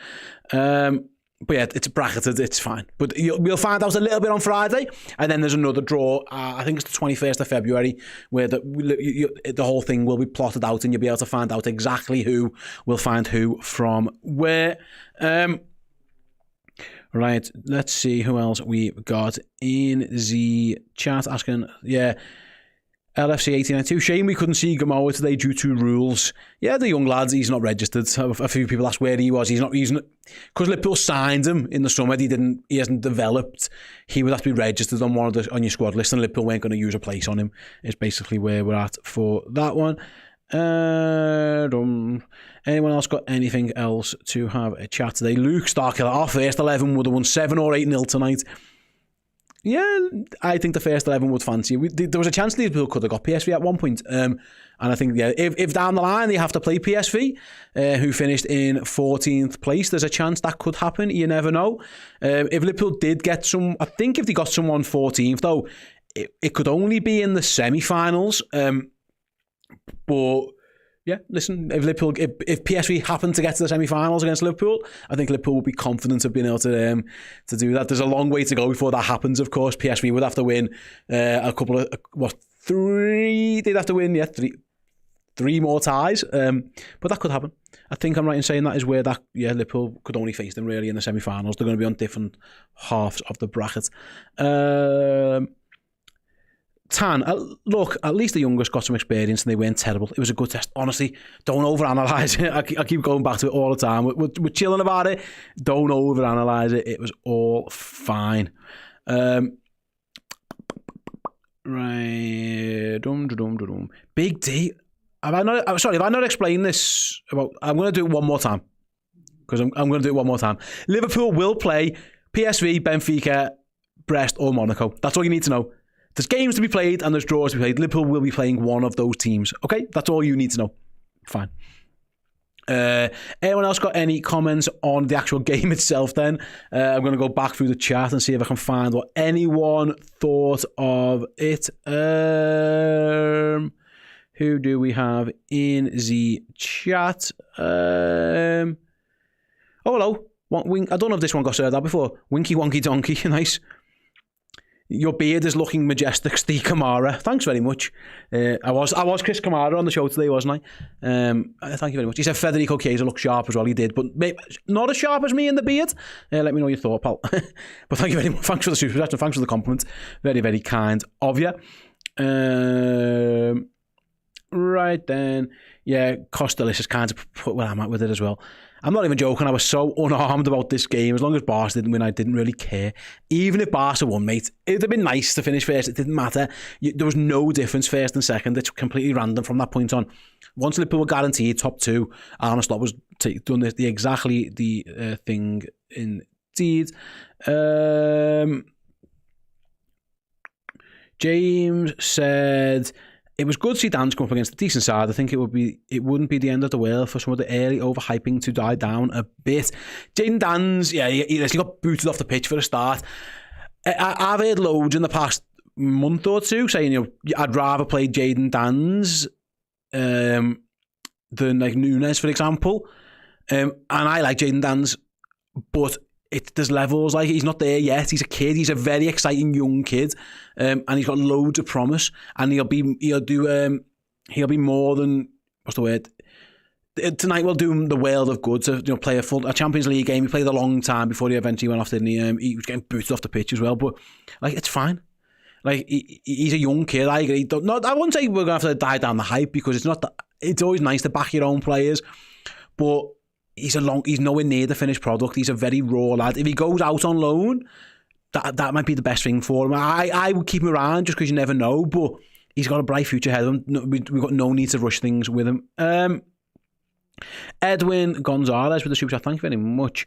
But yeah, it's bracketed, it's fine. But we'll find out a little bit on Friday, and then there's another draw, I think it's the 21st of February, where the whole thing will be plotted out, and you'll be able to find out exactly who will find who from where. Right, let's see who else we've got in the chat asking, LFC 1892. Shame we couldn't see Gamoa today due to rules. Yeah, the young lad, he's not registered. A few people asked where he was. He's not because Liverpool signed him in the summer. He hasn't developed. He would have to be registered on on your squad list, and Liverpool weren't going to use a place on him. Is basically where we're at for that one. Anyone else got anything else to have a chat today? Luke Starkiller, our first 11 would have won 7 or 8-0 tonight. Yeah, I think the first 11 would fancy. There was a chance Liverpool could have got PSV at one point. And I think, if down the line they have to play PSV, who finished in 14th place, there's a chance that could happen. You never know. If Liverpool did get I think if they got someone 14th, though, it could only be in the semi-finals. But yeah, listen, if PSV happen to get to the semi-finals against Liverpool, I think Liverpool will be confident of being able to do that. There's a long way to go before that happens, of course. PSV would have to win a couple of, three? They'd have to win, three more ties. But that could happen. I think I'm right in saying that is where Liverpool could only face them really in the semi-finals. They're going to be on different halves of the bracket. Tan, look, at least the youngest got some experience and they weren't terrible. It was a good test. Honestly, don't overanalyze it. I keep going back to it all the time. We're chilling about it. Don't overanalyze it. It was all fine. Right. Big D. Have I not explained this? I'm going to do it one more time. Because I'm going to do it one more time. Liverpool will play PSV, Benfica, Brest or Monaco. That's all you need to know. There's games to be played and there's draws to be played. Liverpool will be playing one of those teams. Okay? That's all you need to know. Fine. Anyone else got any comments on the actual game itself then? I'm going to go back through the chat and see if I can find what anyone thought of it. Who do we have in the chat? Oh, hello. I don't know if this one got said that before. Winky Wonky Donkey. Nice. Your beard is looking majestic, Steve Kamara. Thanks very much. I was Chris Kamara on the show today, wasn't I? Thank you very much. He said Federico Chiesa looked sharp as well. He did, but maybe not as sharp as me in the beard. Let me know your thought, pal. But thank you very much. Thanks for the super chat and thanks for the compliment. Very, very kind of you. Right then. Yeah, Costalicious kind of put where I'm at with it as well. I'm not even joking. I was so unarmed about this game. As long as Barca didn't win, I didn't really care. Even if Barca won, mate, it'd have been nice to finish first. It didn't matter. There was no difference first and second. It's completely random from that point on. Once Liverpool were guaranteed top two, Arne Slot was done exactly the thing indeed. James said, it was good to see Dan's come up against a decent side. I think it wouldn't be the end of the world for some of the early overhyping to die down a bit. Jayden Dan's, yeah, he got booted off the pitch for a start. I've heard loads in the past month or two saying, I'd rather play Jayden Dan's than like Nunes, for example. And I like Jayden Dan's, but there's levels. Like, he's not there yet. He's a kid. He's a very exciting young kid, and he's got loads of promise. And he'll be more than, what's the word? Tonight we'll do him the world of good to play a Champions League game. He played a long time before he eventually went off, didn't he? He was getting booted off the pitch as well, but like, it's fine. Like, he's a young kid. I agree. I wouldn't say we're gonna have to die down the hype, because it's not that. It's always nice to back your own players, but he's nowhere near the finished product. He's a very raw lad. If he goes out on loan, that might be the best thing for him. I would keep him around just because you never know, but he's got a bright future ahead of him. We've got no need to rush things with him. Edwin Gonzalez with the super chat, thank you very much,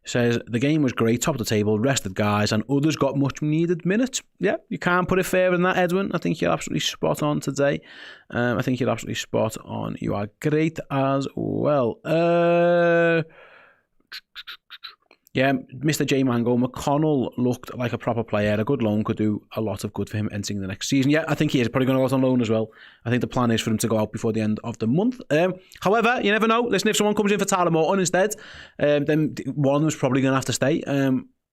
says the game was great, top of the table, rested guys, and others got much needed minutes. Yeah, you can't put it fairer than that, Edwin. I think you're absolutely spot on today. I think you're absolutely spot on. You are great as well. Yeah, Mr. J Mango, McConnell looked like a proper player. A good loan could do a lot of good for him entering the next season. Yeah, I think he is probably going to go out on loan as well. I think the plan is for him to go out before the end of the month. However, you never know. Listen, if someone comes in for Tyler Morton instead, then one of them is probably going to have to stay.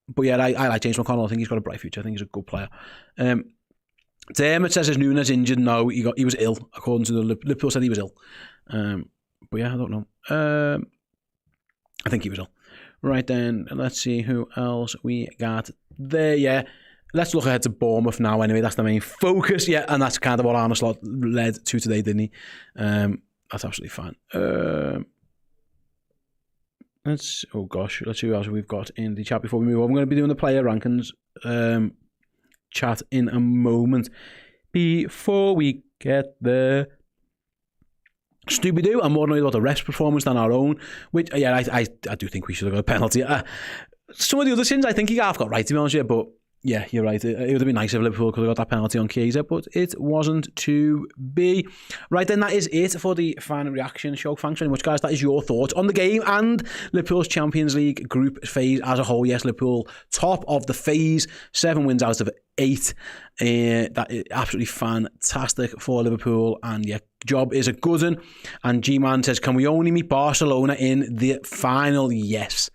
But yeah, I like James McConnell. I think he's got a bright future. I think he's a good player. Dermot says, is Nunes injured? No, he was ill. According to the Liverpool said he was ill. But yeah, I don't know. I think he was ill. Right then, let's see who else we got there. Yeah, let's look ahead to Bournemouth now anyway. That's the main focus. Yeah, and that's kind of what Arne Slot led to today, didn't he? That's absolutely fine. Let's see who else we've got in the chat before we move on. I'm going to be doing the player rankings chat in a moment. Before we get there, Scooby-Doo, I'm more annoyed about the ref's performance than our own, which, yeah, I do think we should have got a penalty. Some of the other sins I think he half got right, to be honest with you, but yeah, you're right. It would have been nice if Liverpool could have got that penalty on Chiesa, but it wasn't to be. Right then, that is it for the fan reaction show. Thanks very much, guys. That is your thoughts on the game and Liverpool's Champions League group phase as a whole. Yes, Liverpool top of the phase, 7 wins out of 8. That is absolutely fantastic for Liverpool, and yeah, job is a good one. And G-Man says, can we only meet Barcelona in the final? Yes.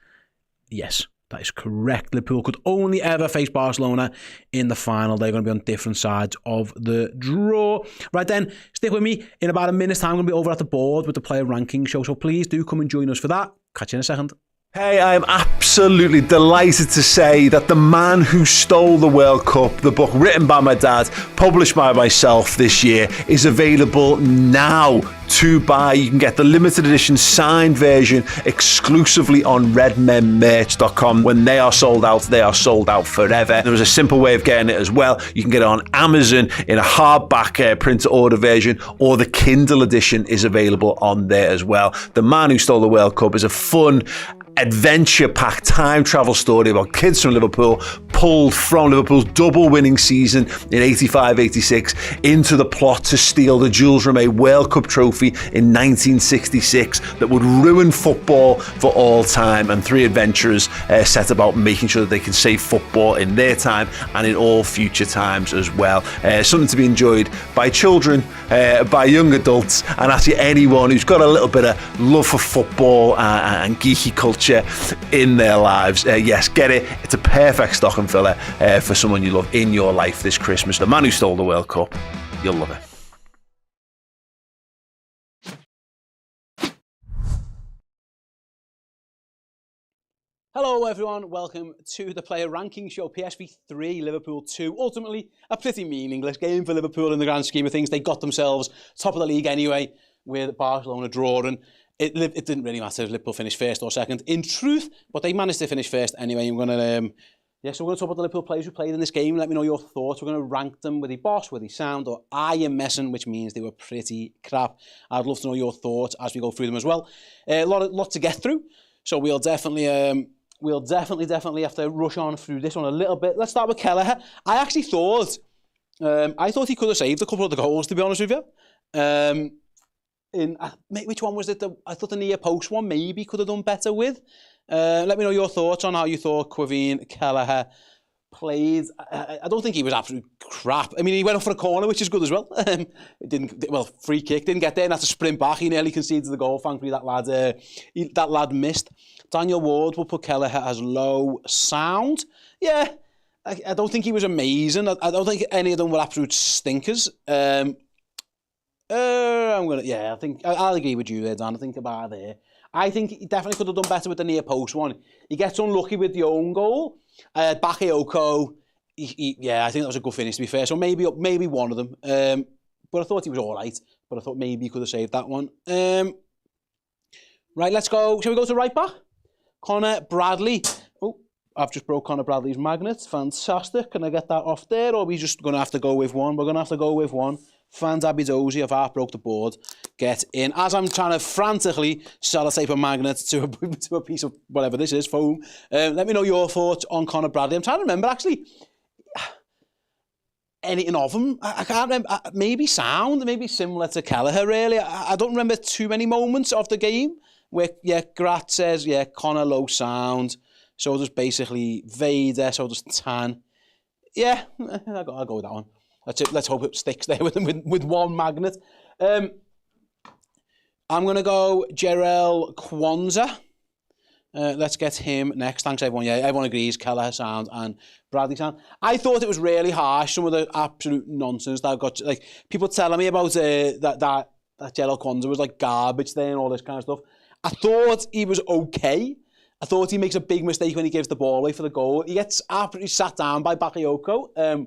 That is correct. Liverpool could only ever face Barcelona in the final. They're going to be on different sides of the draw. Right then, stick with me. In about a minute's time, I'm going to be over at the board with the player ranking show. So please do come and join us for that. Catch you in a second. Hey, I am absolutely delighted to say that The Man Who Stole the World Cup, the book written by my dad, published by myself this year, is available now to buy. You can get the limited edition signed version exclusively on redmenmerch.com. When they are sold out forever. There is a simple way of getting it as well. You can get it on Amazon in a hardback print to order version, or the Kindle edition is available on there as well. The Man Who Stole the World Cup is a fun, adventure-packed time travel story about kids from Liverpool pulled from Liverpool's double winning season in 85-86 into the plot to steal the Jules Rimet World Cup trophy in 1966 that would ruin football for all time, and 3 adventurers set about making sure that they can save football in their time and in all future times as well. Something to be enjoyed by children, by young adults, and actually anyone who's got a little bit of love for football and geeky culture in their lives. Yes, get it. It's a perfect stocking filler for someone you love in your life this Christmas. The Man Who Stole the World Cup. You'll love it. Hello everyone, welcome to the player ranking show. PSV 3, Liverpool 2. Ultimately, a pretty meaningless game for Liverpool in the grand scheme of things. They got themselves top of the league anyway, with Barcelona drawing. It didn't really matter if Liverpool finished first or second, in truth, but they managed to finish first anyway. So we're going to talk about the Liverpool players who played in this game. Let me know your thoughts. We're going to rank them. Were they boss, were they sound, or are you messing, which means they were pretty crap. I'd love to know your thoughts as we go through them as well. A lot to get through, so we'll definitely have to rush on through this one a little bit. Let's start with Kelleher. I actually thought he could have saved a couple of the goals, to be honest with you. Which one was it? I thought the near post one maybe could have done better with. Let me know your thoughts on how you thought Quavine Kelleher played. I don't think he was absolute crap. I mean, he went up for a corner, which is good as well. Free kick, didn't get there, and had to sprint back. He nearly conceded the goal. Thankfully, that lad missed. Daniel Ward will put Kelleher as low sound. Yeah, I don't think he was amazing. I don't think any of them were absolute stinkers. I think I'll agree with you there, Dan. I think about there. I think he definitely could have done better with the near post one. He gets unlucky with the own goal. Bakayoko, I think that was a good finish, to be fair. So maybe one of them. But I thought he was all right. But I thought maybe he could have saved that one. Right, let's go. Shall we go to right back? Connor Bradley. Oh, I've just broke Connor Bradley's magnet. Fantastic. Can I get that off there? Or are we just going to have to go with one? We're going to have to go with one. Fans Abidozi, I've half broke the board. Get in. As I'm trying to frantically sellotape a magnet to a piece of whatever this is, foam. Let me know your thoughts on Connor Bradley. I'm trying to remember, actually, anything of him. I can't remember. Maybe sound, maybe similar to Kelleher, really. I don't remember too many moments of the game where, Grat says, Connor low sound. So does basically Vader, so does Tan. Yeah, I'll go with that one. That's it. Let's hope it sticks there with one magnet. I'm going to go Jarell Kwanzaa. Let's get him next. Thanks, everyone. Yeah, everyone agrees. Kelleher sound and Bradley sound. I thought it was really harsh, some of the absolute nonsense that I've got. Like, people telling me about that Jarell Kwanzaa was like garbage there and all this kind of stuff. I thought he was okay. I thought he makes a big mistake when he gives the ball away for the goal. He gets absolutely sat down by Bakayoko.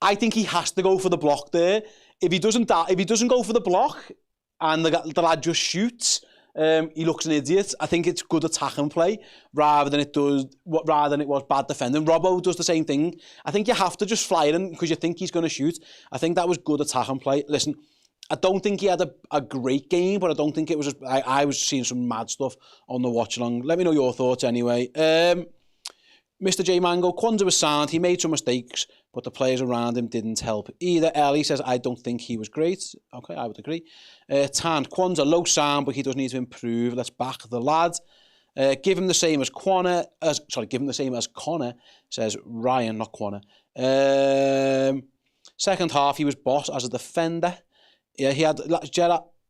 I think he has to go for the block there. If he doesn't go for the block and the lad just shoots, he looks an idiot. I think it's good attack and play rather than it was bad defending. Robbo does the same thing. I think you have to just fly it in because you think he's going to shoot. I think that was good attack and play. Listen, I don't think he had a great game, but I don't think it was. I was seeing some mad stuff on the watch along. Let me know your thoughts anyway. Mr. J Mango, Kwanzaa was sound. He made some mistakes, but the players around him didn't help either. Ellie says, I don't think he was great. Okay, I would agree. Tan, Kwanzaa, low sound, but he does need to improve. Let's back the lad. Give him the same as Connor, says Ryan, not Connor. Second half, he was boss as a defender. Yeah, he had,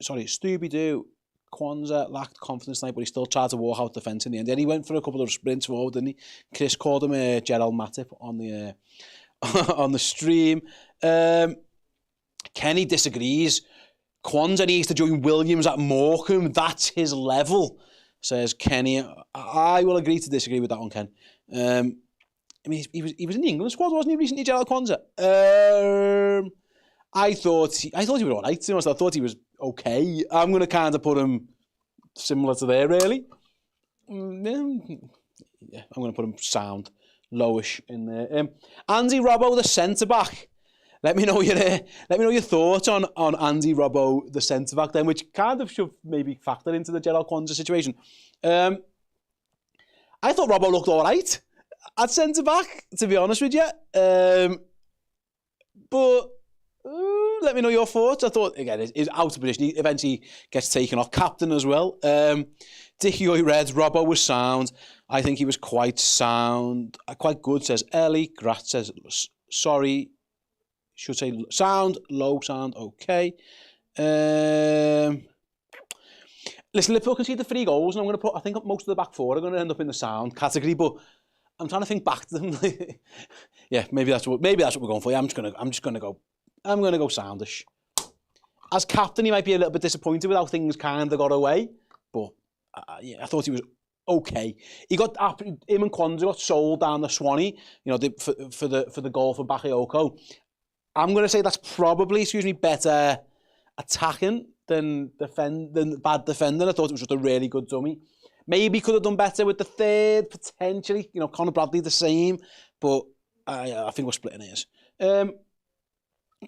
Stooby-Doo. Kwanzaa lacked confidence tonight, but he still tried to walk out defence in the end. Then he went for a couple of sprints forward, didn't he? Chris called him Gerald Matip on the on the stream. Kenny disagrees. Kwanzaa needs to join Williams at Morecambe. That's his level, says Kenny. I will agree to disagree with that one, Ken. I mean, he was in the England squad, wasn't he, recently, Gerald Kwanzaa? I thought he was all right. To be honest, I thought he was okay. I'm going to kind of put him similar to there, really. Yeah, I'm going to put him sound, lowish in there. Andy Robbo, the centre back. Let me know your thoughts on Andy Robbo, the centre back, then, which kind of should maybe factor into the Gerald Kwanzaa situation. I thought Robbo looked all right at centre back, to be honest with you. But let me know your thoughts. I thought, again, he's out of position. He eventually gets taken off. Captain as well. Dickie Oy Reds, Robbo was sound. I think he was quite sound. Quite good, says Ellie. Grat says, sorry. Should say sound, low sound, okay. Listen, Liverpool conceded 3 goals, and I'm going to I think most of the back four are going to end up in the sound category, but I'm trying to think back to them. Yeah, maybe that's what we're going for. Yeah, I'm just going to go soundish. As captain, he might be a little bit disappointed with how things kind of got away, but I thought he was okay. Him and Kwanzaa got sold down the Swanee, you know, for the goal for Bakayoko. I'm going to say that's probably, better attacking than bad defending. I thought it was just a really good dummy. Maybe could have done better with the third, potentially. You know, Conor Bradley the same, but I think we're splitting hairs.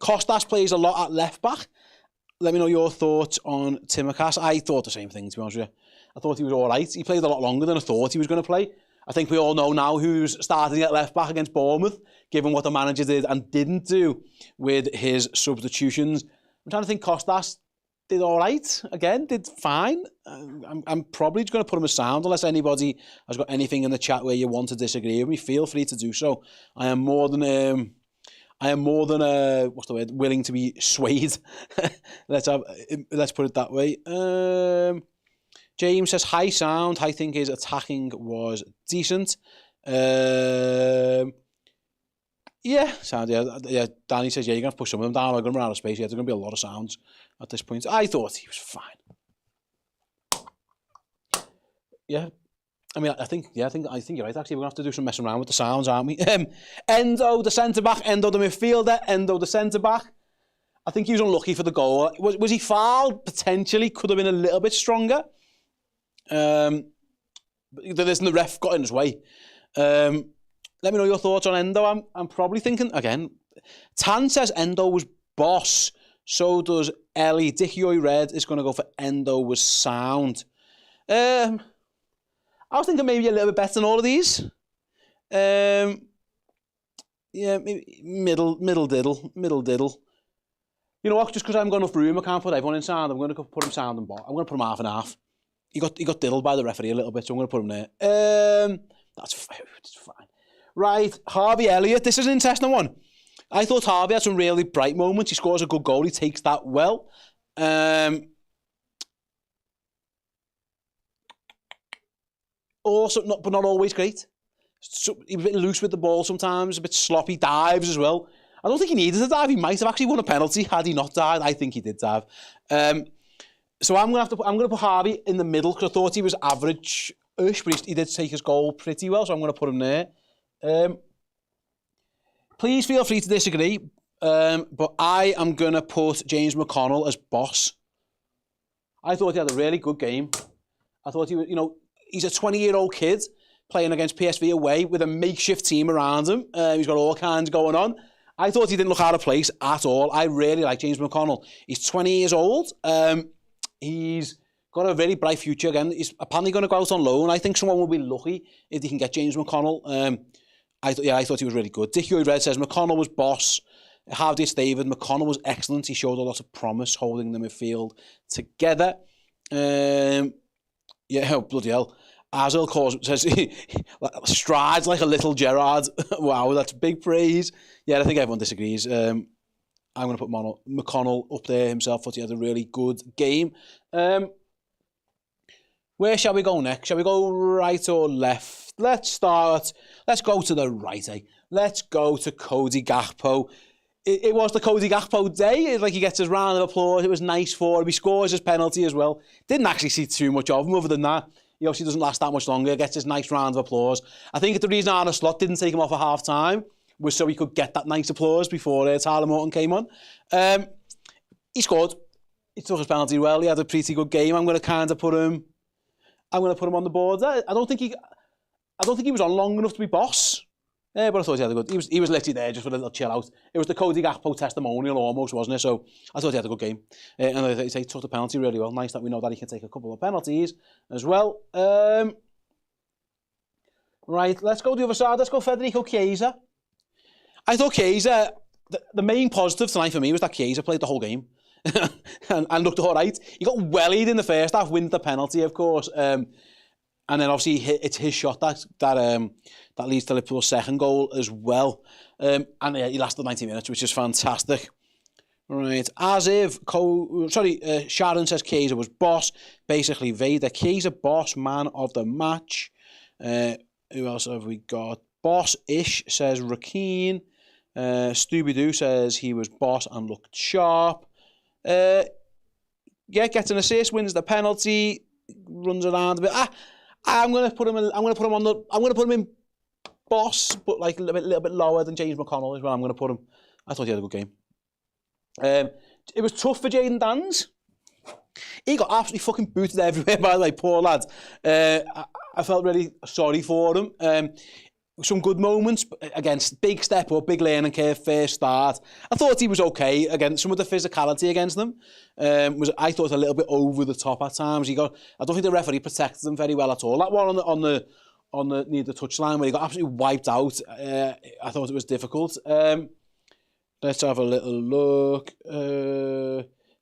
Kostas plays a lot at left back. Let me know your thoughts on Tsimikas. I thought the same thing, to be honest with you. I thought he was all right. He played a lot longer than I thought he was going to play. I think we all know now who's starting at left back against Bournemouth, given what the manager did and didn't do with his substitutions. I'm trying to think. Kostas did all right. Again, did fine. I'm probably just going to put him as sound, unless anybody has got anything in the chat where you want to disagree with me. Feel free to do so. I am more than what's the word? Willing to be swayed. Let's put it that way. James says high sound. I think his attacking was decent. Yeah, sound. Yeah. Danny says you're gonna push some of them down. I'm gonna run out of space. Yeah, there's gonna be a lot of sounds at this point. I thought he was fine. Yeah. I mean, I think you're right. Actually, we're gonna have to do some messing around with the sounds, aren't we? Endo, the centre back. Endo, the midfielder. Endo, the centre back. I think he was unlucky for the goal. Was he fouled? Potentially, could have been a little bit stronger. But the ref got in his way. Let me know your thoughts on Endo. I'm probably thinking again. Tan says Endo was boss. So does Ellie. Dickie Red is going to go for Endo was sound. I was thinking maybe a little bit better than all of these. Yeah, maybe middle diddle. You know what? Just because I haven't got enough room, I can't put everyone in sound. I'm going to put him sound and bot. I'm going to put him half and half. He got diddled by the referee a little bit, so I'm going to put him there. That's fine. Right, Harvey Elliott. This is an interesting one. I thought Harvey had some really bright moments. He scores a good goal. He takes that well. Also, but not always great. So, he was a bit loose with the ball sometimes, a bit sloppy. Dives as well. I don't think he needed to dive. He might have actually won a penalty had he not dived. I think he did dive. So I'm gonna put Harvey in the middle because I thought he was average-ish, but he did take his goal pretty well, so I'm gonna put him there. Please feel free to disagree, but I am gonna put James McConnell as boss. I thought he had a really good game. I thought he was, he's a 20-year-old kid playing against PSV away with a makeshift team around him. He's got all kinds going on. I thought he didn't look out of place at all. I really like James McConnell. He's 20 years old. He's got a very bright future again. He's apparently going to go out on loan. I think someone will be lucky if they can get James McConnell. I thought he was really good. Dickie Red says McConnell was boss. How did David? McConnell was excellent. He showed a lot of promise holding the midfield together. Yeah, oh, bloody hell. Azil says he strides like a little Gerrard. Wow, that's big praise. Yeah, I think everyone disagrees. I'm going to put McConnell up there himself. Thought he had a really good game. Where shall we go next? Shall we go right or left? Let's go to the right, eh? Let's go to Cody Gakpo. It was the Cody Gakpo day. He gets his round of applause. It was nice for him. He scores his penalty as well. Didn't actually see too much of him other than that. He obviously doesn't last that much longer. Gets his nice round of applause. I think the reason Arne Slot didn't take him off at half-time was so he could get that nice applause before Tyler Morton came on. He scored. He took his penalty well. He had a pretty good game. I'm going to kind of put him on the board. I don't think he was on long enough to be boss. But I thought he had a good. He was literally there just for a little chill out. It was the Cody Gakpo testimonial almost, wasn't it? So I thought he had a good game. And he took the penalty really well. Nice that we know that he can take a couple of penalties as well. Right, let's go the other side. Let's go Federico Chiesa. I thought Chiesa, the main positive tonight for me was that Chiesa played the whole game and looked all right. He got wellied in the first half, wins the penalty, of course. And then obviously it's his shot that leads to Liverpool's second goal as well. And he lasted 90 minutes, which is fantastic. Right, Sharon says Chiesa was boss. Basically, Vader. Chiesa boss, man of the match. Who else have we got? Boss-ish says Rakeen. Stooby-Doo says he was boss and looked sharp. Gets an assist, wins the penalty, runs around a bit. I'm gonna put him in boss, but like a little bit lower than James McConnell is where I'm gonna put him. I thought he had a good game. It was tough for Jayden Dans. He got absolutely fucking booted everywhere, by the way, poor lad. I felt really sorry for him. Some good moments against big step up, big learning curve, first start. I thought he was okay. Again, some of the physicality against them I thought a little bit over the top at times. I don't think the referee protected him very well at all. That one on the near the touchline where he got absolutely wiped out. I thought it was difficult. Let's have a little look.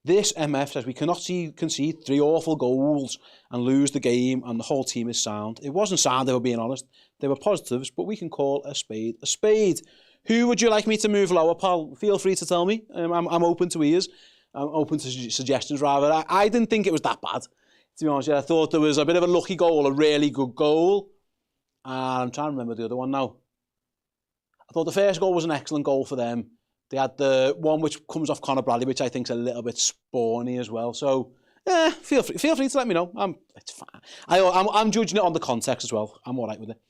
This MF says we cannot concede 3 awful goals and lose the game and the whole team is sound. It wasn't sound, they were being honest. They were positives, but we can call a spade a spade. Who would you like me to move lower, pal? Feel free to tell me. I'm open to ears. I'm open to suggestions, rather. I didn't think it was that bad, to be honest. I thought there was a bit of a lucky goal, a really good goal. And I'm trying to remember the other one now. I thought the first goal was an excellent goal for them. They had the one which comes off Conor Bradley, which I think is a little bit spawny as well. So, feel free to let me know. It's fine. I'm judging it on the context as well. I'm all right with it.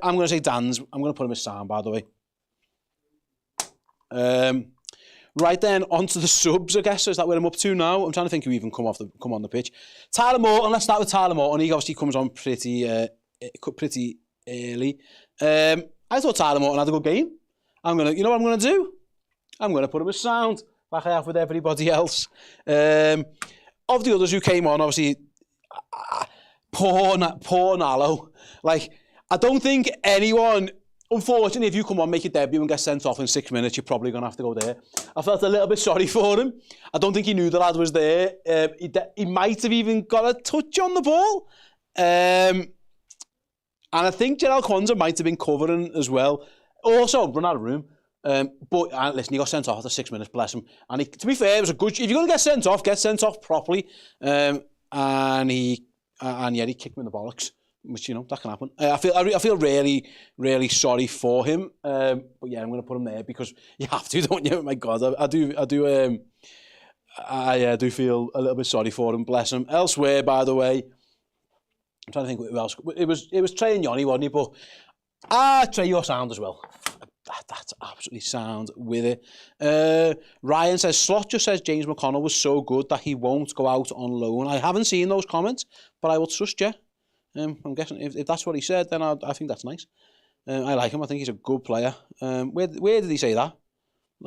I'm going to say Dan's. I'm going to put him as sound, by the way. Right then, on to the subs, I guess. Is that where I'm up to now? I'm trying to think who even come on the pitch. Tyler Morton. Let's start with Tyler Morton. He obviously comes on pretty early. I thought Tyler Morton had a good game. You know what I'm going to do? I'm going to put him as sound, like I have with everybody else. Of the others who came on, obviously, poor Nallo. Like, I don't think anyone, unfortunately, if you come on, make your debut and get sent off in 6 minutes, you're probably going to have to go there. I felt a little bit sorry for him. I don't think he knew the lad was there. He might have even got a touch on the ball. And I think Gerald Kwanzaa might have been covering as well. Also, run out of room. But listen, he got sent off after 6 minutes, bless him. And to be fair, it was a good. If you're going to get sent off properly. And he kicked him in the bollocks, which that can happen. I feel really, really sorry for him. But yeah, I'm going to put him there because you have to, don't you? My God, I do feel a little bit sorry for him, bless him. Elsewhere, by the way, I'm trying to think who else. It was Trey and Yanni, wasn't he? But Trey, your sound as well. That's absolutely sound with it. Ryan says, Slot just says James McConnell was so good that he won't go out on loan. I haven't seen those comments, but I will trust you. I'm guessing if that's what he said, then I think that's nice. I like him. I think he's a good player. Where did he say that?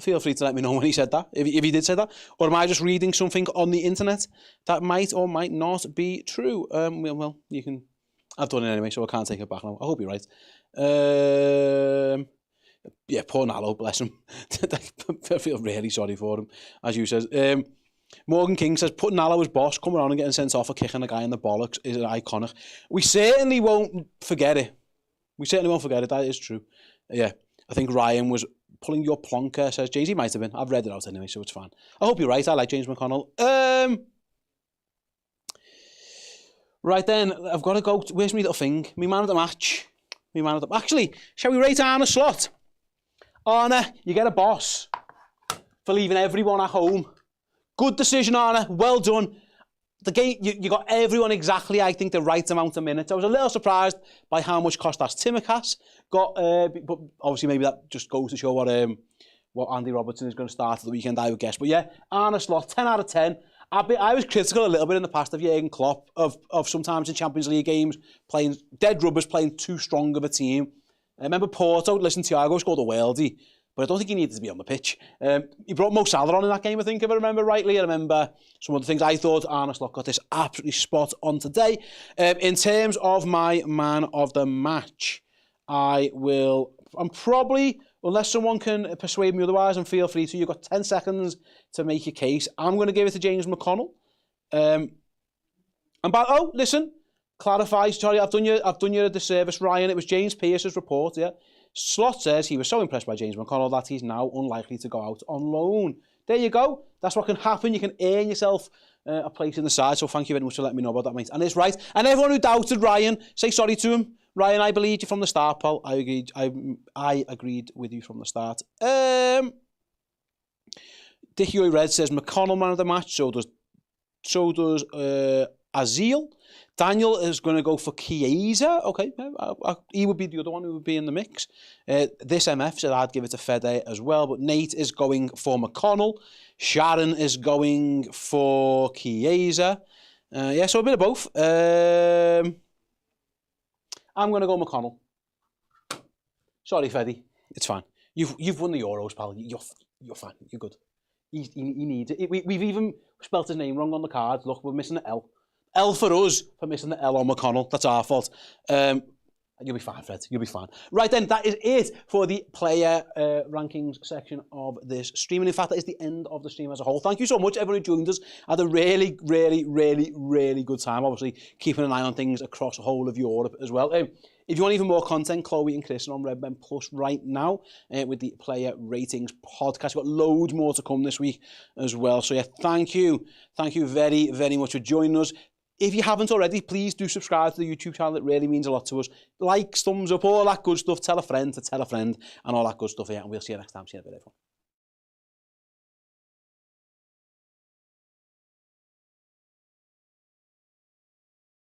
Feel free to let me know when he said that, if he did say that. Or am I just reading something on the internet that might or might not be true? Well, you can... I've done it anyway, so I can't take it back now. I hope you're right. Yeah, poor Nallo, bless him. I feel really sorry for him, as you said. Morgan King says, putting Nallo as boss, coming on and getting sent off for kicking a guy in the bollocks is iconic. We certainly won't forget it. That is true. Yeah, I think Ryan was pulling your plonker, says Jay-Z might have been. I've read it out anyway, so it's fine. I hope you're right. I like James McConnell. Right then, I've got to go. Where's my little thing? My man of the match. Actually, shall we rate Arne Slot? Arne, you get a boss for leaving everyone at home. Good decision, Arne. Well done. The game, you got everyone exactly, I think, the right amount of minutes. I was a little surprised by how much Kostas Tsimikas got, but obviously maybe that just goes to show what Andy Robertson is going to start at the weekend, I would guess. But yeah, Arne Slot, 10 out of 10. I was critical a little bit in the past of Jurgen Klopp, of sometimes in Champions League games, playing dead rubbers, playing too strong of a team. I remember Porto, listen, Thiago scored a worldie, but I don't think he needed to be on the pitch. He brought Mo Salah on in that game, I think, if I remember rightly. I remember some of the things. I thought Arne Slot got this absolutely spot on today. In terms of my man of the match, I'm probably, unless someone can persuade me otherwise, and feel free to, you've got 10 seconds to make your case. I'm going to give it to James McConnell. Listen, clarify, sorry, I've done you a disservice, Ryan. It was James Pearce's report, yeah. Slot says he was so impressed by James McConnell that he's now unlikely to go out on loan. There you go. That's what can happen. You can earn yourself a place in the side. So thank you very much for letting me know about that, mate. And it's right. And everyone who doubted Ryan, say sorry to him. Ryan, I believed you from the start, pal. I agreed with you from the start. Dickie Red says McConnell man of the match. So does Azil. Daniel is going to go for Chiesa. Okay, he would be the other one who would be in the mix. This MF said I'd give it to Fede as well, but Nate is going for McConnell. Sharon is going for Chiesa. Yeah, so a bit of both. I'm going to go McConnell. Sorry, Fede. It's fine. You've won the Euros, pal. You're fine. You're good. He needs it. We've even spelt his name wrong on the card. Look, we're missing the L. L for us for missing the L on McConnell. That's our fault. You'll be fine, Fred. You'll be fine. Right then, that is it for the player rankings section of this stream. And in fact, that is the end of the stream as a whole. Thank you so much, everyone who joined us. Had a really, really, really, really good time. Obviously, keeping an eye on things across the whole of Europe as well. If you want even more content, Chloe and Chris are on Redmen Plus right now with the Player Ratings podcast. We've got loads more to come this week as well. So yeah, thank you. Thank you very, very much for joining us. If you haven't already, please do subscribe to the YouTube channel. It really means a lot to us. Likes, thumbs up, all that good stuff. Tell a friend to tell a friend and all that good stuff. Yeah, and we'll see you next time. See you in a bit, everyone.